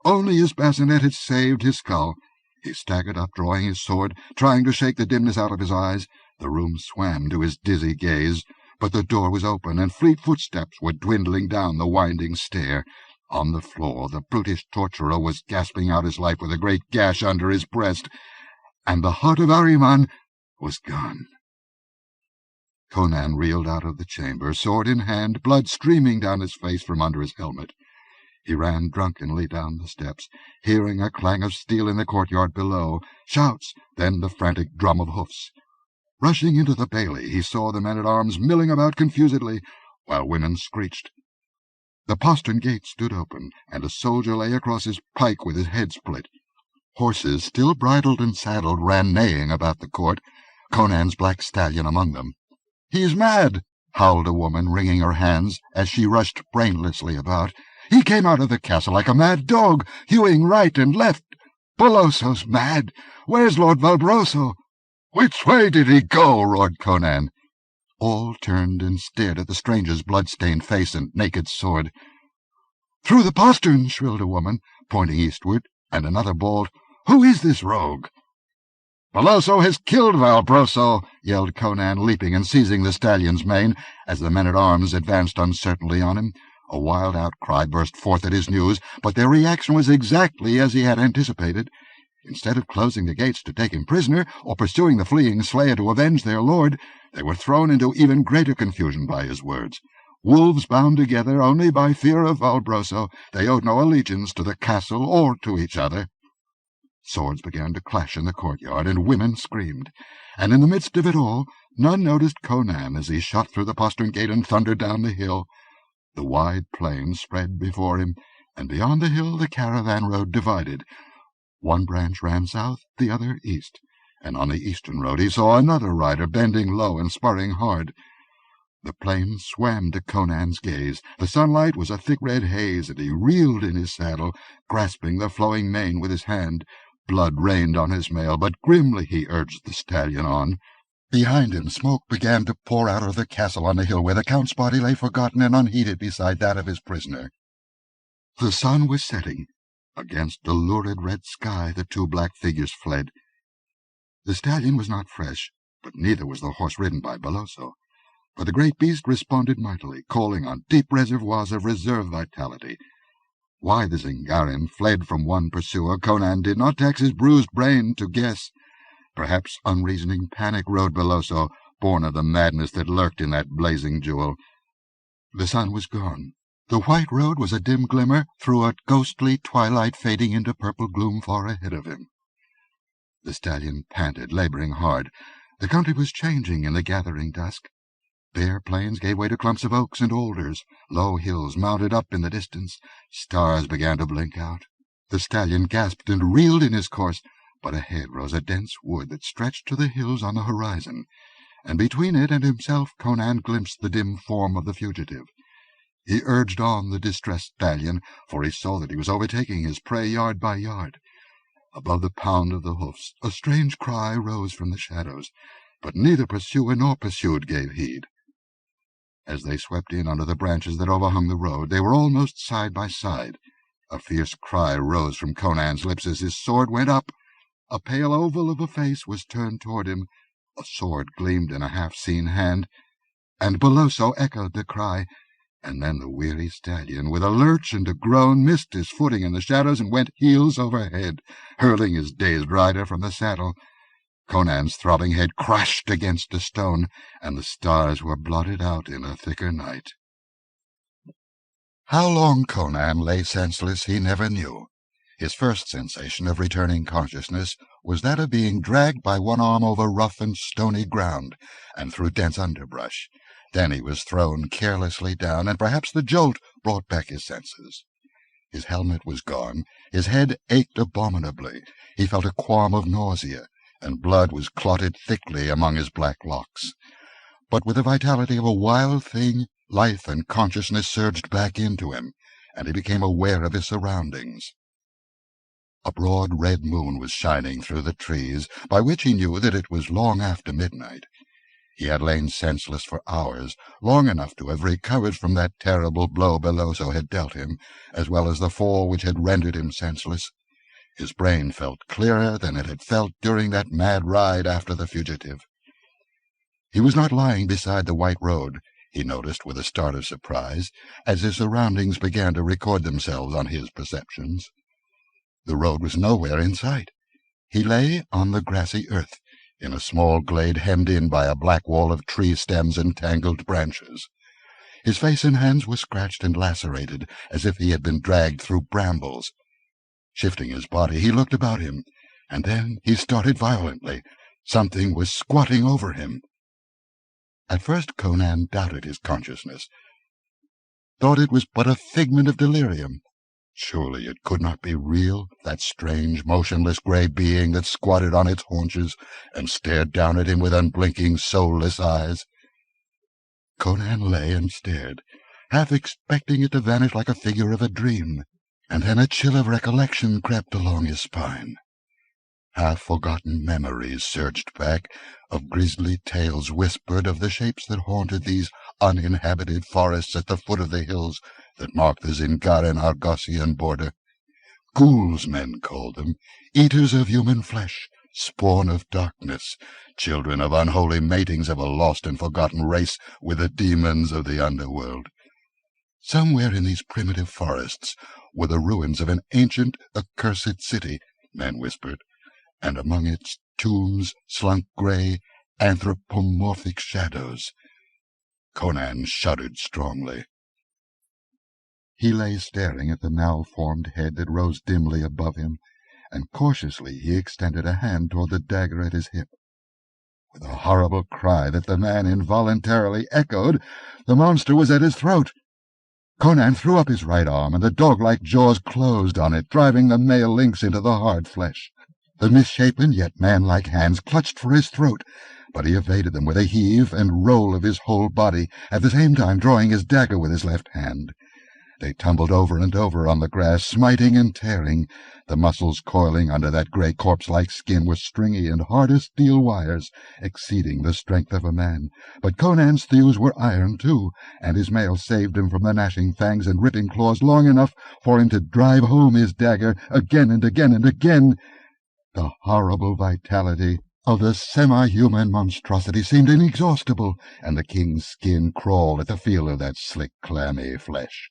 Only his bassinet had saved his skull. He staggered up, drawing his sword, trying to shake the dimness out of his eyes. The room swam to his dizzy gaze, but the door was open, and fleet footsteps were dwindling down the winding stair. On the floor the brutish torturer was gasping out his life with a great gash under his breast, and the heart of Ahriman was gone. Conan reeled out of the chamber, sword in hand, blood streaming down his face from under his helmet. He ran drunkenly down the steps, hearing a clang of steel in the courtyard below, shouts, then the frantic drum of hoofs. Rushing into the bailey, he saw the men-at-arms milling about confusedly, while women screeched. The postern gate stood open, and a soldier lay across his pike with his head split. Horses, still bridled and saddled, ran neighing about the court, Conan's black stallion among them. "He's mad!" howled a woman, wringing her hands as she rushed brainlessly about. "He came out of the castle like a mad dog, hewing right and left. Peloso's mad! Where's Lord Valbroso?" "Which way did he go?" roared Conan. All turned and stared at the stranger's blood-stained face and naked sword. "Through the postern!" shrilled a woman, pointing eastward, and another bawled, "Who is this rogue?" "Peloso has killed Valbroso!" yelled Conan, leaping and seizing the stallion's mane, as the men-at-arms advanced uncertainly on him. A wild outcry burst forth at his news, but their reaction was exactly as he had anticipated. Instead of closing the gates to take him prisoner, or pursuing the fleeing slayer to avenge their lord, they were thrown into even greater confusion by his words. Wolves bound together only by fear of Valbroso, they owed no allegiance to the castle or to each other. Swords began to clash in the courtyard, and women screamed. And in the midst of it all, none noticed Conan as he shot through the postern gate and thundered down the hill. The wide plain spread before him, and beyond the hill the caravan road divided. One branch ran south, the other east, and on the eastern road he saw another rider bending low and spurring hard. The plain swam to Conan's gaze. The sunlight was a thick red haze, and he reeled in his saddle, grasping the flowing mane with his hand. Blood rained on his mail, but grimly he urged the stallion on. Behind him smoke began to pour out of the castle on the hill where the Count's body lay forgotten and unheeded beside that of his prisoner. The sun was setting. Against a lurid red sky the two black figures fled. The stallion was not fresh, but neither was the horse ridden by Peloso. For the great beast responded mightily, calling on deep reservoirs of reserve vitality. Why the Zingarin fled from one pursuer, Conan did not tax his bruised brain to guess. Perhaps unreasoning panic rode Belloso, born of the madness that lurked in that blazing jewel. The sun was gone. The white road was a dim glimmer through a ghostly twilight fading into purple gloom far ahead of him. The stallion panted, laboring hard. The country was changing in the gathering dusk. Bare plains gave way to clumps of oaks and alders. Low hills mounted up in the distance. Stars began to blink out. The stallion gasped and reeled in his course, but ahead rose a dense wood that stretched to the hills on the horizon, and between it and himself Conan glimpsed the dim form of the fugitive. He urged on the distressed stallion, for he saw that he was overtaking his prey yard by yard. Above the pound of the hoofs a strange cry rose from the shadows, but neither pursuer nor pursued gave heed. As they swept in under the branches that overhung the road, they were almost side by side. A fierce cry rose from Conan's lips as his sword went up. A pale oval of a face was turned toward him. A sword gleamed in a half-seen hand, and Belloso echoed the cry. And then the weary stallion, with a lurch and a groan, missed his footing in the shadows and went heels over head, hurling his dazed rider from the saddle. Conan's throbbing head crashed against a stone, and the stars were blotted out in a thicker night. How long Conan lay senseless he never knew. His first sensation of returning consciousness was that of being dragged by one arm over rough and stony ground and through dense underbrush. Then he was thrown carelessly down, and perhaps the jolt brought back his senses. His helmet was gone. His head ached abominably. He felt a qualm of nausea, and blood was clotted thickly among his black locks. But with the vitality of a wild thing, life and consciousness surged back into him, and he became aware of his surroundings. A broad red moon was shining through the trees, by which he knew that it was long after midnight. He had lain senseless for hours, long enough to have recovered from that terrible blow Belloso had dealt him, as well as the fall which had rendered him senseless. His brain felt clearer than it had felt during that mad ride after the fugitive. He was not lying beside the white road, he noticed with a start of surprise, as his surroundings began to record themselves on his perceptions. The road was nowhere in sight. He lay on the grassy earth, in a small glade hemmed in by a black wall of tree stems and tangled branches. His face and hands were scratched and lacerated, as if he had been dragged through brambles. Shifting his body, he looked about him, and then he started violently. Something was squatting over him. At first Conan doubted his consciousness, thought it was but a figment of delirium. Surely it could not be real, that strange, motionless grey being that squatted on its haunches and stared down at him with unblinking, soulless eyes. Conan lay and stared, half expecting it to vanish like a figure of a dream, and then a chill of recollection crept along his spine. Half-forgotten memories surged back, of grisly tales whispered of the shapes that haunted these uninhabited forests at the foot of the hills that mark the Zingarin-Argosian border. Ghouls, men called them, eaters of human flesh, spawn of darkness, children of unholy matings of a lost and forgotten race with the demons of the underworld. Somewhere in these primitive forests were the ruins of an ancient, accursed city, men whispered, and among its tombs slunk grey, anthropomorphic shadows. Conan shuddered strongly. He lay staring at the malformed head that rose dimly above him, and cautiously he extended a hand toward the dagger at his hip. With a horrible cry that the man involuntarily echoed, the monster was at his throat. Conan threw up his right arm, and the dog-like jaws closed on it, driving the mail links into the hard flesh. The misshapen yet man-like hands clutched for his throat, but he evaded them with a heave and roll of his whole body, at the same time drawing his dagger with his left hand. They tumbled over and over on the grass, smiting and tearing. The muscles coiling under that grey corpse-like skin were stringy and hard as steel wires, exceeding the strength of a man. But Conan's thews were iron, too, and his mail saved him from the gnashing fangs and ripping claws long enough for him to drive home his dagger again and again and again. The horrible vitality of the semi-human monstrosity seemed inexhaustible, and the king's skin crawled at the feel of that slick, clammy flesh.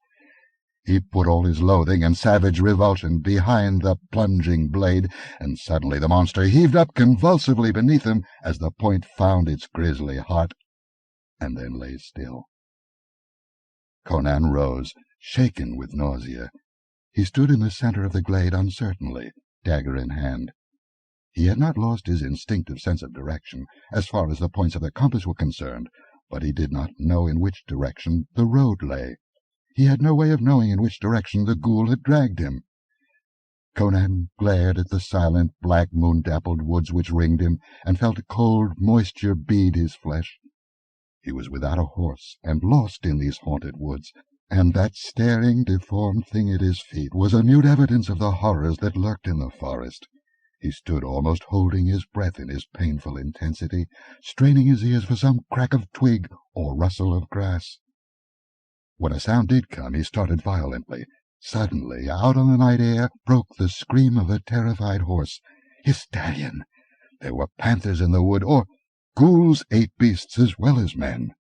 He put all his loathing and savage revulsion behind the plunging blade, and suddenly the monster heaved up convulsively beneath him as the point found its grisly heart, and then lay still. Conan rose, shaken with nausea. He stood in the center of the glade uncertainly, dagger in hand. He had not lost his instinctive sense of direction, as far as the points of the compass were concerned, but he did not know in which direction the road lay. He had no way of knowing in which direction the ghoul had dragged him. Conan glared at the silent, black, moon-dappled woods which ringed him, and felt cold moisture bead his flesh. He was without a horse, and lost in these haunted woods, and that staring, deformed thing at his feet was a mute evidence of the horrors that lurked in the forest. He stood almost holding his breath in his painful intensity, straining his ears for some crack of twig or rustle of grass. When a sound did come, he started violently. Suddenly, out on the night air, broke the scream of a terrified horse. His stallion! There were panthers in the wood, or ghouls ate beasts as well as men.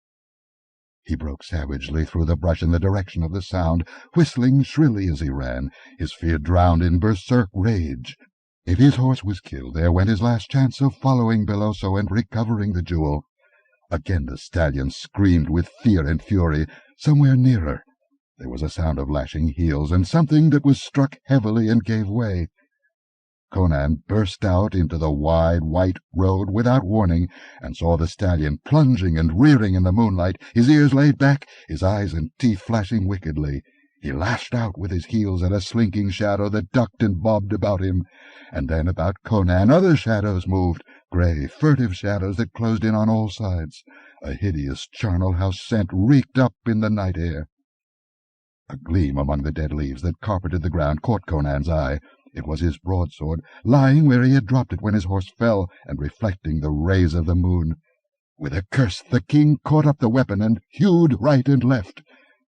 He broke savagely through the brush in the direction of the sound, whistling shrilly as he ran, his fear drowned in berserk rage. If his horse was killed, there went his last chance of following Beloso and recovering the jewel. Again the stallion screamed with fear and fury. Somewhere nearer there was a sound of lashing heels, and something that was struck heavily and gave way. Conan burst out into the wide, white road without warning, and saw the stallion plunging and rearing in the moonlight, his ears laid back, his eyes and teeth flashing wickedly. He lashed out with his heels at a slinking shadow that ducked and bobbed about him, and then about Conan other shadows moved, grey, furtive shadows that closed in on all sides. A hideous charnel house scent reeked up in the night air. A gleam among the dead leaves that carpeted the ground caught Conan's eye. It was his broadsword, lying where he had dropped it when his horse fell, and reflecting the rays of the moon. With a curse the king caught up the weapon and hewed right and left.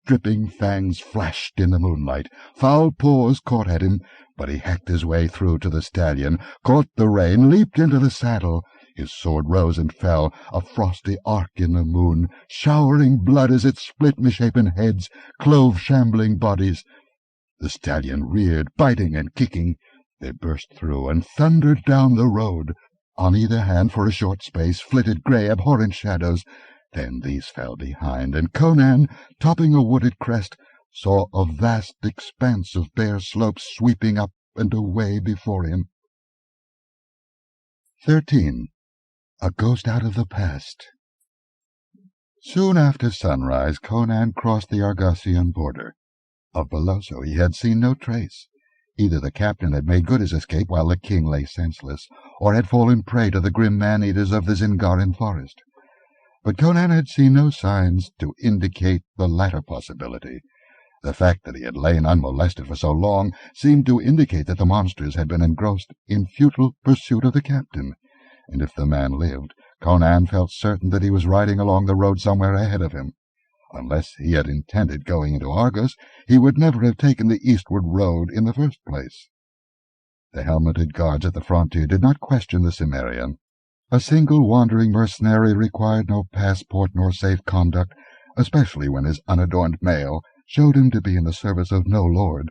Dripping fangs flashed in the moonlight. Foul paws caught at him, but he hacked his way through to the stallion, caught the rein, leaped into the saddle. His sword rose and fell, a frosty arc in the moon, showering blood as it split misshapen heads, clove shambling bodies. The stallion reared, biting and kicking. They burst through and thundered down the road. On either hand for a short space flitted grey, abhorrent shadows. Then these fell behind, and Conan, topping a wooded crest, saw a vast expanse of bare slopes sweeping up and away before him. 13. A Ghost Out of the Past. Soon after sunrise, Conan crossed the Argosian border. Of Beloso he had seen no trace. Either the captain had made good his escape while the king lay senseless, or had fallen prey to the grim man-eaters of the Zingaran forest. But Conan had seen no signs to indicate the latter possibility. The fact that he had lain unmolested for so long seemed to indicate that the monsters had been engrossed in futile pursuit of the captain, and if the man lived, Conan felt certain that he was riding along the road somewhere ahead of him. Unless he had intended going into Argos, he would never have taken the eastward road in the first place. The helmeted guards at the frontier did not question the Cimmerian. A single wandering mercenary required no passport nor safe conduct, especially when his unadorned mail showed him to be in the service of no lord.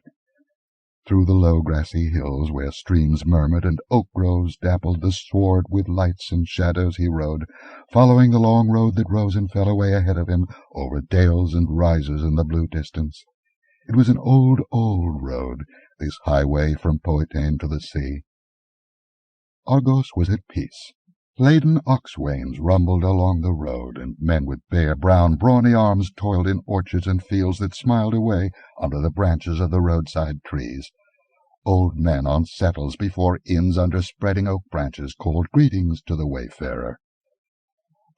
Through the low grassy hills, where streams murmured and oak groves dappled the sward with lights and shadows, he rode, following the long road that rose and fell away ahead of him over dales and rises in the blue distance. It was an old, old road, this highway from Poetain to the sea. Argos was at peace. Laden ox wains rumbled along the road, and men with bare, brown, brawny arms toiled in orchards and fields that smiled away under the branches of the roadside trees. Old men on settles before inns under spreading oak branches called greetings to the wayfarer.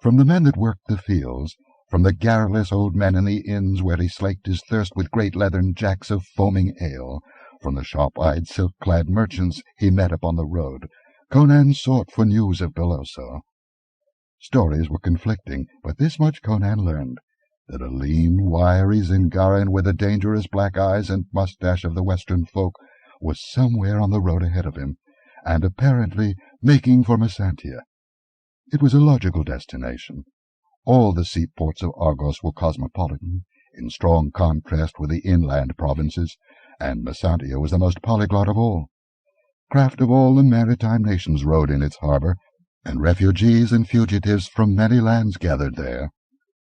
From the men that worked the fields, from the garrulous old men in the inns where he slaked his thirst with great leathern jacks of foaming ale, from the sharp-eyed, silk-clad merchants he met upon the road, Conan sought for news of Beloso. Stories were conflicting, but this much Conan learned, that a lean, wiry Zingaran with the dangerous black eyes and mustache of the western folk was somewhere on the road ahead of him, and apparently making for Messantia. It was a logical destination. All the seaports of Argos were cosmopolitan. in strong contrast with the inland provinces, and Messantia was the most polyglot of all. Craft of all the maritime nations rode in its harbour, and refugees and fugitives from many lands gathered there.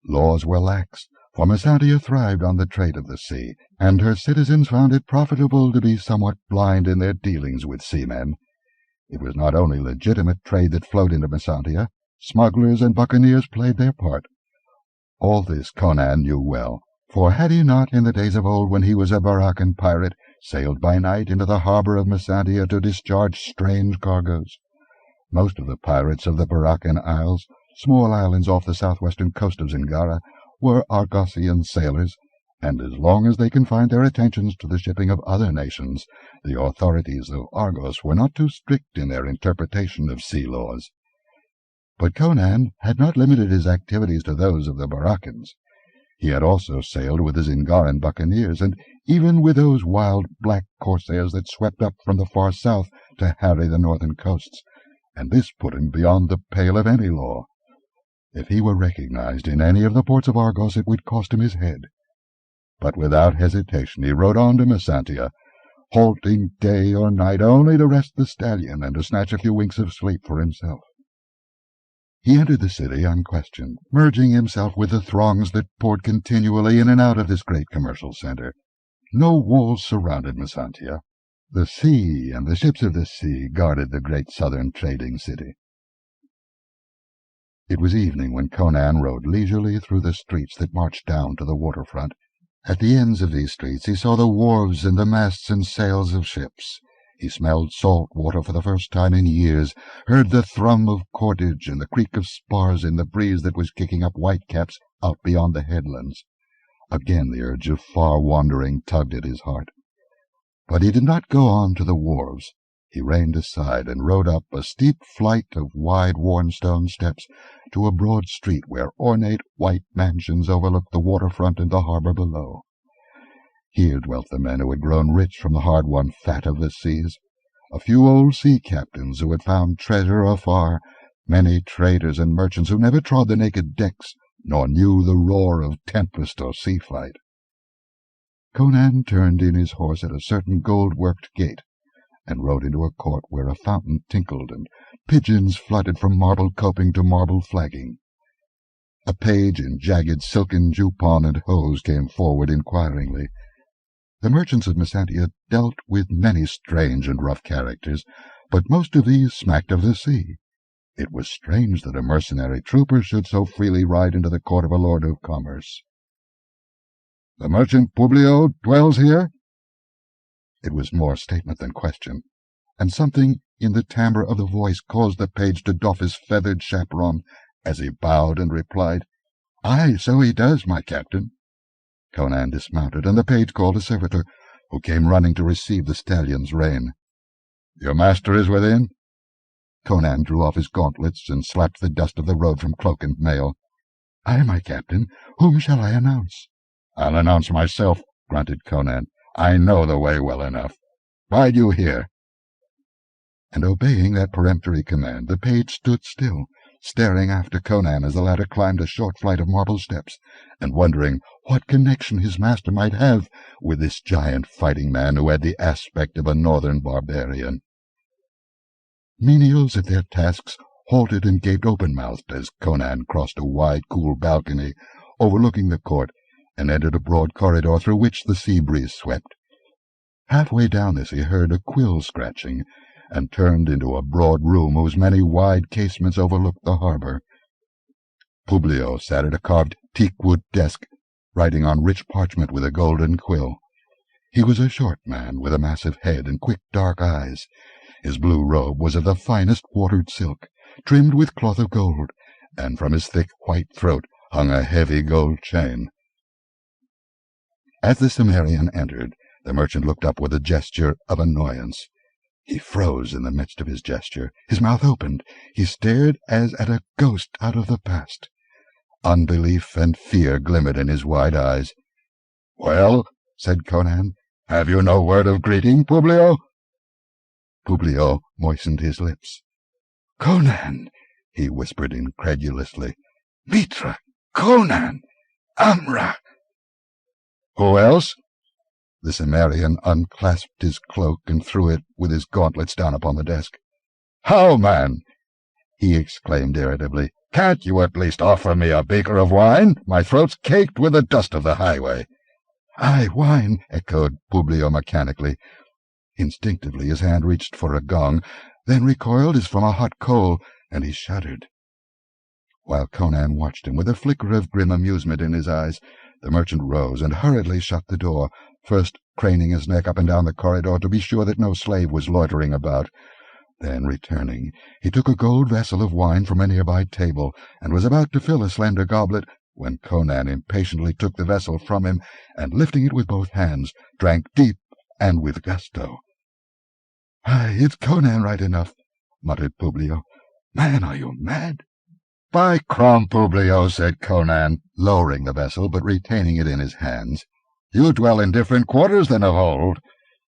Laws were lax, for Messantia thrived on the trade of the sea, and her citizens found it profitable to be somewhat blind in their dealings with seamen. It was not only legitimate trade that flowed into Messantia. Smugglers and buccaneers played their part. All this Conan knew well, for had he not, in the days of old, when he was a Barakan pirate, sailed by night into the harbour of Messantia to discharge strange cargoes? Most of the pirates of the Barakan Isles, small islands off the southwestern coast of Zingara, were Argosian sailors, and as long as they confined their attentions to the shipping of other nations, the authorities of Argos were not too strict in their interpretation of sea laws. But Conan had not limited his activities to those of the Barakans. He had also sailed with the Zingaran buccaneers, and even with those wild black corsairs that swept up from the far south to harry the northern coasts, and this put him beyond the pale of any law. If he were recognized in any of the ports of Argos, it would cost him his head. But without hesitation he rode on to Messantia, halting day or night only to rest the stallion and to snatch a few winks of sleep for himself. He entered the city unquestioned, merging himself with the throngs that poured continually in and out of this great commercial centre. No walls surrounded Messantia. The sea and the ships of the sea guarded the great southern trading city. It was evening when Conan rode leisurely through the streets that marched down to the waterfront. At the ends of these streets he saw the wharves and the masts and sails of ships. He smelled salt water for the first time in years, heard the thrum of cordage and the creak of spars in the breeze that was kicking up whitecaps out beyond the headlands. Again the urge of far wandering tugged at his heart. But he did not go on to the wharves. He reined aside and rode up a steep flight of wide worn stone steps to a broad street where ornate white mansions overlooked the waterfront and the harbour below. Here dwelt the men who had grown rich from the hard-won fat of the seas, a few old sea captains who had found treasure afar, many traders and merchants who never trod the naked decks, nor knew the roar of tempest or sea-fight. Conan turned in his horse at a certain gold-worked gate, and rode into a court where a fountain tinkled and pigeons fluttered from marble coping to marble flagging. A page in jagged silken jupon and hose came forward inquiringly. The merchants of Messantia dealt with many strange and rough characters, but most of these smacked of the sea. It was strange that a mercenary trooper should so freely ride into the court of a lord of commerce. "The merchant Publio dwells here?" It was more statement than question, and something in the timbre of the voice caused the page to doff his feathered chaperon as he bowed and replied, "Aye, so he does, my captain." Conan dismounted, and the page called a servitor, who came running to receive the stallion's rein. "Your master is within?" Conan drew off his gauntlets and slapped the dust of the road from cloak and mail. "Aye, my captain. Whom shall I announce?" "I'll announce myself," grunted Conan. "I know the way well enough. Bide you here." And obeying that peremptory command, the page stood still, staring after Conan as the latter climbed a short flight of marble steps, and wondering what connection his master might have with this giant fighting man who had the aspect of a northern barbarian. Menials at their tasks halted and gaped open-mouthed as Conan crossed a wide, cool balcony overlooking the court and entered a broad corridor through which the sea breeze swept. Halfway down this he heard a quill scratching, and turned into a broad room whose many wide casements overlooked the harbour. Publio sat at a carved teakwood desk, writing on rich parchment with a golden quill. He was a short man, with a massive head and quick dark eyes. His blue robe was of the finest watered silk, trimmed with cloth of gold, and from his thick white throat hung a heavy gold chain. As the Cimmerian entered, the merchant looked up with a gesture of annoyance. He froze in the midst of his gesture. His mouth opened. He stared as at a ghost out of the past. Unbelief and fear glimmered in his wide eyes. "Well," said Conan, "have you no word of greeting, Publio?" Publio moistened his lips. "Conan!" he whispered incredulously. "Mitra! Conan! Amra!" Who else? The Cimmerian unclasped his cloak and threw it with his gauntlets down upon the desk. "How, man!" he exclaimed irritably. "Can't you at least offer me a beaker of wine? My throat's caked with the dust of the highway." "Aye, wine," echoed Publio mechanically. Instinctively his hand reached for a gong, then recoiled as from a hot coal, and he shuddered. While Conan watched him with a flicker of grim amusement in his eyes, the merchant rose and hurriedly shut the door, first craning his neck up and down the corridor to be sure that no slave was loitering about. Then, returning, he took a gold vessel of wine from a nearby table, and was about to fill a slender goblet, when Conan impatiently took the vessel from him, and lifting it with both hands, drank deep and with gusto. "Aye, it's Conan right enough," muttered Publio. "Man, are you mad?" "By crom, Publio," said Conan, lowering the vessel, but retaining it in his hands, "you dwell in different quarters than of old.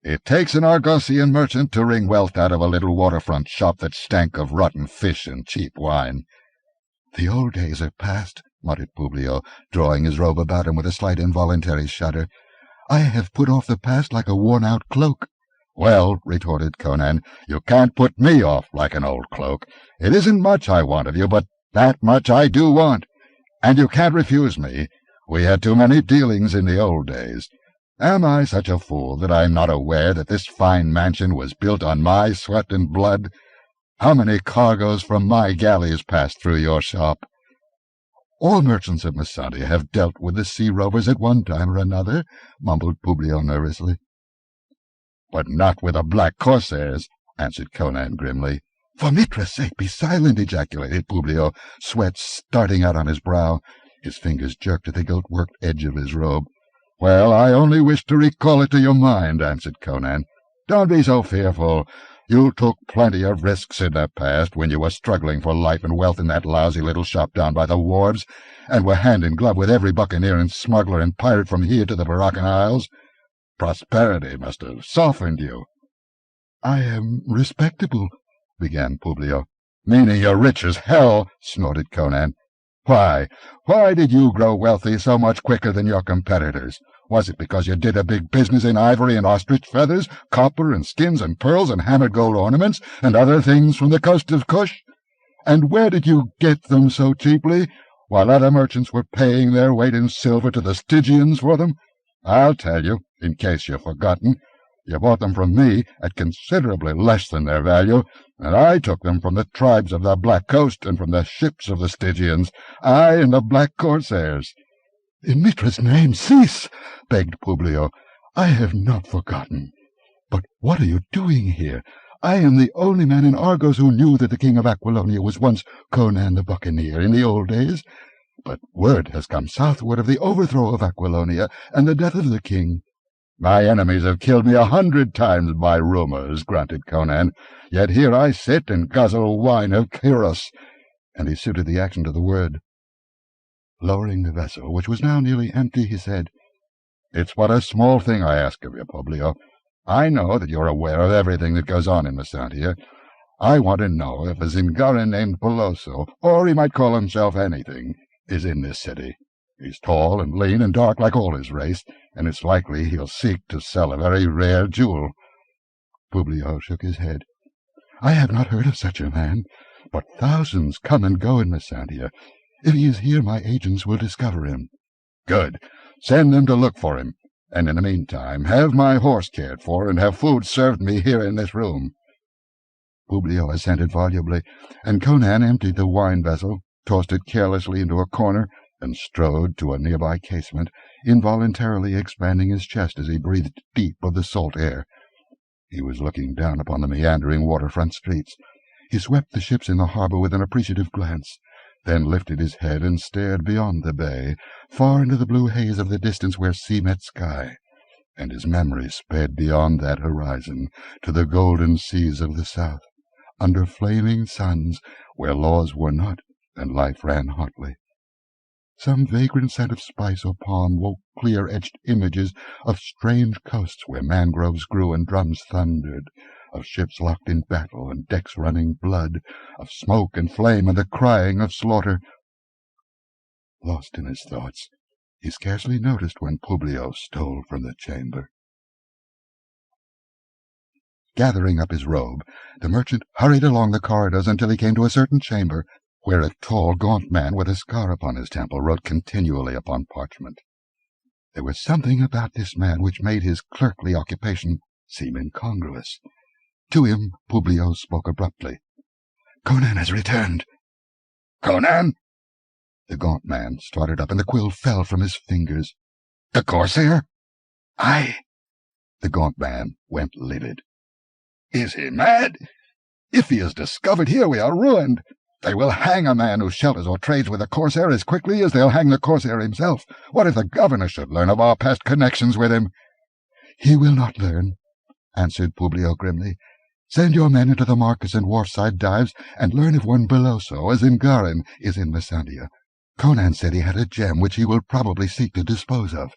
It takes an Argosian merchant to wring wealth out of a little waterfront shop that stank of rotten fish and cheap wine." "The old days are past," muttered Publio, drawing his robe about him with a slight involuntary shudder. "I have put off the past like a worn-out cloak." "Well," retorted Conan, "you can't put me off like an old cloak. It isn't much I want of you, but that much I do want. And you can't refuse me. We had too many dealings in the old days. Am I such a fool that I'm not aware that this fine mansion was built on my sweat and blood? How many cargoes from my galleys passed through your shop?" "All merchants of Massadia have dealt with the sea rovers at one time or another," mumbled Publio nervously. "But not with the black Corsairs," answered Conan grimly. "For Mitra's sake, be silent!" ejaculated Publio, sweat starting out on his brow. His fingers jerked at the gilt-worked edge of his robe. "Well, I only wish to recall it to your mind," answered Conan. "Don't be so fearful. You took plenty of risks in the past when you were struggling for life and wealth in that lousy little shop down by the wharves, and were hand in glove with every buccaneer and smuggler and pirate from here to the Barachan Isles. Prosperity must have softened you." "I am respectable," began Publio. "Meaning you're rich as hell," snorted Conan. Why did you grow wealthy so much quicker than your competitors? Was it because you did a big business in ivory and ostrich feathers, copper and skins and pearls and hammered gold ornaments, and other things from the coast of Kush? And where did you get them so cheaply, while other merchants were paying their weight in silver to the Stygians for them? I'll tell you, in case you've forgotten. You bought them from me at considerably less than their value, and I took them from the tribes of the Black Coast and from the ships of the Stygians, I and the Black Corsairs." "In Mitra's name, cease!" begged Publio. "I have not forgotten. But what are you doing here? I am the only man in Argos who knew that the king of Aquilonia was once Conan the Buccaneer in the old days. But word has come southward of the overthrow of Aquilonia and the death of the king." "My enemies have killed me 100 times by rumors," grunted Conan. "Yet here I sit and guzzle wine of Kyros," and he suited the action to the word. Lowering the vessel, which was now nearly empty, he said, "It's but a small thing I ask of you, Publio. I know that you're aware of everything that goes on in Massadia. I want to know if a Zingaran named Peloso, or he might call himself anything, is in this city. He's tall and lean and dark like all his race, and it's likely he'll seek to sell a very rare jewel." Publio shook his head. "I have not heard of such a man, but thousands come and go in Massadia. If he is here, my agents will discover him." "Good. Send them to look for him, and in the meantime have my horse cared for and have food served me here in this room." Publio assented volubly, and Conan emptied the wine vessel, tossed it carelessly into a corner, and strode to a nearby casement, involuntarily expanding his chest as he breathed deep of the salt air. He was looking down upon the meandering waterfront streets. He swept the ships in the harbor with an appreciative glance, then lifted his head and stared beyond the bay, far into the blue haze of the distance where sea met sky, and his memory sped beyond that horizon to the golden seas of the south, under flaming suns where laws were not and life ran hotly. Some vagrant scent of spice or palm woke clear-etched images of strange coasts where mangroves grew and drums thundered, of ships locked in battle and decks running blood, of smoke and flame and the crying of slaughter. Lost in his thoughts, He scarcely noticed when Publio stole from the chamber. Gathering up his robe, the merchant hurried along the corridors until he came to a certain chamber, where a tall, gaunt man with a scar upon his temple wrote continually upon parchment. There was something about this man which made his clerkly occupation seem incongruous. To him Publio spoke abruptly. "Conan has returned." "Conan?" The gaunt man started up, and the quill fell from his fingers. "The Corsair?" "Aye." The gaunt man went livid. "Is he mad? If he is discovered here, we are ruined. They will hang a man who shelters or trades with the Corsair as quickly as they'll hang the Corsair himself. What if the governor should learn of our past connections with him?" "He will not learn," answered Publio grimly. "Send your men into the markets and wharfside dives, and learn if one Beloso, as Ingarin, is in Messandia. Conan said he had a gem which he will probably seek to dispose of.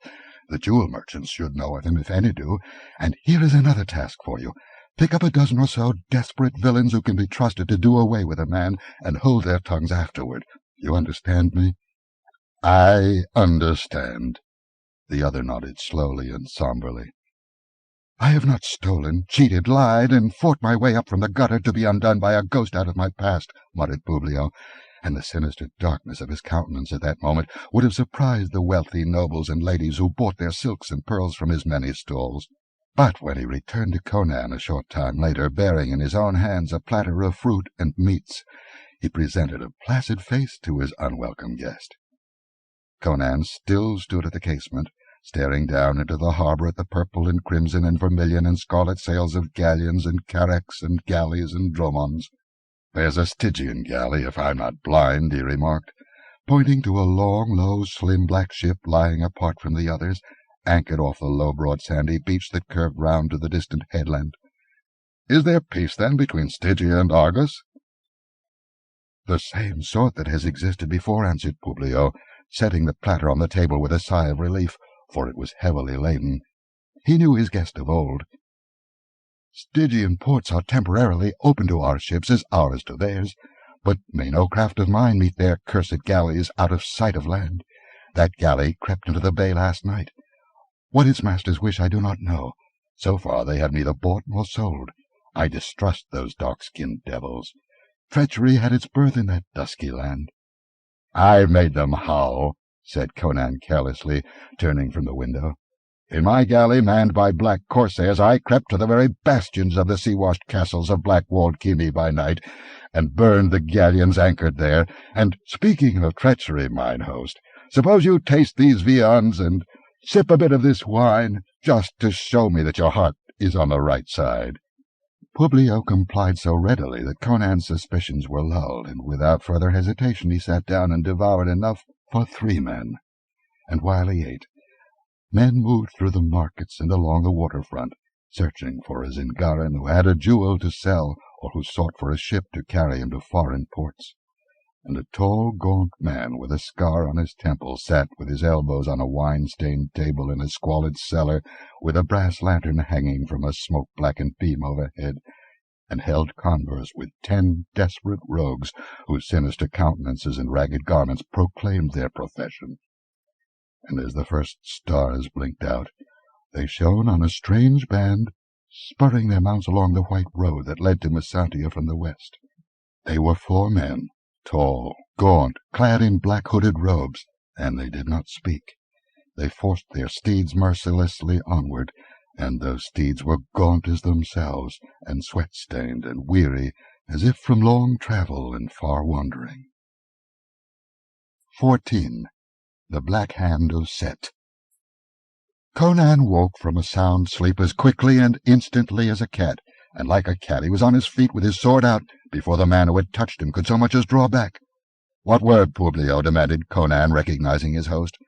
The jewel merchants should know of him, if any do. And here is another task for you. Pick up a dozen or so desperate villains who can be trusted to do away with a man, and hold their tongues afterward. You understand me?" "I understand." The other nodded slowly and somberly. "I have not stolen, cheated, lied, and fought my way up from the gutter to be undone by a ghost out of my past," muttered Publio, and the sinister darkness of his countenance at that moment would have surprised the wealthy nobles and ladies who bought their silks and pearls from his many stalls. But when he returned to Conan a short time later, bearing in his own hands a platter of fruit and meats, he presented a placid face to his unwelcome guest. Conan still stood at the casement, staring down into the harbour at the purple and crimson and vermilion and scarlet sails of galleons and carracks and galleys and dromons. "There's a Stygian galley, if I'm not blind," he remarked, pointing to a long, low, slim black ship lying apart from the others, anchored off the low, broad, sandy beach that curved round to the distant headland. "Is there peace, then, between Stygia and Argos?" "The same sort that has existed before," answered Publio, setting the platter on the table with a sigh of relief, for it was heavily laden. He knew his guest of old. "Stygian ports are temporarily open to our ships as ours to theirs, but may no craft of mine meet their cursed galleys out of sight of land. That galley crept into the bay last night. What its masters wish I do not know. So far they have neither bought nor sold. I distrust those dark-skinned devils. Treachery had its birth in that dusky land." "I've made them howl," said Conan carelessly, turning from the window. "In my galley, manned by black Corsairs, I crept to the very bastions of the sea-washed castles of black-walled Khemi by night, and burned the galleons anchored there. And, speaking of treachery, mine host, suppose you taste these viands and sip a bit of this wine, just to show me that your heart is on the right side." Publio complied so readily that Conan's suspicions were lulled, and without further hesitation he sat down and devoured enough for 3 men. And while he ate, men moved through the markets and along the waterfront, searching for a Zingaran who had a jewel to sell or who sought for a ship to carry him to foreign ports. And a tall, gaunt man with a scar on his temple sat with his elbows on a wine-stained table in a squalid cellar, with a brass lantern hanging from a smoke-blackened beam overhead, and held converse with 10 desperate rogues whose sinister countenances and ragged garments proclaimed their profession. And as the first stars blinked out, they shone on a strange band, spurring their mounts along the white road that led to Messantia from the west. They were 4 men, tall, gaunt, clad in black hooded robes, and they did not speak. They forced their steeds mercilessly onward, and those steeds were gaunt as themselves, and sweat-stained and weary, as if from long travel and far wandering. 14. The Black Hand of Set. Conan woke from a sound sleep as quickly and instantly as a cat, and like a cat he was on his feet with his sword out before the man who had touched him could so much as draw back. "What word, Publio?" demanded Conan, recognizing his host.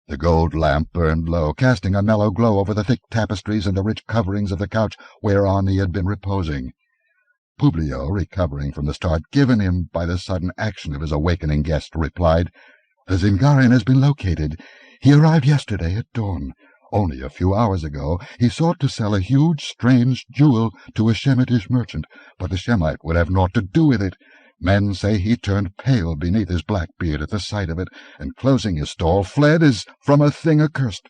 The gold lamp burned low, casting a mellow glow over the thick tapestries and the rich coverings of the couch whereon he had been reposing. Publio, recovering from the start given him by the sudden action of his awakening guest, replied, "The Zingaran has been located. He arrived yesterday at dawn. Only a few hours ago he sought to sell a huge, strange jewel to a Shemitish merchant, but the Shemite would have naught to do with it. Men say he turned pale beneath his black beard at the sight of it, and closing his stall, fled as from a thing accursed.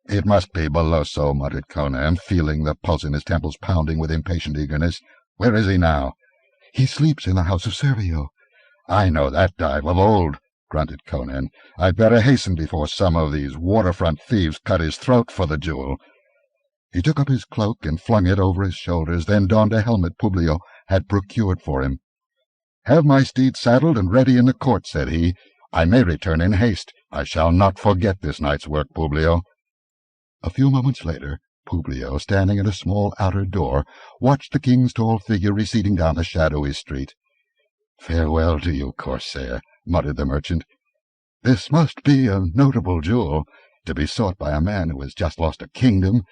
"It must be Beloso," muttered Conan, feeling the pulse in his temples pounding with impatient eagerness. "Where is he now?" "He sleeps in the house of Servio." "I know that dive of old," grunted Conan. "I'd better hasten before some of these waterfront thieves cut his throat for the jewel." He took up his cloak and flung it over his shoulders, then donned a helmet Publio had procured for him. "Have my steed saddled and ready in the court," said he. "I may return in haste. I shall not forget this night's work, Publio." A few moments later, Publio, standing at a small outer door, watched the king's tall figure receding down the shadowy street. "Farewell to you, Corsair," muttered the merchant. "This must be a notable jewel, to be sought by a man who has just lost a kingdom.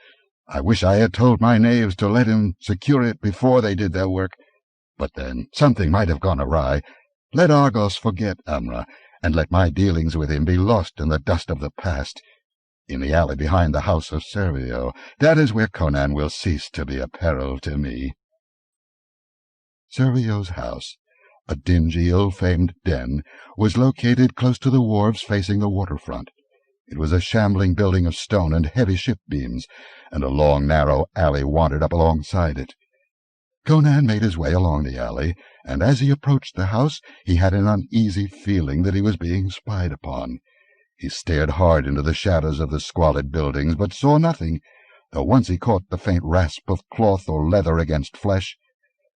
I wish I had told my knaves to let him secure it before they did their work. But then something might have gone awry. Let Argos forget Amra, and let my dealings with him be lost in the dust of the past. In the alley behind the house of Servio, that is where Conan will cease to be a peril to me." Servio's house, a dingy, ill-famed den, was located close to the wharves facing the waterfront. It was a shambling building of stone and heavy ship beams, and a long, narrow alley wandered up alongside it. Conan made his way along the alley, and as he approached the house he had an uneasy feeling that he was being spied upon. He stared hard into the shadows of the squalid buildings, but saw nothing, though once he caught the faint rasp of cloth or leather against flesh.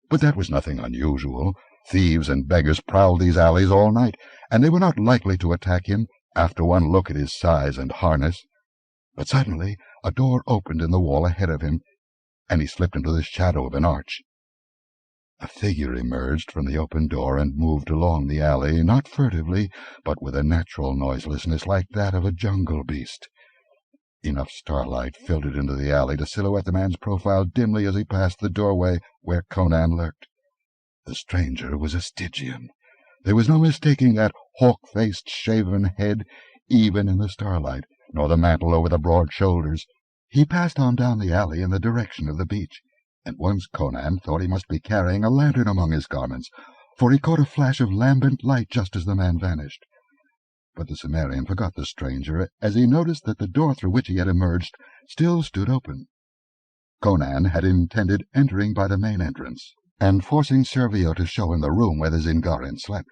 But that was nothing unusual. Thieves and beggars prowled these alleys all night, and they were not likely to attack him after one look at his size and harness. But suddenly a door opened in the wall ahead of him, and he slipped into the shadow of an arch. A figure emerged from the open door and moved along the alley, not furtively, but with a natural noiselessness like that of a jungle beast. Enough starlight filtered into the alley to silhouette the man's profile dimly as he passed the doorway where Conan lurked. The stranger was a Stygian. There was no mistaking that hawk-faced, shaven head, even in the starlight, nor the mantle over the broad shoulders. He passed on down the alley in the direction of the beach, and once Conan thought he must be carrying a lantern among his garments, for he caught a flash of lambent light just as the man vanished. But the Cimmerian forgot the stranger as he noticed that the door through which he had emerged still stood open. Conan had intended entering by the main entrance, and forcing Servio to show him the room where the Zingaran slept.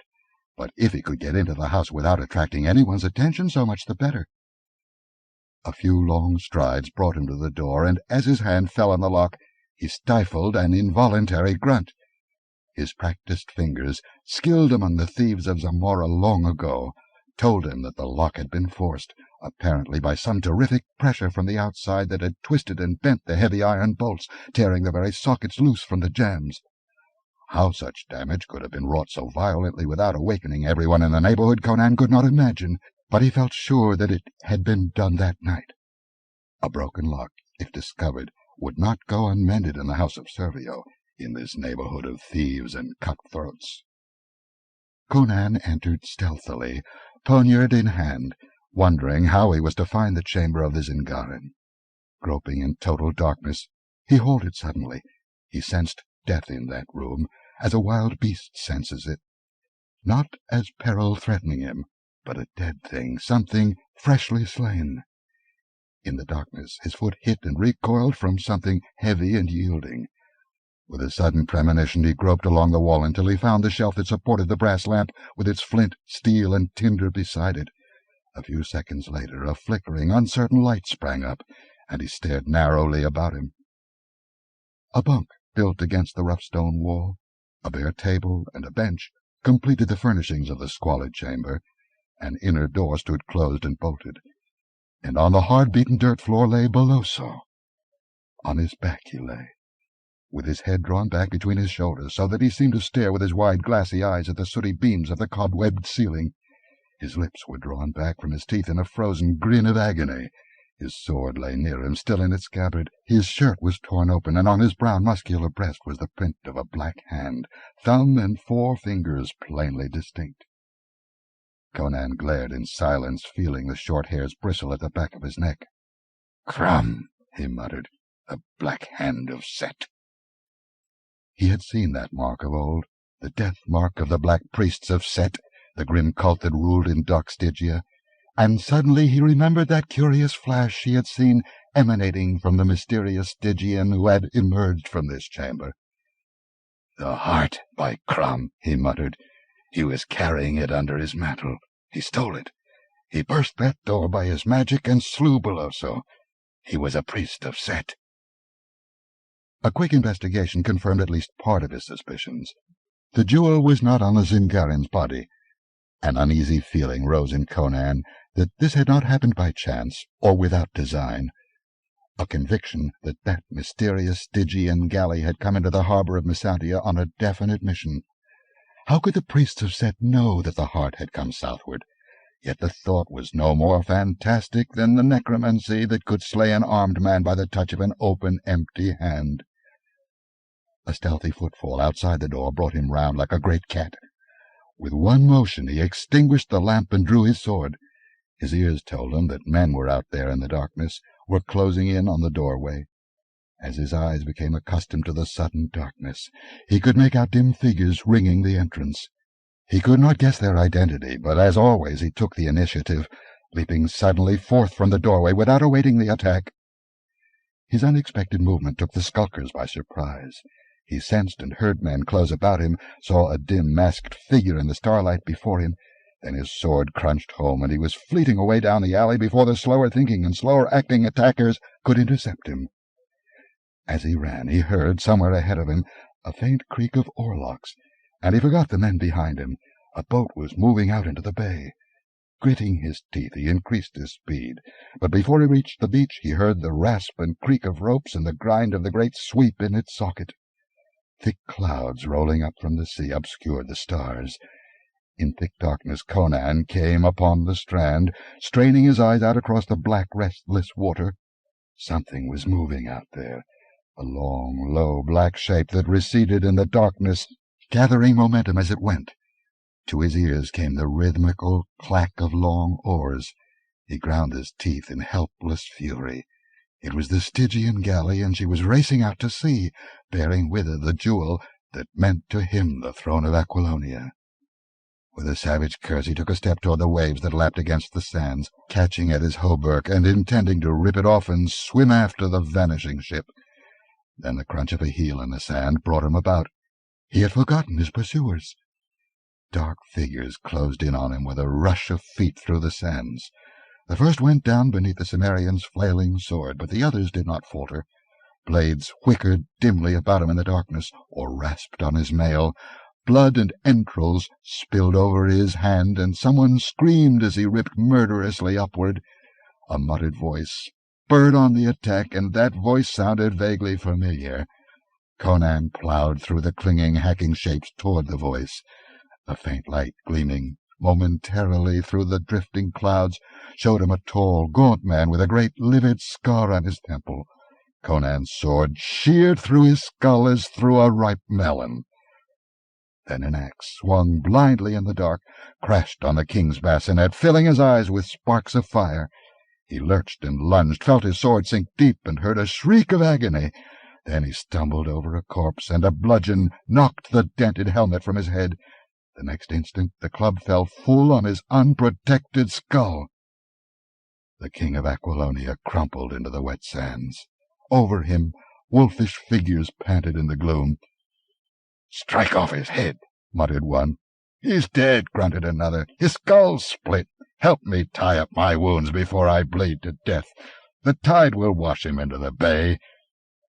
But if he could get into the house without attracting anyone's attention, so much the better. A few long strides brought him to the door, and as his hand fell on the lock, he stifled an involuntary grunt. His practised fingers, skilled among the thieves of Zamora long ago, told him that the lock had been forced, apparently by some terrific pressure from the outside that had twisted and bent the heavy iron bolts, tearing the very sockets loose from the jambs. How such damage could have been wrought so violently without awakening everyone in the neighborhood, Conan could not imagine, but he felt sure that it had been done that night. A broken lock, if discovered, would not go unmended in the house of Servio, in this neighborhood of thieves and cutthroats. Conan entered stealthily, poniard in hand, wondering how he was to find the chamber of the Zingaran. Groping in total darkness, he halted suddenly. He sensed death in that room, as a wild beast senses it. Not as peril threatening him, but a dead thing, something freshly slain. In the darkness his foot hit and recoiled from something heavy and yielding. With a sudden premonition he groped along the wall until he found the shelf that supported the brass lamp with its flint, steel, and tinder beside it. A few seconds later a flickering, uncertain light sprang up, and he stared narrowly about him. A bunk built against the rough stone wall, a bare table, and a bench completed the furnishings of the squalid chamber. An inner door stood closed and bolted, and on the hard-beaten dirt floor lay Beloso. On his back he lay, with his head drawn back between his shoulders, so that he seemed to stare with his wide glassy eyes at the sooty beams of the cobwebbed ceiling. His lips were drawn back from his teeth in a frozen grin of agony. His sword lay near him, still in its scabbard. His shirt was torn open, and on his brown, muscular breast was the print of a black hand, thumb and 4 fingers plainly distinct. Conan glared in silence, feeling the short hairs bristle at the back of his neck. "Crum," he muttered, "the black hand of Set." He had seen that mark of old, the death mark of the black priests of Set, the grim cult that ruled in dark Stygia, and suddenly he remembered that curious flash he had seen emanating from the mysterious Stygian who had emerged from this chamber. "The heart, by Crom," he muttered. "He was carrying it under his mantle. He stole it. He burst that door by his magic and slew Beloso. He was a priest of Set." A quick investigation confirmed at least part of his suspicions. The jewel was not on the Zingarian's body. An uneasy feeling rose in Conan that this had not happened by chance or without design. A conviction that that mysterious Stygian galley had come into the harbor of Mysantia on a definite mission. How could the priests of Set know that the heart had come southward? Yet the thought was no more fantastic than the necromancy that could slay an armed man by the touch of an open, empty hand. A stealthy footfall outside the door brought him round like a great cat. With one motion he extinguished the lamp and drew his sword. His ears told him that men were out there in the darkness, were closing in on the doorway. As his eyes became accustomed to the sudden darkness, he could make out dim figures ringing the entrance. He could not guess their identity, but as always he took the initiative, leaping suddenly forth from the doorway without awaiting the attack. His unexpected movement took the skulkers by surprise. He sensed and heard men close about him, saw a dim masked figure in the starlight before him. Then his sword crunched home, and he was fleeting away down the alley before the slower-thinking and slower-acting attackers could intercept him. As he ran, he heard, somewhere ahead of him, a faint creak of oarlocks, and he forgot the men behind him. A boat was moving out into the bay. Gritting his teeth, he increased his speed, but before he reached the beach he heard the rasp and creak of ropes and the grind of the great sweep in its socket. Thick clouds rolling up from the sea obscured the stars. In thick darkness Conan came upon the strand, straining his eyes out across the black, restless water. Something was moving out there, a long, low, black shape that receded in the darkness, gathering momentum as it went. To his ears came the rhythmical clack of long oars. He ground his teeth in helpless fury. It was the Stygian galley, and she was racing out to sea, bearing with her the jewel that meant to him the throne of Aquilonia. With a savage curse he took a step toward the waves that lapped against the sands, catching at his hauberk and intending to rip it off and swim after the vanishing ship. Then the crunch of a heel in the sand brought him about. He had forgotten his pursuers. Dark figures closed in on him with a rush of feet through the sands. The first went down beneath the Cimmerian's flailing sword, but the others did not falter. Blades whickered dimly about him in the darkness, or rasped on his mail. Blood and entrails spilled over his hand, and someone screamed as he ripped murderously upward. A muttered voice spurred on the attack, and that voice sounded vaguely familiar. Conan plowed through the clinging, hacking shapes toward the voice. A faint light gleaming momentarily through the drifting clouds showed him a tall, gaunt man with a great livid scar on his temple. Conan's sword sheared through his skull as through a ripe melon. Then an axe, swung blindly in the dark, crashed on the king's bassinet, filling his eyes with sparks of fire. He lurched and lunged, felt his sword sink deep, and heard a shriek of agony. Then he stumbled over a corpse, and a bludgeon knocked the dented helmet from his head. The next instant the club fell full on his unprotected skull. The king of Aquilonia crumpled into the wet sands. Over him, wolfish figures panted in the gloom. "Strike off his head," muttered one. "He's dead," grunted another. "His skull's split. Help me tie up my wounds before I bleed to death. The tide will wash him into the bay."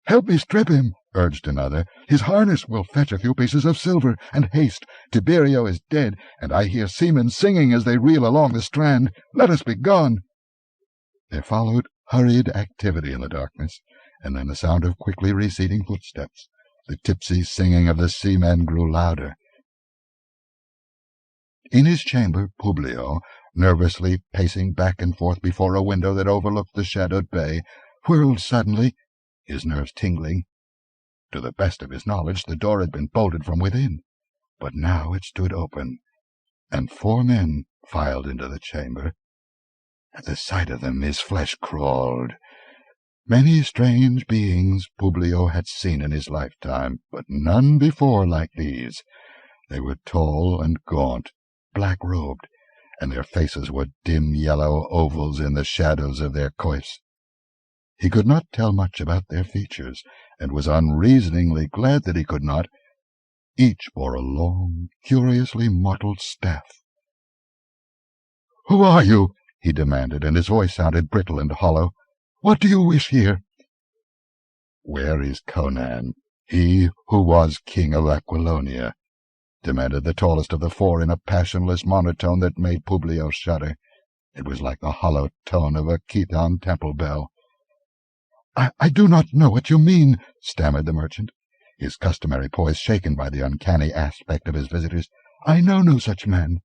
"Help me strip him," urged another. "His harness will fetch a few pieces of silver. And haste. Tiberio is dead, and I hear seamen singing as they reel along the strand. Let us be gone." There followed hurried activity in the darkness, and then the sound of quickly receding footsteps. The tipsy singing of the seamen grew louder. In his chamber, Publio, nervously pacing back and forth before a window that overlooked the shadowed bay, whirled suddenly, his nerves tingling. To the best of his knowledge, the door had been bolted from within, but now it stood open, and 4 men filed into the chamber. At the sight of them his flesh crawled. Many strange beings Publio had seen in his lifetime, but none before like these. They were tall and gaunt, black-robed, and their faces were dim yellow ovals in the shadows of their coifs. He could not tell much about their features, and was unreasoningly glad that he could not. Each bore a long, curiously mottled staff. "Who are you?" he demanded, and his voice sounded brittle and hollow. "What do you wish here?" "Where is Conan, he who was king of Aquilonia?" demanded the tallest of the four in a passionless monotone that made Publio shudder. It was like the hollow tone of a Khitan temple bell. I do not know what you mean," stammered the merchant, his customary poise shaken by the uncanny aspect of his visitors. "I know no such man."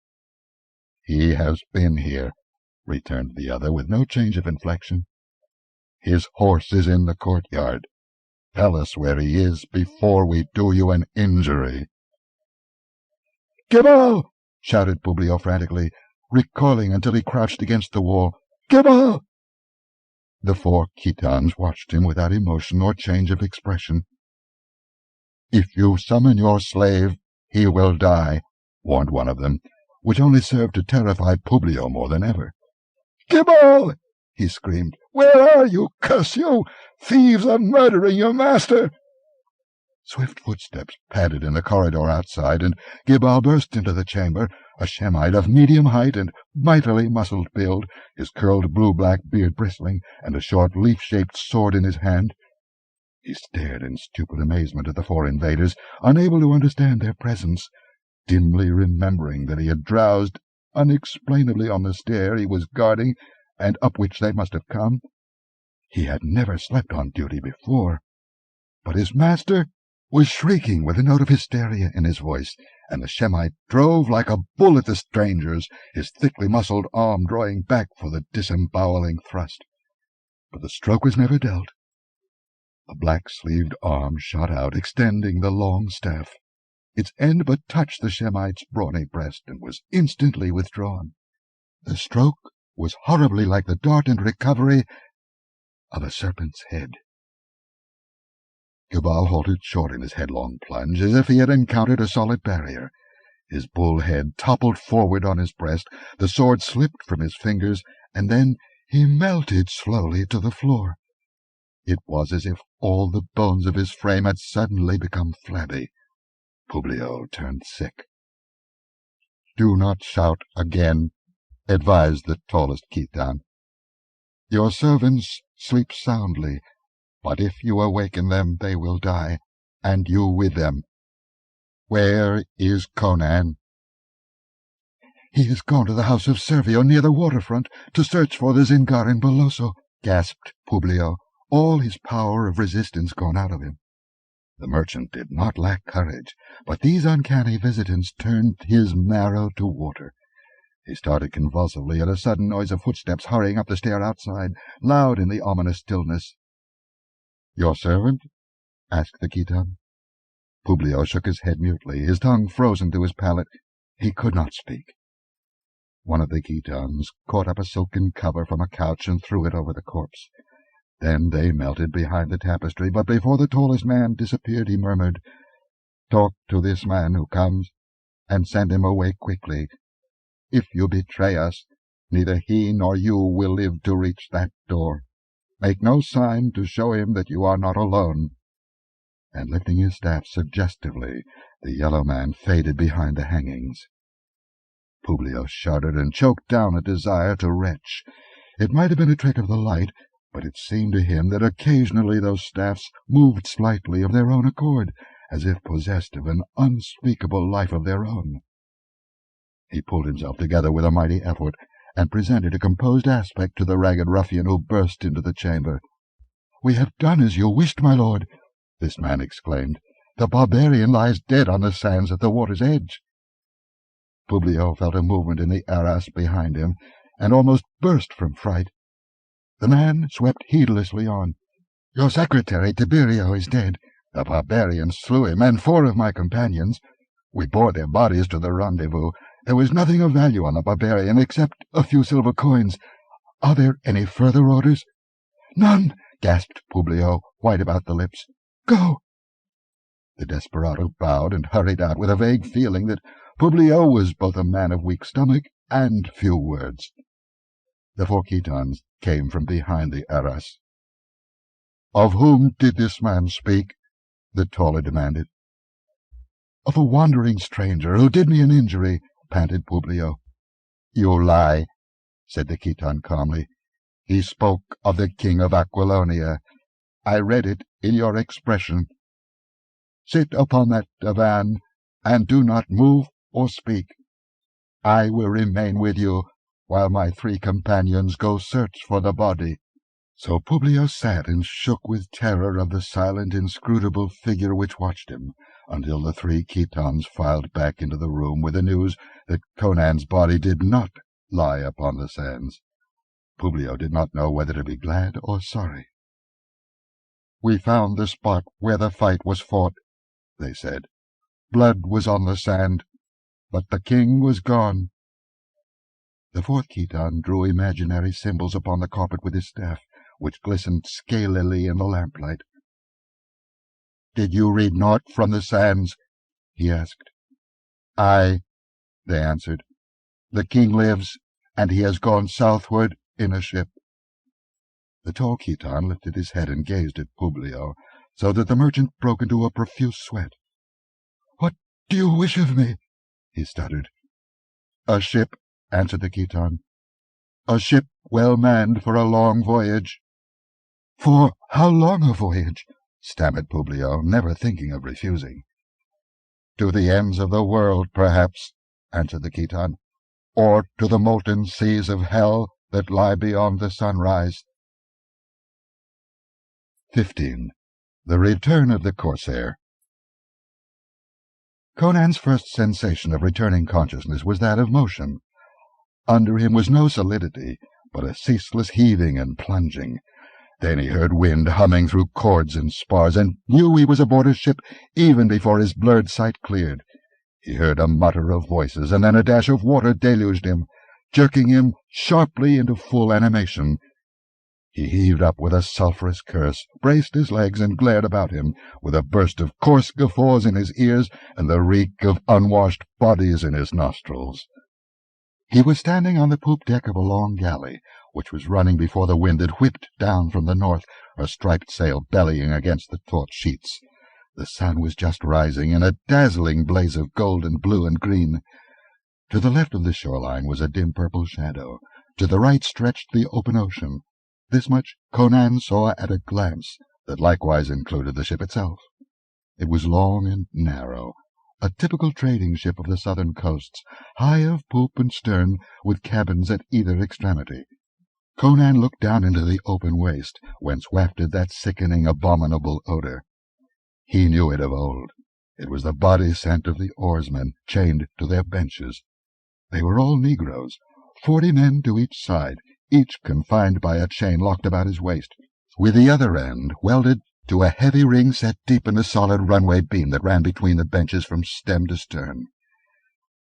"He has been here," returned the other, with no change of inflection. "His horse is in the courtyard. Tell us where he is before we do you an injury." "Gebal!" shouted Publio frantically, recoiling until he crouched against the wall. "Gebal!" The four Khitans watched him without emotion or change of expression. "If you summon your slave, he will die," warned one of them, which only served to terrify Publio more than ever. "Gebal!" he screamed. "Where are you? Curse you! Thieves are murdering your master!" Swift footsteps padded in the corridor outside, and Gebal burst into the chamber, a Shemite of medium height and mightily muscled build, his curled blue-black beard bristling, and a short leaf-shaped sword in his hand. He stared in stupid amazement at the four invaders, unable to understand their presence, dimly remembering that he had drowsed unexplainably on the stair he was guarding and up which they must have come. He had never slept on duty before, but his master was shrieking with a note of hysteria in his voice, and the Shemite drove like a bull at the strangers, his thickly muscled arm drawing back for the disemboweling thrust. But the stroke was never dealt. A black-sleeved arm shot out, extending the long staff. Its end but touched the Shemite's brawny breast, and was instantly withdrawn. The stroke was horribly like the dart and recovery of a serpent's head. Gebal halted short in his headlong plunge, as if he had encountered a solid barrier. His bull head toppled forward on his breast, the sword slipped from his fingers, and then he melted slowly to the floor. It was as if all the bones of his frame had suddenly become flabby. Publio turned sick. "Do not shout again," advised the tallest Khitan. "Your servants sleep soundly, but if you awaken them they will die, and you with them. Where is Conan?" "He has gone to the house of Servio near the waterfront to search for the Zingaran Boloso," gasped Publio, all his power of resistance gone out of him. The merchant did not lack courage, but these uncanny visitants turned his marrow to water. He started convulsively at a sudden noise of footsteps hurrying up the stair outside, loud in the ominous stillness. "Your servant?" asked the Khitan. Publio shook his head mutely, his tongue frozen to his palate. He could not speak. One of the Khitans caught up a silken cover from a couch and threw it over the corpse. Then they melted behind the tapestry, but before the tallest man disappeared he murmured, "Talk to this man who comes, and send him away quickly. If you betray us, neither he nor you will live to reach that door. Make no sign to show him that you are not alone." And lifting his staff suggestively, the yellow man faded behind the hangings. Publio shuddered and choked down a desire to retch. It might have been a trick of the light, but it seemed to him that occasionally those staffs moved slightly of their own accord, as if possessed of an unspeakable life of their own. He pulled himself together with a mighty effort, and presented a composed aspect to the ragged ruffian who burst into the chamber. "We have done as you wished, my lord," this man exclaimed. "The barbarian lies dead on the sands at the water's edge." Publio felt a movement in the arras behind him, and almost burst from fright. The man swept heedlessly on. "Your secretary, Tiberio, is dead. The barbarian slew him, and 4 of my companions. We bore their bodies to the rendezvous. There was nothing of value on the barbarian except a few silver coins. Are there any further orders?" "None," gasped Publio, white about the lips. "Go." The desperado bowed and hurried out with a vague feeling that Publio was both a man of weak stomach and few words. The 4 Khitans came from behind the arras. "Of whom did this man speak?" the taller demanded. "Of a wandering stranger who did me an injury," panted Publio. "You lie," said the Khitan calmly. "He spoke of the king of Aquilonia. I read it in your expression. Sit upon that divan, and do not move or speak. I will remain with you while my 3 companions go search for the body." So Publio sat and shook with terror of the silent, inscrutable figure which watched him, until the 3 Khitans filed back into the room with the news that Conan's body did not lie upon the sands. Publio did not know whether to be glad or sorry. "We found the spot where the fight was fought," they said. "Blood was on the sand, but the king was gone." The 4th Khitan drew imaginary symbols upon the carpet with his staff, which glistened scalily in the lamplight. "Did you read naught from the sands?" he asked. "Aye," they answered. "The king lives, and he has gone southward in a ship." The tall Khitan lifted his head and gazed at Publio, so that the merchant broke into a profuse sweat. "What do you wish of me?" he stuttered. "A ship," answered the Khitan. "A ship well manned for a long voyage." "For how long a voyage?" stammered Publio, never thinking of refusing. "To the ends of the world, perhaps," answered the Khitan, "or to the molten seas of hell that lie beyond the sunrise." 15. The Return of the Corsair. Conan's first sensation of returning consciousness was that of motion. Under him was no solidity, but a ceaseless heaving and plunging. Then he heard wind humming through cords and spars, and knew he was aboard a ship even before his blurred sight cleared. He heard a mutter of voices, and then a dash of water deluged him, jerking him sharply into full animation. He heaved up with a sulphurous curse, braced his legs, and glared about him, with a burst of coarse guffaws in his ears and the reek of unwashed bodies in his nostrils. He was standing on the poop deck of a long galley, which was running before the wind that whipped down from the north, her striped sail bellying against the taut sheets. The sun was just rising in a dazzling blaze of gold and blue and green. To the left of the shoreline was a dim purple shadow. To the right stretched the open ocean. This much Conan saw at a glance, that likewise included the ship itself. It was long and narrow, a typical trading ship of the southern coasts, high of poop and stern, with cabins at either extremity. Conan looked down into the open waste, whence wafted that sickening, abominable odour. He knew it of old. It was the body scent of the oarsmen, chained to their benches. They were all Negroes, 40 men to each side, each confined by a chain locked about his waist, with the other end welded to a heavy ring set deep in the solid runway beam that ran between the benches from stem to stern.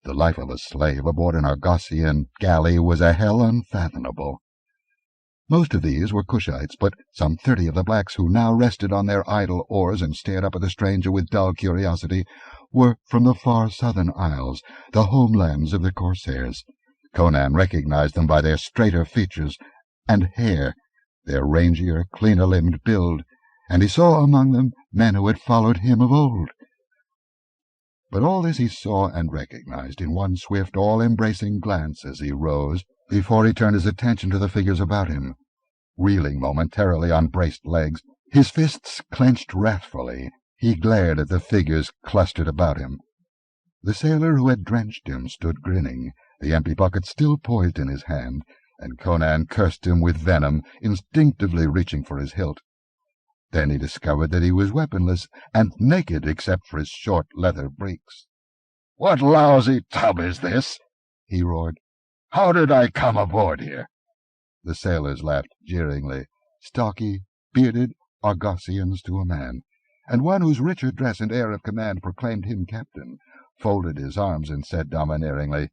The life of a slave aboard an Argosian galley was a hell unfathomable. Most of these were Cushites, but some 30 of the blacks who now rested on their idle oars and stared up at the stranger with dull curiosity were from the far southern isles, the homelands of the Corsairs. Conan recognized them by their straighter features and hair, their rangier, cleaner-limbed build, and he saw among them men who had followed him of old. But all this he saw and recognized in one swift, all-embracing glance as he rose, before he turned his attention to the figures about him. Reeling momentarily on braced legs, his fists clenched wrathfully, he glared at the figures clustered about him. The sailor who had drenched him stood grinning, the empty bucket still poised in his hand, and Conan cursed him with venom, instinctively reaching for his hilt. Then he discovered that he was weaponless and naked except for his short leather breeks. "What lousy tub is this?" he roared. "How did I come aboard here?" The sailors laughed jeeringly, stocky, bearded Argosians to a man, and one whose richer dress and air of command proclaimed him captain, folded his arms and said domineeringly,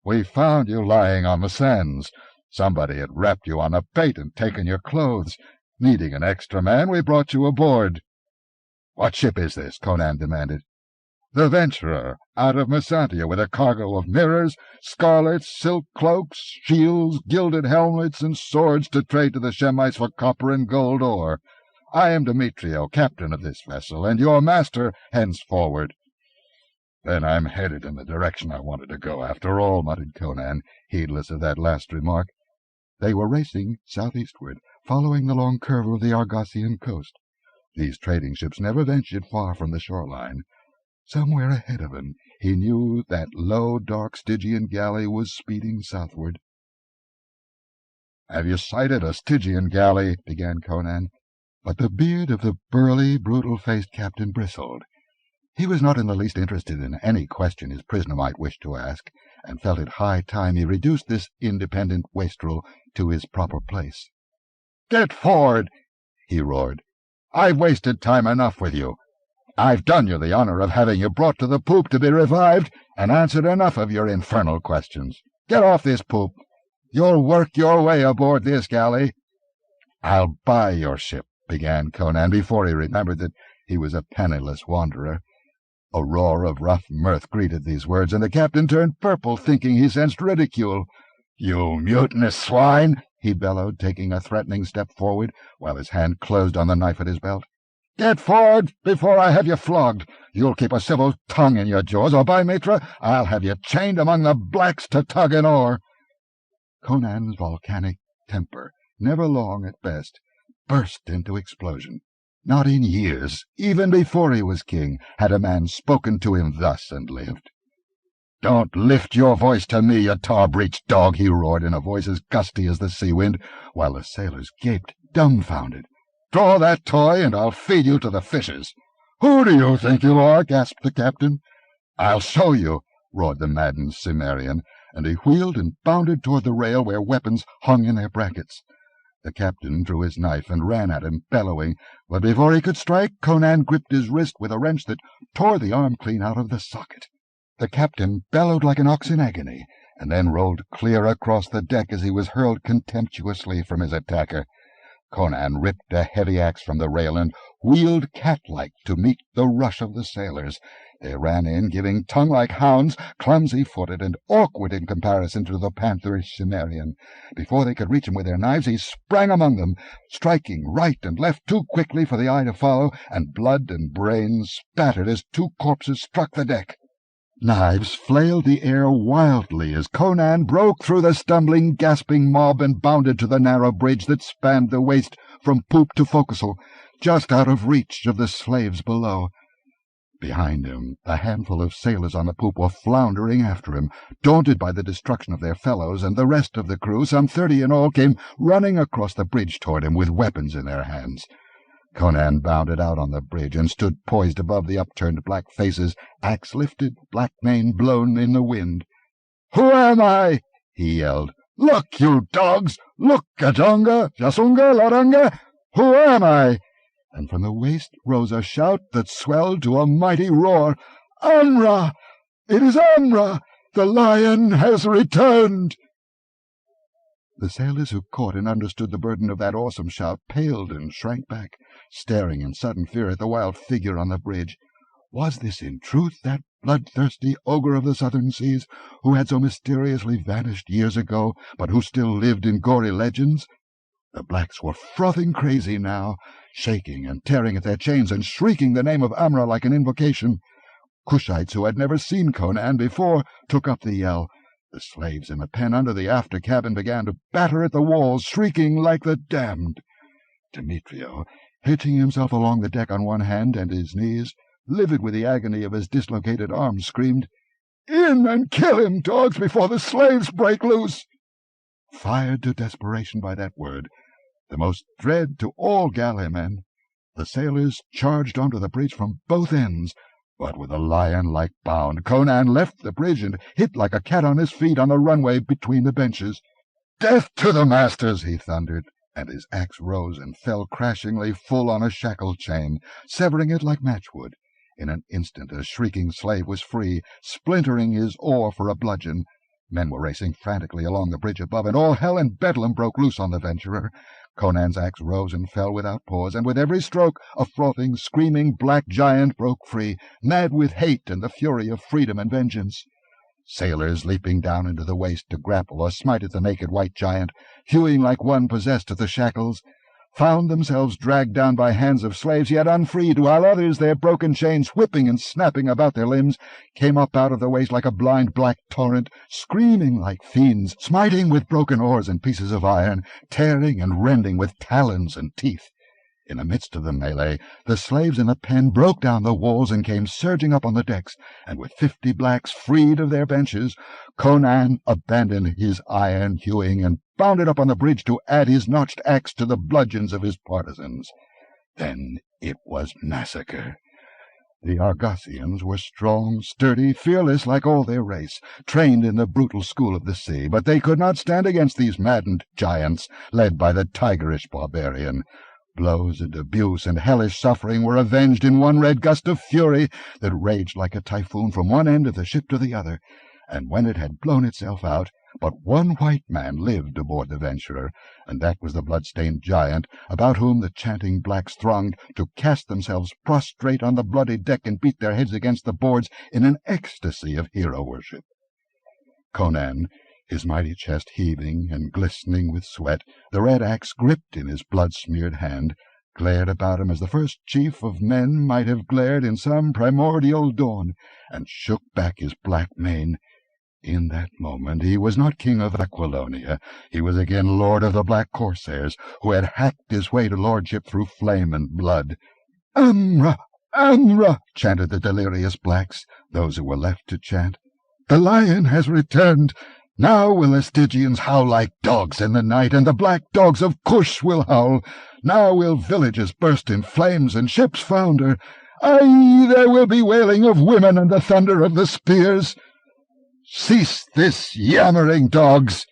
"We found you lying on the sands. Somebody had wrapped you on a bait and taken your clothes. Needing an extra man, we brought you aboard." "What ship is this?" Conan demanded. "The Venturer, out of Messantia, with a cargo of mirrors, scarlets, silk cloaks, shields, gilded helmets, and swords to trade to the Shemites for copper and gold ore. I am Demetrio, captain of this vessel, and your master henceforward." "Then I'm headed in the direction I wanted to go, after all," muttered Conan, heedless of that last remark. They were racing southeastward, following the long curve of the Argosian coast. These trading ships never ventured far from the shoreline. Somewhere ahead of him he knew that low, dark Stygian galley was speeding southward. "Have you sighted a Stygian galley?" began Conan, but the beard of the burly, brutal-faced captain bristled. He was not in the least interested in any question his prisoner might wish to ask, and felt it high time he reduced this independent wastrel to his proper place. "Get forward!" he roared. "I've wasted time enough with you. I've done you the honor of having you brought to the poop to be revived, and answered enough of your infernal questions. Get off this poop. You'll work your way aboard this galley." "I'll buy your ship," began Conan, before he remembered that he was a penniless wanderer. A roar of rough mirth greeted these words, and the captain turned purple, thinking he sensed ridicule. "You mutinous swine!" he bellowed, taking a threatening step forward, while his hand closed on the knife at his belt. "Get forward before I have you flogged. You'll keep a civil tongue in your jaws, or by Mitra, I'll have you chained among the blacks to tug an oar." Conan's volcanic temper, never long at best, burst into explosion. Not in years, even before he was king, had a man spoken to him thus and lived. "Don't lift your voice to me, you tar-breeched dog!" he roared in a voice as gusty as the sea wind, while the sailors gaped, dumbfounded. "Draw that toy, and I'll feed you to the fishes." "Who do you think you are?" gasped the captain. "I'll show you," roared the maddened Cimmerian, and he wheeled and bounded toward the rail where weapons hung in their brackets. The captain drew his knife and ran at him, bellowing, but before he could strike, Conan gripped his wrist with a wrench that tore the arm clean out of the socket. The captain bellowed like an ox in agony, and then rolled clear across the deck as he was hurled contemptuously from his attacker. Conan ripped a heavy axe from the rail and wheeled cat-like to meet the rush of the sailors. They ran in, giving tongue like hounds, clumsy-footed and awkward in comparison to the pantherish Cimmerian. Before they could reach him with their knives, he sprang among them, striking right and left too quickly for the eye to follow, and blood and brains spattered as two corpses struck the deck. Knives flailed the air wildly as Conan broke through the stumbling, gasping mob and bounded to the narrow bridge that spanned the waist from poop to forecastle, just out of reach of the slaves below. Behind him, a handful of sailors on the poop were floundering after him, daunted by the destruction of their fellows, and the rest of the crew, some 30 in all, came running across the bridge toward him with weapons in their hands. Conan bounded out on the bridge and stood poised above the upturned black faces, axe lifted, black mane blown in the wind. "Who am I?" he yelled. "Look, you dogs! Look, Ajonga, Jasunga, Laranga! Who am I?" And from the waist rose a shout that swelled to a mighty roar. "Amra! It is Amra! The lion has returned!" The sailors who caught and understood the burden of that awesome shout paled and shrank back, staring in sudden fear at the wild figure on the bridge. Was this in truth that bloodthirsty ogre of the southern seas, who had so mysteriously vanished years ago, but who still lived in gory legends? The blacks were frothing crazy now, shaking and tearing at their chains and shrieking the name of Amra like an invocation. Cushites who had never seen Conan before took up the yell. The slaves in the pen under the after cabin began to batter at the walls, shrieking like the damned. Demetrio, hitching himself along the deck on one hand and his knees, livid with the agony of his dislocated arms, screamed, "In and kill him, dogs, before the slaves break loose!" Fired to desperation by that word, the most dread to all galley men, the sailors charged onto the bridge from both ends. But with a lion-like bound, Conan left the bridge and hit like a cat on his feet on the runway between the benches. "Death to the masters!" he thundered, and his axe rose and fell crashingly full on a shackle chain, severing it like matchwood. In an instant a shrieking slave was free, splintering his oar for a bludgeon. Men were racing frantically along the bridge above, and all hell and bedlam broke loose on the Venturer. Conan's axe rose and fell without pause, and with every stroke a frothing, screaming black giant broke free, mad with hate and the fury of freedom and vengeance. Sailors leaping down into the waist to grapple or smite at the naked white giant, hewing like one possessed of the shackles, found themselves dragged down by hands of slaves yet unfreed, while others, their broken chains whipping and snapping about their limbs, came up out of the waist like a blind black torrent, screaming like fiends, smiting with broken oars and pieces of iron, tearing and rending with talons and teeth. In the midst of the melee, the slaves in the pen broke down the walls and came surging up on the decks, and with 50 blacks freed of their benches, Conan abandoned his iron hewing and bounded up on the bridge to add his notched axe to the bludgeons of his partisans. Then it was massacre. The Argosians were strong, sturdy, fearless like all their race, trained in the brutal school of the sea, but they could not stand against these maddened giants, led by the tigerish barbarian. Blows and abuse and hellish suffering were avenged in one red gust of fury that raged like a typhoon from one end of the ship to the other, and when it had blown itself out, but one white man lived aboard the Venturer, and that was the blood-stained giant, about whom the chanting blacks thronged to cast themselves prostrate on the bloody deck and beat their heads against the boards in an ecstasy of hero-worship. Conan, his mighty chest heaving and glistening with sweat, the red axe gripped in his blood-smeared hand, glared about him as the first chief of men might have glared in some primordial dawn, and shook back his black mane. In that moment he was not king of Aquilonia. He was again lord of the black Corsairs, who had hacked his way to lordship through flame and blood. "Amra! Amra!" chanted the delirious blacks, those who were left to chant. "The lion has returned. Now will the Stygians howl like dogs in the night, and the black dogs of Cush will howl. Now will villages burst in flames and ships founder. Aye, there will be wailing of women and the thunder of the spears. Cease this yammering, dogs!"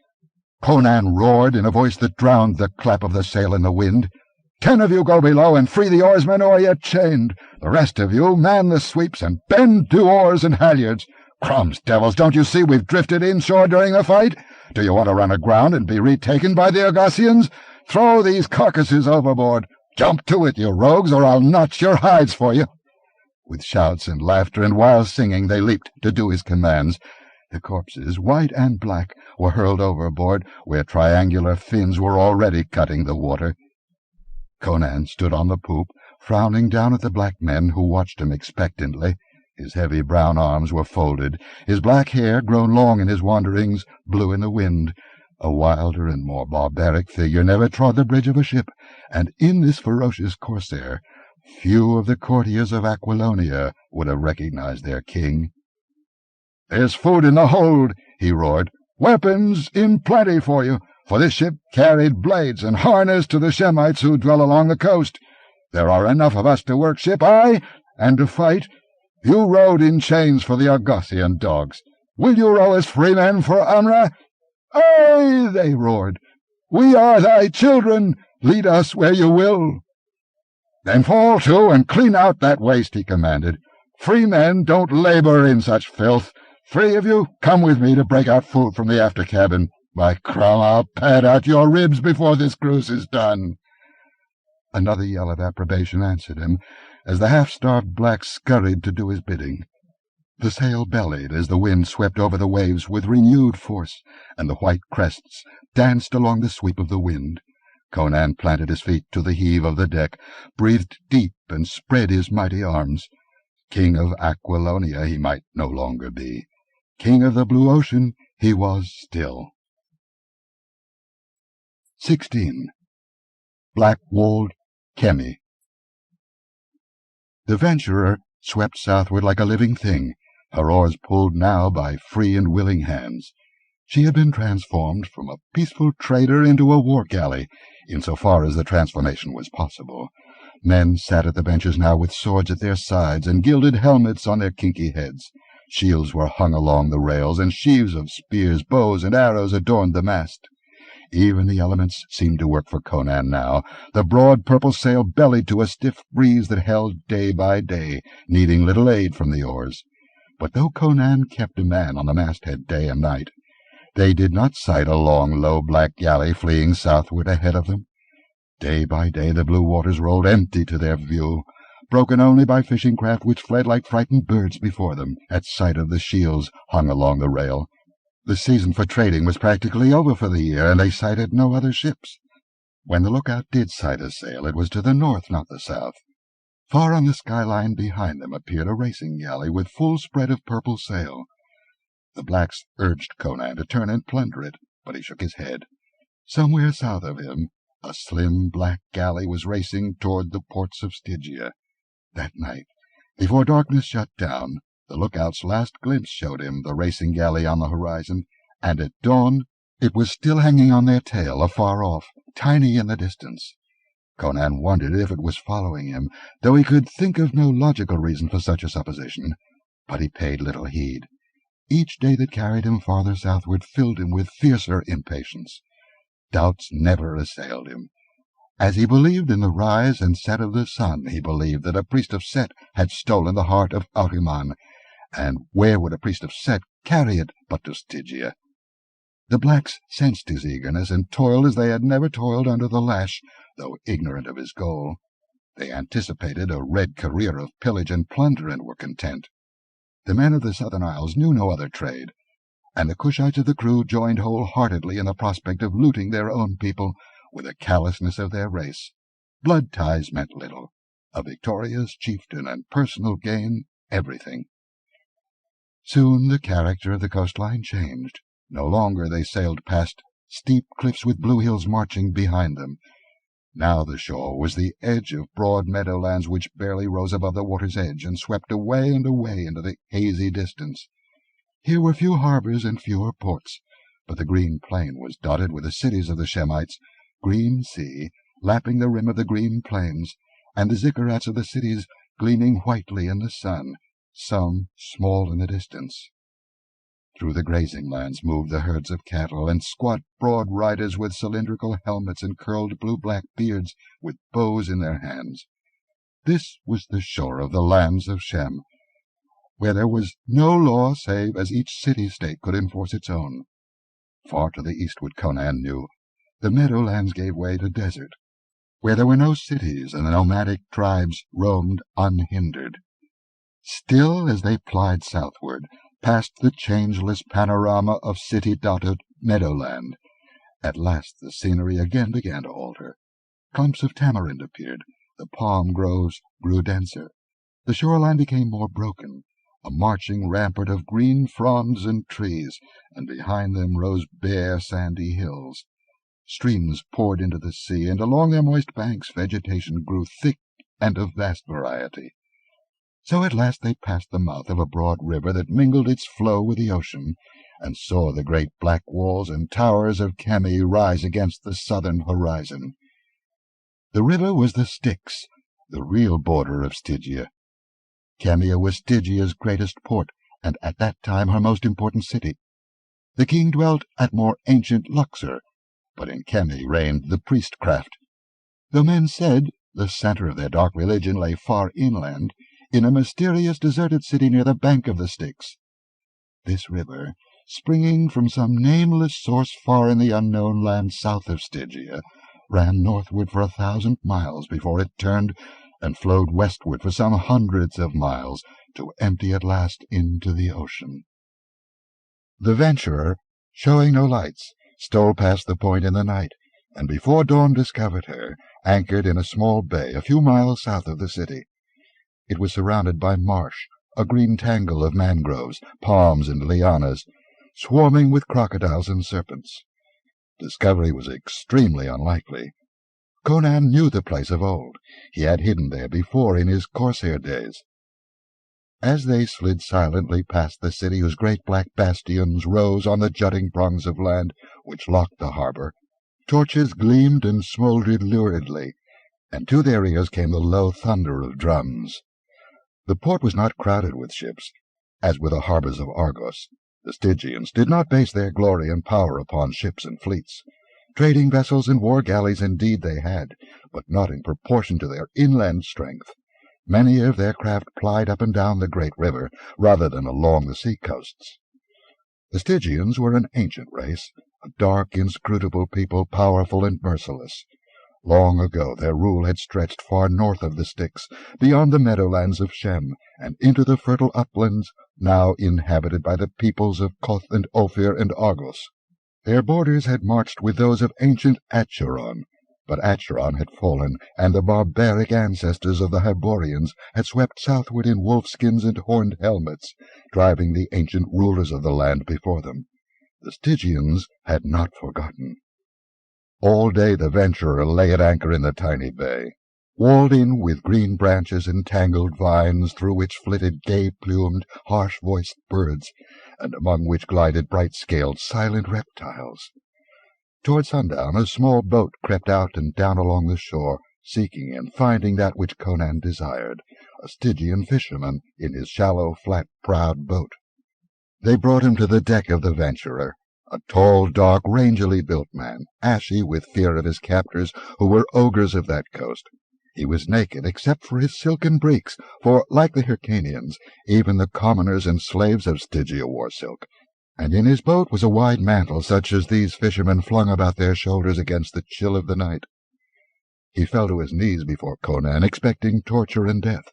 Conan roared in a voice that drowned the clap of the sail in the wind. "10 of you go below and free the oarsmen who are yet chained. The rest of you man the sweeps and bend to oars and halyards. Crumbs, devils, don't you see we've drifted inshore during the fight? Do you want to run aground and be retaken by the Argosians? Throw these carcasses overboard. Jump to it, you rogues, or I'll notch your hides for you." With shouts and laughter and wild singing they leaped to do his commands. The corpses, white and black, were hurled overboard, where triangular fins were already cutting the water. Conan stood on the poop, frowning down at the black men who watched him expectantly. His heavy brown arms were folded, his black hair, grown long in his wanderings, blew in the wind. A wilder and more barbaric figure never trod the bridge of a ship, and in this ferocious Corsair few of the courtiers of Aquilonia would have recognized their king. "There's food in the hold," he roared. "Weapons in plenty for you, for this ship carried blades and harness to the Shemites who dwell along the coast. There are enough of us to work ship, aye, and to fight. You rode in chains for the Argosian dogs. Will you row as free men for Amra?" "Aye," they roared. "We are thy children. Lead us where you will." "Then fall to and clean out that waste," he commanded. "Free men don't labor in such filth. 3 of you, come with me to break out food from the after cabin. By Crom, I'll pad out your ribs before this cruise is done." Another yell of approbation answered him, as the half-starved blacks scurried to do his bidding. The sail bellied as the wind swept over the waves with renewed force, and the white crests danced along the sweep of the wind. Conan planted his feet to the heave of the deck, breathed deep, and spread his mighty arms. King of Aquilonia he might no longer be. King of the blue ocean he was still. 16. Black-walled Khemi. The Venturer swept southward like a living thing, her oars pulled now by free and willing hands. She had been transformed from a peaceful trader into a war-galley, insofar as the transformation was possible. Men sat at the benches now with swords at their sides and gilded helmets on their kinky heads. Shields were hung along the rails, and sheaves of spears, bows, and arrows adorned the mast. Even the elements seemed to work for Conan now. The broad purple sail bellied to a stiff breeze that held day by day, needing little aid from the oars. But though Conan kept a man on the masthead day and night, they did not sight a long, low black galley fleeing southward ahead of them. Day by day the blue waters rolled empty to their view, broken only by fishing craft which fled like frightened birds before them at sight of the shields hung along the rail. The season for trading was practically over for the year, and they sighted no other ships. When the lookout did sight a sail, it was to the north, not the south. Far on the skyline behind them appeared a racing galley with full spread of purple sail. The blacks urged Conan to turn and plunder it, but he shook his head. Somewhere south of him, a slim black galley was racing toward the ports of Stygia. That night, before darkness shut down, the lookout's last glimpse showed him the racing galley on the horizon, and at dawn it was still hanging on their tail afar off, tiny in the distance. Conan wondered if it was following him, though he could think of no logical reason for such a supposition, but he paid little heed. Each day that carried him farther southward filled him with fiercer impatience. Doubts never assailed him. As he believed in the rise and set of the sun, he believed that a priest of Set had stolen the heart of Acheron, and where would a priest of Set carry it but to Stygia? The blacks sensed his eagerness, and toiled as they had never toiled under the lash, though ignorant of his goal. They anticipated a red career of pillage and plunder, and were content. The men of the southern isles knew no other trade, and the Cushites of the crew joined wholeheartedly in the prospect of looting their own people with the callousness of their race. Blood ties meant little. A victorious chieftain and personal gain, everything. Soon the character of the coastline changed. No longer they sailed past steep cliffs with blue hills marching behind them. Now the shore was the edge of broad meadowlands which barely rose above the water's edge and swept away and away into the hazy distance. Here were few harbours and fewer ports, but the green plain was dotted with the cities of the Shemites, green sea lapping the rim of the green plains, and the ziggurats of the cities gleaming whitely in the sun, some small in the distance. Through the grazing lands moved the herds of cattle, and squat broad riders with cylindrical helmets and curled blue-black beards with bows in their hands. This was the shore of the lands of Shem, where there was no law save as each city-state could enforce its own. Far to the eastward, Conan knew, the meadowlands gave way to desert, where there were no cities and the nomadic tribes roamed unhindered. Still, as they plied southward, past the changeless panorama of city-dotted meadowland, at last the scenery again began to alter. Clumps of tamarind appeared, the palm groves grew denser, the shoreline became more broken, a marching rampart of green fronds and trees, and behind them rose bare sandy hills. Streams poured into the sea, and along their moist banks vegetation grew thick and of vast variety. So at last they passed the mouth of a broad river that mingled its flow with the ocean, and saw the great black walls and towers of Khemi rise against the southern horizon. The river was the Styx, the real border of Stygia. Khemi was Stygia's greatest port, and at that time her most important city. The king dwelt at more ancient Luxor, but in Khemi reigned the priestcraft. Though men said the center of their dark religion lay far inland, in a mysterious deserted city near the bank of the Styx. This river, springing from some nameless source far in the unknown land south of Stygia, ran northward for 1,000 miles before it turned and flowed westward for some hundreds of miles to empty at last into the ocean. The Venturer, showing no lights, stole past the point in the night, and before dawn discovered her, anchored in a small bay a few miles south of the city. It was surrounded by marsh, a green tangle of mangroves, palms, and lianas, swarming with crocodiles and serpents. Discovery was extremely unlikely. Conan knew the place of old. He had hidden there before in his Corsair days. As they slid silently past the city whose great black bastions rose on the jutting prongs of land which locked the harbour, torches gleamed and smouldered luridly, and to their ears came the low thunder of drums. The port was not crowded with ships, as were the harbours of Argos. The Stygians did not base their glory and power upon ships and fleets. Trading vessels and war galleys indeed they had, but not in proportion to their inland strength. Many of their craft plied up and down the great river, rather than along the sea-coasts. The Stygians were an ancient race, a dark, inscrutable people, powerful and merciless. Long ago their rule had stretched far north of the Styx, beyond the meadowlands of Shem, and into the fertile uplands now inhabited by the peoples of Koth and Ophir and Argos. Their borders had marched with those of ancient Acheron, but Acheron had fallen, and the barbaric ancestors of the Hyborians had swept southward in wolfskins and horned helmets, driving the ancient rulers of the land before them. The Stygians had not forgotten. All day the venturer lay at anchor in the tiny bay, walled in with green branches and tangled vines through which flitted gay-plumed, harsh-voiced birds, and among which glided bright-scaled, silent reptiles. Toward sundown a small boat crept out and down along the shore, seeking and finding that which Conan desired, a Stygian fisherman in his shallow, flat-prowed boat. They brought him to the deck of the venturer, a tall, dark, rangily built man, ashy with fear of his captors, who were ogres of that coast. He was naked except for his silken breeks, for, like the Hyrcanians, even the commoners and slaves of Stygia wore silk, and in his boat was a wide mantle such as these fishermen flung about their shoulders against the chill of the night. He fell to his knees before Conan, expecting torture and death.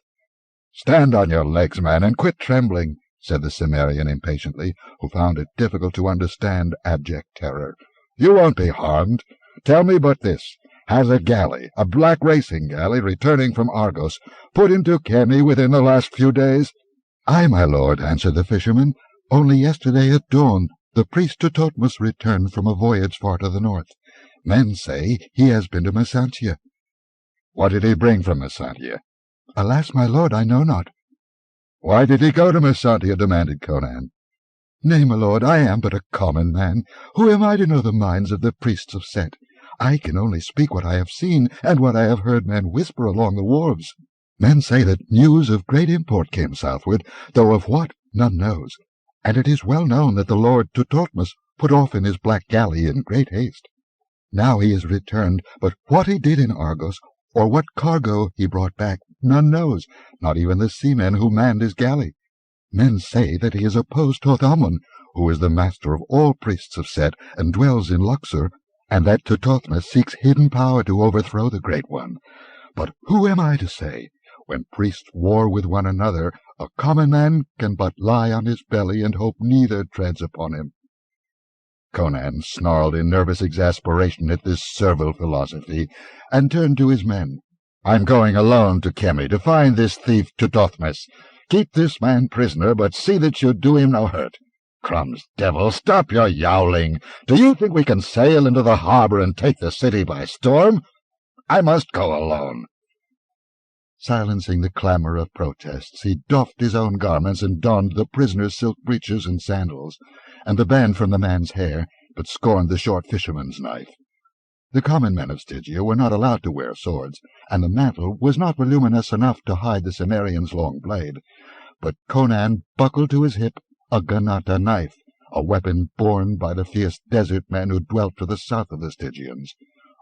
"Stand on your legs, man, and quit trembling," said the Cimmerian impatiently, who found it difficult to understand abject terror. "You won't be harmed. Tell me but this. Has a galley, a black racing galley, returning from Argos, put into Khemi within the last few days?" "Aye, my lord," answered the fisherman. "Only yesterday at dawn the priest Tutotmus returned from a voyage far to the north. Men say he has been to Messantia." "What did he bring from Messantia?" "Alas, my lord, I know not." "Why did he go to Messantia?" demanded Conan. "Nay, my lord, I am but a common man. Who am I to know the minds of the priests of Set? I can only speak what I have seen, and what I have heard men whisper along the wharves. Men say that news of great import came southward, though of what none knows. And it is well known that the lord Tutotmus put off in his black galley in great haste. Now he is returned, but what he did in Argos, or what cargo he brought back, none knows, not even the seamen who manned his galley. Men say that he is opposed to Othamon, who is the master of all priests of Set and dwells in Luxor, and that Tutotmus seeks hidden power to overthrow the Great One. But who am I to say? When priests war with one another, a common man can but lie on his belly and hope neither treads upon him." Conan snarled in nervous exasperation at this servile philosophy, and turned to his men. "I'm going alone to Khemi to find this thief Tutotmus. Keep this man prisoner, but see that you do him no hurt. Crumbs, devil, stop your yowling. Do you think we can sail into the harbor and take the city by storm? I must go alone." Silencing the clamor of protests, he doffed his own garments and donned the prisoner's silk breeches and sandals, and the band from the man's hair, but scorned the short fisherman's knife. The common men of Stygia were not allowed to wear swords, and the mantle was not voluminous enough to hide the Cimmerian's long blade. But Conan buckled to his hip a ganata knife, a weapon borne by the fierce desert men who dwelt to the south of the Stygians.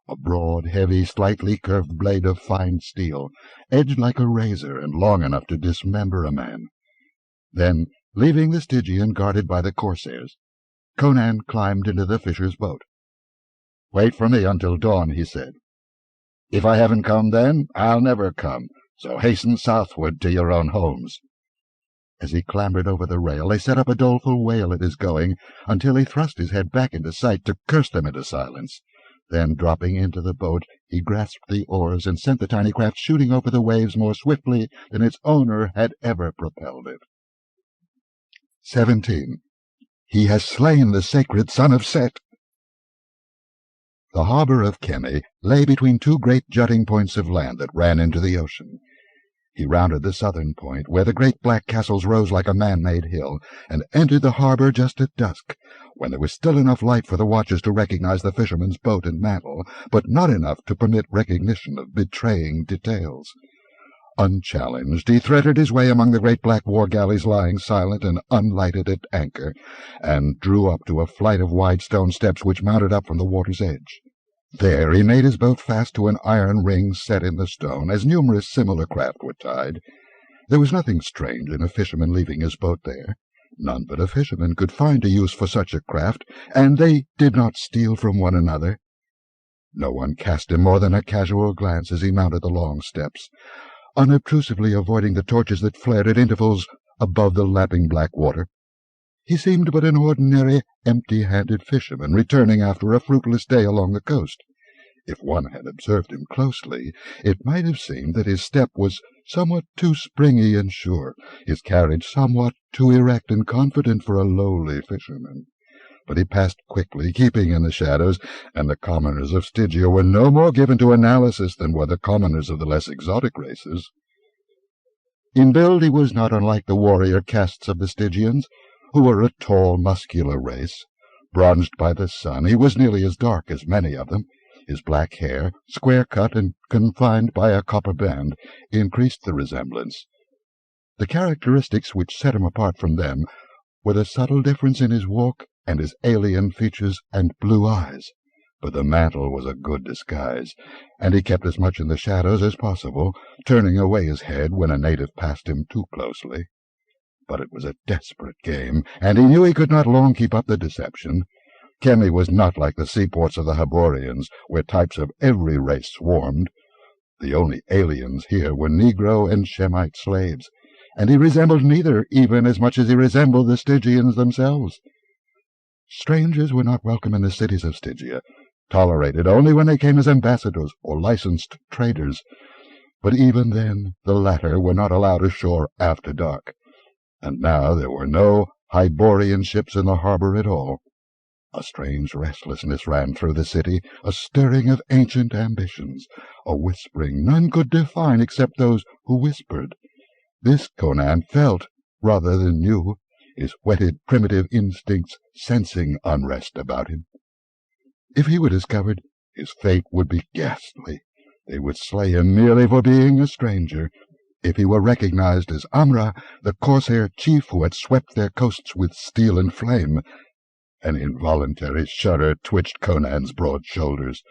A broad, heavy, slightly curved blade of fine steel, edged like a razor and long enough to dismember a man. Then, leaving the Stygian guarded by the Corsairs, Conan climbed into the fisher's boat. "Wait for me until dawn," he said. "If I haven't come then, I'll never come, so hasten southward to your own homes." As he clambered over the rail, they set up a doleful wail at his going, until he thrust his head back into sight to curse them into silence. Then, dropping into the boat, he grasped the oars and sent the tiny craft shooting over the waves more swiftly than its owner had ever propelled it. 17. He has slain the sacred son of Set. The harbor of Khemi lay between two great jutting points of land that ran into the ocean. He rounded the southern point, where the great black castles rose like a man-made hill, and entered the harbor just at dusk, when there was still enough light for the watchers to recognize the fisherman's boat and mantle, but not enough to permit recognition of betraying details. Unchallenged, he threaded his way among the great black war-galleys lying silent and unlighted at anchor, and drew up to a flight of wide stone steps which mounted up from the water's edge. There he made his boat fast to an iron ring set in the stone, as numerous similar craft were tied. There was nothing strange in a fisherman leaving his boat there. None but a fisherman could find a use for such a craft, and they did not steal from one another. No one cast him more than a casual glance as he mounted the long steps, unobtrusively avoiding the torches that flared at intervals above the lapping black water. He seemed but an ordinary, empty-handed fisherman returning after a fruitless day along the coast. If one had observed him closely, it might have seemed that his step was somewhat too springy and sure, his carriage somewhat too erect and confident for a lowly fisherman. But he passed quickly, keeping in the shadows, and the commoners of Stygia were no more given to analysis than were the commoners of the less exotic races. In build he was not unlike the warrior castes of the Stygians, who were a tall, muscular race. Bronzed by the sun, he was nearly as dark as many of them. His black hair, square-cut and confined by a copper band, increased the resemblance. The characteristics which set him apart from them were the subtle difference in his walk and his alien features and blue eyes. But the mantle was a good disguise, and he kept as much in the shadows as possible, turning away his head when a native passed him too closely. But it was a desperate game, and he knew he could not long keep up the deception. Khemi was not like the seaports of the Hyborians, where types of every race swarmed. The only aliens here were Negro and Shemite slaves, and he resembled neither even as much as he resembled the Stygians themselves. Strangers were not welcome in the cities of Stygia, tolerated only when they came as ambassadors or licensed traders. But even then the latter were not allowed ashore after dark, and now there were no Hyborian ships in the harbor at all. A strange restlessness ran through the city, a stirring of ancient ambitions, a whispering none could define except those who whispered. This Conan felt rather than knew, his whetted primitive instincts sensing unrest about him. If he were discovered, his fate would be ghastly. They would slay him merely for being a stranger. If he were recognized as Amra, the Corsair chief who had swept their coasts with steel and flame, an involuntary shudder twitched Conan's broad shoulders.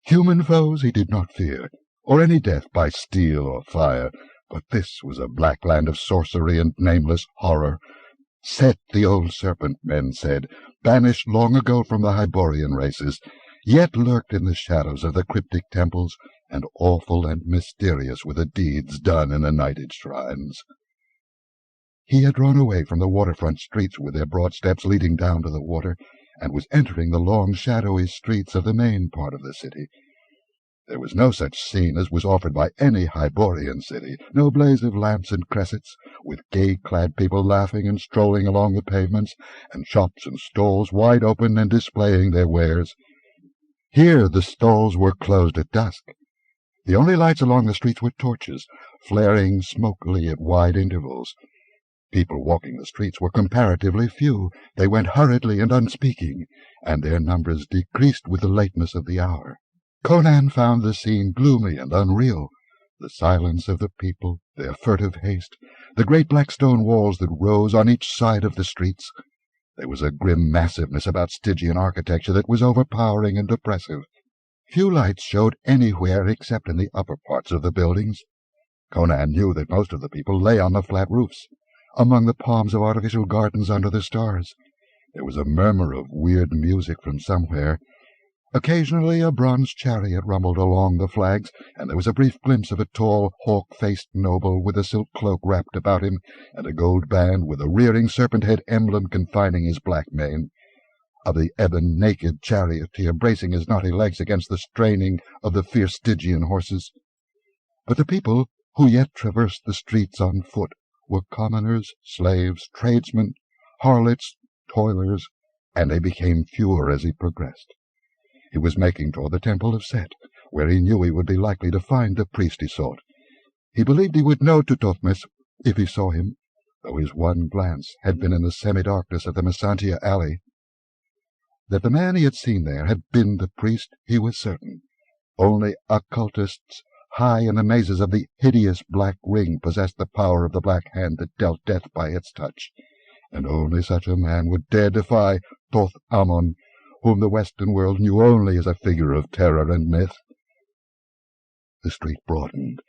Human foes he did not fear, or any death by steel or fire, but this was a black land of sorcery and nameless horror. Set, the old serpent, men said, banished long ago from the Hyborian races, yet lurked in the shadows of the cryptic temples, and awful and mysterious were the deeds done in the nighted shrines. He had drawn away from the waterfront streets with their broad steps leading down to the water, and was entering the long, shadowy streets of the main part of the city. There was no such scene as was offered by any Hyborian city, no blaze of lamps and cressets, with gay-clad people laughing and strolling along the pavements, and shops and stalls wide open and displaying their wares. Here the stalls were closed at dusk. The only lights along the streets were torches, flaring smokily at wide intervals. People walking the streets were comparatively few. They went hurriedly and unspeaking, and their numbers decreased with the lateness of the hour. Conan found the scene gloomy and unreal. The silence of the people, their furtive haste, the great black stone walls that rose on each side of the streets. There was a grim massiveness about Stygian architecture that was overpowering and oppressive. Few lights showed anywhere except in the upper parts of the buildings. Conan knew that most of the people lay on the flat roofs, among the palms of artificial gardens under the stars. There was a murmur of weird music from somewhere. Occasionally a bronze chariot rumbled along the flags, and there was a brief glimpse of a tall, hawk-faced noble with a silk cloak wrapped about him, and a gold band with a rearing serpent-head emblem confining his black mane, of the ebon naked charioteer bracing his knotty legs against the straining of the fierce Stygian horses. But the people who yet traversed the streets on foot were commoners, slaves, tradesmen, harlots, toilers, and they became fewer as he progressed. He was making toward the temple of Set, where he knew he would be likely to find the priest he sought. He believed he would know Tutmosis if he saw him, though his one glance had been in the semi-darkness of the Mesantia alley. That the man he had seen there had been the priest, he was certain. Only occultists high in the mazes of the hideous black ring possessed the power of the black hand that dealt death by its touch, and only such a man would dare defy Thoth Amon, whom the Western world knew only as a figure of terror and myth. The street broadened,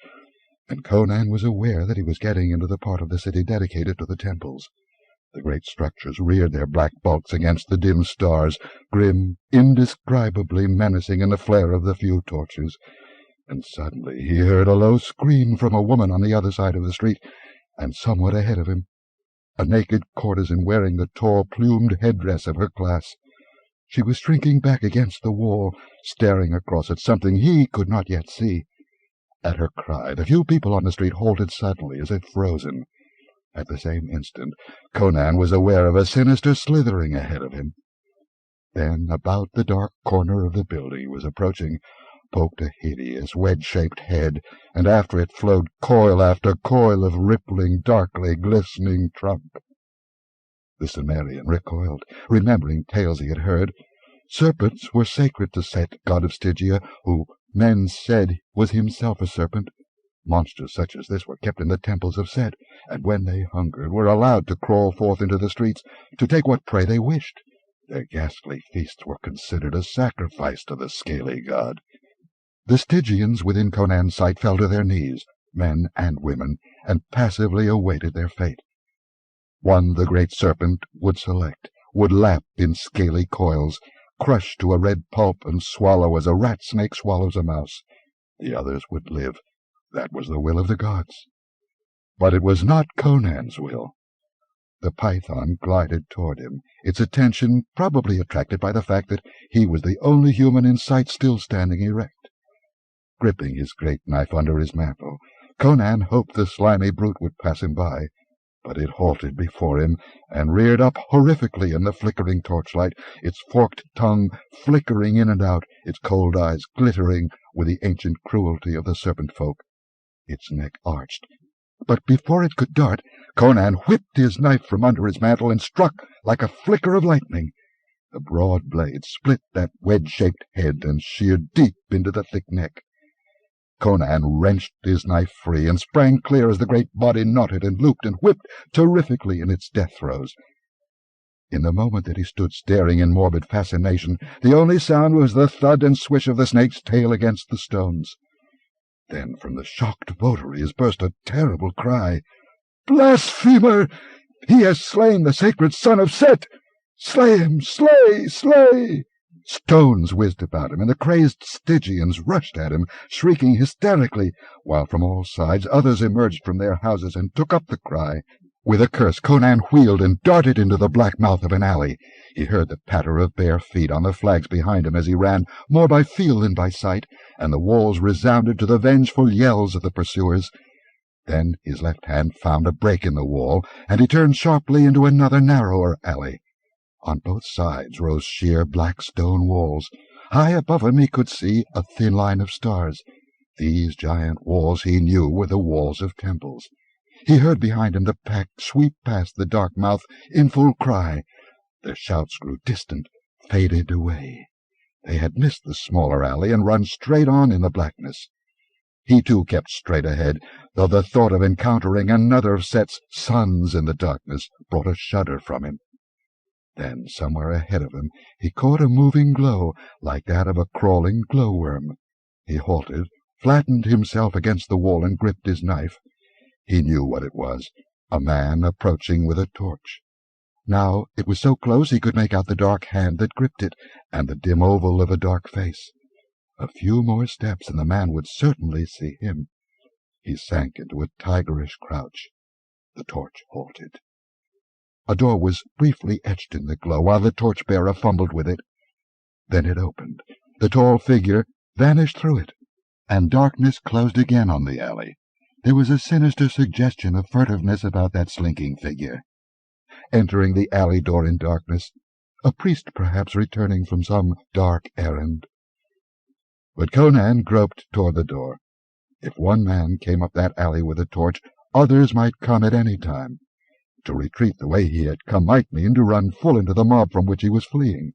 and Conan was aware that he was getting into the part of the city dedicated to the temples. The great structures reared their black bulks against the dim stars, grim, indescribably menacing in the flare of the few torches. And suddenly he heard a low scream from a woman on the other side of the street, and somewhat ahead of him, a naked courtesan wearing the tall plumed headdress of her class. She was shrinking back against the wall, staring across at something he could not yet see. At her cry, the few people on the street halted suddenly, as if frozen. At the same instant, Conan was aware of a sinister slithering ahead of him. Then, about the dark corner of the building he was approaching, poked a hideous, wedge-shaped head, and after it flowed coil after coil of rippling, darkly glistening trunk. The Cimmerian recoiled, remembering tales he had heard. Serpents were sacred to Set, god of Stygia, who, men said, was himself a serpent. Monsters such as this were kept in the temples of Set, and when they hungered were allowed to crawl forth into the streets to take what prey they wished. Their ghastly feasts were considered a sacrifice to the scaly god. The Stygians within Conan's sight fell to their knees, men and women, and passively awaited their fate. One the great serpent would select, would lap in scaly coils, crush to a red pulp and swallow as a rat snake swallows a mouse. The others would live. That was the will of the gods. But it was not Conan's will. The python glided toward him, its attention probably attracted by the fact that he was the only human in sight still standing erect. Gripping his great knife under his mantle, Conan hoped the slimy brute would pass him by, but it halted before him and reared up horrifically in the flickering torchlight, its forked tongue flickering in and out, its cold eyes glittering with the ancient cruelty of the serpent folk. Its neck arched, but before it could dart, Conan whipped his knife from under his mantle and struck like a flicker of lightning. The broad blade split that wedge-shaped head and sheared deep into the thick neck. Conan wrenched his knife free and sprang clear as the great body knotted and looped and whipped terrifically in its death throes. In the moment that he stood staring in morbid fascination, the only sound was the thud and swish of the snake's tail against the stones. Then from the shocked votaries burst a terrible cry. "Blasphemer! He has slain the sacred son of Set! Slay him! Slay! Slay!" Stones whizzed about him, and the crazed Stygians rushed at him, shrieking hysterically, while from all sides others emerged from their houses and took up the cry. With a curse, Conan wheeled and darted into the black mouth of an alley. He heard the patter of bare feet on the flags behind him as he ran, more by feel than by sight, and the walls resounded to the vengeful yells of the pursuers. Then his left hand found a break in the wall, and he turned sharply into another narrower alley. On both sides rose sheer black stone walls. High above him he could see a thin line of stars. These giant walls he knew were the walls of temples. He heard behind him the pack sweep past the dark mouth in full cry. Their shouts grew distant, faded away. They had missed the smaller alley and run straight on in the blackness. He too kept straight ahead, though the thought of encountering another of Set's sons in the darkness brought a shudder from him. Then, somewhere ahead of him, he caught a moving glow, like that of a crawling glowworm. He halted, flattened himself against the wall, and gripped his knife. He knew what it was, a man approaching with a torch. Now it was so close he could make out the dark hand that gripped it, and the dim oval of a dark face. A few more steps, and the man would certainly see him. He sank into a tigerish crouch. The torch halted. A door was briefly etched in the glow while the torch-bearer fumbled with it. Then it opened. The tall figure vanished through it, and darkness closed again on the alley. There was a sinister suggestion of furtiveness about that slinking figure. Entering the alley door in darkness, a priest perhaps returning from some dark errand. But Conan groped toward the door. If one man came up that alley with a torch, others might come at any time. To retreat the way he had come might mean to run full into the mob from which he was fleeing.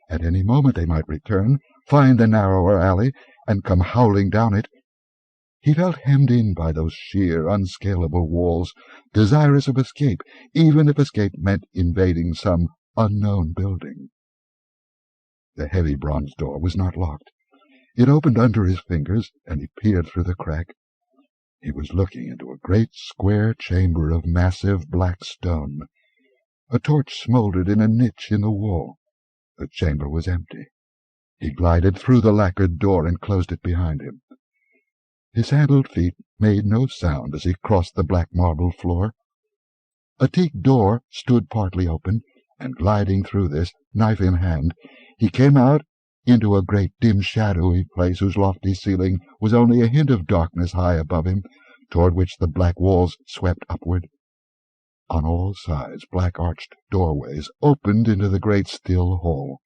At any moment they might return, find the narrower alley, and come howling down it. He felt hemmed in by those sheer, unscalable walls, desirous of escape, even if escape meant invading some unknown building. The heavy bronze door was not locked. It opened under his fingers, and he peered through the crack. He was looking into a great square chamber of massive black stone. A torch smouldered in a niche in the wall. The chamber was empty. He glided through the lacquered door and closed it behind him. His sandaled feet made no sound as he crossed the black marble floor. A teak door stood partly open, and gliding through this, knife in hand, he came out into a great dim shadowy place whose lofty ceiling was only a hint of darkness high above him, toward which the black walls swept upward. On all sides black-arched doorways opened into the great still hall.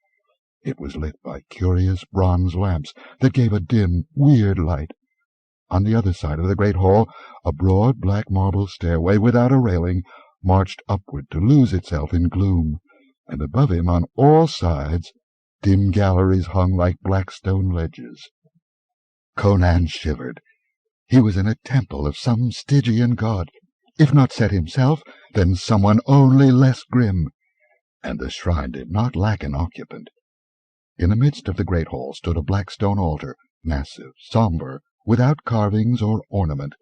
It was lit by curious bronze lamps that gave a dim, weird light. On the other side of the great hall, a broad black marble stairway without a railing marched upward to lose itself in gloom, and above him on all sides dim galleries hung like black stone ledges. Conan shivered. He was in a temple of some Stygian god, if not Set himself, then someone only less grim, and the shrine did not lack an occupant. In the midst of the great hall stood a black stone altar, massive, sombre, without carvings or ornament,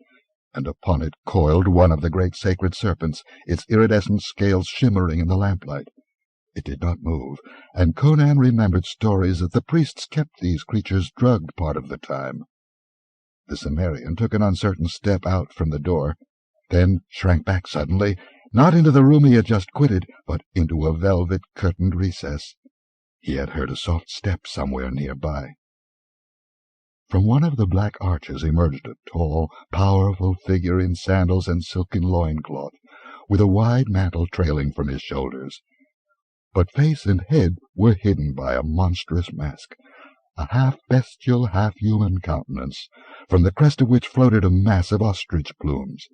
and upon it coiled one of the great sacred serpents, its iridescent scales shimmering in the lamplight. It did not move, and Conan remembered stories that the priests kept these creatures drugged part of the time. The Cimmerian took an uncertain step out from the door, then shrank back suddenly, not into the room he had just quitted, but into a velvet-curtained recess. He had heard a soft step somewhere nearby. From one of the black arches emerged a tall, powerful figure in sandals and silken loincloth, with a wide mantle trailing from his shoulders. But face and head were hidden by a monstrous mask, a half-bestial, half-human countenance, from the crest of which floated a mass of ostrich plumes.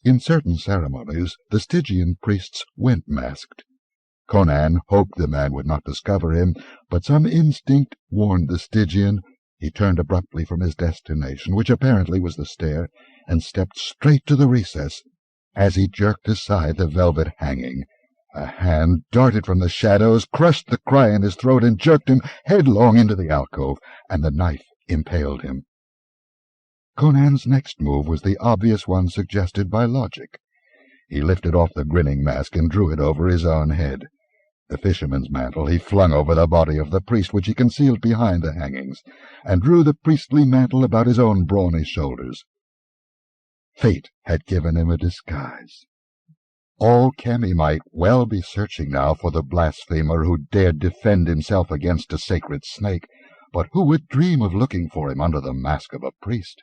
In certain ceremonies the Stygian priests went masked. Conan hoped the man would not discover him, but some instinct warned the Stygian. He turned abruptly from his destination, which apparently was the stair, and stepped straight to the recess. As he jerked aside the velvet hanging, a hand darted from the shadows, crushed the cry in his throat, and jerked him headlong into the alcove, and the knife impaled him. Conan's next move was the obvious one suggested by logic. He lifted off the grinning mask and drew it over his own head. The fisherman's mantle he flung over the body of the priest, which he concealed behind the hangings, and drew the priestly mantle about his own brawny shoulders. Fate had given him a disguise. All Khemi might well be searching now for the blasphemer who dared defend himself against a sacred snake, but who would dream of looking for him under the mask of a priest?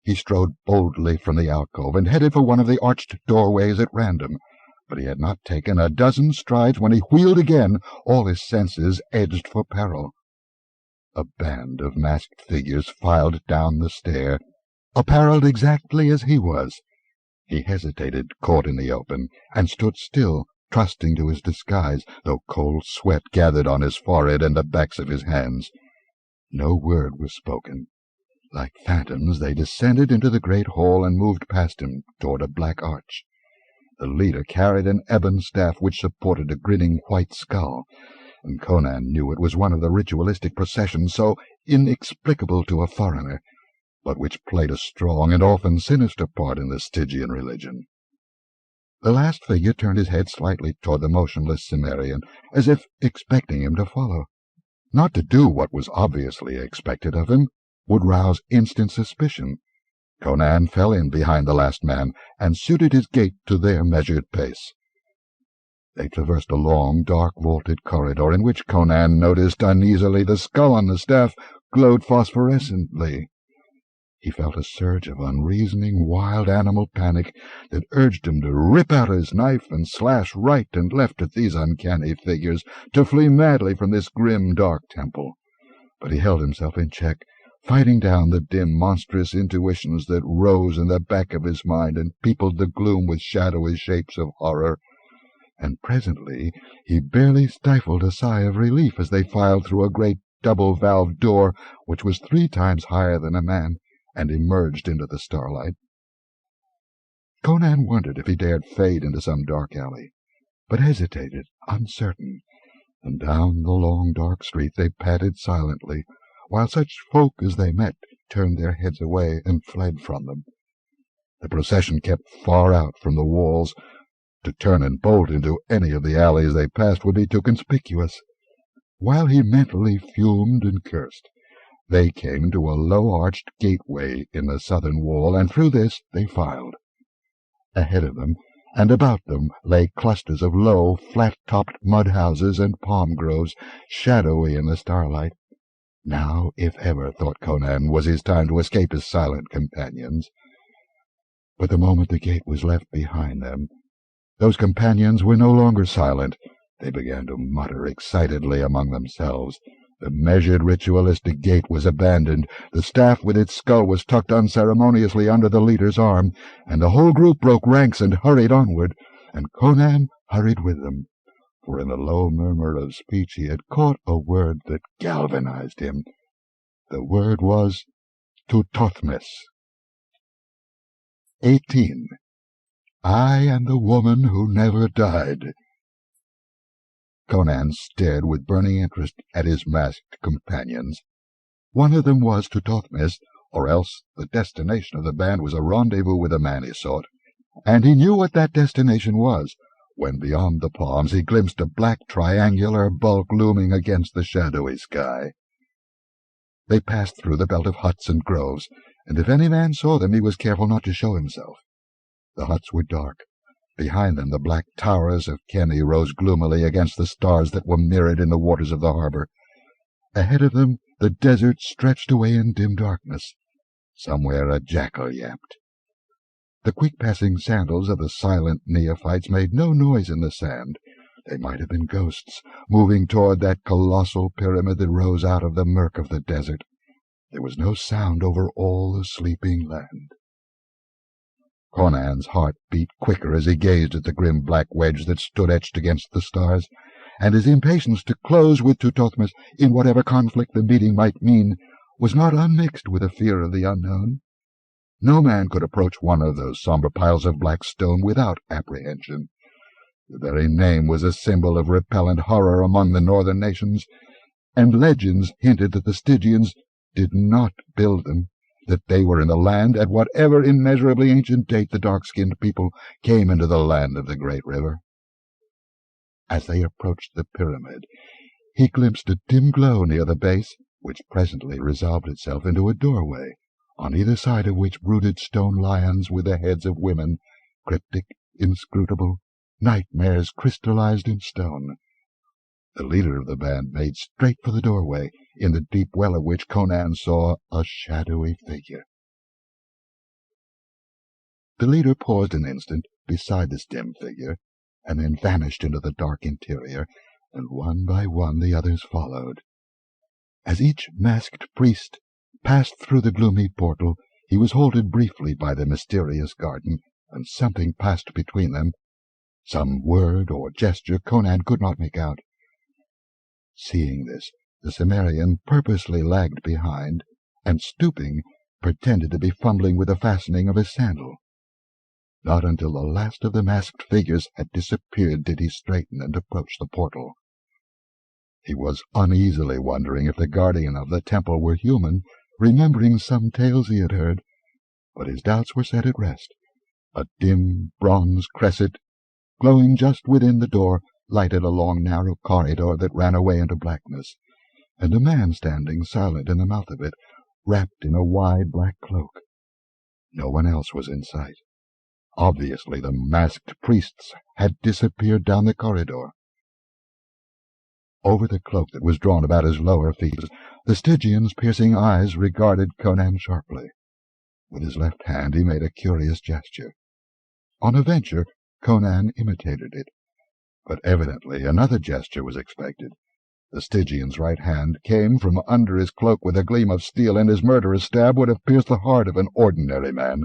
He strode boldly from the alcove and headed for one of the arched doorways at random, but he had not taken a dozen strides when he wheeled again, all his senses edged for peril. A band of masked figures filed down the stair, apparelled exactly as he was. He hesitated, caught in the open, and stood still, trusting to his disguise, though cold sweat gathered on his forehead and the backs of his hands. No word was spoken. Like phantoms they descended into the great hall and moved past him toward a black arch. The leader carried an ebon staff which supported a grinning white skull, and Conan knew it was one of the ritualistic processions so inexplicable to a foreigner, but which played a strong and often sinister part in the Stygian religion. The last figure turned his head slightly toward the motionless Cimmerian, as if expecting him to follow. Not to do what was obviously expected of him would rouse instant suspicion. Conan fell in behind the last man, and suited his gait to their measured pace. They traversed a long, dark, vaulted corridor, in which Conan noticed uneasily the skull on the staff glowed phosphorescently. He felt a surge of unreasoning, wild animal panic that urged him to rip out his knife and slash right and left at these uncanny figures, to flee madly from this grim, dark temple. But he held himself in check, fighting down the dim, monstrous intuitions that rose in the back of his mind and peopled the gloom with shadowy shapes of horror. And presently he barely stifled a sigh of relief as they filed through a great double-valved door which was 3 times higher than a man, and emerged into the starlight. Conan wondered if he dared fade into some dark alley, but hesitated, uncertain, and down the long dark street they padded silently, while such folk as they met turned their heads away and fled from them. The procession kept far out from the walls, To turn and bolt into any of the alleys they passed would be too conspicuous. While he mentally fumed and cursed, they came to a low-arched gateway in the southern wall, and through this they filed. Ahead of them and about them lay clusters of low, flat-topped mud houses and palm groves, shadowy in the starlight. Now, if ever, thought Conan, was his time to escape his silent companions. But the moment the gate was left behind them, those companions were no longer silent. They began to mutter excitedly among themselves. The measured ritualistic gait was abandoned, the staff with its skull was tucked unceremoniously under the leader's arm, and the whole group broke ranks and hurried onward, and Conan hurried with them, for in the low murmur of speech he had caught a word that galvanized him. The word was Tuthothmes. 18. I and the woman who never died. Conan stared with burning interest at his masked companions. One of them was Tuthothmes, or else the destination of the band was a rendezvous with a man he sought, and he knew what that destination was, when beyond the palms he glimpsed a black triangular bulk looming against the shadowy sky. They passed through the belt of huts and groves, and if any man saw them he was careful not to show himself. The huts were dark. Behind them the black towers of Khemi rose gloomily against the stars that were mirrored in the waters of the harbor. Ahead of them the desert stretched away in dim darkness. Somewhere a jackal yapped. The quick-passing sandals of the silent neophytes made no noise in the sand. They might have been ghosts, moving toward that colossal pyramid that rose out of the murk of the desert. There was no sound over all the sleeping land. Conan's heart beat quicker as he gazed at the grim black wedge that stood etched against the stars, and his impatience to close with Tuthothmes in whatever conflict the meeting might mean was not unmixed with a fear of the unknown. No man could approach one of those somber piles of black stone without apprehension. The very name was a symbol of repellent horror among the northern nations, and legends hinted that the Stygians did not build them, that they were in the land at whatever immeasurably ancient date the dark-skinned people came into the land of the great river. As they approached the pyramid, he glimpsed a dim glow near the base, which presently resolved itself into a doorway, on either side of which brooded stone lions with the heads of women, cryptic, inscrutable, nightmares crystallized in stone. The leader of the band made straight for the doorway, in the deep well of which Conan saw a shadowy figure. The leader paused an instant beside this dim figure, and then vanished into the dark interior, and one by one the others followed. As each masked priest passed through the gloomy portal, he was halted briefly by the mysterious garden, and something passed between them. Some word or gesture Conan could not make out. Seeing this, the Cimmerian purposely lagged behind, and stooping, pretended to be fumbling with the fastening of his sandal. Not until the last of the masked figures had disappeared did he straighten and approach the portal. He was uneasily wondering if the guardian of the temple were human, remembering some tales he had heard, but his doubts were set at rest. A dim bronze cresset, glowing just within the door, lighted a long narrow corridor that ran away into blackness, and a man standing silent in the mouth of it, wrapped in a wide black cloak. No one else was in sight. Obviously the masked priests had disappeared down the corridor. Over the cloak that was drawn about his lower feet, the Stygian's piercing eyes regarded Conan sharply. With his left hand he made a curious gesture. On a venture, Conan imitated it, but evidently another gesture was expected. The Stygian's right hand came from under his cloak with a gleam of steel, and his murderous stab would have pierced the heart of an ordinary man,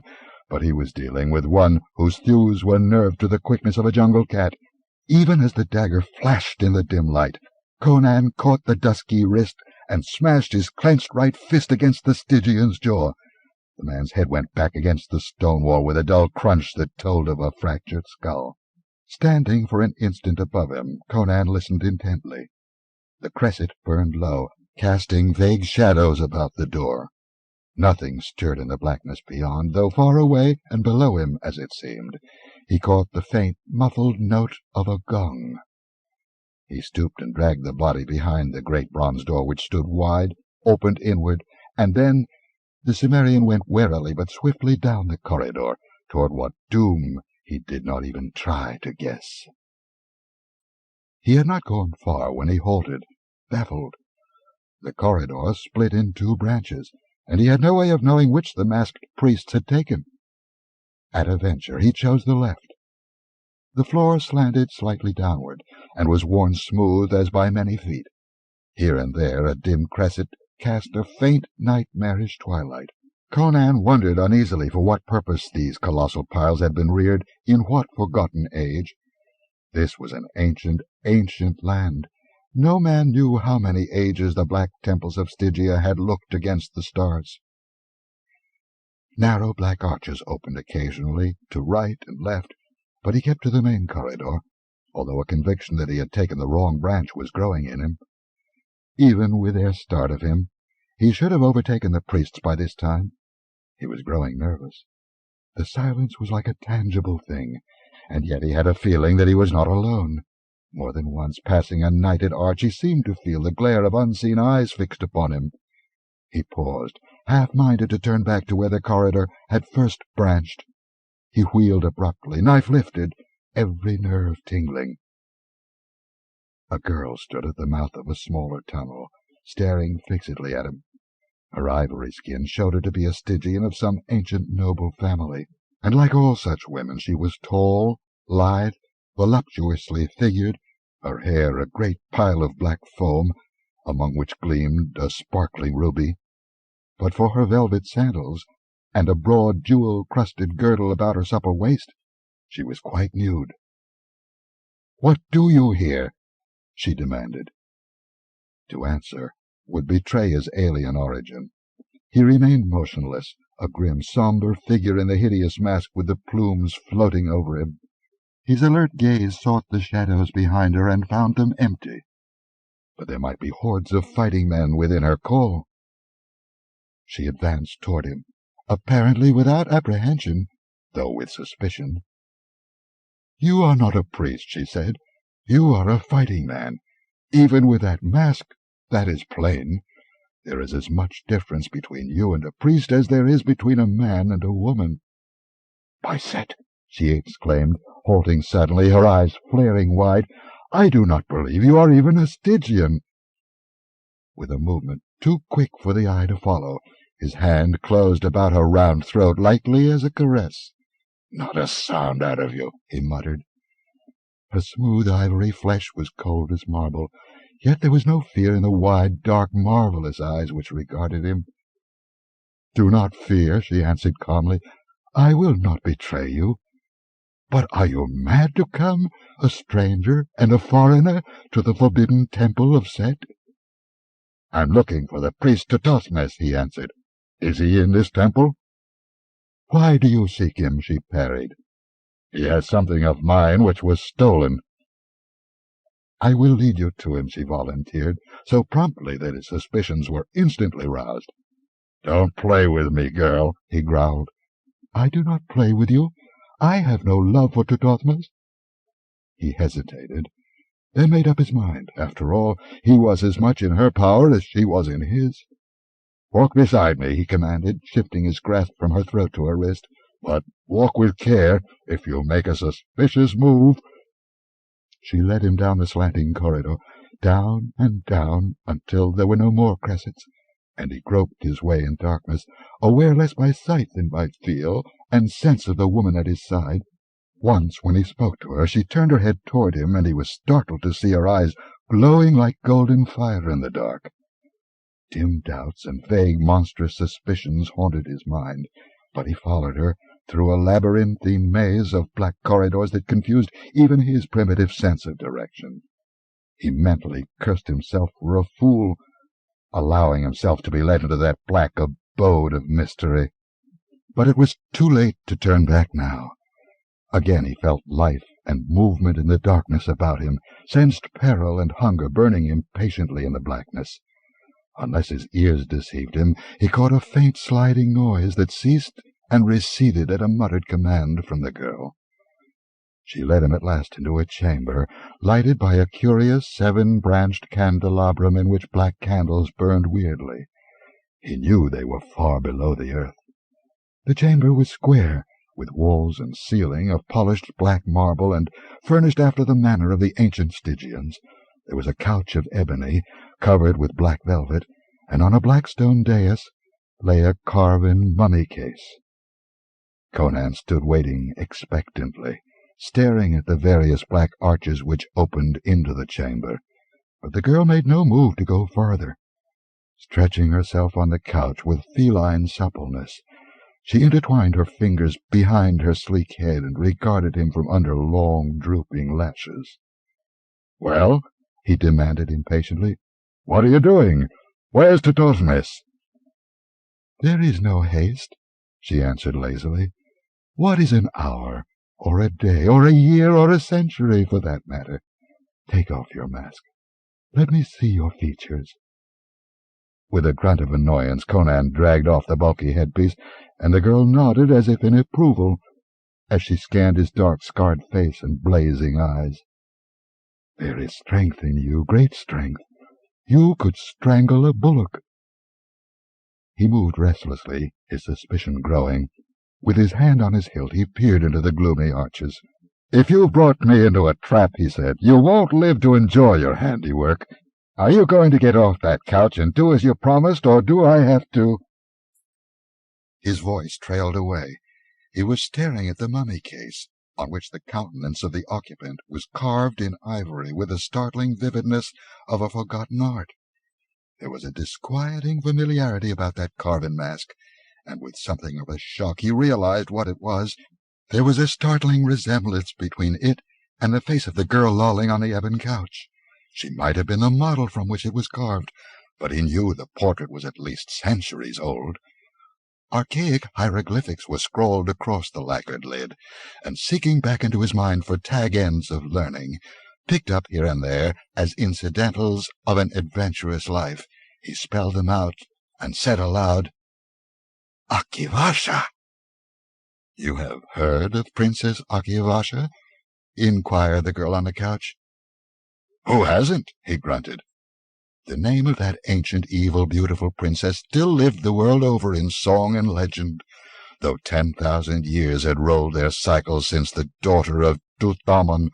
but he was dealing with one whose thews were nerved to the quickness of a jungle cat. Even as the dagger flashed in the dim light, Conan caught the dusky wrist and smashed his clenched right fist against the Stygian's jaw. The man's head went back against the stone wall with a dull crunch that told of a fractured skull. Standing for an instant above him, Conan listened intently. The cresset burned low, casting vague shadows about the door. Nothing stirred in the blackness beyond, though far away and below him, as it seemed, he caught the faint, muffled note of a gong. He stooped and dragged the body behind the great bronze door, which stood wide, opened inward, and then the Cimmerian went warily but swiftly down the corridor, toward what doom he did not even try to guess. He had not gone far when he halted, baffled. The corridor split in two branches, and he had no way of knowing which the masked priests had taken. At a venture he chose the left. The floor slanted slightly downward, and was worn smooth as by many feet. Here and there a dim crescent cast a faint nightmarish twilight. Conan wondered uneasily for what purpose these colossal piles had been reared in what forgotten age. This was an ancient, ancient land. No man knew how many ages the black temples of Stygia had looked against the stars. Narrow black arches opened occasionally to right and left, but he kept to the main corridor, although a conviction that he had taken the wrong branch was growing in him. Even with their start of him, he should have overtaken the priests by this time. He was growing nervous. The silence was like a tangible thing, and yet he had a feeling that he was not alone. More than once, passing a nighted arch, he seemed to feel the glare of unseen eyes fixed upon him. He paused, half-minded to turn back to where the corridor had first branched. He wheeled abruptly, knife lifted, every nerve tingling. A girl stood at the mouth of a smaller tunnel, staring fixedly at him. Her ivory skin showed her to be a Stygian of some ancient noble family, and like all such women she was tall, lithe, voluptuously figured, her hair a great pile of black foam, among which gleamed a sparkling ruby. But for her velvet sandals, and a broad jewel-crusted girdle about her supple waist, she was quite nude. "What do you here?" she demanded. To answer would betray his alien origin. He remained motionless, a grim, sombre figure in the hideous mask with the plumes floating over him. His alert gaze sought the shadows behind her and found them empty. But there might be hordes of fighting men within her call. She advanced toward him, apparently without apprehension, though with suspicion. "You are not a priest," she said. "You are a fighting man. Even with that mask, that is plain. There is as much difference between you and a priest as there is between a man and a woman." "By Set!" she exclaimed, halting suddenly, her eyes flaring wide. "I do not believe you are even a Stygian." With a movement too quick for the eye to follow, his hand closed about her round throat, lightly as a caress. "Not a sound out of you," he muttered. Her smooth ivory flesh was cold as marble, yet there was no fear in the wide, dark, marvellous eyes which regarded him. "Do not fear," she answered calmly. "I will not betray you. But are you mad to come, a stranger and a foreigner, to the forbidden temple of Set?" "I am looking for the priest Tutosmes," he answered. "Is he in this temple?" "Why do you seek him?" she parried. "He has something of mine which was stolen." "I will lead you to him," she volunteered, so promptly that his suspicions were instantly roused. "Don't play with me, girl," he growled. "I do not play with you. I have no love for Tutosmes." He hesitated, then made up his mind. After all, he was as much in her power as she was in his. "Walk beside me," he commanded, shifting his grasp from her throat to her wrist. "But walk with care. If you make a suspicious move—" She led him down the slanting corridor, down and down, until there were no more crescents, and he groped his way in darkness, aware less by sight than by feel and sense of the woman at his side. Once, when he spoke to her, she turned her head toward him, and he was startled to see her eyes glowing like golden fire in the dark. Dim doubts and vague monstrous suspicions haunted his mind, but he followed her through a labyrinthine maze of black corridors that confused even his primitive sense of direction. He mentally cursed himself for a fool, allowing himself to be led into that black abode of mystery. But it was too late to turn back now. Again he felt life and movement in the darkness about him, sensed peril and hunger burning impatiently in the blackness. Unless his ears deceived him, he caught a faint sliding noise that ceased and receded at a muttered command from the girl. She led him at last into a chamber, lighted by a curious 7-branched candelabrum in which black candles burned weirdly. He knew they were far below the earth. The chamber was square, with walls and ceiling of polished black marble, and furnished after the manner of the ancient Stygians. There was a couch of ebony, covered with black velvet, and on a black stone dais lay a carven mummy case. Conan stood waiting expectantly, staring at the various black arches which opened into the chamber, but the girl made no move to go farther. Stretching herself on the couch with feline suppleness, she intertwined her fingers behind her sleek head and regarded him from under long, drooping lashes. "Well?" he demanded impatiently. "What are you doing? Where's Tutosmes?" "There is no haste," she answered lazily. "What is an hour, or a day, or a year, or a century, for that matter? Take off your mask. Let me see your features." With a grunt of annoyance, Conan dragged off the bulky headpiece, and the girl nodded as if in approval, as she scanned his dark, scarred face and blazing eyes. "There is strength in you, great strength. You could strangle a bullock." He moved restlessly, his suspicion growing. With his hand on his hilt, he peered into the gloomy arches. "If you've brought me into a trap," he said, "you won't live to enjoy your handiwork. Are you going to get off that couch and do as you promised, or do I have to—" His voice trailed away. He was staring at the mummy case, on which the countenance of the occupant was carved in ivory with the startling vividness of a forgotten art. There was a disquieting familiarity about that carven mask, and with something of a shock he realized what it was. There was a startling resemblance between it and the face of the girl lolling on the ebon couch. She might have been the model from which it was carved, but he knew the portrait was at least centuries old. Archaic hieroglyphics were scrawled across the lacquered lid, and seeking back into his mind for tag-ends of learning, picked up here and there as incidentals of an adventurous life, he spelled them out and said aloud, "Akivasha!" "You have heard of Princess Akivasha?" inquired the girl on the couch. "Who hasn't?" he grunted. The name of that ancient, evil, beautiful princess still lived the world over in song and legend, though 10,000 years had rolled their cycles since the daughter of Tuthamon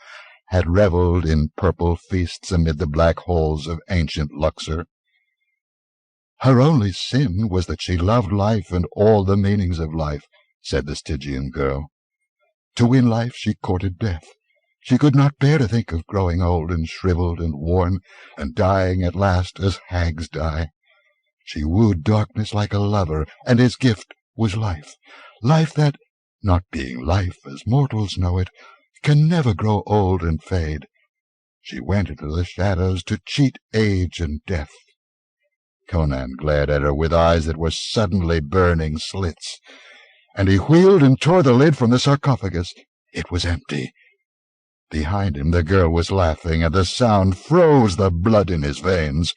had revelled in purple feasts amid the black halls of ancient Luxor. "Her only sin was that she loved life and all the meanings of life," said the Stygian girl. "To win life she courted death. She could not bear to think of growing old and shriveled and worn, and dying at last as hags die. She wooed darkness like a lover, and his gift was life, life that, not being life as mortals know it, can never grow old and fade. She went into the shadows to cheat age and death." Conan glared at her with eyes that were suddenly burning slits, and he wheeled and tore the lid from the sarcophagus. It was empty. Behind him the girl was laughing, and the sound froze the blood in his veins.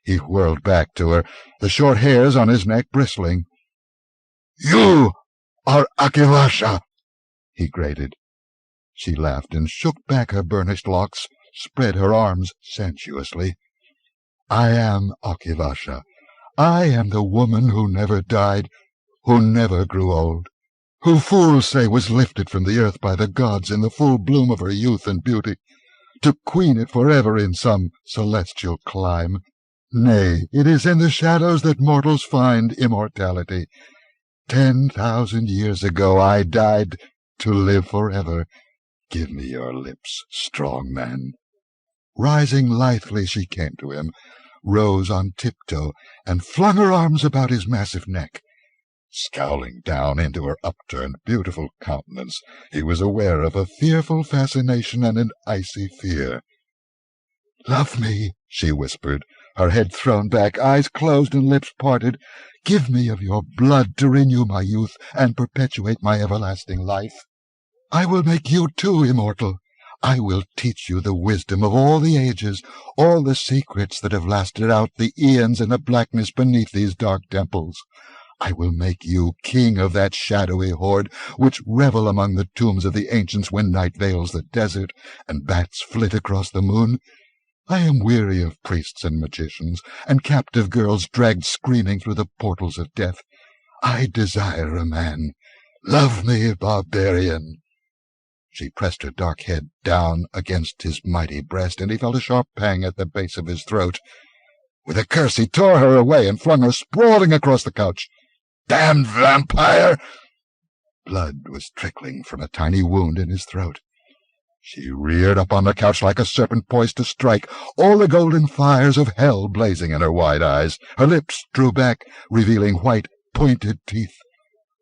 He whirled back to her, the short hairs on his neck bristling. "You are Akivasha!" he grated. She laughed and shook back her burnished locks, spread her arms sensuously. "I am Akivasha. I am the woman who never died, who never grew old, who fools say was lifted from the earth by the gods in the full bloom of her youth and beauty, to queen it forever in some celestial clime. Nay, it is in the shadows that mortals find immortality. 10,000 years ago I died to live forever. Give me your lips, strong man." Rising lithely, she came to him, rose on tiptoe, and flung her arms about his massive neck. Scowling down into her upturned, beautiful countenance, he was aware of a fearful fascination and an icy fear. "Love me," she whispered, her head thrown back, eyes closed and lips parted. "Give me of your blood to renew my youth and perpetuate my everlasting life. I will make you too immortal. I will teach you the wisdom of all the ages, all the secrets that have lasted out the eons in the blackness beneath these dark temples. I will make you king of that shadowy horde which revel among the tombs of the ancients when night veils the desert and bats flit across the moon. I am weary of priests and magicians, and captive girls dragged screaming through the portals of death. I desire a man. Love me, barbarian." She pressed her dark head down against his mighty breast, and he felt a sharp pang at the base of his throat. With a curse he tore her away and flung her sprawling across the couch. "Damned vampire!" Blood was trickling from a tiny wound in his throat. She reared up on the couch like a serpent poised to strike, all the golden fires of hell blazing in her wide eyes. Her lips drew back, revealing white, pointed teeth.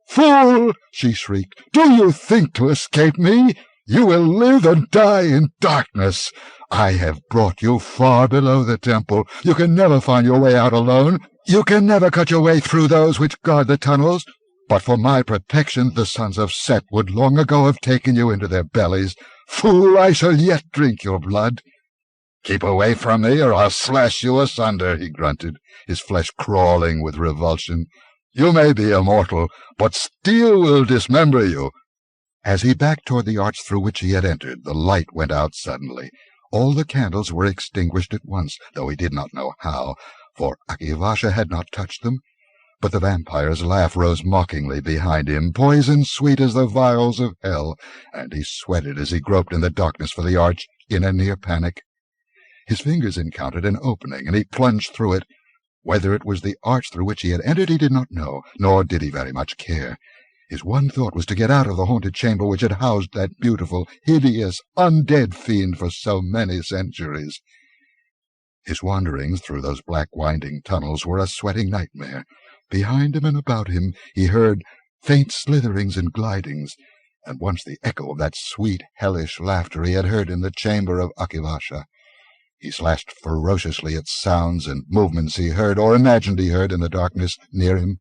"Fool!" she shrieked. "Do you think to escape me? You will live and die in darkness. I have brought you far below the temple. You can never find your way out alone. You can never cut your way through those which guard the tunnels. But for my protection the sons of Set would long ago have taken you into their bellies. Fool, I shall yet drink your blood." "Keep away from me, or I'll slash you asunder," he grunted, his flesh crawling with revulsion. "You may be immortal, but steel will dismember you." As he backed toward the arch through which he had entered, the light went out suddenly. All the candles were extinguished at once, though he did not know how, for Aquilonia had not touched them. But the vampire's laugh rose mockingly behind him, poison sweet as the vials of hell, and he sweated as he groped in the darkness for the arch, in a near panic. His fingers encountered an opening, and he plunged through it. Whether it was the arch through which he had entered he did not know, nor did he very much care. His one thought was to get out of the haunted chamber which had housed that beautiful, hideous, undead fiend for so many centuries. His wanderings through those black winding tunnels were a sweating nightmare. Behind him and about him he heard faint slitherings and glidings, and once the echo of that sweet, hellish laughter he had heard in the chamber of Aquilonia. He slashed ferociously at sounds and movements he heard, or imagined he heard, in the darkness near him,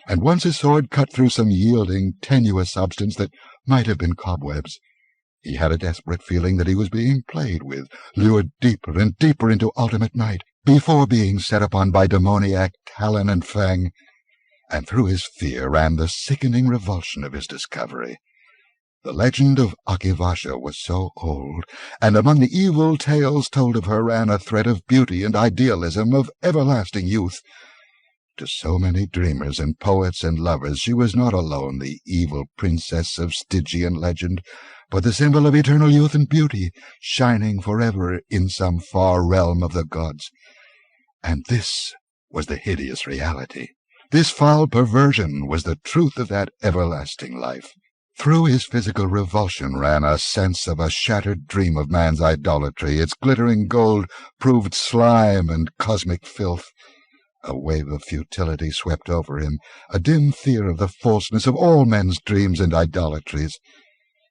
and once his sword cut through some yielding, tenuous substance that might have been cobwebs. He had a desperate feeling that he was being played with, lured deeper and deeper into ultimate night, before being set upon by demoniac Talon and Fang, and through his fear ran the sickening revulsion of his discovery. The legend of Aquilonia was so old, and among the evil tales told of her ran a thread of beauty and idealism, of everlasting youth. To so many dreamers and poets and lovers she was not alone the evil princess of Stygian legend, but the symbol of eternal youth and beauty, shining forever in some far realm of the gods. And this was the hideous reality. This foul perversion was the truth of that everlasting life. Through his physical revulsion ran a sense of a shattered dream of man's idolatry. Its glittering gold proved slime and cosmic filth. A wave of futility swept over him, a dim fear of the falseness of all men's dreams and idolatries.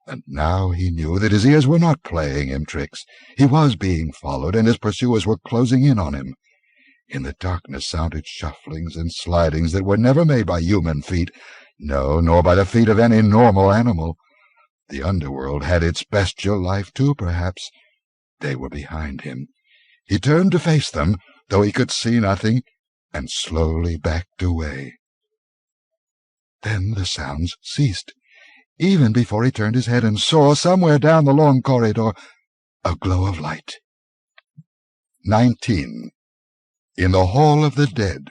And now he knew that his ears were not playing him tricks. He was being followed, and his pursuers were closing in on him. In the darkness sounded shufflings and slidings that were never made by human feet, no, nor by the feet of any normal animal. The underworld had its bestial life too, perhaps. They were behind him. He turned to face them, though he could see nothing, and slowly backed away. Then the sounds ceased, even before he turned his head and saw, somewhere down the long corridor, a glow of light. 19. In the Hall of the Dead.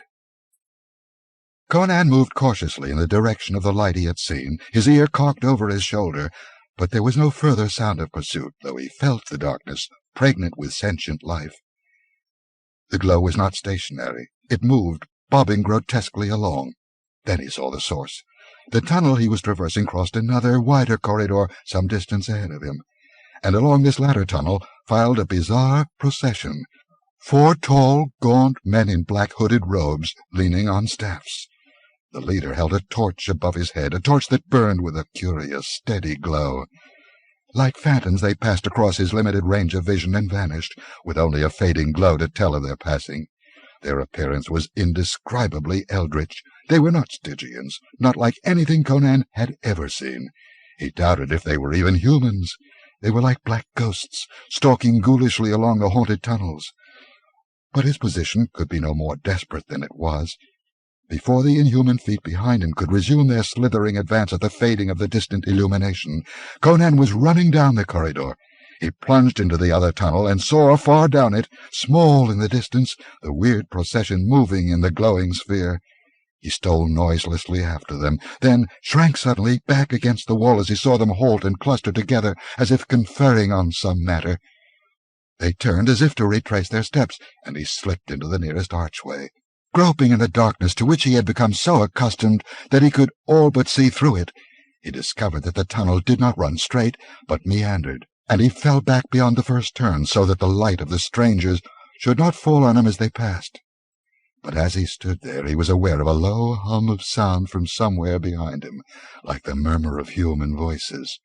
Conan moved cautiously in the direction of the light he had seen, his ear cocked over his shoulder, but there was no further sound of pursuit, though he felt the darkness, pregnant with sentient life. The glow was not stationary. It moved, bobbing grotesquely along. Then he saw the source. The tunnel he was traversing crossed another, wider corridor some distance ahead of him, and along this latter tunnel filed a bizarre procession, 4 tall, gaunt men in black hooded robes, leaning on staffs. The leader held a torch above his head, a torch that burned with a curious, steady glow. Like phantoms they passed across his limited range of vision and vanished, with only a fading glow to tell of their passing. Their appearance was indescribably eldritch. They were not Stygians, not like anything Conan had ever seen. He doubted if they were even humans. They were like black ghosts, stalking ghoulishly along the haunted tunnels. But his position could be no more desperate than it was. Before the inhuman feet behind him could resume their slithering advance at the fading of the distant illumination, Conan was running down the corridor. He plunged into the other tunnel and saw far down it, small in the distance, the weird procession moving in the glowing sphere. He stole noiselessly after them, then shrank suddenly back against the wall as he saw them halt and cluster together as if conferring on some matter. They turned as if to retrace their steps, and he slipped into the nearest archway. Groping in the darkness to which he had become so accustomed that he could all but see through it, he discovered that the tunnel did not run straight, but meandered, and he fell back beyond the first turn so that the light of the strangers should not fall on him as they passed. But as he stood there, he was aware of a low hum of sound from somewhere behind him, like the murmur of human voices.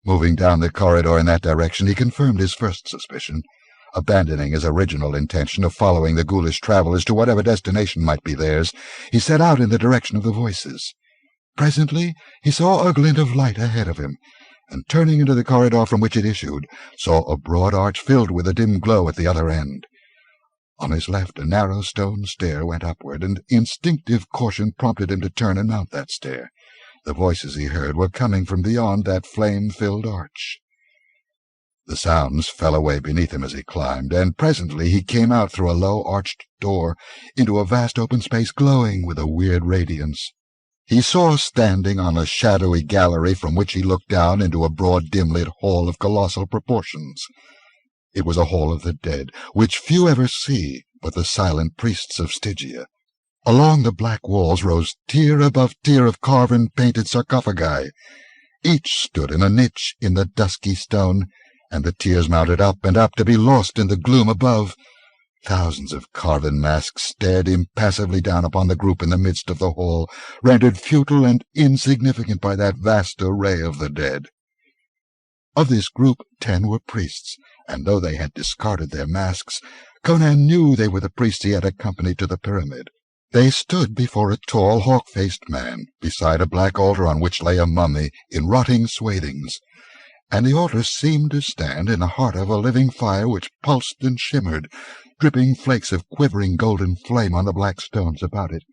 Moving down the corridor in that direction, he confirmed his first suspicion. Abandoning his original intention of following the ghoulish travellers to whatever destination might be theirs, he set out in the direction of the voices. Presently he saw a glint of light ahead of him, and turning into the corridor from which it issued, saw a broad arch filled with a dim glow at the other end. On his left a narrow stone stair went upward, and instinctive caution prompted him to turn and mount that stair. The voices he heard were coming from beyond that flame-filled arch. The sounds fell away beneath him as he climbed, and presently he came out through a low arched door into a vast open space glowing with a weird radiance. He saw standing on a shadowy gallery from which he looked down into a broad dim-lit hall of colossal proportions. It was a hall of the dead, which few ever see but the silent priests of Stygia. Along the black walls rose tier above tier of carven, painted sarcophagi. Each stood in a niche in the dusky stone, and the tiers mounted up and up to be lost in the gloom above. Thousands of carven masks stared impassively down upon the group in the midst of the hall, rendered futile and insignificant by that vast array of the dead. Of this group 10 were priests, and though they had discarded their masks, Conan knew they were the priests he had accompanied to the pyramid. They stood before a tall, hawk-faced man, beside a black altar on which lay a mummy in rotting swathings, and the altar seemed to stand in the heart of a living fire which pulsed and shimmered, dripping flakes of quivering golden flame on the black stones about it.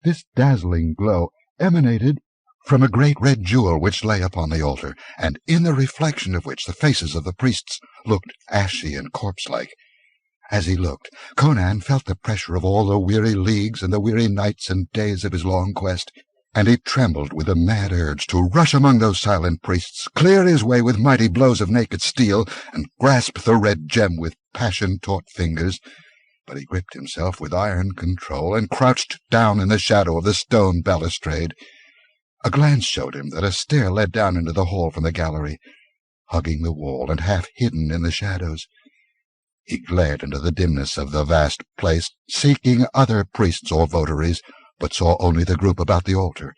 This dazzling glow emanated from a great red jewel which lay upon the altar, and in the reflection of which the faces of the priests looked ashy and corpse-like. As he looked, Conan felt the pressure of all the weary leagues and the weary nights and days of his long quest, and he trembled with a mad urge to rush among those silent priests, clear his way with mighty blows of naked steel, and grasp the red gem with passion-taut fingers. But he gripped himself with iron control and crouched down in the shadow of the stone balustrade. A glance showed him that a stair led down into the hall from the gallery, hugging the wall and half hidden in the shadows. He glared into the dimness of the vast place, seeking other priests or votaries, but saw only the group about the altar.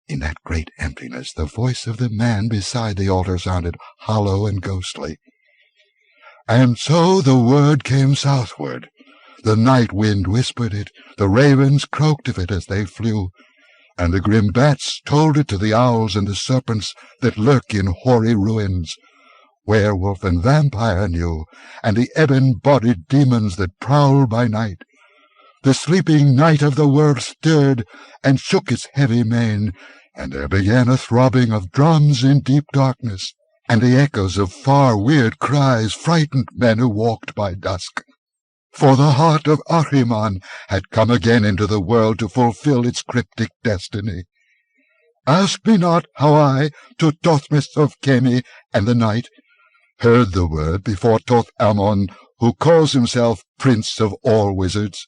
In that great emptiness the voice of the man beside the altar sounded hollow and ghostly. And so the word came southward. The night wind whispered it, the ravens croaked of it as they flew, and the grim bats told it to the owls and the serpents that lurk in hoary ruins. Werewolf and vampire knew, and the ebon-bodied demons that prowl by night. The sleeping night of the world stirred and shook its heavy mane, and there began a throbbing of drums in deep darkness, and the echoes of far weird cries frightened men who walked by dusk. For the heart of Acheron had come again into the world to fulfill its cryptic destiny. Ask me not how I, to Thothmes of Khemi and the night, heard the word before Thoth-Amon, who calls himself Prince of all wizards.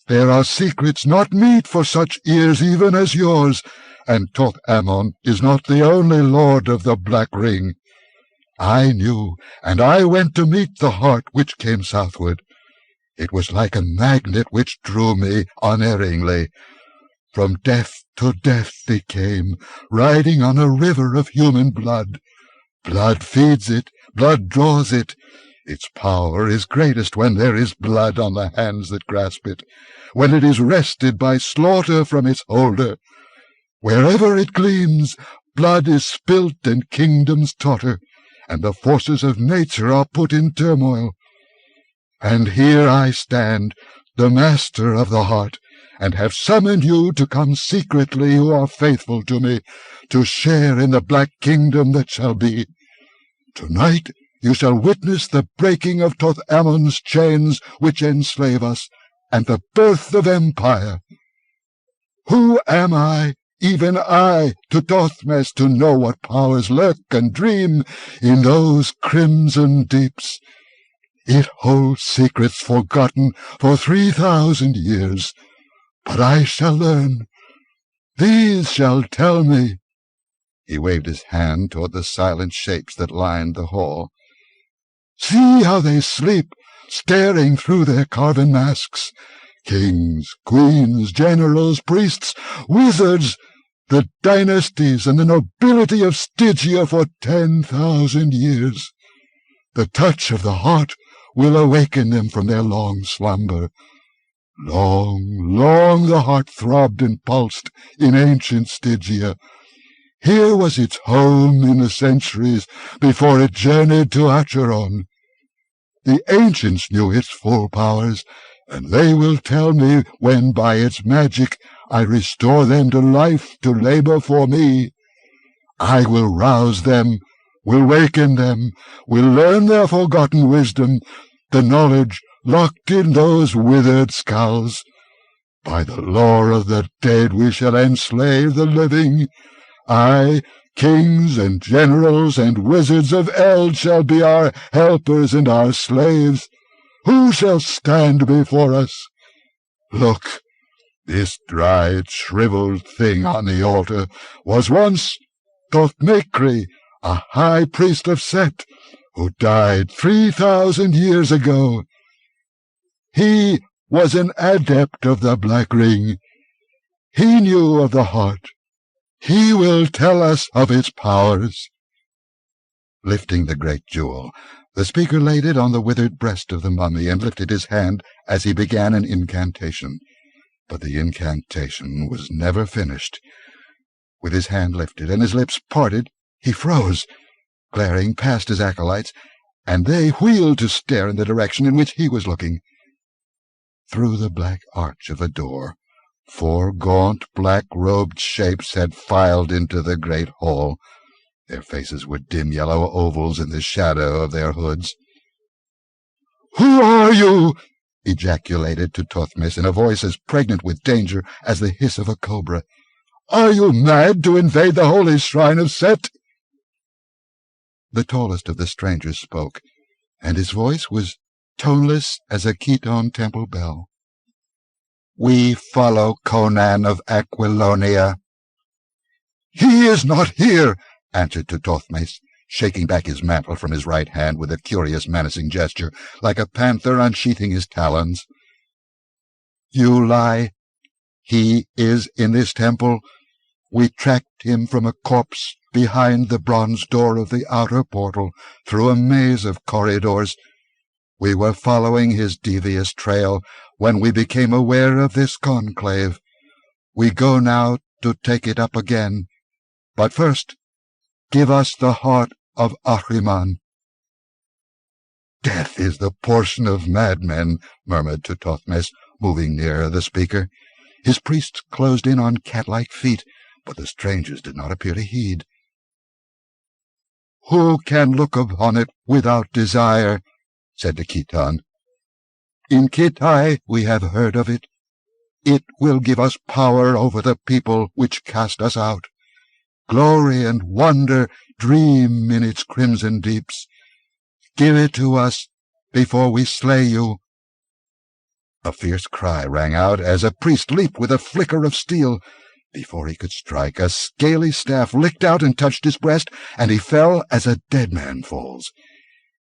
There are secrets not meet for such ears even as yours, and Thoth-Amon is not the only lord of the Black Ring. I knew, and I went to meet the heart which came southward. It was like a magnet which drew me unerringly. From death to death they came, riding on a river of human blood. Blood feeds it, blood draws it. Its power is greatest when there is blood on the hands that grasp it, when it is wrested by slaughter from its holder. Wherever it gleams, blood is spilt and kingdoms totter, and the forces of nature are put in turmoil. And here I stand, the master of the heart, and have summoned you to come secretly, who are faithful to me, to share in the black kingdom that shall be. Tonight you shall witness the breaking of Toth-Ammon's chains which enslave us, and the birth of empire. Who am I, even I, to Thothmes, to know what powers lurk and dream in those crimson deeps? It holds secrets forgotten for 3,000 years, but I shall learn. These shall tell me. He waved his hand toward the silent shapes that lined the hall. See how they sleep, staring through their carven masks. Kings, queens, generals, priests, wizards, the dynasties and the nobility of Stygia for 10,000 years. The touch of the heart will awaken them from their long slumber. Long, long the heart throbbed and pulsed in ancient Stygia. Here was its home in the centuries before it journeyed to Acheron. The ancients knew its full powers, and they will tell me when by its magic I restore them to life to labor for me. I will rouse them, will waken them, will learn their forgotten wisdom, the knowledge locked in those withered skulls. By the lore of the dead we shall enslave the living. I, kings and generals and wizards of Eld, shall be our helpers and our slaves. Who shall stand before us? Look, this dried, shriveled thing on the altar was once Thothmekri, a high priest of Set, who died 3,000 years ago. He was an adept of the Black Ring. He knew of the heart. He will tell us of its powers. Lifting the great jewel, the speaker laid it on the withered breast of the mummy and lifted his hand as he began an incantation. But the incantation was never finished. With his hand lifted and his lips parted, he froze, glaring past his acolytes, and they wheeled to stare in the direction in which he was looking. Through the black arch of a door, 4 gaunt, black-robed shapes had filed into the great hall. Their faces were dim yellow ovals in the shadow of their hoods. "Who are you?" ejaculated Thothmes in a voice as pregnant with danger as the hiss of a cobra. "Are you mad to invade the holy shrine of Set?" The tallest of the strangers spoke, and his voice was toneless as a Khitan temple bell. "We follow Conan of Aquilonia." "He is not here," answered Thothmes, shaking back his mantle from his right hand with a curious menacing gesture, like a panther unsheathing his talons. "You lie. He is in this temple. We tracked him from a corpse behind the bronze door of the outer portal, through a maze of corridors. We were following his devious trail when we became aware of this conclave. We go now to take it up again. But first, give us the heart of Acheron." "Death is the portion of madmen," murmured Thothmes, moving nearer the speaker. His priests closed in on cat-like feet, but the strangers did not appear to heed. "Who can look upon it without desire?" said the Khitan. "In Khitai we have heard of it. It will give us power over the people which cast us out. Glory and wonder dream in its crimson deeps. Give it to us before we slay you." A fierce cry rang out as a priest leaped with a flicker of steel. Before he could strike, a scaly staff licked out and touched his breast, and he fell as a dead man falls.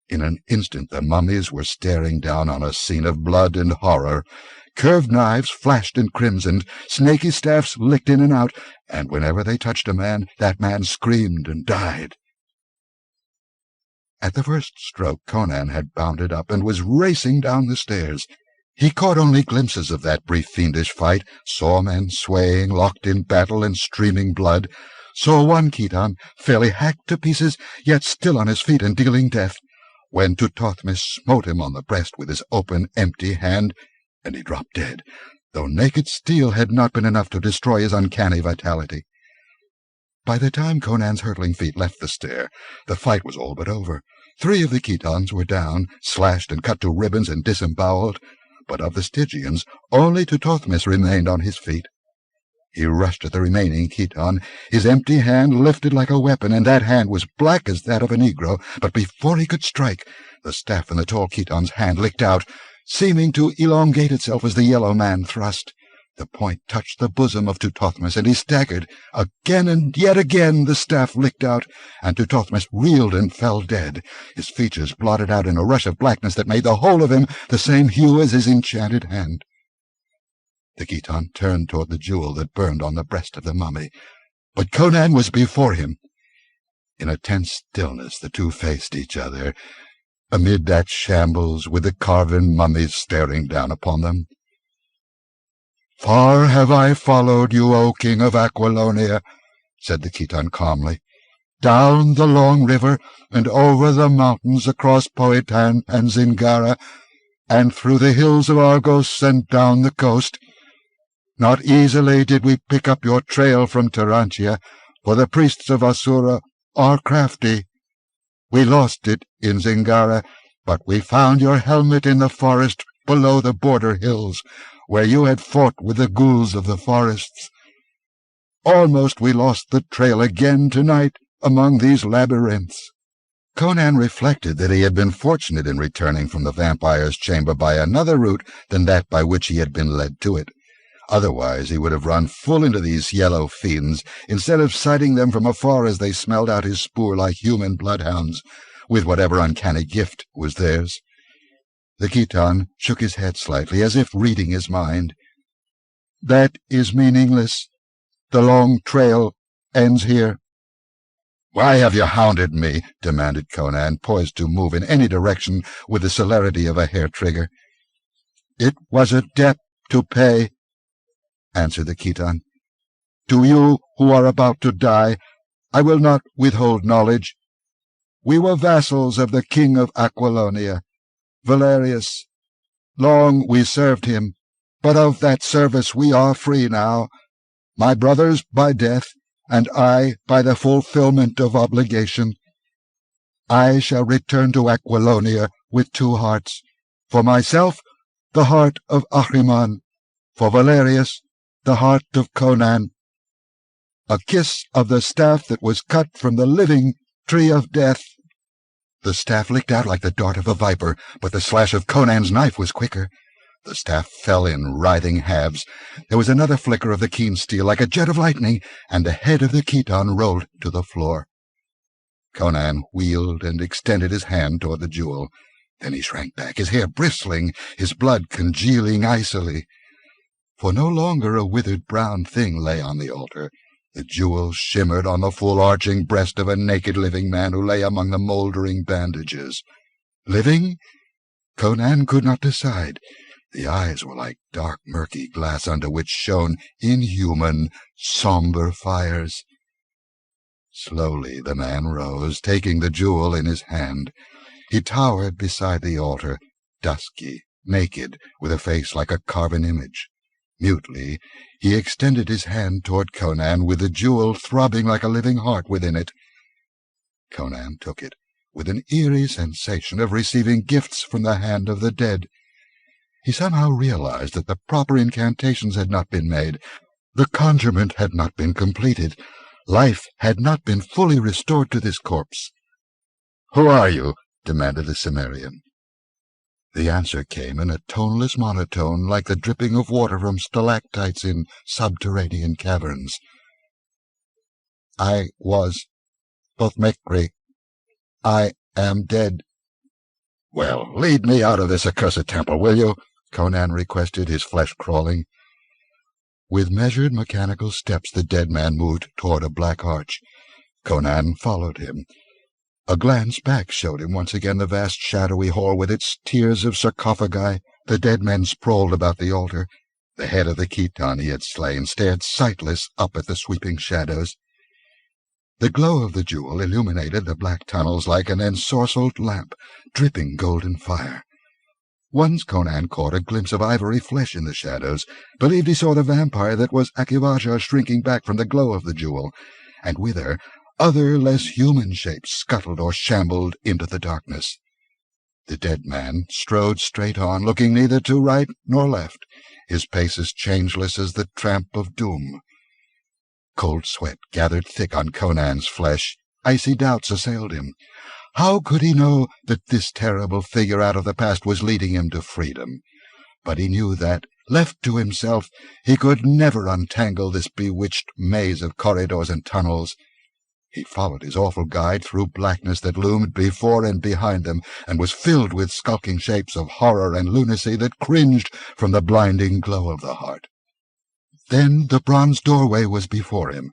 In an instant the mummies were staring down on a scene of blood and horror. Curved knives flashed and crimsoned, snaky staffs licked in and out, and whenever they touched a man, that man screamed and died. At the first stroke Conan had bounded up and was racing down the stairs. He caught only glimpses of that brief fiendish fight, saw men swaying, locked in battle and streaming blood, saw one Khitan fairly hacked to pieces, yet still on his feet and dealing death, when Thothmes smote him on the breast with his open, empty hand, and he dropped dead, though naked steel had not been enough to destroy his uncanny vitality. By the time Conan's hurtling feet left the stair, the fight was all but over. 3 of the Khitans were down, slashed and cut to ribbons and disemboweled, but of the Stygians only Tutothmis remained on his feet. He rushed at the remaining Khitan, his empty hand lifted like a weapon, and that hand was black as that of a negro, but before he could strike, the staff in the tall Khitan's hand licked out, seeming to elongate itself as the yellow man thrust. The point touched the bosom of Tutothmis, and he staggered. Again and yet again the staff licked out, and Tutothmis reeled and fell dead, his features blotted out in a rush of blackness that made the whole of him the same hue as his enchanted hand. The Khitan turned toward the jewel that burned on the breast of the mummy, but Conan was before him. In a tense stillness the two faced each other, amid that shambles with the carven mummies staring down upon them. "Far have I followed you, O king of Aquilonia," said the Khitan calmly, "down the long river and over the mountains across Poetan and Zingara, and through the hills of Argos and down the coast. Not easily did we pick up your trail from Tarantia, for the priests of Asura are crafty. We lost it in Zingara, but we found your helmet in the forest below the border hills, where you had fought with the ghouls of the forests. Almost we lost the trail again tonight among these labyrinths." Conan reflected that he had been fortunate in returning from the vampire's chamber by another route than that by which he had been led to it. Otherwise he would have run full into these yellow fiends, instead of sighting them from afar as they smelled out his spoor like human bloodhounds, with whatever uncanny gift was theirs. The Khitan shook his head slightly, as if reading his mind. "That is meaningless. The long trail ends here." "Why have you hounded me?" demanded Conan, poised to move in any direction with the celerity of a hair-trigger. "It was a debt to pay," answered the Khitan. "To you who are about to die, I will not withhold knowledge. We were vassals of the king of Aquilonia, Valerius. Long we served him, but of that service we are free now, my brothers by death, and I by the fulfillment of obligation. I shall return to Aquilonia with 2 hearts, for myself the heart of Acheron, for Valerius the heart of Conan. A kiss of the staff that was cut from the living tree of death." The staff licked out like the dart of a viper, but the slash of Conan's knife was quicker. The staff fell in writhing halves. There was another flicker of the keen steel like a jet of lightning, and the head of the Khitan rolled to the floor. Conan wheeled and extended his hand toward the jewel. Then he shrank back, his hair bristling, his blood congealing icily. For no longer a withered brown thing lay on the altar. The jewel shimmered on the full arching breast of a naked living man who lay among the mouldering bandages. Living? Conan could not decide. The eyes were like dark, murky glass under which shone inhuman, somber fires. Slowly the man rose, taking the jewel in his hand. He towered beside the altar, dusky, naked, with a face like a carven image. Mutely, he extended his hand toward Conan, with the jewel throbbing like a living heart within it. Conan took it, with an eerie sensation of receiving gifts from the hand of the dead. He somehow realized that the proper incantations had not been made. The conjurement had not been completed. Life had not been fully restored to this corpse. "Who are you?" demanded the Cimmerian. The answer came in a toneless monotone, like the dripping of water from stalactites in subterranean caverns. "I was Bothmekri. I am dead." "Well, lead me out of this accursed temple, will you?" Conan requested, his flesh crawling. With measured mechanical steps the dead man moved toward a black arch. Conan followed him. A glance back showed him once again the vast shadowy hall with its tiers of sarcophagi. The dead men sprawled about the altar. The head of the Khitan he had slain stared sightless up at the sweeping shadows. The glow of the jewel illuminated the black tunnels like an ensorcelled lamp, dripping golden fire. Once Conan caught a glimpse of ivory flesh in the shadows, believed he saw the vampire that was Aquilonia shrinking back from the glow of the jewel, and with her other less human shapes scuttled or shambled into the darkness. The dead man strode straight on, looking neither to right nor left, his pace as changeless as the tramp of doom. Cold sweat gathered thick on Conan's flesh. Icy doubts assailed him. How could he know that this terrible figure out of the past was leading him to freedom? But he knew that, left to himself, he could never untangle this bewitched maze of corridors and tunnels. He followed his awful guide through blackness that loomed before and behind them, and was filled with skulking shapes of horror and lunacy that cringed from the blinding glow of the heart. Then the bronze doorway was before him,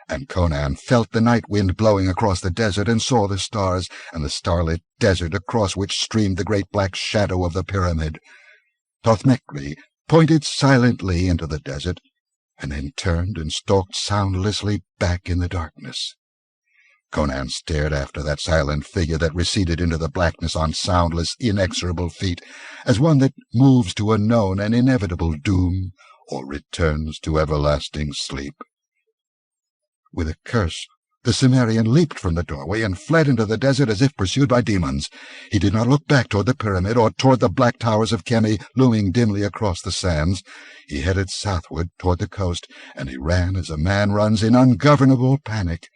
and Conan felt the night wind blowing across the desert and saw the stars and the starlit desert across which streamed the great black shadow of the pyramid. Tothmekri pointed silently into the desert, and then turned and stalked soundlessly back in the darkness. Conan stared after that silent figure that receded into the blackness on soundless, inexorable feet, as one that moves to a known and inevitable doom, or returns to everlasting sleep. With a curse, the Cimmerian leaped from the doorway and fled into the desert as if pursued by demons. He did not look back toward the pyramid or toward the black towers of Khemi looming dimly across the sands. He headed southward toward the coast, and he ran as a man runs in ungovernable panic.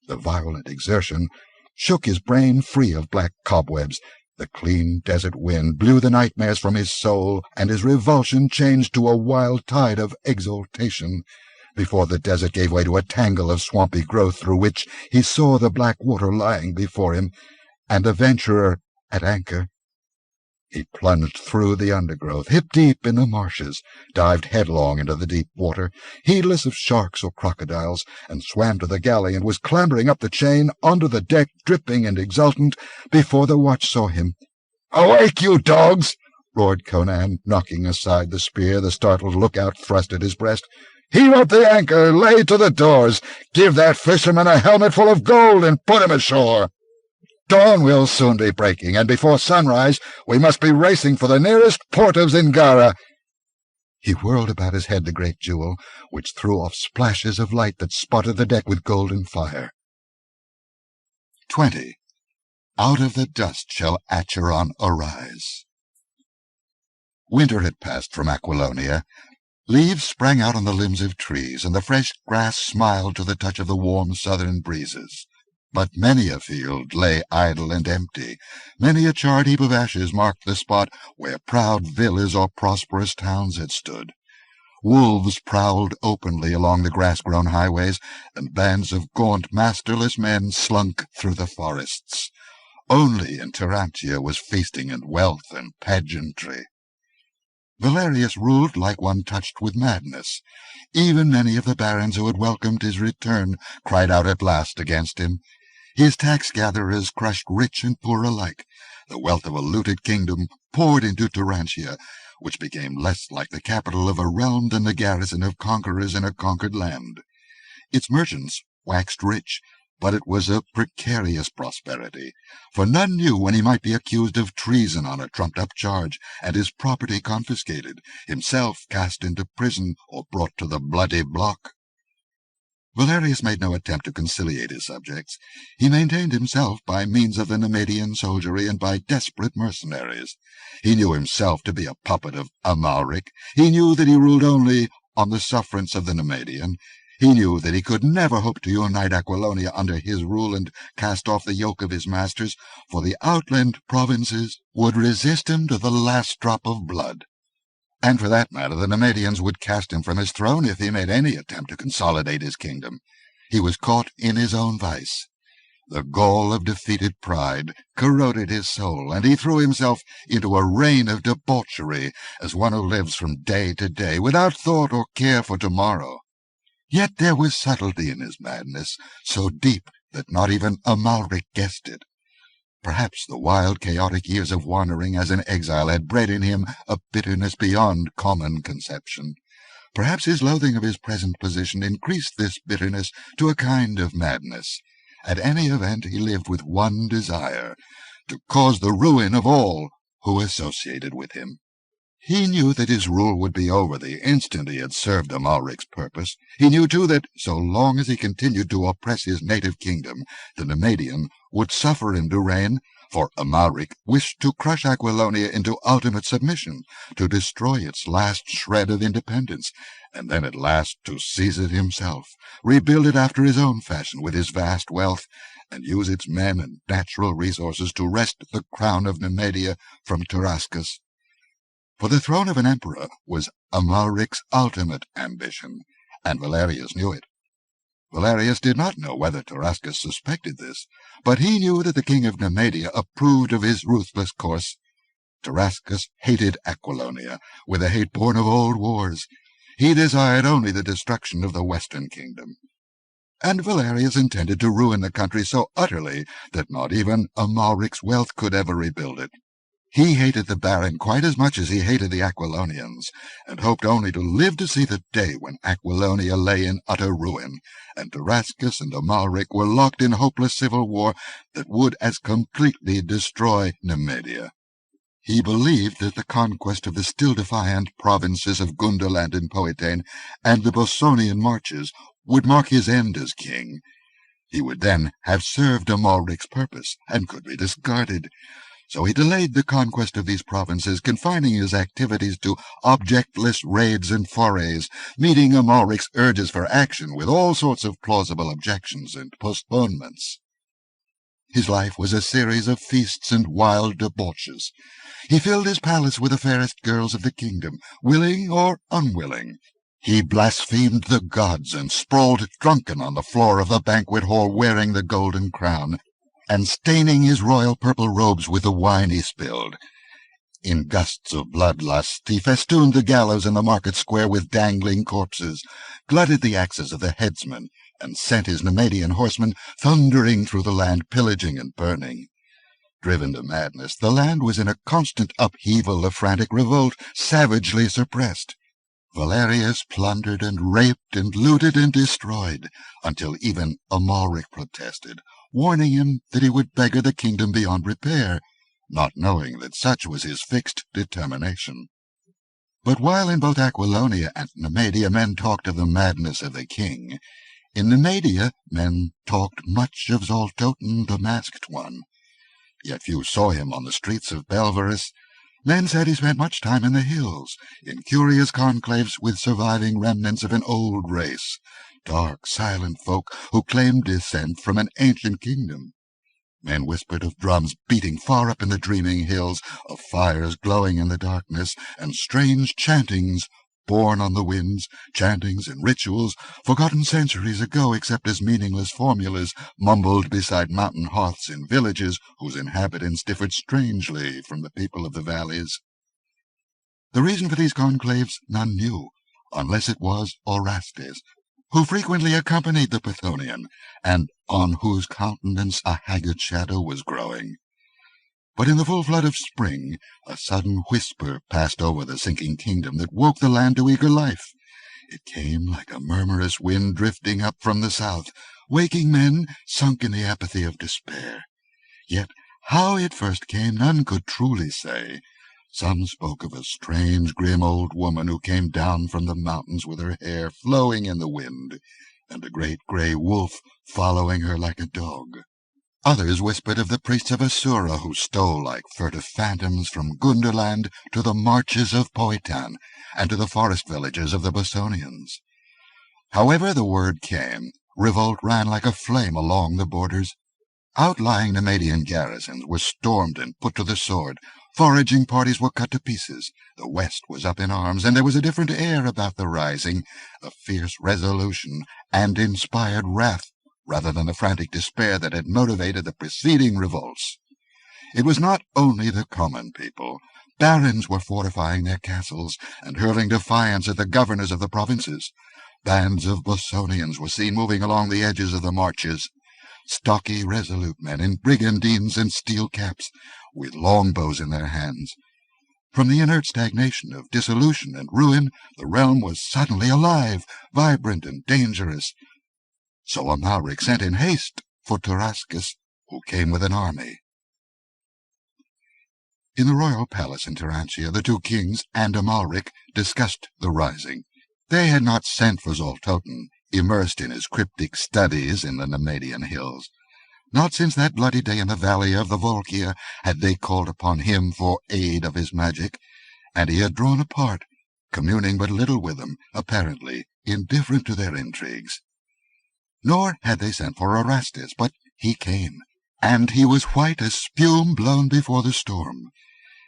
The violent exertion shook his brain free of black cobwebs. The clean desert wind blew the nightmares from his soul, and his revulsion changed to a wild tide of exultation. Before the desert gave way to a tangle of swampy growth through which he saw the black water lying before him, and the venturer at anchor. He plunged through the undergrowth, hip-deep in the marshes, dived headlong into the deep water, heedless of sharks or crocodiles, and swam to the galley and was clambering up the chain onto the deck, dripping and exultant, before the watch saw him. "Awake, you dogs!" roared Conan, knocking aside the spear the startled lookout thrust at his breast. "Heave up the anchor, lay to the doors, give that fisherman a helmet full of gold, and put him ashore. Dawn will soon be breaking, and before sunrise we must be racing for the nearest port of Zingara." He whirled about his head the great jewel, which threw off splashes of light that spotted the deck with golden fire. 20. Out of the dust shall Acheron arise. Winter had passed from Aquilonia. Leaves sprang out on the limbs of trees, and the fresh grass smiled to the touch of the warm southern breezes. But many a field lay idle and empty. Many a charred heap of ashes marked the spot where proud villas or prosperous towns had stood. Wolves prowled openly along the grass-grown highways, and bands of gaunt, masterless men slunk through the forests. Only in Tarantia was feasting and wealth and pageantry. Valerius ruled like one touched with madness. Even many of the barons who had welcomed his return cried out at last against him. His tax-gatherers crushed rich and poor alike. The wealth of a looted kingdom poured into Tarantia, which became less like the capital of a realm than the garrison of conquerors in a conquered land. Its merchants waxed rich, but it was a precarious prosperity, for none knew when he might be accused of treason on a trumped-up charge, and his property confiscated, himself cast into prison or brought to the bloody block. Valerius made no attempt to conciliate his subjects. He maintained himself by means of the Nemedian soldiery and by desperate mercenaries. He knew himself to be a puppet of Amalric. He knew that he ruled only on the sufferance of the Nemedian. He knew that he could never hope to unite Aquilonia under his rule and cast off the yoke of his masters, for the outland provinces would resist him to the last drop of blood. And for that matter, the Nemedians would cast him from his throne if he made any attempt to consolidate his kingdom. He was caught in his own vice. The gall of defeated pride corroded his soul, and he threw himself into a reign of debauchery, as one who lives from day to day, without thought or care for tomorrow. Yet there was subtlety in his madness, so deep that not even Amalric guessed it. Perhaps the wild, chaotic years of wandering as an exile had bred in him a bitterness beyond common conception. Perhaps his loathing of his present position increased this bitterness to a kind of madness. At any event, he lived with one desire, to cause the ruin of all who associated with him. He knew that his rule would be over the instant he had served Amalric's purpose. He knew, too, that so long as he continued to oppress his native kingdom, the Nemedian would suffer in reign, for Amalric wished to crush Aquilonia into ultimate submission, to destroy its last shred of independence, and then at last to seize it himself, rebuild it after his own fashion with his vast wealth, and use its men and natural resources to wrest the crown of Nemedia from Tarascus. For the throne of an emperor was Amalric's ultimate ambition, and Valerius knew it. Valerius did not know whether Tarascus suspected this, but he knew that the king of Nemedia approved of his ruthless course. Tarascus hated Aquilonia with a hate born of old wars. He desired only the destruction of the western kingdom. And Valerius intended to ruin the country so utterly that not even Amalric's wealth could ever rebuild it. He hated the Baron quite as much as he hated the Aquilonians, and hoped only to live to see the day when Aquilonia lay in utter ruin, and Tarascus and Amalric were locked in hopeless civil war that would as completely destroy Nemedia. He believed that the conquest of the still defiant provinces of Gunderland and Powhatan and the Bosonian marches would mark his end as king. He would then have served Amalric's purpose, and could be discarded. So he delayed the conquest of these provinces, confining his activities to objectless raids and forays, meeting Amalric's urges for action with all sorts of plausible objections and postponements. His life was a series of feasts and wild debauches. He filled his palace with the fairest girls of the kingdom, willing or unwilling. He blasphemed the gods and sprawled drunken on the floor of the banquet hall wearing the golden crown, and staining his royal purple robes with the wine he spilled. In gusts of bloodlust he festooned the gallows in the market square with dangling corpses, glutted the axes of the headsmen, and sent his Nemedian horsemen thundering through the land, pillaging and burning. Driven to madness, the land was in a constant upheaval of frantic revolt, savagely suppressed. Valerius plundered and raped and looted and destroyed, until even Amalric protested, warning him that he would beggar the kingdom beyond repair, not knowing that such was his fixed determination. But while in both Aquilonia and Nemedia men talked of the madness of the king, in Nemedia men talked much of Zoltoten the Masked One. Yet few saw him on the streets of Belverus. Men said he spent much time in the hills, in curious conclaves with surviving remnants of an old race, dark, silent folk who claimed descent from an ancient kingdom. Men whispered of drums beating far up in the dreaming hills, of fires glowing in the darkness, and strange chantings borne on the winds, chantings and rituals forgotten centuries ago except as meaningless formulas mumbled beside mountain hearths in villages whose inhabitants differed strangely from the people of the valleys. The reason for these conclaves none knew, unless it was Orastes, who frequently accompanied the Pythonian, and on whose countenance a haggard shadow was growing. But in the full flood of spring, a sudden whisper passed over the sinking kingdom that woke the land to eager life. It came like a murmurous wind drifting up from the south, waking men sunk in the apathy of despair. Yet how it first came none could truly say. Some spoke of a strange, grim old woman who came down from the mountains with her hair flowing in the wind, and a great grey wolf following her like a dog. Others whispered of the priests of Asura who stole like furtive phantoms from Gunderland to the marches of Powhatan and to the forest villages of the Bosonians. However the word came, revolt ran like a flame along the borders. Outlying Nemedian garrisons were stormed and put to the sword. Foraging parties were cut to pieces. The West was up in arms, and there was a different air about the rising, a fierce resolution and inspired wrath, rather than the frantic despair that had motivated the preceding revolts. It was not only the common people. Barons were fortifying their castles and hurling defiance at the governors of the provinces. Bands of Bosonians were seen moving along the edges of the marches, stocky, resolute men in brigandines and steel caps, with longbows in their hands. From the inert stagnation of dissolution and ruin, the realm was suddenly alive, vibrant and dangerous. So Amalric sent in haste for Tarascus, who came with an army. In the royal palace in Tyrantia, the two kings and Amalric discussed the rising. They had not sent for Zoltoten, immersed in his cryptic studies in the Nemedian hills. Not since that bloody day in the valley of the Volkia had they called upon him for aid of his magic, and he had drawn apart, communing but little with them, apparently indifferent to their intrigues. Nor had they sent for Orestes, but he came, and he was white as spume blown before the storm.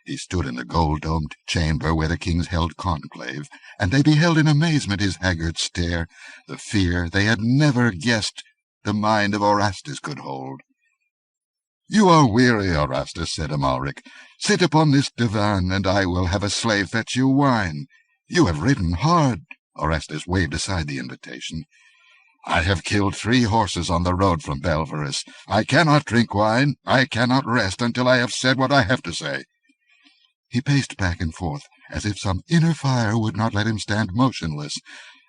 He stood in the gold-domed chamber where the kings held conclave, and they beheld in amazement his haggard stare, the fear they had never guessed the mind of Orestes could hold. "You are weary, Orestes," said Amalric. "Sit upon this divan, and I will have a slave fetch you wine. You have ridden hard." Orestes waved aside the invitation. "I have killed 3 horses on the road from Belverus. I cannot drink wine. I cannot rest until I have said what I have to say." He paced back and forth, as if some inner fire would not let him stand motionless,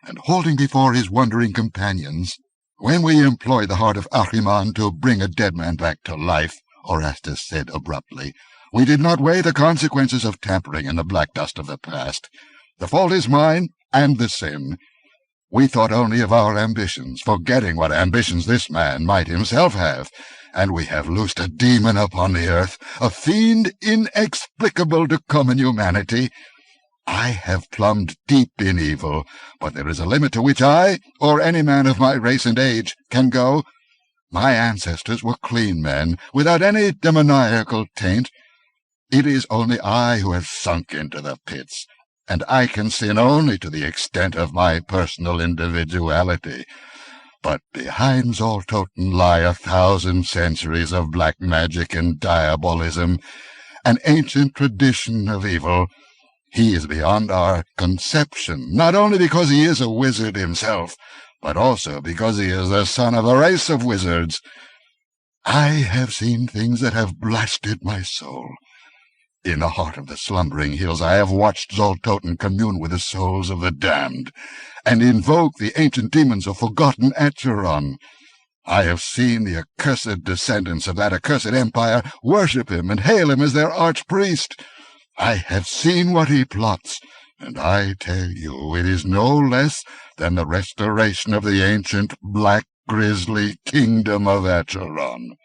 and holding before his wondering companions, "When we employed the heart of Acheron to bring a dead man back to life," Orestes said abruptly, "we did not weigh the consequences of tampering in the black dust of the past. The fault is mine, and the sin. We thought only of our ambitions, forgetting what ambitions this man might himself have, and we have loosed a demon upon the earth, a fiend inexplicable to common humanity. I have plumbed deep in evil, but there is a limit to which I, or any man of my race and age, can go. My ancestors were clean men, without any demoniacal taint. It is only I who have sunk into the pits, and I can sin only to the extent of my personal individuality. But behind Zoltoten lie 1,000 centuries of black magic and diabolism, an ancient tradition of evil. He is beyond our conception, not only because he is a wizard himself, but also because he is the son of a race of wizards. I have seen things that have blasted my soul. In the heart of the slumbering hills I have watched Zoltoten commune with the souls of the damned, and invoke the ancient demons of forgotten Acheron. I have seen the accursed descendants of that accursed empire worship him and hail him as their archpriest. I have seen what he plots, and I tell you it is no less than the restoration of the ancient black grisly kingdom of Acheron."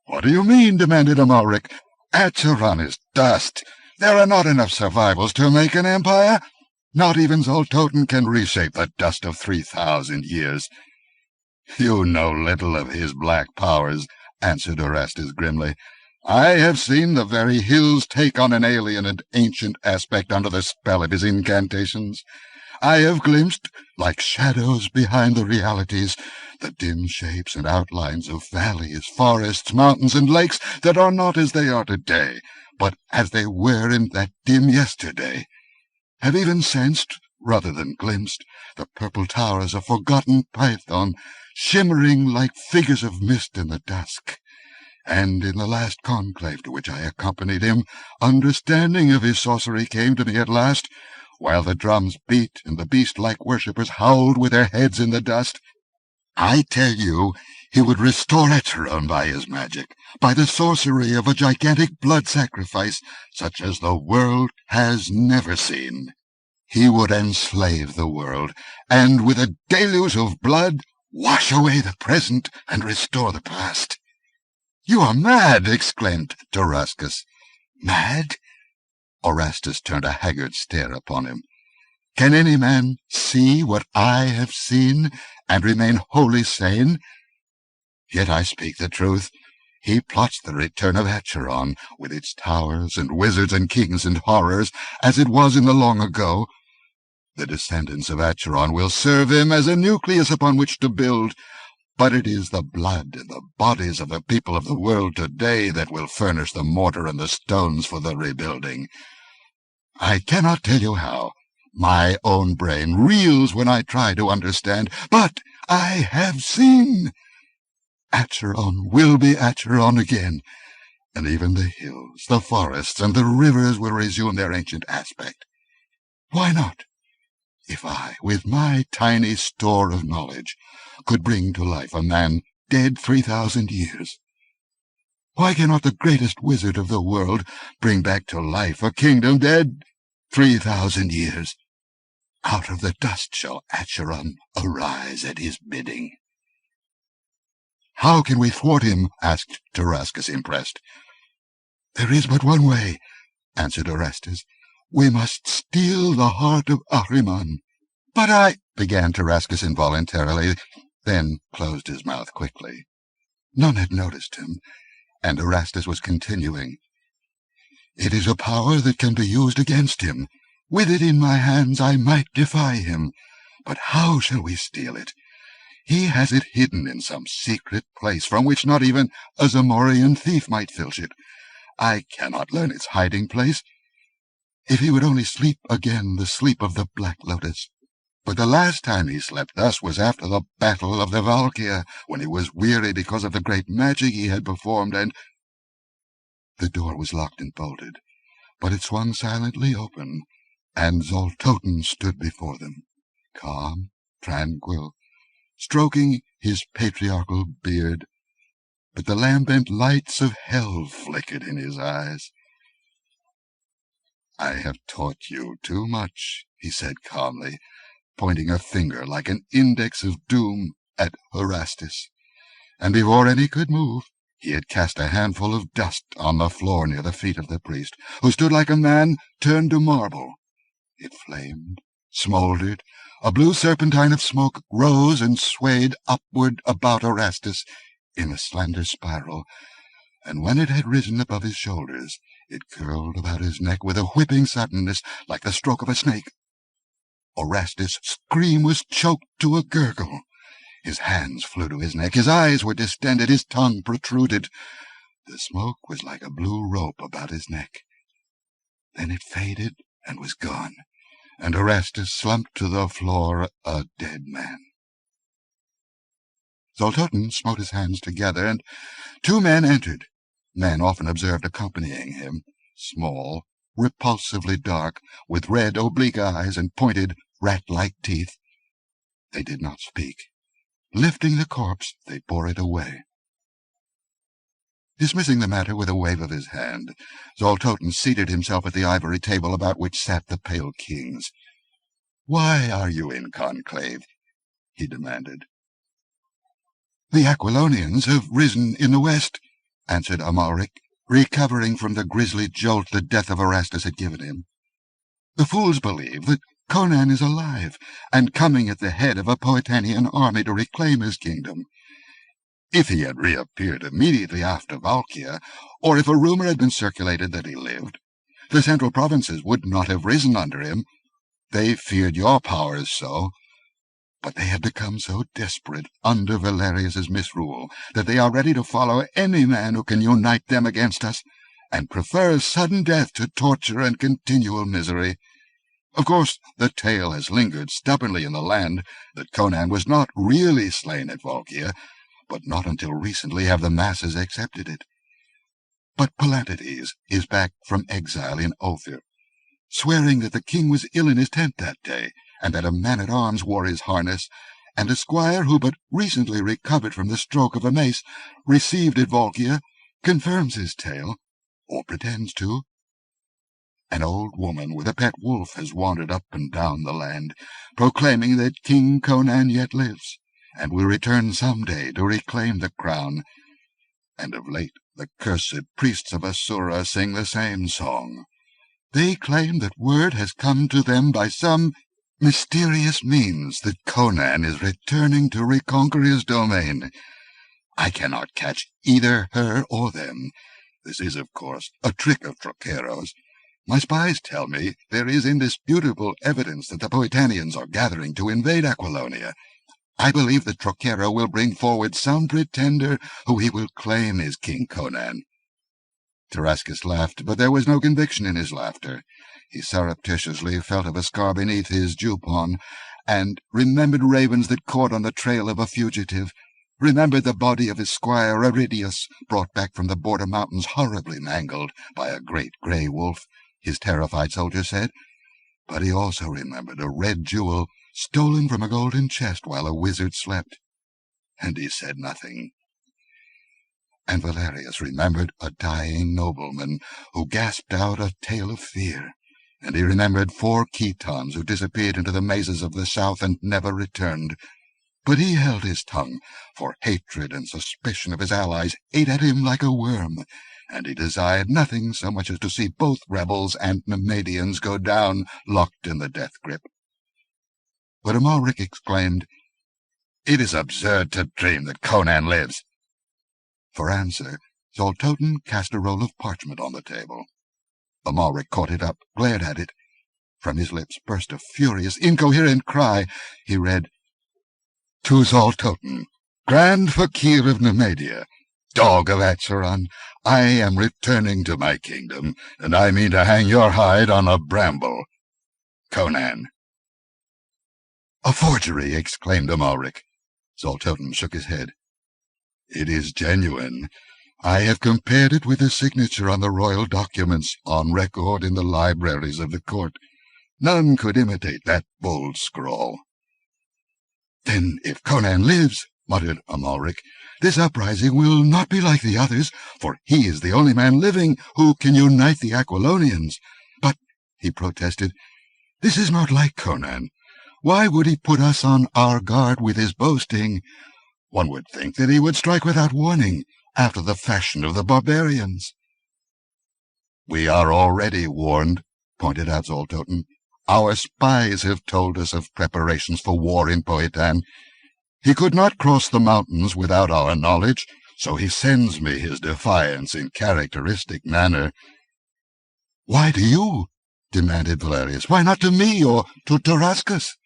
"What do you mean?" demanded Amalric. "Acheron is dust. There are not enough survivals to make an empire. Not even Zoltoten can reshape the dust of 3,000 years. "You know little of his black powers," answered Orestes grimly. "I have seen the very hills take on an alien and ancient aspect under the spell of his incantations. I have glimpsed, like shadows behind the realities, the dim shapes and outlines of valleys, forests, mountains, and lakes that are not as they are today, but as they were in that dim yesterday. Have even sensed, rather than glimpsed, the purple towers of forgotten Python, shimmering like figures of mist in the dusk. And in the last conclave to which I accompanied him, understanding of his sorcery came to me at last, while the drums beat and the beast-like worshippers howled with their heads in the dust. I tell you, he would restore Acheron by his magic, by the sorcery of a gigantic blood sacrifice such as the world has never seen. He would enslave the world, and with a deluge of blood wash away the present and restore the past." "You are mad!" exclaimed Dorascus. "Mad?" Orestes turned a haggard stare upon him. "Can any man see what I have seen, and remain wholly sane? Yet I speak the truth. He plots the return of Acheron, with its towers and wizards and kings and horrors, as it was in the long ago. The descendants of Acheron will serve him as a nucleus upon which to build, but it is the blood and the bodies of the people of the world today that will furnish the mortar and the stones for the rebuilding. I cannot tell you how. My own brain reels when I try to understand, but I have seen. Acheron will be Acheron again, and even the hills, the forests, and the rivers will resume their ancient aspect. Why not? If I, with my tiny store of knowledge, could bring to life a man dead 3,000 years. Why cannot the greatest wizard of the world bring back to life a kingdom dead 3,000 years? Out of the dust shall Acheron arise at his bidding." "How can we thwart him?" asked Tarascus, impressed. "There is but one way," answered Orestes. "We must steal the heart of Ahriman." "But I—" began Tarascus involuntarily, then closed his mouth quickly. None had noticed him, and Orestes was continuing. "It is a power that can be used against him. With it in my hands I might defy him. But how shall we steal it? He has it hidden in some secret place from which not even a Zamorian thief might filch it. I cannot learn its hiding place. If he would only sleep again the sleep of the Black Lotus. But the last time he slept thus was after the battle of the Valkyr, when he was weary because of the great magic he had performed, and—" The door was locked and bolted, but it swung silently open, and Zoltoten stood before them, calm, tranquil, stroking his patriarchal beard, but the lambent lights of hell flickered in his eyes. "I have taught you too much," he said calmly, pointing a finger like an index of doom at Orestes, and before any could move, he had cast a handful of dust on the floor near the feet of the priest, who stood like a man turned to marble. It flamed, smouldered, a blue serpentine of smoke rose and swayed upward about Orestes in a slender spiral, and when it had risen above his shoulders, it curled about his neck with a whipping suddenness like the stroke of a snake. Orestes' scream was choked to a gurgle. His hands flew to his neck, his eyes were distended, his tongue protruded. The smoke was like a blue rope about his neck. Then it faded and was gone, and Orestes slumped to the floor a dead man. Zoltoten smote his hands together, and 2 men entered, men often observed accompanying him, small, repulsively dark, with red oblique eyes and pointed, rat-like teeth. They did not speak. Lifting the corpse, they bore it away. Dismissing the matter with a wave of his hand, Zoltoten seated himself at the ivory table about which sat the pale kings. "Why are you in conclave?" he demanded. "The Aquilonians have risen in the west," answered Amalric, recovering from the grisly jolt the death of Orestes had given him. "The fools believe that Conan is alive, and coming at the head of a Poetanian army to reclaim his kingdom. If he had reappeared immediately after Valkyr, or if a rumor had been circulated that he lived, the central provinces would not have risen under him. They feared your powers so, but they have become so desperate under Valerius's misrule that they are ready to follow any man who can unite them against us, and prefer sudden death to torture and continual misery. Of course, the tale has lingered stubbornly in the land that Conan was not really slain at Valkyr, but not until recently have the masses accepted it. But Palantides is back from exile in Ophir, swearing that the king was ill in his tent that day, and that a man-at-arms wore his harness, and a squire who but recently recovered from the stroke of a mace received at Valkyr confirms his tale, or pretends to. An old woman with a pet wolf has wandered up and down the land, proclaiming that King Conan yet lives, and will return some day to reclaim the crown. And of late the cursed priests of Asura sing the same song. They claim that word has come to them by some mysterious means that Conan is returning to reconquer his domain. I cannot catch either her or them. This is, of course, a trick of Trochero's. My spies tell me there is indisputable evidence that the Poetanians are gathering to invade Aquilonia. I believe that Trochero will bring forward some pretender who he will claim is King Conan." Tarascus laughed, but there was no conviction in his laughter. He surreptitiously felt of a scar beneath his jupon, and remembered ravens that caught on the trail of a fugitive, remembered the body of his squire Aridius, brought back from the border mountains horribly mangled by a great grey wolf, his terrified soldier said. But he also remembered a red jewel stolen from a golden chest while a wizard slept, and he said nothing. And Valerius remembered a dying nobleman who gasped out a tale of fear, and he remembered 4 Khitans who disappeared into the mazes of the south and never returned. But he held his tongue, for hatred and suspicion of his allies ate at him like a worm, and he desired nothing so much as to see both rebels and Nemedians go down, locked in the death grip. But Amalric exclaimed, "It is absurd to dream that Conan lives." For answer, Zoltoten cast a roll of parchment on the table. Amalric caught it up, glared at it. From his lips burst a furious, incoherent cry. He read, "To Zoltoten, Grand Fakir of Nemedia, dog of Acheron, I am returning to my kingdom, and I mean to hang your hide on a bramble. Conan." "A forgery!" exclaimed Amalric. Zoltoten shook his head. "It is genuine. I have compared it with the signature on the royal documents on record in the libraries of the court. None could imitate that bold scrawl." "Then if Conan lives," muttered Amalric, "this uprising will not be like the others, for he is the only man living who can unite the Aquilonians. But," he protested, "this is not like Conan. Why would he put us on our guard with his boasting? One would think that he would strike without warning, after the fashion of the barbarians." "We are already warned," pointed out Zoltoten. "Our spies have told us of preparations for war in Poetan. He could not cross the mountains without our knowledge, so he sends me his defiance in characteristic manner." "Why to you?" demanded Valerius. "Why not to me or to Tarascus?"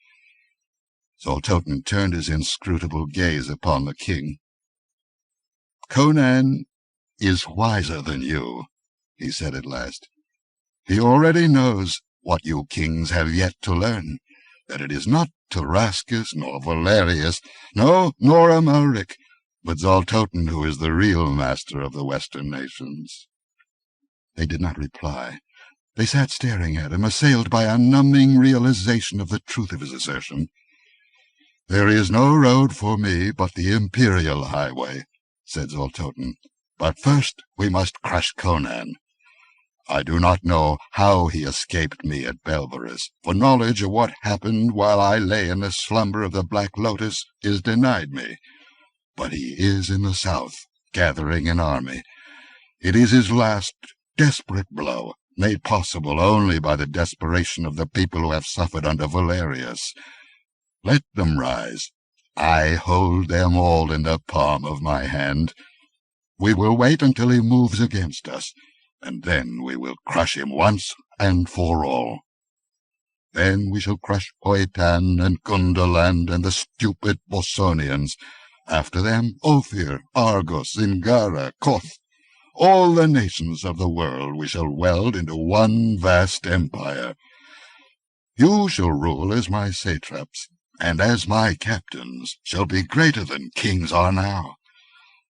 Zoltoten turned his inscrutable gaze upon the king. "Conan is wiser than you," he said at last. "He already knows what you kings have yet to learn, that it is not Tarascus nor Valerius, no, nor Amalric, but Zoltoten who is the real master of the western nations." They did not reply. They sat staring at him, assailed by a numbing realization of the truth of his assertion. "There is no road for me but the imperial highway," said Zoltoten. "But first we must crush Conan. I do not know how he escaped me at Belverus, for knowledge of what happened while I lay in the slumber of the Black Lotus is denied me. But he is in the south, gathering an army. It is his last desperate blow, made possible only by the desperation of the people who have suffered under Valerius. Let them rise. I hold them all in the palm of my hand. We will wait until he moves against us, and then we will crush him once and for all. Then we shall crush Poetan and Gundaland and the stupid Bosonians. After them, Ophir, Argos, Zingara, Koth. All the nations of the world we shall weld into one vast empire. You shall rule as my satraps, and as my captains shall be greater than kings are now.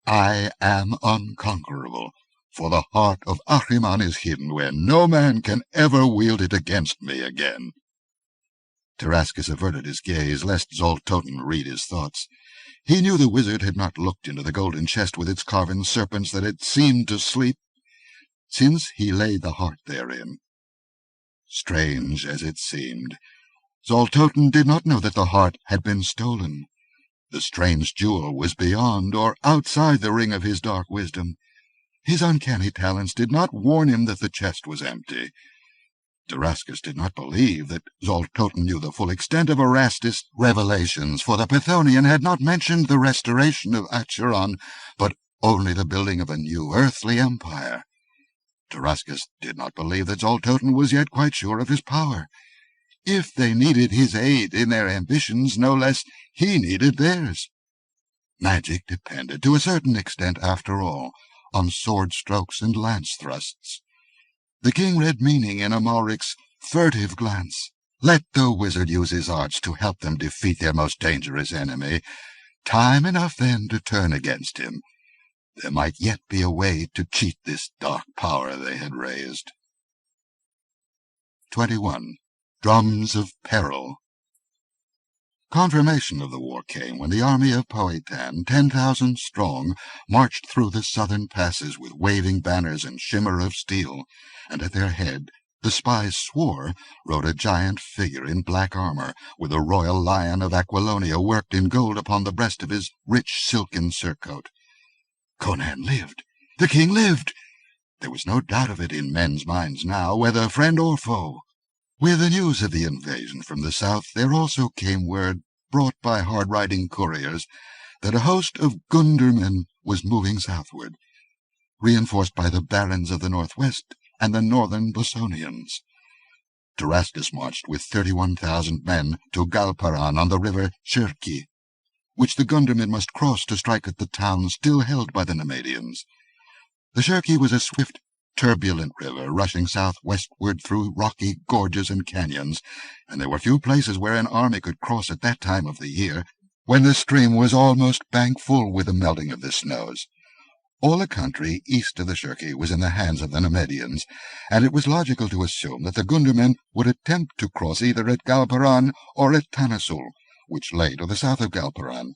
I am unconquerable, for the heart of Acheron is hidden where no man can ever wield it against me again." Tarascus averted his gaze, lest Zoltoten read his thoughts. He knew the wizard had not looked into the golden chest with its carven serpents that had seemed to sleep, since he laid the heart therein. Strange as it seemed, Zoltoten did not know that the heart had been stolen. The strange jewel was beyond or outside the ring of his dark wisdom. His uncanny talents did not warn him that the chest was empty. Tarascus did not believe that Zoltoten knew the full extent of Erastus' revelations, for the Pythonian had not mentioned the restoration of Acheron, but only the building of a new earthly empire. Tarascus did not believe that Zoltoten was yet quite sure of his power. If they needed his aid in their ambitions, no less he needed theirs. Magic depended, to a certain extent after all, on sword strokes and lance thrusts. The king read meaning in Amalric's furtive glance. Let the wizard use his arts to help them defeat their most dangerous enemy. Time enough then to turn against him. There might yet be a way to cheat this dark power they had raised. 21. Drums of Peril. Confirmation of the war came when the army of Powhatan, 10,000 strong, marched through the southern passes with waving banners and shimmer of steel, and at their head, the spies swore, rode a giant figure in black armor, with a royal lion of Aquilonia worked in gold upon the breast of his rich silken surcoat. Conan lived! The king lived! There was no doubt of it in men's minds now, whether friend or foe. With the news of the invasion from the south, there also came word, brought by hard-riding couriers, that a host of Gundermen was moving southward, reinforced by the barons of the northwest and the northern Bosonians. Tarascus marched with 31,000 men to Galparan on the river Shirki, which the Gundermen must cross to strike at the town still held by the Nemedians. The Shirki was a swift, turbulent river rushing southwestward through rocky gorges and canyons, and there were few places where an army could cross at that time of the year, when the stream was almost bank full with the melting of the snows. All the country east of the Shirki was in the hands of the Nemedians, and it was logical to assume that the Gundermen would attempt to cross either at Galparan or at Tanasul, which lay to the south of Galparan.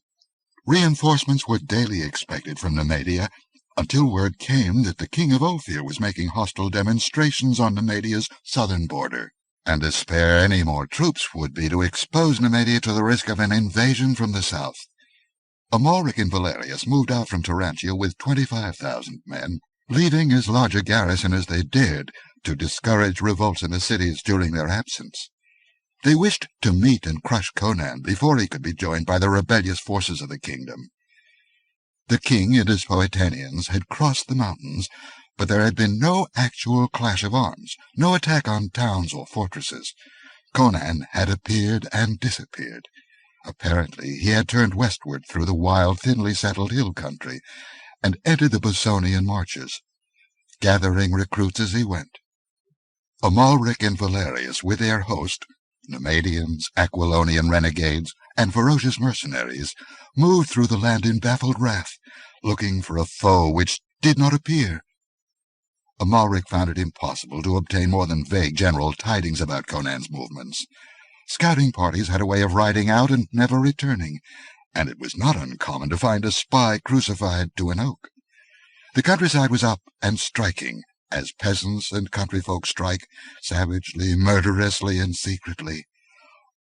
Reinforcements were daily expected from Nemedia, until word came that the king of Ophir was making hostile demonstrations on Nemedia's southern border, and to spare any more troops would be to expose Nemedia to the risk of an invasion from the south. Amalric and Valerius moved out from Tarantia with 25,000 men, leaving as large a garrison as they dared to discourage revolts in the cities during their absence. They wished to meet and crush Conan before he could be joined by the rebellious forces of the kingdom. The king and his Powhatanians had crossed the mountains, but there had been no actual clash of arms, no attack on towns or fortresses. Conan had appeared and disappeared. Apparently he had turned westward through the wild, thinly settled hill country, and entered the Bosonian marches, gathering recruits as he went. Amalric and Valerius, with their host, Nemedians, Aquilonian renegades, and ferocious mercenaries, moved through the land in baffled wrath, looking for a foe which did not appear. Amalric found it impossible to obtain more than vague general tidings about Conan's movements. Scouting parties had a way of riding out and never returning, and it was not uncommon to find a spy crucified to an oak. The countryside was up and striking, as peasants and country folk strike, savagely, murderously, and secretly.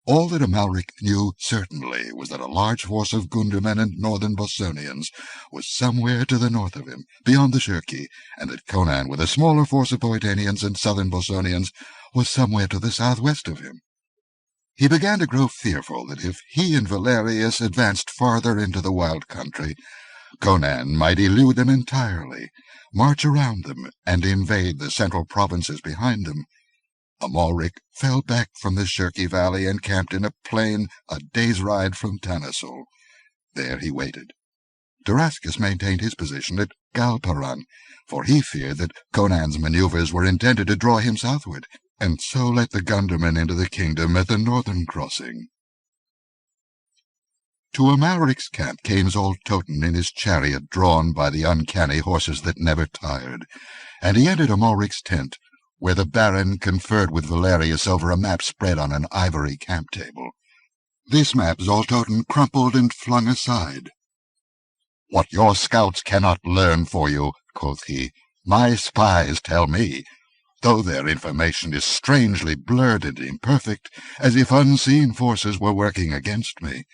All that Amalric knew certainly was that a large force of Gundermen and northern Bosonians was somewhere to the north of him, beyond the Shirki, and that Conan, with a smaller force of Powhatanians and southern Bosonians, was somewhere to the southwest of him. He began to grow fearful that if he and Valerius advanced farther into the wild country, Conan might elude them entirely, march around them, and invade the central provinces behind them. Amalric fell back from the Shirki valley and camped in a plain a day's ride from Tanasul. There he waited. Tarascus maintained his position at Galparan, for he feared that Conan's maneuvers were intended to draw him southward, and so let the Gundermen into the kingdom at the northern crossing. To Amalric's camp came old Toten in his chariot drawn by the uncanny horses that never tired, and he entered Amalric's tent, where the baron conferred with Valerius over a map spread on an ivory camp table. This map Zoltoten crumpled and flung aside. "What your scouts cannot learn for you," quoth he, "my spies tell me, though their information is strangely blurred and imperfect, as if unseen forces were working against me.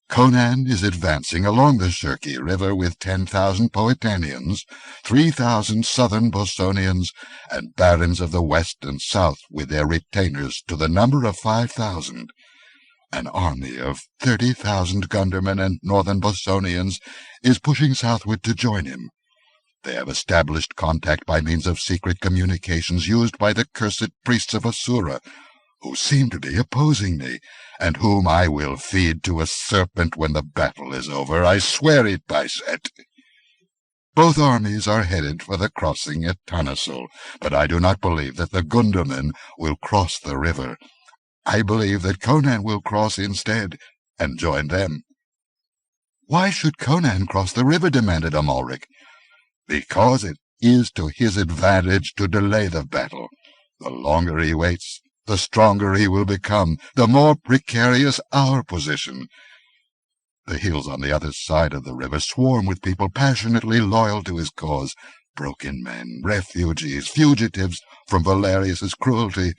Conan is advancing along the Shirki River with 10,000 Powhatanians, 3,000 southern Bosonians, and barons of the west and south with their retainers to the number of 5,000. An army of 30,000 Gundermen and northern Bosonians is pushing southward to join him. They have established contact by means of secret communications used by the cursed priests of Asura, who seem to be opposing me, and whom I will feed to a serpent when the battle is over. I swear it by Set. Both armies are headed for the crossing at Tanasul, but I do not believe that the Gundermen will cross the river. I believe that Conan will cross instead, and join them." "Why should Conan cross the river?" demanded Amalric. "Because it is to his advantage to delay the battle. The longer he waits, the stronger he will become, the more precarious our position. The hills on the other side of the river swarm with people passionately loyal to his cause, broken men, refugees, fugitives from Valerius's cruelty.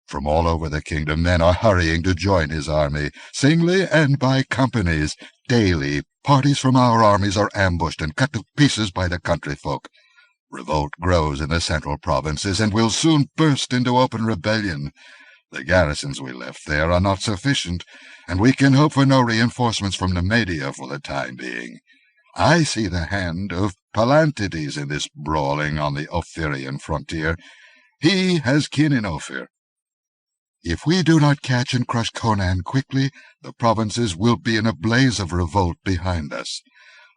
From all over the kingdom men are hurrying to join his army, singly and by companies. Daily, parties from our armies are ambushed and cut to pieces by the country folk. Revolt grows in the central provinces and will soon burst into open rebellion. The garrisons we left there are not sufficient, and we can hope for no reinforcements from Nemedia for the time being. I see the hand of Palantides in this brawling on the Ophirian frontier. He has kin in Ophir. If we do not catch and crush Conan quickly, the provinces will be in a blaze of revolt behind us.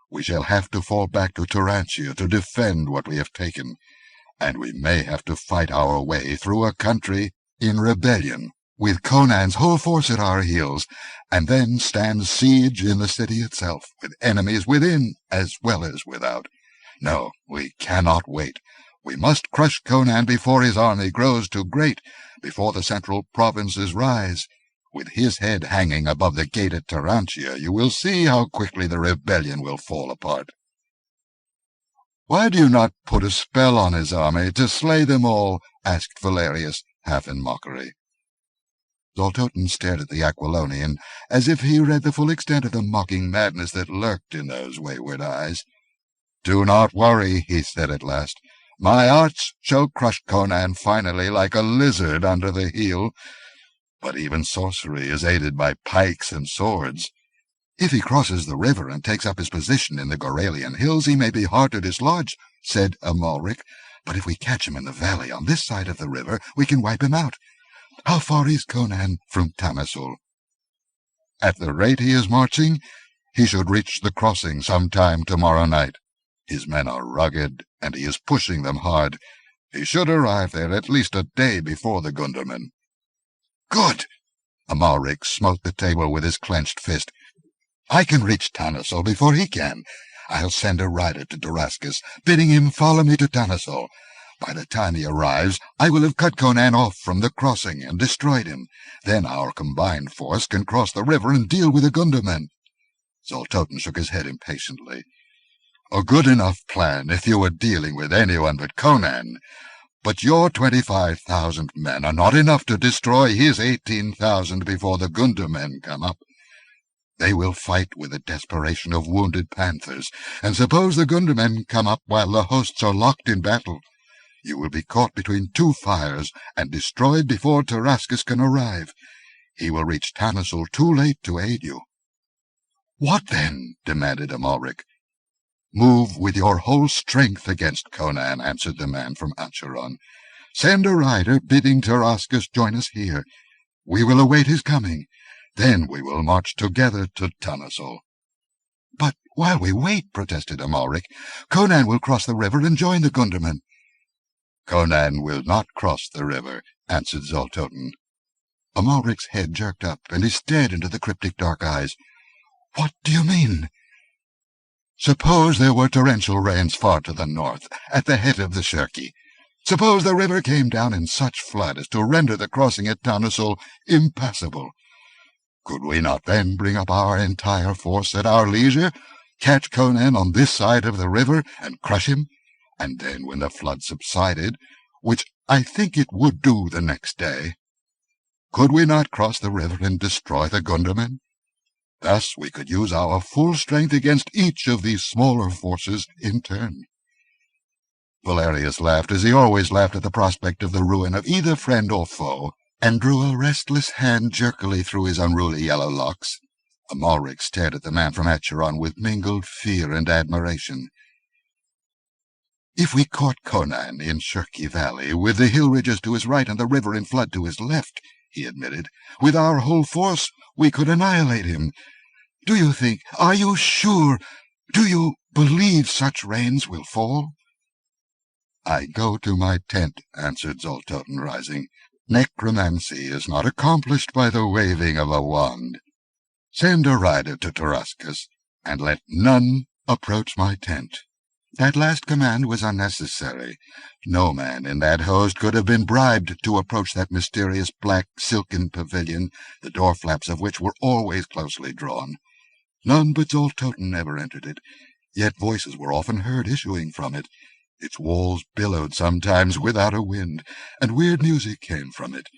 We shall have to fall back to Tarantia to defend what we have taken, and we may have to fight our way through a country in rebellion, with Conan's whole force at our heels, and then stand siege in the city itself, with enemies within as well as without. No, we cannot wait. We must crush Conan before his army grows too great, before the central provinces rise. With his head hanging above the gate at Tarantia, you will see how quickly the rebellion will fall apart. "Why do you not put a spell on his army to slay them all?" asked Valerius, half in mockery. Zoltoten stared at the Aquilonian, as if he read the full extent of the mocking madness that lurked in those wayward eyes. "Do not worry," he said at last. "My arts shall crush Conan finally like a lizard under the heel. But even sorcery is aided by pikes and swords. If he crosses the river and takes up his position in the Goralian hills, he may be hard to dislodge," said Amalric. "But if we catch him in the valley on this side of the river, we can wipe him out. How far is Conan from Tanasul?" "At the rate he is marching, he should reach the crossing some time tomorrow night. His men are rugged, and he is pushing them hard. He should arrive there at least a day before the Gundermen." "Good!" Amalric smote the table with his clenched fist. "I can reach Tanasul before he can. I'll send a rider to Damascus, bidding him follow me to Tanasul. By the time he arrives, I will have cut Conan off from the crossing and destroyed him. Then our combined force can cross the river and deal with the Gundermen." Zoltoten shook his head impatiently. "A good enough plan if you were dealing with anyone but Conan. But your 25,000 men are not enough to destroy his 18,000 before the Gundermen come up. They will fight with the desperation of wounded panthers, and suppose the Gundermen come up while the hosts are locked in battle. You will be caught between two fires and destroyed before Tarascus can arrive. He will reach Tanasul too late to aid you." "What then?" demanded Amalric. "Move with your whole strength against Conan," answered the man from Acheron. "Send a rider bidding Tarascus join us here. We will await his coming. Then we will march together to Tanasul." "But while we wait," protested Amalric, "Conan will cross the river and join the Gundermen." "Conan will not cross the river," answered Zoltoten. Amalric's head jerked up, and he stared into the cryptic dark eyes. "What do you mean?" "Suppose there were torrential rains far to the north, at the head of the Cherki. Suppose the river came down in such flood as to render the crossing at Tanasul impassable. Could we not then bring up our entire force at our leisure, catch Conan on this side of the river, and crush him? And then, when the flood subsided, which I think it would do the next day, could we not cross the river and destroy the Gundermen? Thus we could use our full strength against each of these smaller forces in turn." Valerius laughed, as he always laughed at the prospect of the ruin of either friend or foe, and drew a restless hand jerkily through his unruly yellow locks. Amalric stared at the man from Acheron with mingled fear and admiration. "If we caught Conan in Cherki Valley, with the hill ridges to his right and the river in flood to his left," he admitted, "with our whole force we could annihilate him. Do you think, are you sure, do you believe such rains will fall?" "I go to my tent," answered Zoltoten, rising. "Necromancy is not accomplished by the waving of a wand. Send a rider to Tarascus, and let none approach my tent." That last command was unnecessary. No man in that host could have been bribed to approach that mysterious black silken pavilion, the door flaps of which were always closely drawn. None but Zoltoten ever entered it, yet voices were often heard issuing from it. Its walls billowed sometimes without a wind, and weird music came from it.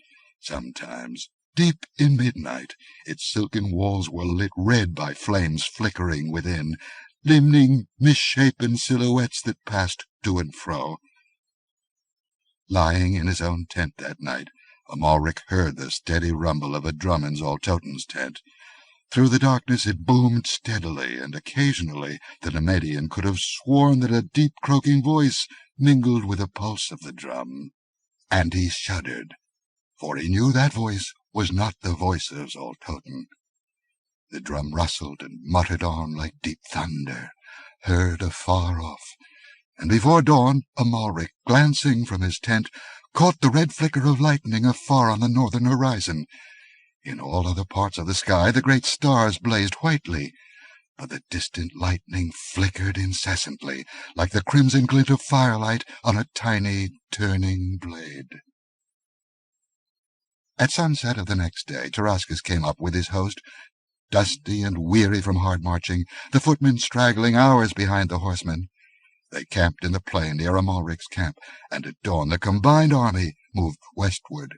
Sometimes, deep in midnight, its silken walls were lit red by flames flickering within, limning misshapen silhouettes that passed to and fro. Lying in his own tent that night, Amalric heard the steady rumble of a drum in Zoltoten's tent. Through the darkness it boomed steadily, and occasionally the Nemedian could have sworn that a deep croaking voice mingled with the pulse of the drum. And he shuddered, for he knew that voice was not the voice of Zoltoten. The drum rustled and muttered on like deep thunder, heard afar off, and before dawn Amalric, glancing from his tent, caught the red flicker of lightning afar on the northern horizon. In all other parts of the sky the great stars blazed whitely, but the distant lightning flickered incessantly, like the crimson glint of firelight on a tiny turning blade. At sunset of the next day Tarascus came up with his host, dusty and weary from hard marching, the footmen straggling hours behind the horsemen. They camped in the plain near Amalric's camp, and at dawn the combined army moved westward.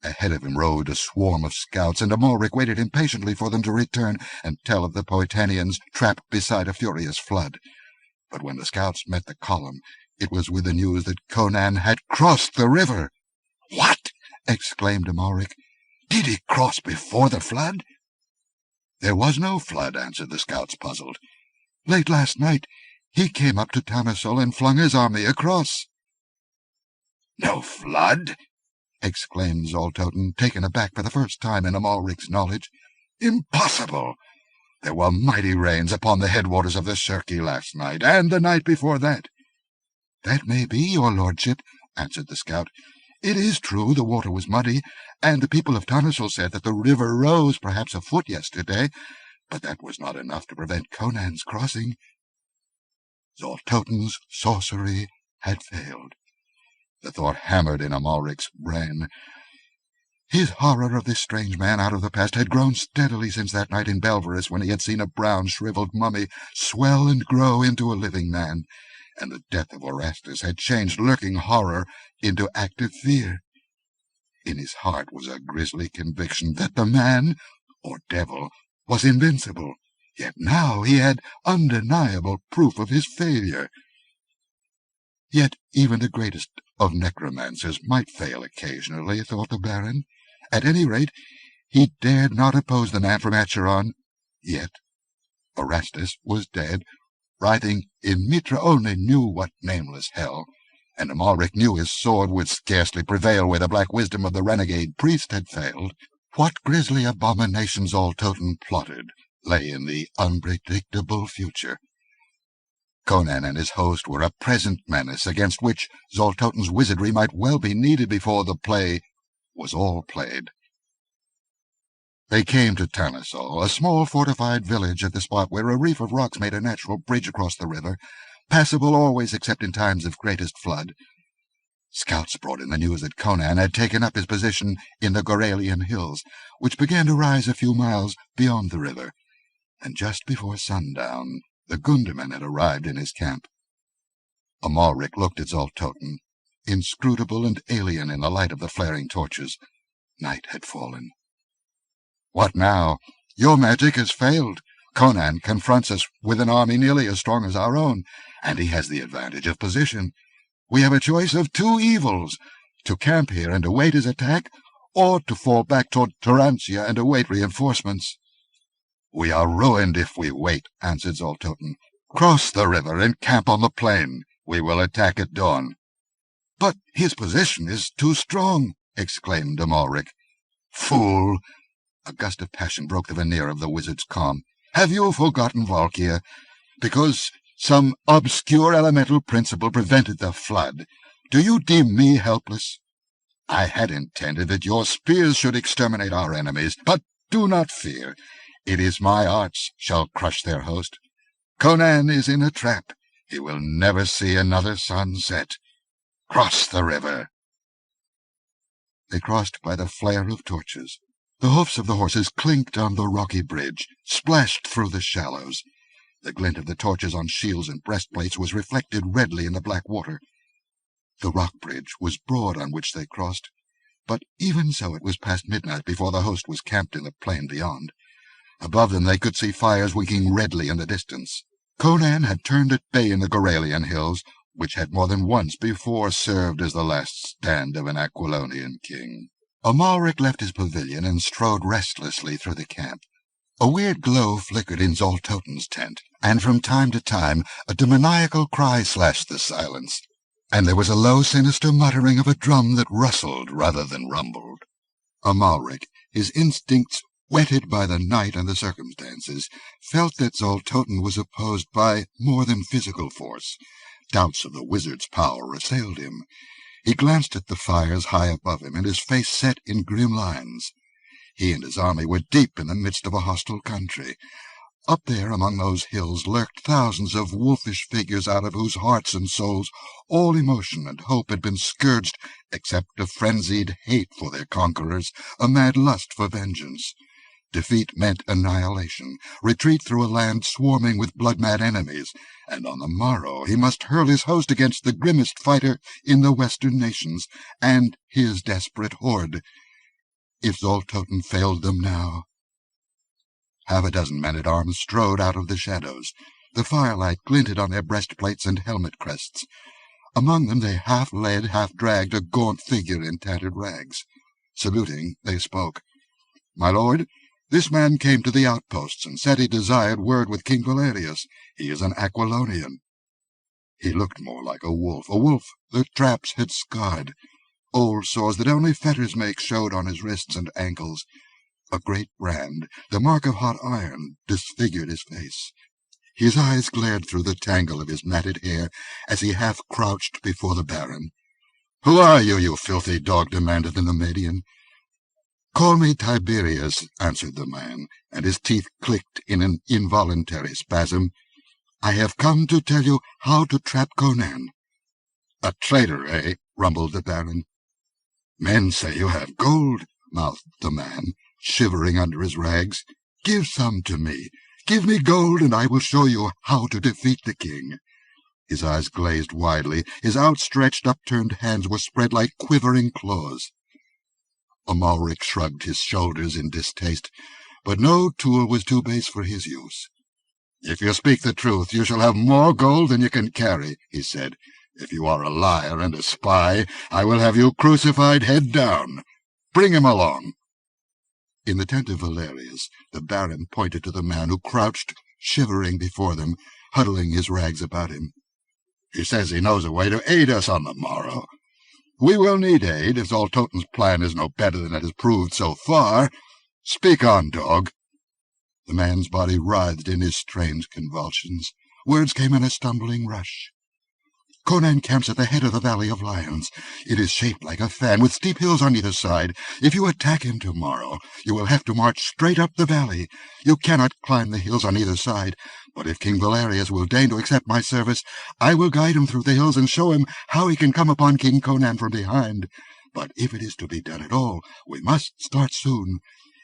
Ahead of him rode a swarm of scouts, and Amalric waited impatiently for them to return and tell of the Poetanians trapped beside a furious flood. But when the scouts met the column, it was with the news that Conan had crossed the river. "What?" exclaimed Amalric. "Did he cross before the flood?" "There was no flood," answered the scouts, puzzled. "Late last night he came up to Tanasul and flung his army across." "No flood?" exclaimed Zoltoten, taken aback for the first time in Amalric's knowledge. "Impossible! There were mighty rains upon the headwaters of the Circe last night, and the night before that." "That may be, your lordship," answered the scout. "It is true the water was muddy, and the people of Tanasul said that the river rose perhaps a foot yesterday, but that was not enough to prevent Conan's crossing." Zoltoten's sorcery had failed. The thought hammered in Amalric's brain. His horror of this strange man out of the past had grown steadily since that night in Belverus, when he had seen a brown, shriveled mummy swell and grow into a living man, and the death of Orestes had changed lurking horror into active fear. In his heart was a grisly conviction that the man, or devil, was invincible, yet now he had undeniable proof of his failure. Yet even the greatest of necromancers might fail occasionally, thought the Baron. At any rate, he dared not oppose the man from Acheron. Yet Orestes was dead. Writhing in Mitra only knew what nameless hell, and Amalric knew his sword would scarcely prevail where the black wisdom of the renegade priest had failed. What grisly abominations Zoltoten plotted lay in the unpredictable future. Conan and his host were a present menace against which Zoltoten's wizardry might well be needed before the play was all played. They came to Tanasul, a small fortified village at the spot where a reef of rocks made a natural bridge across the river, passable always except in times of greatest flood. Scouts brought in the news that Conan had taken up his position in the Goralian hills, which began to rise a few miles beyond the river, and just before sundown the Gunderman had arrived in his camp. Amalric looked at Zoltoten, inscrutable and alien in the light of the flaring torches. Night had fallen. "What now? Your magic has failed. Conan confronts us with an army nearly as strong as our own, and he has the advantage of position. We have a choice of two evils, to camp here and await his attack, or to fall back toward Tarantia and await reinforcements." "We are ruined if we wait," answered Zoltoten. "Cross the river and camp on the plain. We will attack at dawn." "But his position is too strong," exclaimed Amalric. "Fool!" A gust of passion broke the veneer of the wizard's calm. "Have you forgotten Valkyr? Because some obscure elemental principle prevented the flood, do you deem me helpless? I had intended that your spears should exterminate our enemies, but do not fear. It is my arts shall crush their host. Conan is in a trap. He will never see another sunset. Cross the river." They crossed by the flare of torches. The hoofs of the horses clinked on the rocky bridge, splashed through the shallows. The glint of the torches on shields and breastplates was reflected redly in the black water. The rock bridge was broad on which they crossed, but even so it was past midnight before the host was camped in the plain beyond. Above them they could see fires winking redly in the distance. Conan had turned at bay in the Goralian hills, which had more than once before served as the last stand of an Aquilonian king. Amalric left his pavilion and strode restlessly through the camp. A weird glow flickered in Zoltoten's tent, and from time to time a demoniacal cry slashed the silence, and there was a low, sinister muttering of a drum that rustled rather than rumbled. Amalric, his instincts whetted by the night and the circumstances, felt that Zoltoten was opposed by more than physical force. Doubts of the wizard's power assailed him. He glanced at the fires high above him, and his face set in grim lines. He and his army were deep in the midst of a hostile country. Up there among those hills lurked thousands of wolfish figures out of whose hearts and souls all emotion and hope had been scourged, except a frenzied hate for their conquerors, a mad lust for vengeance. Defeat meant annihilation, retreat through a land swarming with blood-mad enemies, and on the morrow he must hurl his host against the grimmest fighter in the western nations, and his desperate horde. If Zoltoten failed them now— Half a dozen men-at-arms strode out of the shadows. The firelight glinted on their breastplates and helmet crests. Among them they half led, half dragged a gaunt figure in tattered rags. Saluting, they spoke. "My lord, this man came to the outposts and said he desired word with King Valerius. He is an Aquilonian." He looked more like a wolf the traps had scarred. Old sores that only fetters make showed on his wrists and ankles. A great brand, the mark of hot iron, disfigured his face. His eyes glared through the tangle of his matted hair as he half crouched before the baron. "Who are you, you filthy dog?" demanded the Nemedian. "Call me Tiberius," answered the man, and his teeth clicked in an involuntary spasm. "I have come to tell you how to trap Conan." "A traitor, eh?" rumbled the baron. "Men say you have gold," mouthed the man, shivering under his rags. "Give some to me. Give me gold, and I will show you how to defeat the king." His eyes glazed widely. His outstretched, upturned hands were spread like quivering claws. Amalric shrugged his shoulders in distaste, but no tool was too base for his use. "If you speak the truth, you shall have more gold than you can carry," he said. "If you are a liar and a spy, I will have you crucified head down. Bring him along." In the tent of Valerius, the baron pointed to the man who crouched, shivering before them, huddling his rags about him. "He says he knows a way to aid us on the morrow. We will need aid, if Zoltoten's plan is no better than it has proved so far. Speak on, dog." The man's body writhed in his strange convulsions. Words came in a stumbling rush. "Conan camps at the head of the Valley of Lions. It is shaped like a fan, with steep hills on either side. If you attack him tomorrow, you will have to march straight up the valley. You cannot climb the hills on either side, but if King Valerius will deign to accept my service, I will guide him through the hills and show him how he can come upon King Conan from behind. But if it is to be done at all, we must start soon.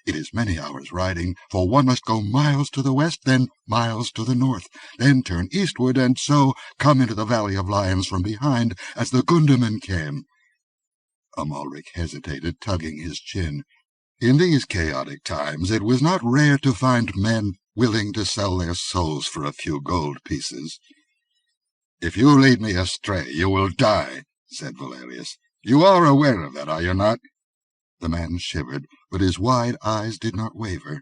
It is many hours' riding, for one must go miles to the west, then miles to the north, then turn eastward, and so come into the Valley of Lions from behind, as the Gundamen came." Amalric hesitated, tugging his chin. In these chaotic times it was not rare to find men willing to sell their souls for a few gold pieces. "If you lead me astray, you will die," said Valerius. "You are aware of that, are you not?" The man shivered, but his wide eyes did not waver.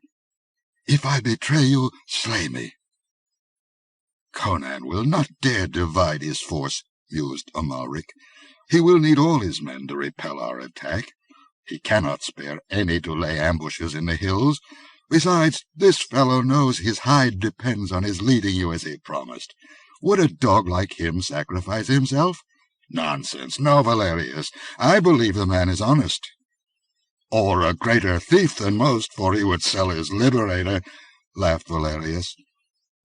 "If I betray you, slay me." "Conan will not dare divide his force," mused Amalric. "He will need all his men to repel our attack. He cannot spare any to lay ambushes in the hills. Besides, this fellow knows his hide depends on his leading you as he promised. Would a dog like him sacrifice himself? Nonsense. No, Valerius, I believe the man is honest." "Or a greater thief than most, for he would sell his liberator," laughed Valerius.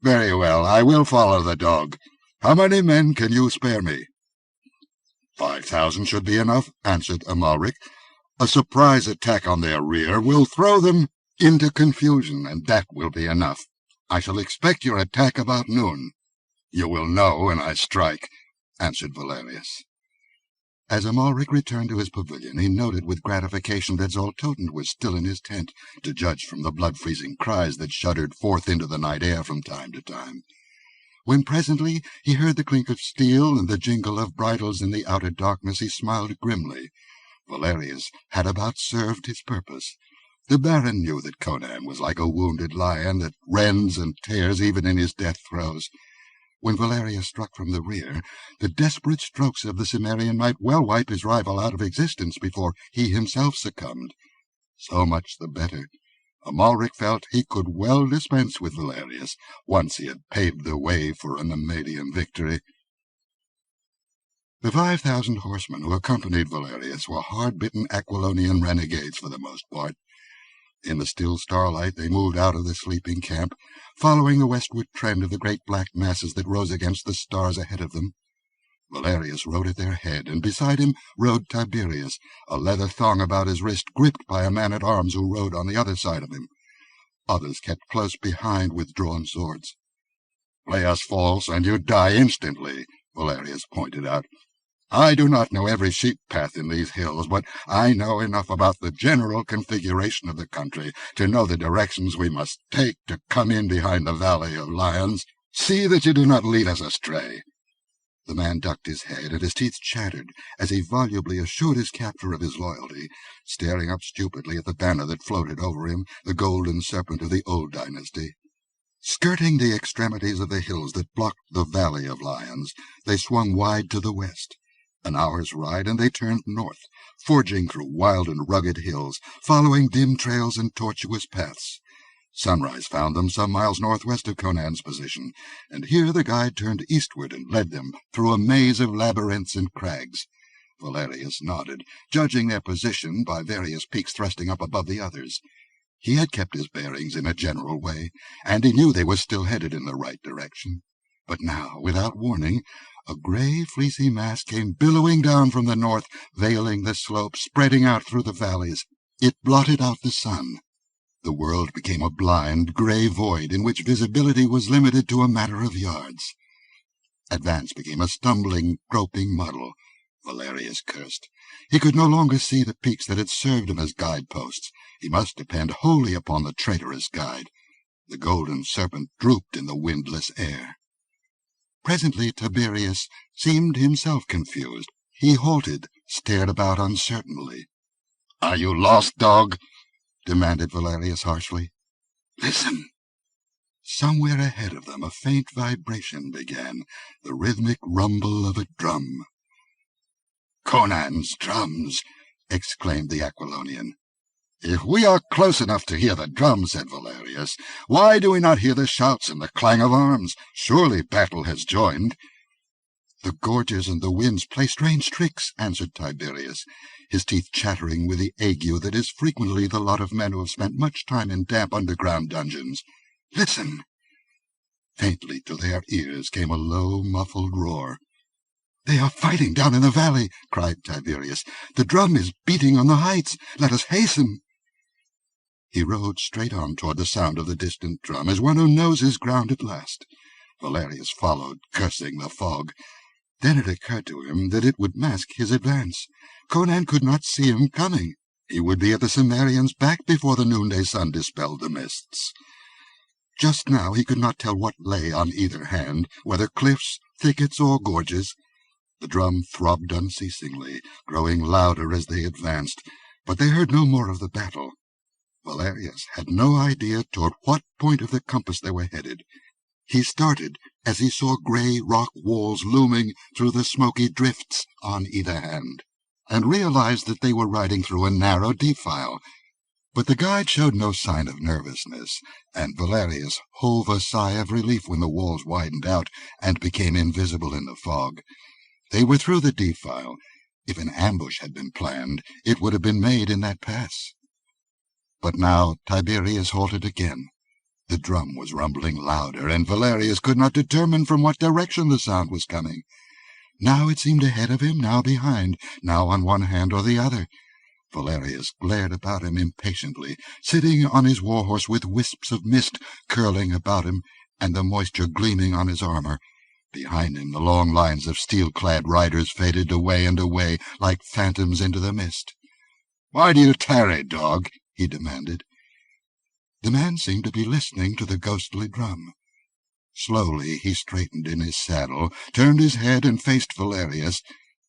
"Very well, I will follow the dog. How many men can you spare me?" 5,000 should be enough," answered Amalric. "A surprise attack on their rear will throw them into confusion, and that will be enough. I shall expect your attack about noon." "You will know when I strike," answered Valerius. As Amalric returned to his pavilion, he noted with gratification that Zoltoten was still in his tent, to judge from the blood-freezing cries that shuddered forth into the night air from time to time. When presently he heard the clink of steel and the jingle of bridles in the outer darkness, he smiled grimly. Valerius had about served his purpose. The Baron knew that Conan was like a wounded lion that rends and tears even in his death throes. When Valerius struck from the rear, the desperate strokes of the Cimmerian might well wipe his rival out of existence before he himself succumbed. So much the better. Amalric felt he could well dispense with Valerius, once he had paved the way for a Nemedian victory. The 5,000 horsemen who accompanied Valerius were hard-bitten Aquilonian renegades for the most part. In the still starlight they moved out of the sleeping camp, following the westward trend of the great black masses that rose against the stars ahead of them. Valerius rode at their head, and beside him rode Tiberius, a leather thong about his wrist, gripped by a man-at-arms who rode on the other side of him. Others kept close behind with drawn swords. "Play us false, and you die instantly," Valerius pointed out. "I do not know every sheep path in these hills, but I know enough about the general configuration of the country to know the directions we must take to come in behind the Valley of Lions. See that you do not lead us astray." The man ducked his head, and his teeth chattered as he volubly assured his captor of his loyalty, staring up stupidly at the banner that floated over him, the golden serpent of the old dynasty. Skirting the extremities of the hills that blocked the Valley of Lions, they swung wide to the west. An hour's ride, and they turned north, forging through wild and rugged hills, following dim trails and tortuous paths. Sunrise found them some miles northwest of Conan's position, and here the guide turned eastward and led them through a maze of labyrinths and crags. Valerius nodded, judging their position by various peaks thrusting up above the others. He had kept his bearings in a general way, and he knew they were still headed in the right direction. But now, without warning, a grey, fleecy mass came billowing down from the north, veiling the slopes, spreading out through the valleys. It blotted out the sun. The world became a blind, grey void in which visibility was limited to a matter of yards. Advance became a stumbling, groping muddle. Valerius cursed. He could no longer see the peaks that had served him as guideposts. He must depend wholly upon the traitorous guide. The golden serpent drooped in the windless air. Presently Tiberius seemed himself confused. He halted, stared about uncertainly. "Are you lost, dog?" demanded Valerius harshly. "Listen." Somewhere ahead of them a faint vibration began, the rhythmic rumble of a drum. "Conan's drums!" exclaimed the Aquilonian. "If we are close enough to hear the drums," said Valerius, "why do we not hear the shouts and the clang of arms? Surely battle has joined." "The gorges and the winds play strange tricks," answered Tiberius, his teeth chattering with the ague that is frequently the lot of men who have spent much time in damp underground dungeons. "Listen!" Faintly to their ears came a low, muffled roar. "They are fighting down in the valley," cried Tiberius. "The drum is beating on the heights. Let us hasten." He rode straight on toward the sound of the distant drum, as one who knows his ground at last. Valerius followed, cursing the fog. Then it occurred to him that it would mask his advance. Conan could not see him coming. He would be at the Cimmerian's back before the noonday sun dispelled the mists. Just now he could not tell what lay on either hand, whether cliffs, thickets, or gorges. The drum throbbed unceasingly, growing louder as they advanced, but they heard no more of the battle. Valerius had no idea toward what point of the compass they were headed. He started as he saw grey rock walls looming through the smoky drifts on either hand, and realized that they were riding through a narrow defile. But the guide showed no sign of nervousness, and Valerius hove a sigh of relief when the walls widened out and became invisible in the fog. They were through the defile. If an ambush had been planned, it would have been made in that pass. But now Tiberius halted again. The drum was rumbling louder, and Valerius could not determine from what direction the sound was coming. Now it seemed ahead of him, now behind, now on one hand or the other. Valerius glared about him impatiently, sitting on his war-horse with wisps of mist curling about him and the moisture gleaming on his armor. Behind him the long lines of steel-clad riders faded away and away like phantoms into the mist. "Why do you tarry, dog?" he demanded. The man seemed to be listening to the ghostly drum. Slowly he straightened in his saddle, turned his head and faced Valerius,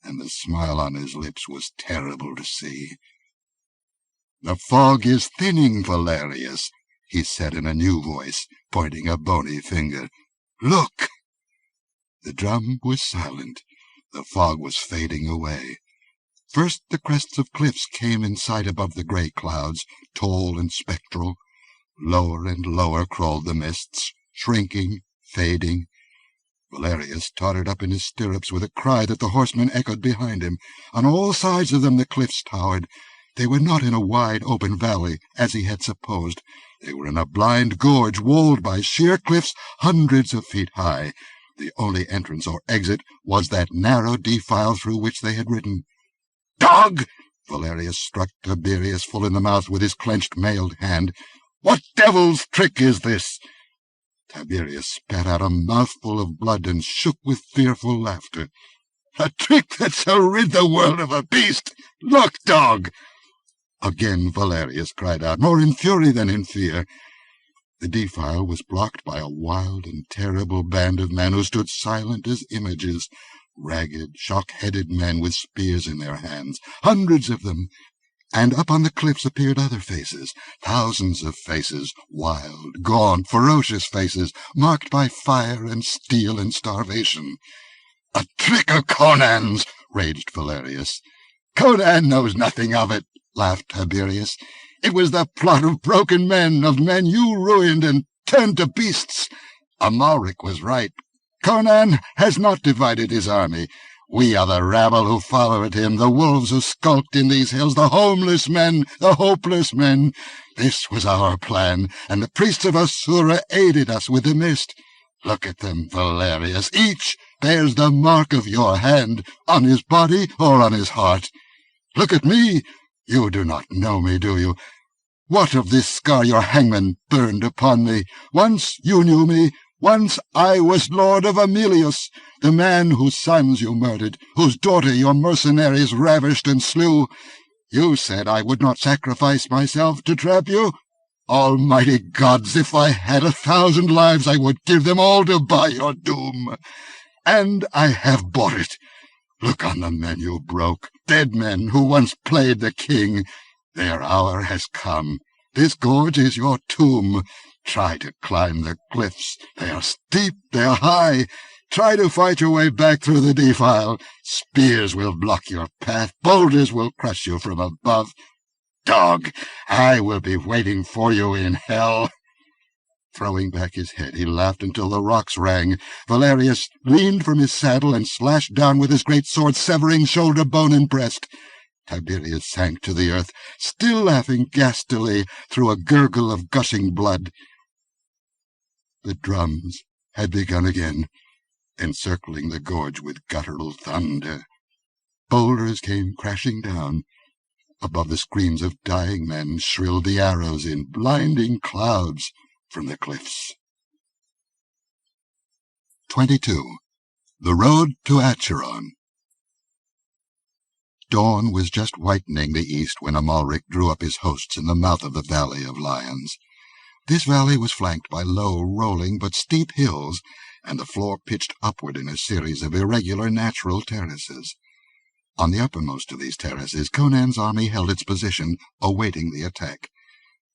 and the smile on his lips was terrible to see. "The fog is thinning, Valerius," he said in a new voice, pointing a bony finger. "Look!" The drum was silent. The fog was fading away. First the crests of cliffs came in sight above the grey clouds, tall and spectral. Lower and lower crawled the mists, shrinking, fading. Valerius tottered up in his stirrups with a cry that the horsemen echoed behind him. On all sides of them the cliffs towered. They were not in a wide open valley, as he had supposed. They were in a blind gorge walled by sheer cliffs hundreds of feet high. The only entrance or exit was that narrow defile through which they had ridden. "Dog!" Valerius struck Tiberius full in the mouth with his clenched mailed hand. "What devil's trick is this?" Tiberius spat out a mouthful of blood and shook with fearful laughter. "A trick that shall rid the world of a beast! Look, dog!" Again Valerius cried out, more in fury than in fear. The defile was blocked by a wild and terrible band of men who stood silent as images, ragged, shock-headed men with spears in their hands, hundreds of them. And up on the cliffs appeared other faces, thousands of faces, wild, gaunt, ferocious faces, marked by fire and steel and starvation. "A trick of Conan's!" raged Valerius. "Conan knows nothing of it," laughed Tiberius. "It was the plot of broken men, of men you ruined and turned to beasts. Amalric was right. Conan has not divided his army. We are the rabble who followed him, the wolves who skulked in these hills, the homeless men, the hopeless men. This was our plan, and the priests of Asura aided us with the mist. Look at them, Valerius. Each bears the mark of your hand, on his body or on his heart. Look at me. You do not know me, do you? What of this scar your hangman burned upon me? Once you knew me. Once I was lord of Amelius, the man whose sons you murdered, whose daughter your mercenaries ravished and slew. You said I would not sacrifice myself to trap you. Almighty gods, if I had 1,000 lives, I would give them all to buy your doom. And I have bought it. Look on the men you broke, dead men who once played the king. Their hour has come. This gorge is your tomb. Try to climb the cliffs. They are steep, they are high. Try to fight your way back through the defile. Spears will block your path. Boulders will crush you from above. Dog, I will be waiting for you in hell." Throwing back his head, he laughed until the rocks rang. Valerius leaned from his saddle and slashed down with his great sword, severing shoulder bone and breast. Tiberius sank to the earth, still laughing gastily through a gurgle of gushing blood. The drums had begun again, encircling the gorge with guttural thunder. Boulders came crashing down. Above the screams of dying men shrilled the arrows in blinding clouds from the cliffs. 22. The Road to Acheron. Dawn was just whitening the east when Amalric drew up his hosts in the mouth of the Valley of Lions. This valley was flanked by low, rolling but steep hills, and the floor pitched upward in a series of irregular natural terraces. On the uppermost of these terraces, Conan's army held its position, awaiting the attack.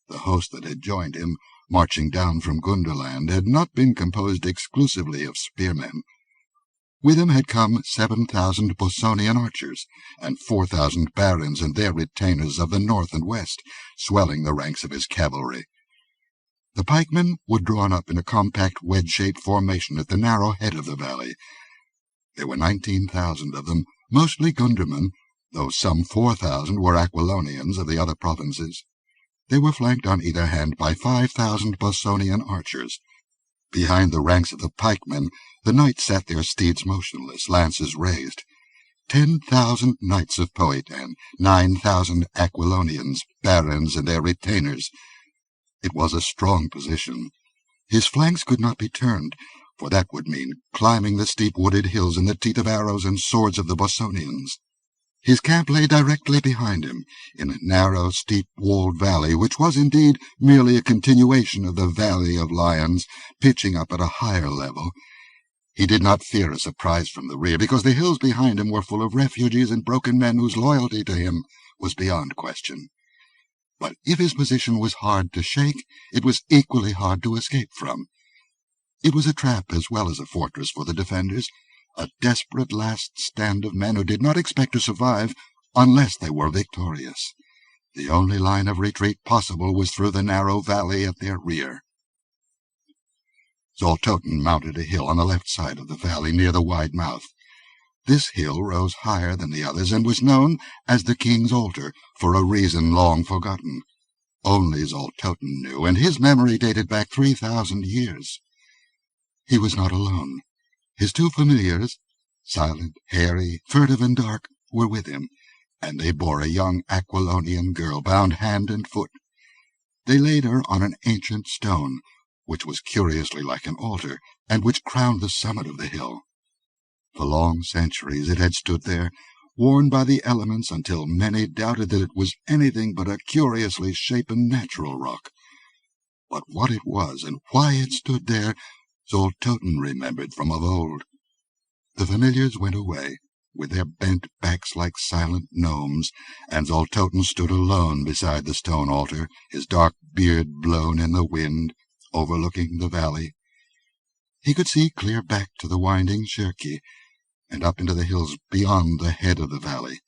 The host that had joined him, marching down from Gunderland, had not been composed exclusively of spearmen. With him had come 7,000 Bosonian archers, and 4,000 barons and their retainers of the north and west, swelling the ranks of his cavalry. The pikemen were drawn up in a compact wedge-shaped formation at the narrow head of the valley. There were 19,000 of them, mostly Gundermen, though some 4,000 were Aquilonians of the other provinces. They were flanked on either hand by 5,000 Bossonian archers. Behind the ranks of the pikemen, the knights sat their steeds motionless, lances raised. 10,000 knights of Poetan, 9,000 Aquilonians, barons, and their retainers. It was a strong position. His flanks could not be turned, for that would mean climbing the steep wooded hills in the teeth of arrows and swords of the Bossonians. His camp lay directly behind him, in a narrow, steep-walled valley, which was indeed merely a continuation of the Valley of Lions, pitching up at a higher level. He did not fear a surprise from the rear, because the hills behind him were full of refugees and broken men whose loyalty to him was beyond question. But if his position was hard to shake, it was equally hard to escape from. It was a trap as well as a fortress for the defenders, a desperate last stand of men who did not expect to survive unless they were victorious. The only line of retreat possible was through the narrow valley at their rear. Zoltoten mounted a hill on the left side of the valley near the wide mouth. This hill rose higher than the others and was known as the King's Altar for a reason long forgotten. Only Zoltoten knew, and his memory dated back 3,000 years. He was not alone. His two familiars, silent, hairy, furtive, and dark, were with him, and they bore a young Aquilonian girl bound hand and foot. They laid her on an ancient stone, which was curiously like an altar, and which crowned the summit of the hill. For long centuries it had stood there, worn by the elements until many doubted that it was anything but a curiously shapen natural rock. But what it was and why it stood there, Zoltoten remembered from of old. The familiars went away, with their bent backs like silent gnomes, and Zoltoten stood alone beside the stone altar, his dark beard blown in the wind, overlooking the valley. He could see clear back to the winding Cherki, and up into the hills beyond the head of the valley.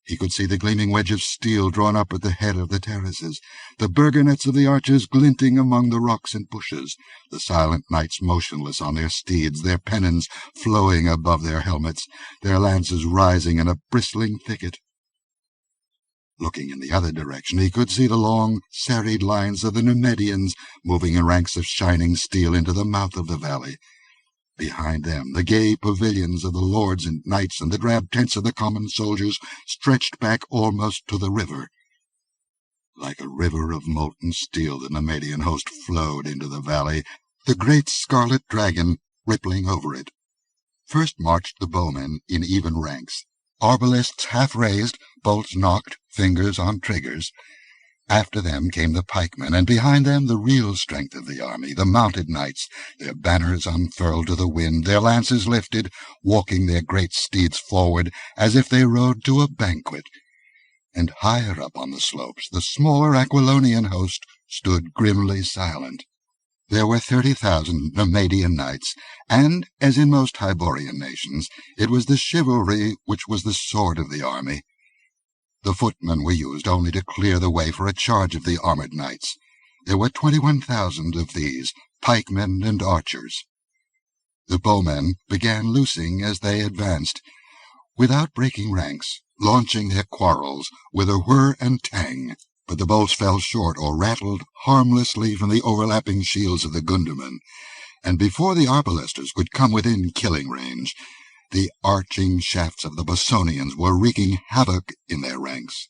He could see the gleaming wedge of steel drawn up at the head of the terraces, the burgonets of the archers glinting among the rocks and bushes, the silent knights motionless on their steeds, their pennons flowing above their helmets, their lances rising in a bristling thicket. Looking in the other direction, he could see the long, serried lines of the Nemedians moving in ranks of shining steel into the mouth of the valley. Behind them, the gay pavilions of the lords and knights and the drab tents of the common soldiers stretched back almost to the river. Like a river of molten steel, the Nemedian host flowed into the valley, the great scarlet dragon rippling over it. First marched the bowmen in even ranks, arbalests half raised, bolts knocked, fingers on triggers. After them came the pikemen, and behind them the real strength of the army, the mounted knights, their banners unfurled to the wind, their lances lifted, walking their great steeds forward as if they rode to a banquet. And higher up on the slopes, the smaller Aquilonian host stood grimly silent. There were 30,000 Nemedian knights, and, as in most Hyborian nations, it was the chivalry which was the sword of the army. The footmen were used only to clear the way for a charge of the armored knights. There were 21,000 of these, pikemen and archers. The bowmen began loosing as they advanced, without breaking ranks, launching their quarrels with a whir and tang, but the bolts fell short or rattled harmlessly from the overlapping shields of the Gundermen, and before the arbalesters could come within killing range, the arching shafts of the Bossonians were wreaking havoc in their ranks.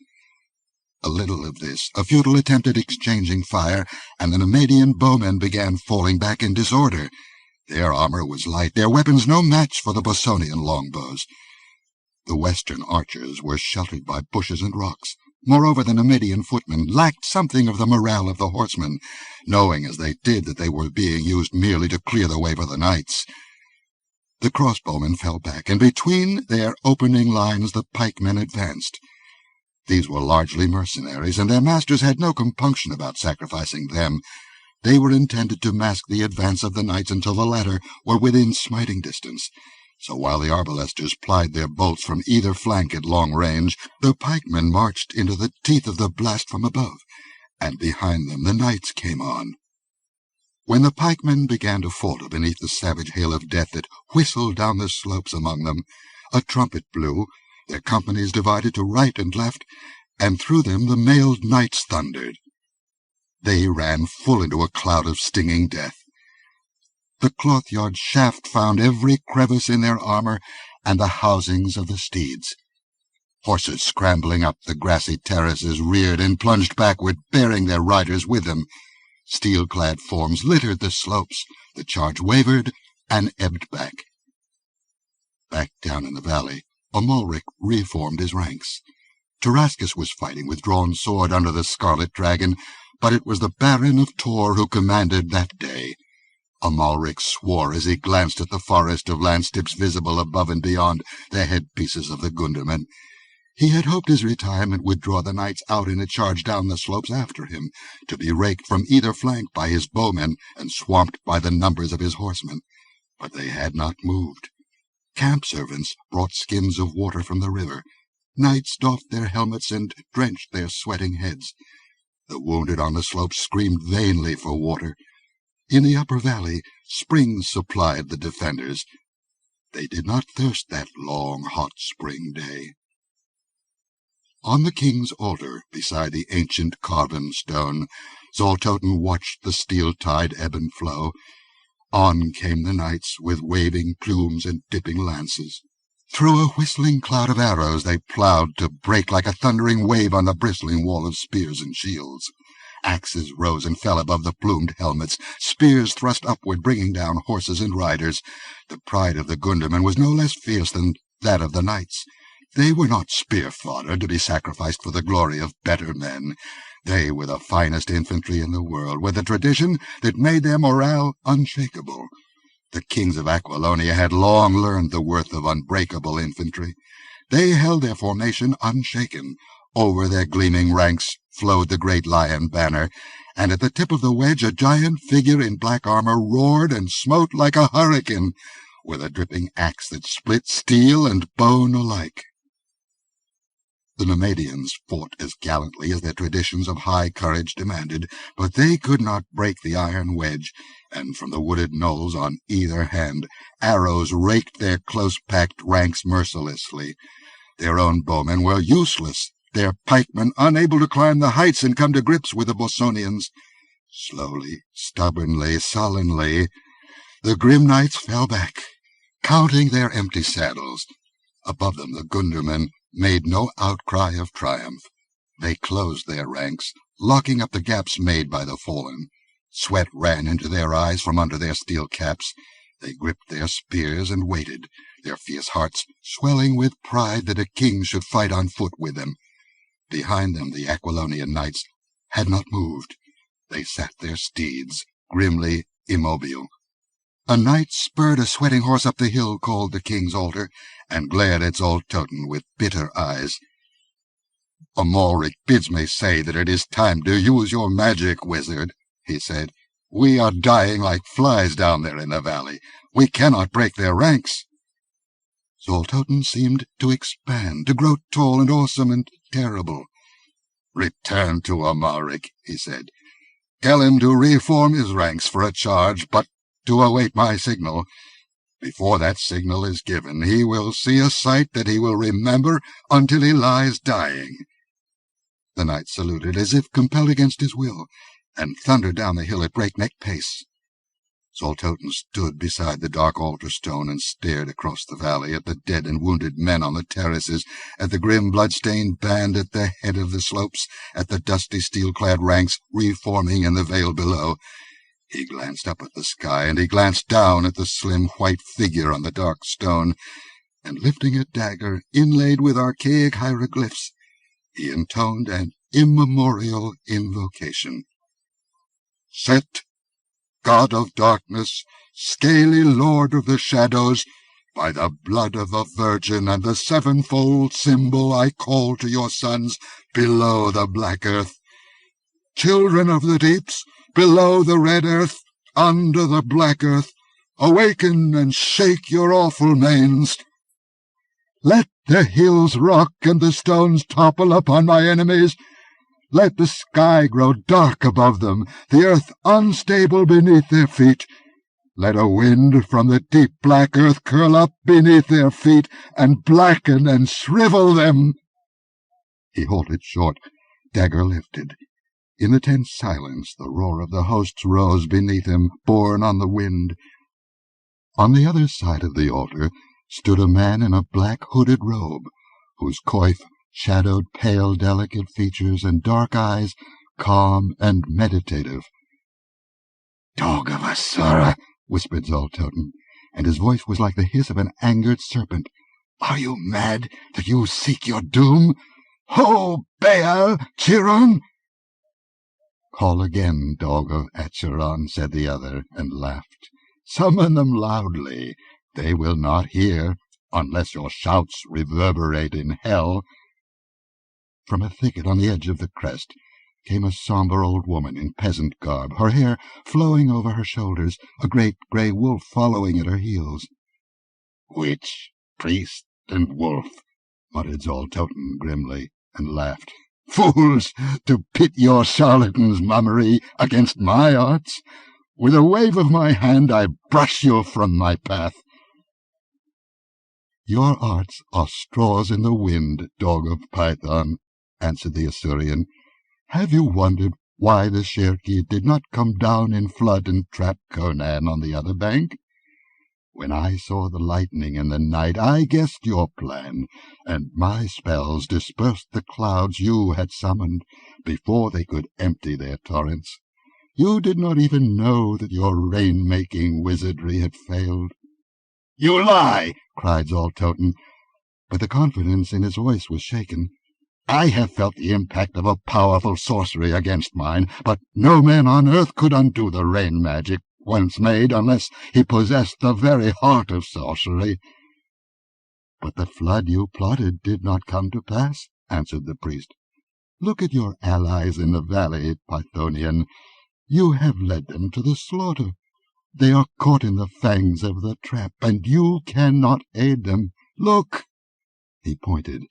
A little of this, a futile attempt at exchanging fire, and the Nemedian bowmen began falling back in disorder. Their armor was light, their weapons no match for the Bossonian longbows. The western archers were sheltered by bushes and rocks. Moreover, the Nemedian footmen lacked something of the morale of the horsemen, knowing as they did that they were being used merely to clear the way for the knights. The crossbowmen fell back, and between their opening lines the pikemen advanced. These were largely mercenaries, and their masters had no compunction about sacrificing them. They were intended to mask the advance of the knights until the latter were within smiting distance. So while the arbalesters plied their bolts from either flank at long range, the pikemen marched into the teeth of the blast from above, and behind them the knights came on. When the pikemen began to falter beneath the savage hail of death that whistled down the slopes among them, a trumpet blew, their companies divided to right and left, and through them the mailed knights thundered. They ran full into a cloud of stinging death. The cloth-yard shaft found every crevice in their armor and the housings of the steeds. Horses scrambling up the grassy terraces reared and plunged backward, bearing their riders with them. Steel-clad forms littered the slopes. The charge wavered and ebbed back. Back down in the valley, Amalric reformed his ranks. Tarascus was fighting with drawn sword under the scarlet dragon, but it was the Baron of Tor who commanded that day. Amalric swore as he glanced at the forest of lance tips visible above and beyond the headpieces of the Gundermen. He had hoped his retirement would draw the knights out in a charge down the slopes after him, to be raked from either flank by his bowmen and swamped by the numbers of his horsemen. But they had not moved. Camp servants brought skins of water from the river. Knights doffed their helmets and drenched their sweating heads. The wounded on the slopes screamed vainly for water. In the upper valley, springs supplied the defenders. They did not thirst that long, hot spring day. On the king's altar, beside the ancient carven stone, Zoltoten watched the steel tide ebb and flow. On came the knights, with waving plumes and dipping lances. Through a whistling cloud of arrows they ploughed to break like a thundering wave on the bristling wall of spears and shields. Axes rose and fell above the plumed helmets. Spears thrust upward, bringing down horses and riders. The pride of the Gundermen was no less fierce than that of the knights. They were not spear fodder to be sacrificed for the glory of better men. They were the finest infantry in the world, with a tradition that made their morale unshakable. The kings of Aquilonia had long learned the worth of unbreakable infantry. They held their formation unshaken. Over their gleaming ranks flowed the great lion banner, and at the tip of the wedge a giant figure in black armor roared and smote like a hurricane, with a dripping axe that split steel and bone alike. The Nemedians fought as gallantly as their traditions of high courage demanded, but they could not break the iron wedge, and from the wooded knolls on either hand arrows raked their close-packed ranks mercilessly. Their own bowmen were useless, their pikemen unable to climb the heights and come to grips with the Bosonians. Slowly, stubbornly, sullenly, the grim knights fell back, counting their empty saddles. Above them the Gundermen made no outcry of triumph. They closed their ranks, locking up the gaps made by the fallen. Sweat ran into their eyes from under their steel caps. They gripped their spears and waited, their fierce hearts swelling with pride that a king should fight on foot with them. Behind them the Aquilonian knights had not moved. They sat their steeds, grimly immobile. A knight spurred a sweating horse up the hill called the king's altar, and glared at Zoltoten with bitter eyes. "Amalric bids me say that it is time to use your magic, wizard," he said. "We are dying like flies down there in the valley. We cannot break their ranks." Zoltoten seemed to expand, to grow tall and awesome and terrible. "Return to Amalric," he said. "Tell him to reform his ranks for a charge, but to await my signal. Before that signal is given, he will see a sight that he will remember until he lies dying." The knight saluted, as if compelled against his will, and thundered down the hill at breakneck pace. Zoltoten stood beside the dark altar stone and stared across the valley at the dead and wounded men on the terraces, at the grim blood-stained band at the head of the slopes, at the dusty steel-clad ranks reforming in the vale below. He glanced up at the sky, and he glanced down at the slim white figure on the dark stone, and lifting a dagger inlaid with archaic hieroglyphs, he intoned an immemorial invocation. "Set, God of darkness, scaly lord of the shadows, by the blood of the Virgin and the sevenfold symbol I call to your sons below the black earth. Children of the deeps, below the red earth, under the black earth, awaken and shake your awful manes. Let the hills rock and the stones topple upon my enemies. Let the sky grow dark above them, the earth unstable beneath their feet. Let a wind from the deep black earth curl up beneath their feet and blacken and shrivel them." He halted short, dagger lifted. In the tense silence, the roar of the hosts rose beneath him, borne on the wind. On the other side of the altar stood a man in a black hooded robe, whose coif shadowed pale, delicate features and dark eyes, calm and meditative. "Dog of Asura," whispered Zoltoten, and his voice was like the hiss of an angered serpent. "Are you mad that you seek your doom? Ho, Baal, Chiron!" "Call again, dog of Acheron," said the other, and laughed. "Summon them loudly. They will not hear, unless your shouts reverberate in hell." From a thicket on the edge of the crest came a sombre old woman in peasant garb, her hair flowing over her shoulders, a great grey wolf following at her heels. "Witch, priest, and wolf," muttered Zoltoten grimly, and laughed. "Fools, to pit your charlatan's mummery against my arts! With a wave of my hand I brush you from my path." "Your arts are straws in the wind, dog of Python," answered the Assyrian. "Have you wondered why the Cherki did not come down in flood and trap Conan on the other bank? When I saw the lightning in the night, I guessed your plan, and my spells dispersed the clouds you had summoned before they could empty their torrents. You did not even know that your rain-making wizardry had failed." "You lie!" cried Zoltoten, but the confidence in his voice was shaken. "I have felt the impact of a powerful sorcery against mine, but no man on earth could undo the rain magic once made unless he possessed the very heart of sorcery." "But the flood you plotted did not come to pass," answered the priest. "Look at your allies in the valley, Pythonian. You have led them to the slaughter. They are caught in the fangs of the trap, and you cannot aid them. Look!" He pointed.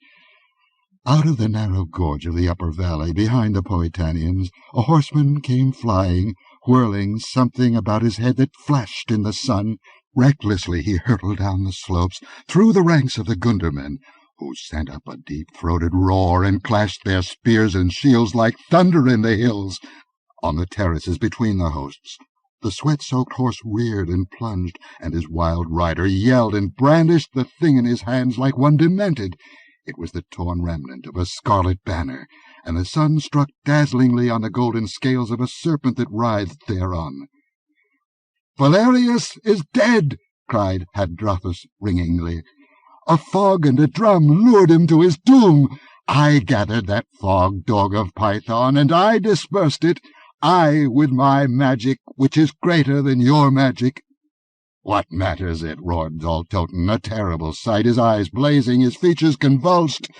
Out of the narrow gorge of the upper valley, behind the Poetanians, a horseman came flying, whirling something about his head that flashed in the sun. Recklessly he hurtled down the slopes, through the ranks of the Gundermen, who sent up a deep-throated roar and clashed their spears and shields like thunder in the hills. On the terraces between the hosts, the sweat-soaked horse reared and plunged, and his wild rider yelled and brandished the thing in his hands like one demented. It was the torn remnant of a scarlet banner, and the sun struck dazzlingly on the golden scales of a serpent that writhed thereon. "Valerius is dead!" cried Hadrathus ringingly. "A fog and a drum lured him to his doom. I gathered that fog, dog of Python, and I dispersed it, I with my magic, which is greater than your magic." "What matters it?" roared Zoltoten, a terrible sight, his eyes blazing, his features convulsed.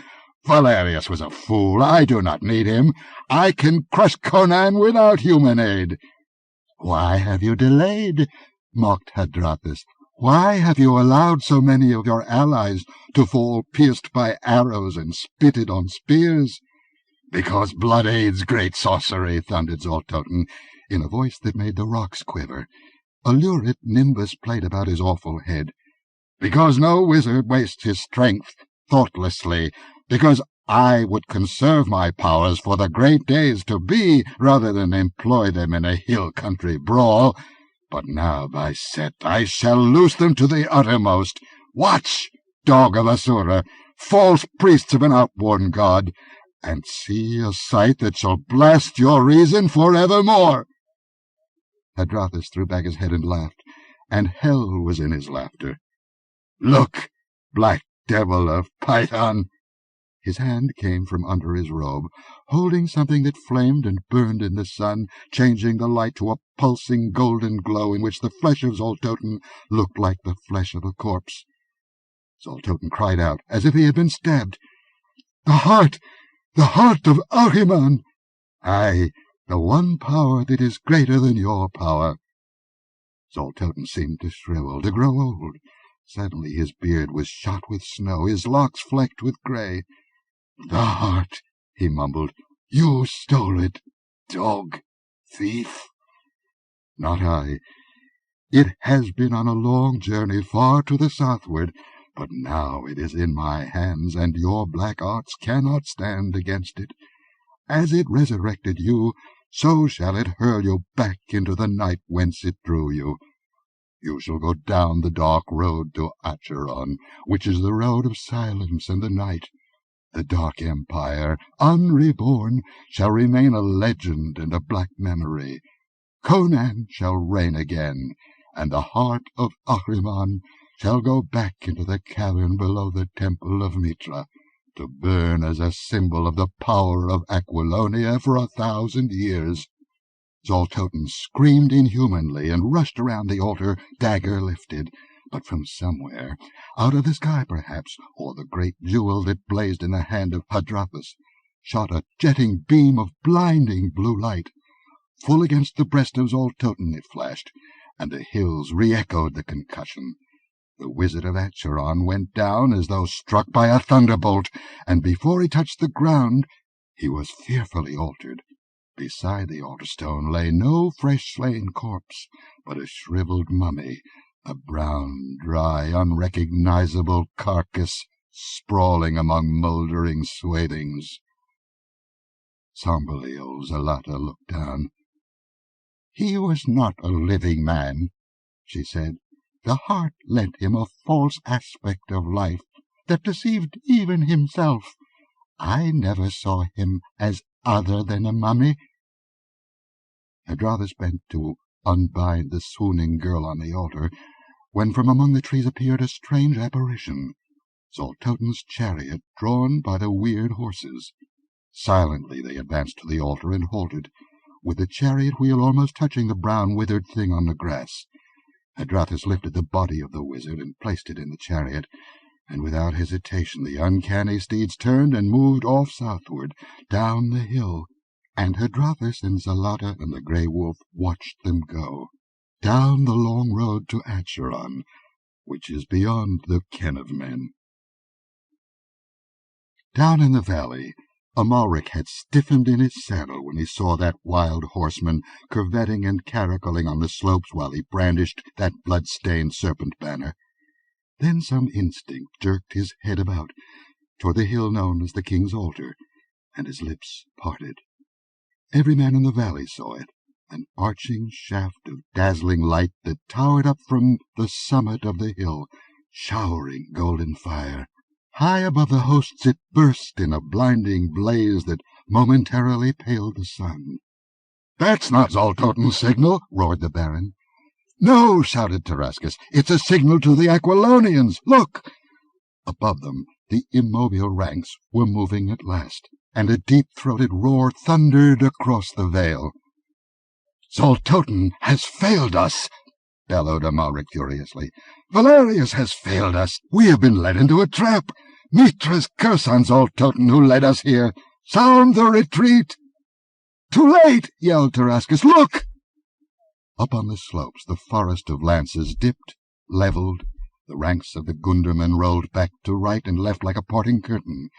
"Valerius was a fool. I do not need him. I can crush Conan without human aid." "Why have you delayed?" mocked Hadrathus. "Why have you allowed so many of your allies to fall pierced by arrows and spitted on spears?" "Because blood aids great sorcery," thundered Zoltoten, in a voice that made the rocks quiver. A lurid nimbus played about his awful head. "Because no wizard wastes his strength thoughtlessly. Because I would conserve my powers for the great days to be, rather than employ them in a hill-country brawl. But now, by Set, I shall loose them to the uttermost. Watch, dog of Asura, false priests of an outworn god, and see a sight that shall blast your reason forevermore." Hadrathus threw back his head and laughed, and hell was in his laughter. "Look, black devil of Python!" His hand came from under his robe, holding something that flamed and burned in the sun, changing the light to a pulsing golden glow in which the flesh of Zoltoten looked like the flesh of a corpse. Zoltoten cried out, as if he had been stabbed, "The heart of Acheron! Aye, the one power that is greater than your power." Zoltoten seemed to shrivel, to grow old. Suddenly his beard was shot with snow, his locks flecked with grey. "The heart," he mumbled. "You stole it, dog, thief." "Not I. It has been on a long journey far to the southward, but now it is in my hands, and your black arts cannot stand against it. As it resurrected you, so shall it hurl you back into the night whence it drew you. You shall go down the dark road to Acheron, which is the road of silence and the night. The dark empire, unreborn, shall remain a legend and a black memory. Conan shall reign again, and the heart of Acheron shall go back into the cavern below the temple of Mitra, to burn as a symbol of the power of Aquilonia for 1,000 years. Zoltoten screamed inhumanly and rushed around the altar, dagger lifted. But from somewhere, out of the sky perhaps, or the great jewel that blazed in the hand of Hadrathus, shot a jetting beam of blinding blue light. Full against the breast of Zoltoten it flashed, and the hills re-echoed the concussion. The wizard of Acheron went down as though struck by a thunderbolt, and before he touched the ground he was fearfully altered. Beside the altar stone lay no fresh-slain corpse, but a shriveled mummy, a brown, dry, unrecognizable carcass sprawling among mouldering swathings. Somberly old Zalata looked down. "He was not a living man," she said. "The heart lent him a false aspect of life that deceived even himself. I never saw him as other than a mummy." Hadrathus bent to unbind the swooning girl on the altar, when from among the trees appeared a strange apparition, Zoltoten's chariot drawn by the weird horses. Silently they advanced to the altar and halted, with the chariot wheel almost touching the brown withered thing on the grass. Hadrathus lifted the body of the wizard and placed it in the chariot, and without hesitation the uncanny steeds turned and moved off southward, down the hill, and Hadrathus and Zalata and the grey wolf watched them go, down the long road to Acheron, which is beyond the ken of men. Down in the valley, Amalric had stiffened in his saddle when he saw that wild horseman curvetting and caracoling on the slopes while he brandished that blood-stained serpent banner. Then some instinct jerked his head about, toward the hill known as the King's Altar, and his lips parted. Every man in the valley saw it, an arching shaft of dazzling light that towered up from the summit of the hill, showering golden fire. High above the hosts it burst in a blinding blaze that momentarily paled the sun. "That's not Zoltoten's signal!" roared the Baron. "No!" shouted Tarascus. "It's a signal to the Aquilonians! Look!" Above them the immobile ranks were moving at last, and a deep-throated roar thundered across the vale. "Zoltoten has failed us!" bellowed Amalric furiously. "Valerius has failed us! We have been led into a trap! Mitra's curse on Zoltoten, who led us here! Sound the retreat!" "Too late!" yelled Tarascus. "Look!" Up on the slopes the forest of lances dipped, levelled, the ranks of the Gundermen rolled back to right and left like a parting curtain,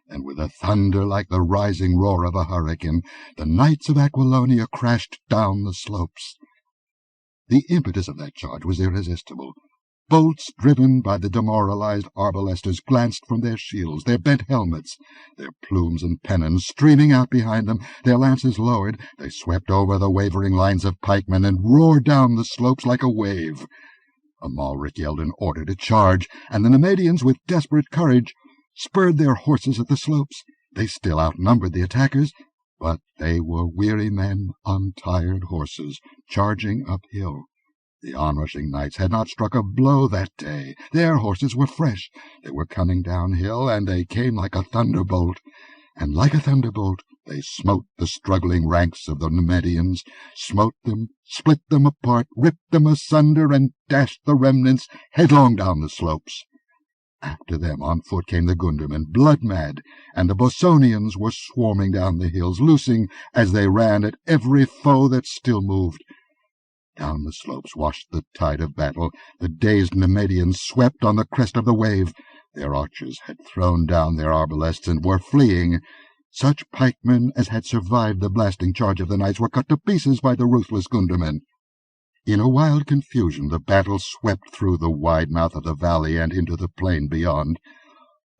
and with a thunder like the rising roar of a hurricane, the knights of Aquilonia crashed down the slopes. The impetus of that charge was irresistible. Bolts driven by the demoralized arbalesters glanced from their shields, their bent helmets, their plumes and pennons streaming out behind them, their lances lowered. They swept over the wavering lines of pikemen and roared down the slopes like a wave. Amalric yelled an order to charge, and the Nemedians, with desperate courage, spurred their horses at the slopes. They still outnumbered the attackers, but they were weary men on tired horses, charging uphill. The onrushing knights had not struck a blow that day. Their horses were fresh. They were coming downhill, and they came like a thunderbolt. And like a thunderbolt they smote the struggling ranks of the Nemedians, smote them, split them apart, ripped them asunder, and dashed the remnants headlong down the slopes. After them on foot came the Gundermen, blood-mad, and the Bosonians were swarming down the hills, loosing as they ran at every foe that still moved. Down the slopes washed the tide of battle. The dazed Nemedians swept on the crest of the wave. Their archers had thrown down their arbalests and were fleeing. Such pikemen as had survived the blasting charge of the knights were cut to pieces by the ruthless Gundermen. In a wild confusion the battle swept through the wide mouth of the valley and into the plain beyond.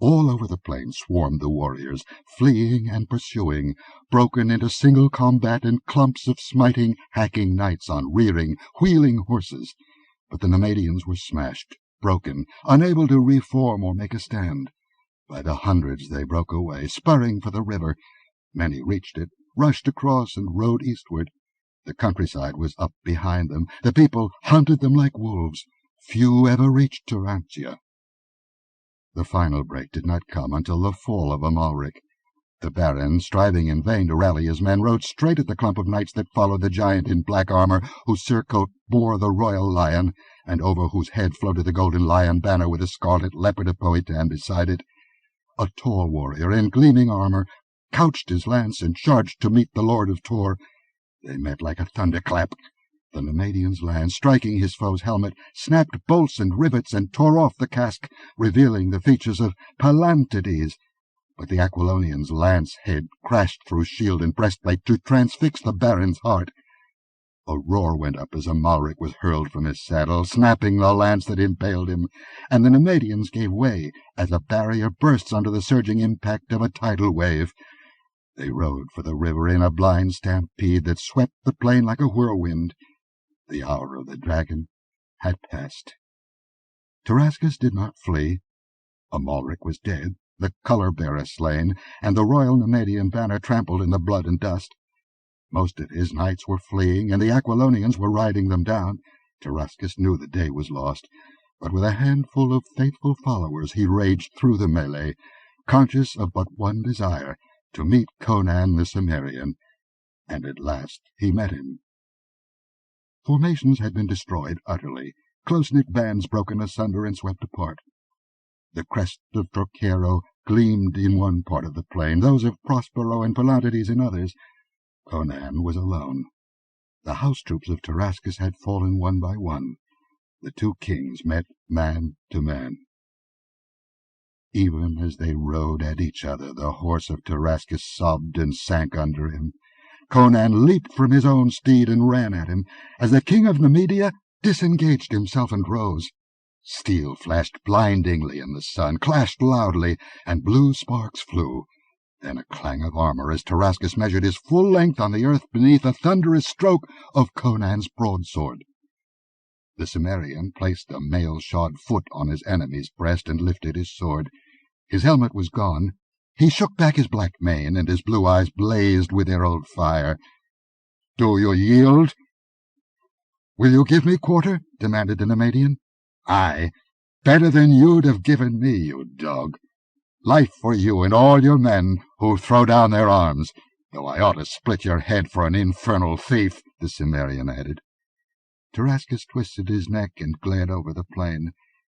All over the plain swarmed the warriors, fleeing and pursuing, broken into single combat in clumps of smiting, hacking knights on rearing, wheeling horses. But the Nemedians were smashed, broken, unable to reform or make a stand. By the hundreds they broke away, spurring for the river. Many reached it, rushed across, and rode eastward. The countryside was up behind them. The people hunted them like wolves. Few ever reached Turantia. The final break did not come until the fall of Amalric. The Baron, striving in vain to rally his men, rode straight at the clump of knights that followed the giant in black armour, whose surcoat bore the royal lion, and over whose head floated the golden lion banner with the scarlet leopard of Poetan beside it. A tall warrior in gleaming armour couched his lance and charged to meet the Lord of Tor. They met like a thunderclap. The Nemedian's lance, striking his foe's helmet, snapped bolts and rivets and tore off the casque, revealing the features of Palantides. But the Aquilonian's lance head crashed through shield and breastplate to transfix the Baron's heart. A roar went up as Amalric was hurled from his saddle, snapping the lance that impaled him, and the Nemedians gave way as a barrier bursts under the surging impact of a tidal wave. They rode for the river in a blind stampede that swept the plain like a whirlwind. The hour of the dragon had passed. Tarascus did not flee. Amalric was dead, the colour-bearer slain, and the royal Nemedian banner trampled in the blood and dust. Most of his knights were fleeing, and the Aquilonians were riding them down. Tarascus knew the day was lost, but with a handful of faithful followers he raged through the melee, conscious of but one desire, to meet Conan the Cimmerian, and at last he met him. Formations had been destroyed utterly, close-knit bands broken asunder and swept apart. The crest of Trocero gleamed in one part of the plain, those of Prospero and Palantides in others. Conan was alone. The house-troops of Tarascus had fallen one by one. The two kings met man to man. Even as they rode at each other, the horse of Tarascus sobbed and sank under him. Conan leaped from his own steed and ran at him, as the king of Nemedia disengaged himself and rose. Steel flashed blindingly in the sun, clashed loudly, and blue sparks flew. Then a clang of armour as Tarascus measured his full length on the earth beneath a thunderous stroke of Conan's broadsword. The Cimmerian placed a mail-shod foot on his enemy's breast and lifted his sword. His helmet was gone. He shook back his black mane, and his blue eyes blazed with their old fire. "Do you yield?" "Will you give me quarter?" demanded the Nemedian. "Aye, better than you'd have given me, you dog. Life for you and all your men who throw down their arms, though I ought to split your head for an infernal thief," the Cimmerian added. Tarascus twisted his neck and glared over the plain.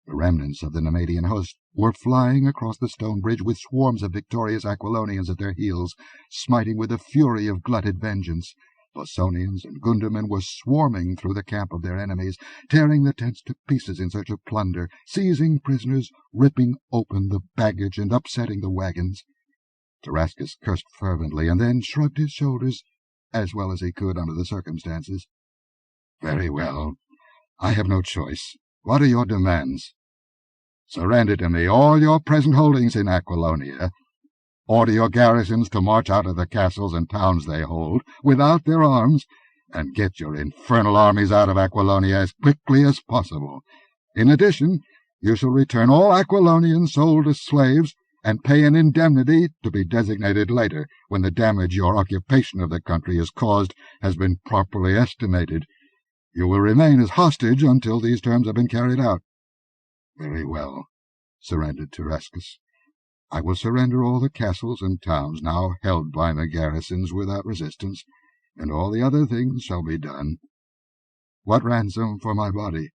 The remnants of the Nemedian host were flying across the stone bridge with swarms of victorious Aquilonians at their heels, smiting with the fury of glutted vengeance. Bosonians and Gundermen were swarming through the camp of their enemies, tearing the tents to pieces in search of plunder, seizing prisoners, ripping open the baggage and upsetting the wagons. Tarascus cursed fervently and then shrugged his shoulders, as well as he could under the circumstances. "Very well. I have no choice. What are your demands?" "Surrender to me all your present holdings in Aquilonia. Order your garrisons to march out of the castles and towns they hold, without their arms, and get your infernal armies out of Aquilonia as quickly as possible. In addition, you shall return all Aquilonians sold as slaves, and pay an indemnity to be designated later, when the damage your occupation of the country has caused has been properly estimated. You will remain as hostage until these terms have been carried out." "Very well," surrendered Tarascus. "I will surrender all the castles and towns now held by my garrisons without resistance, and all the other things shall be done. What ransom for my body?"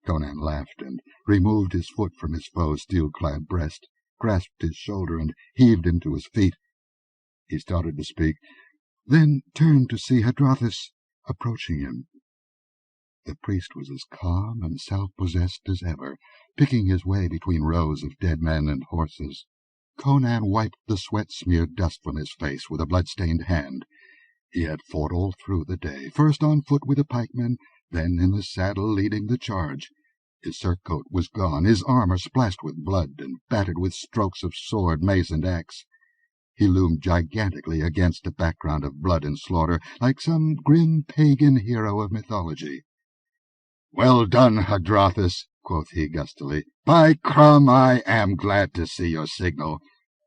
Conan laughed and removed his foot from his foe's steel-clad breast, grasped his shoulder, and heaved him to his feet. He started to speak, then turned to see Hadrathus approaching him. The priest was as calm and self-possessed as ever, picking his way between rows of dead men and horses. Conan wiped the sweat-smeared dust from his face with a blood-stained hand. He had fought all through the day, first on foot with the pikemen, then in the saddle leading the charge. His surcoat was gone, his armor splashed with blood and battered with strokes of sword, mace, and axe. He loomed gigantically against a background of blood and slaughter, like some grim pagan hero of mythology. "Well done, Hadrathus," quoth he gustily. "By Crum, I am glad to see your signal.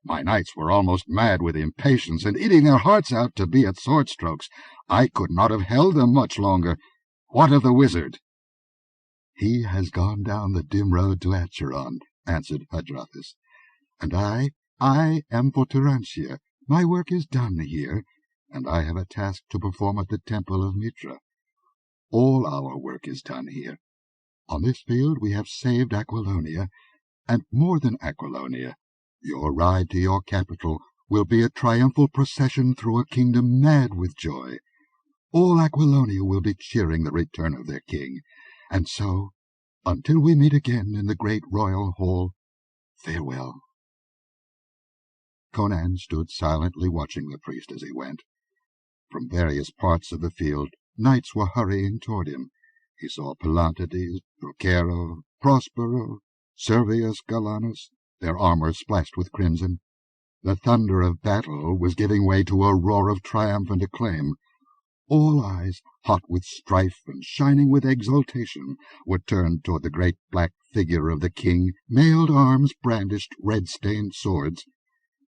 My knights were almost mad with impatience, and eating their hearts out to be at sword strokes. I could not have held them much longer. What of the wizard?" "He has gone down the dim road to Acheron," answered Hadrathus. "And I am for Turantia. My work is done here, and I have a task to perform at the temple of Mitra. All our work is done here. On this field we have saved Aquilonia, and more than Aquilonia. Your ride to your capital will be a triumphal procession through a kingdom mad with joy. All Aquilonia will be cheering the return of their king. And so, until we meet again in the great royal hall, farewell." Conan stood silently watching the priest as he went. From various parts of the field, knights were hurrying toward him. He saw Palantides, Procero, Prospero, Servius Galanus, their armor splashed with crimson. The thunder of battle was giving way to a roar of triumphant acclaim. All eyes, hot with strife and shining with exultation, were turned toward the great black figure of the king. Mailed arms brandished red-stained swords.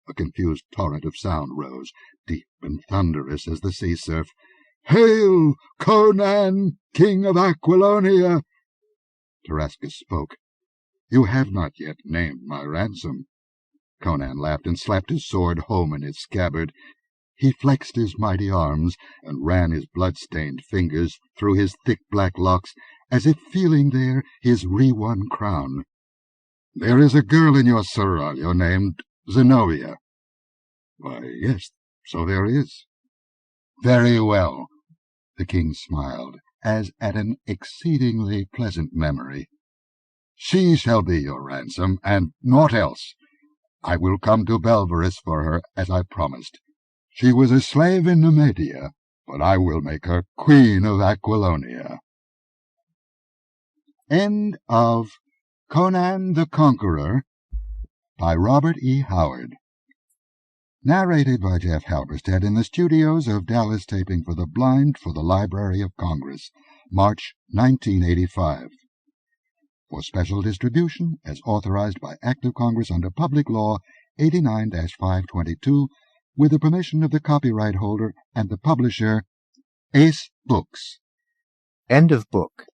A confused torrent of sound rose, deep and thunderous as the sea surf. "Hail, Conan, king of Aquilonia!" Tarascus spoke. "You have not yet named my ransom." Conan laughed and slapped his sword home in its scabbard. He flexed his mighty arms and ran his blood-stained fingers through his thick black locks, as if feeling there his re-won crown. "There is a girl in your seraglio named Zenobia." "Why, yes, so there is." "Very well." The king smiled, as at an exceedingly pleasant memory. "She shall be your ransom, and naught else. I will come to Belverus for her, as I promised. She was a slave in Nemedia, but I will make her queen of Aquilonia." End of Conan the Conqueror by Robert E. Howard. Narrated by Jeff Halberstadt in the studios of Dallas Taping for the Blind for the Library of Congress, March 1985. For special distribution, as authorized by Act of Congress under Public Law 89-522, with the permission of the copyright holder and the publisher, Ace Books. End of book.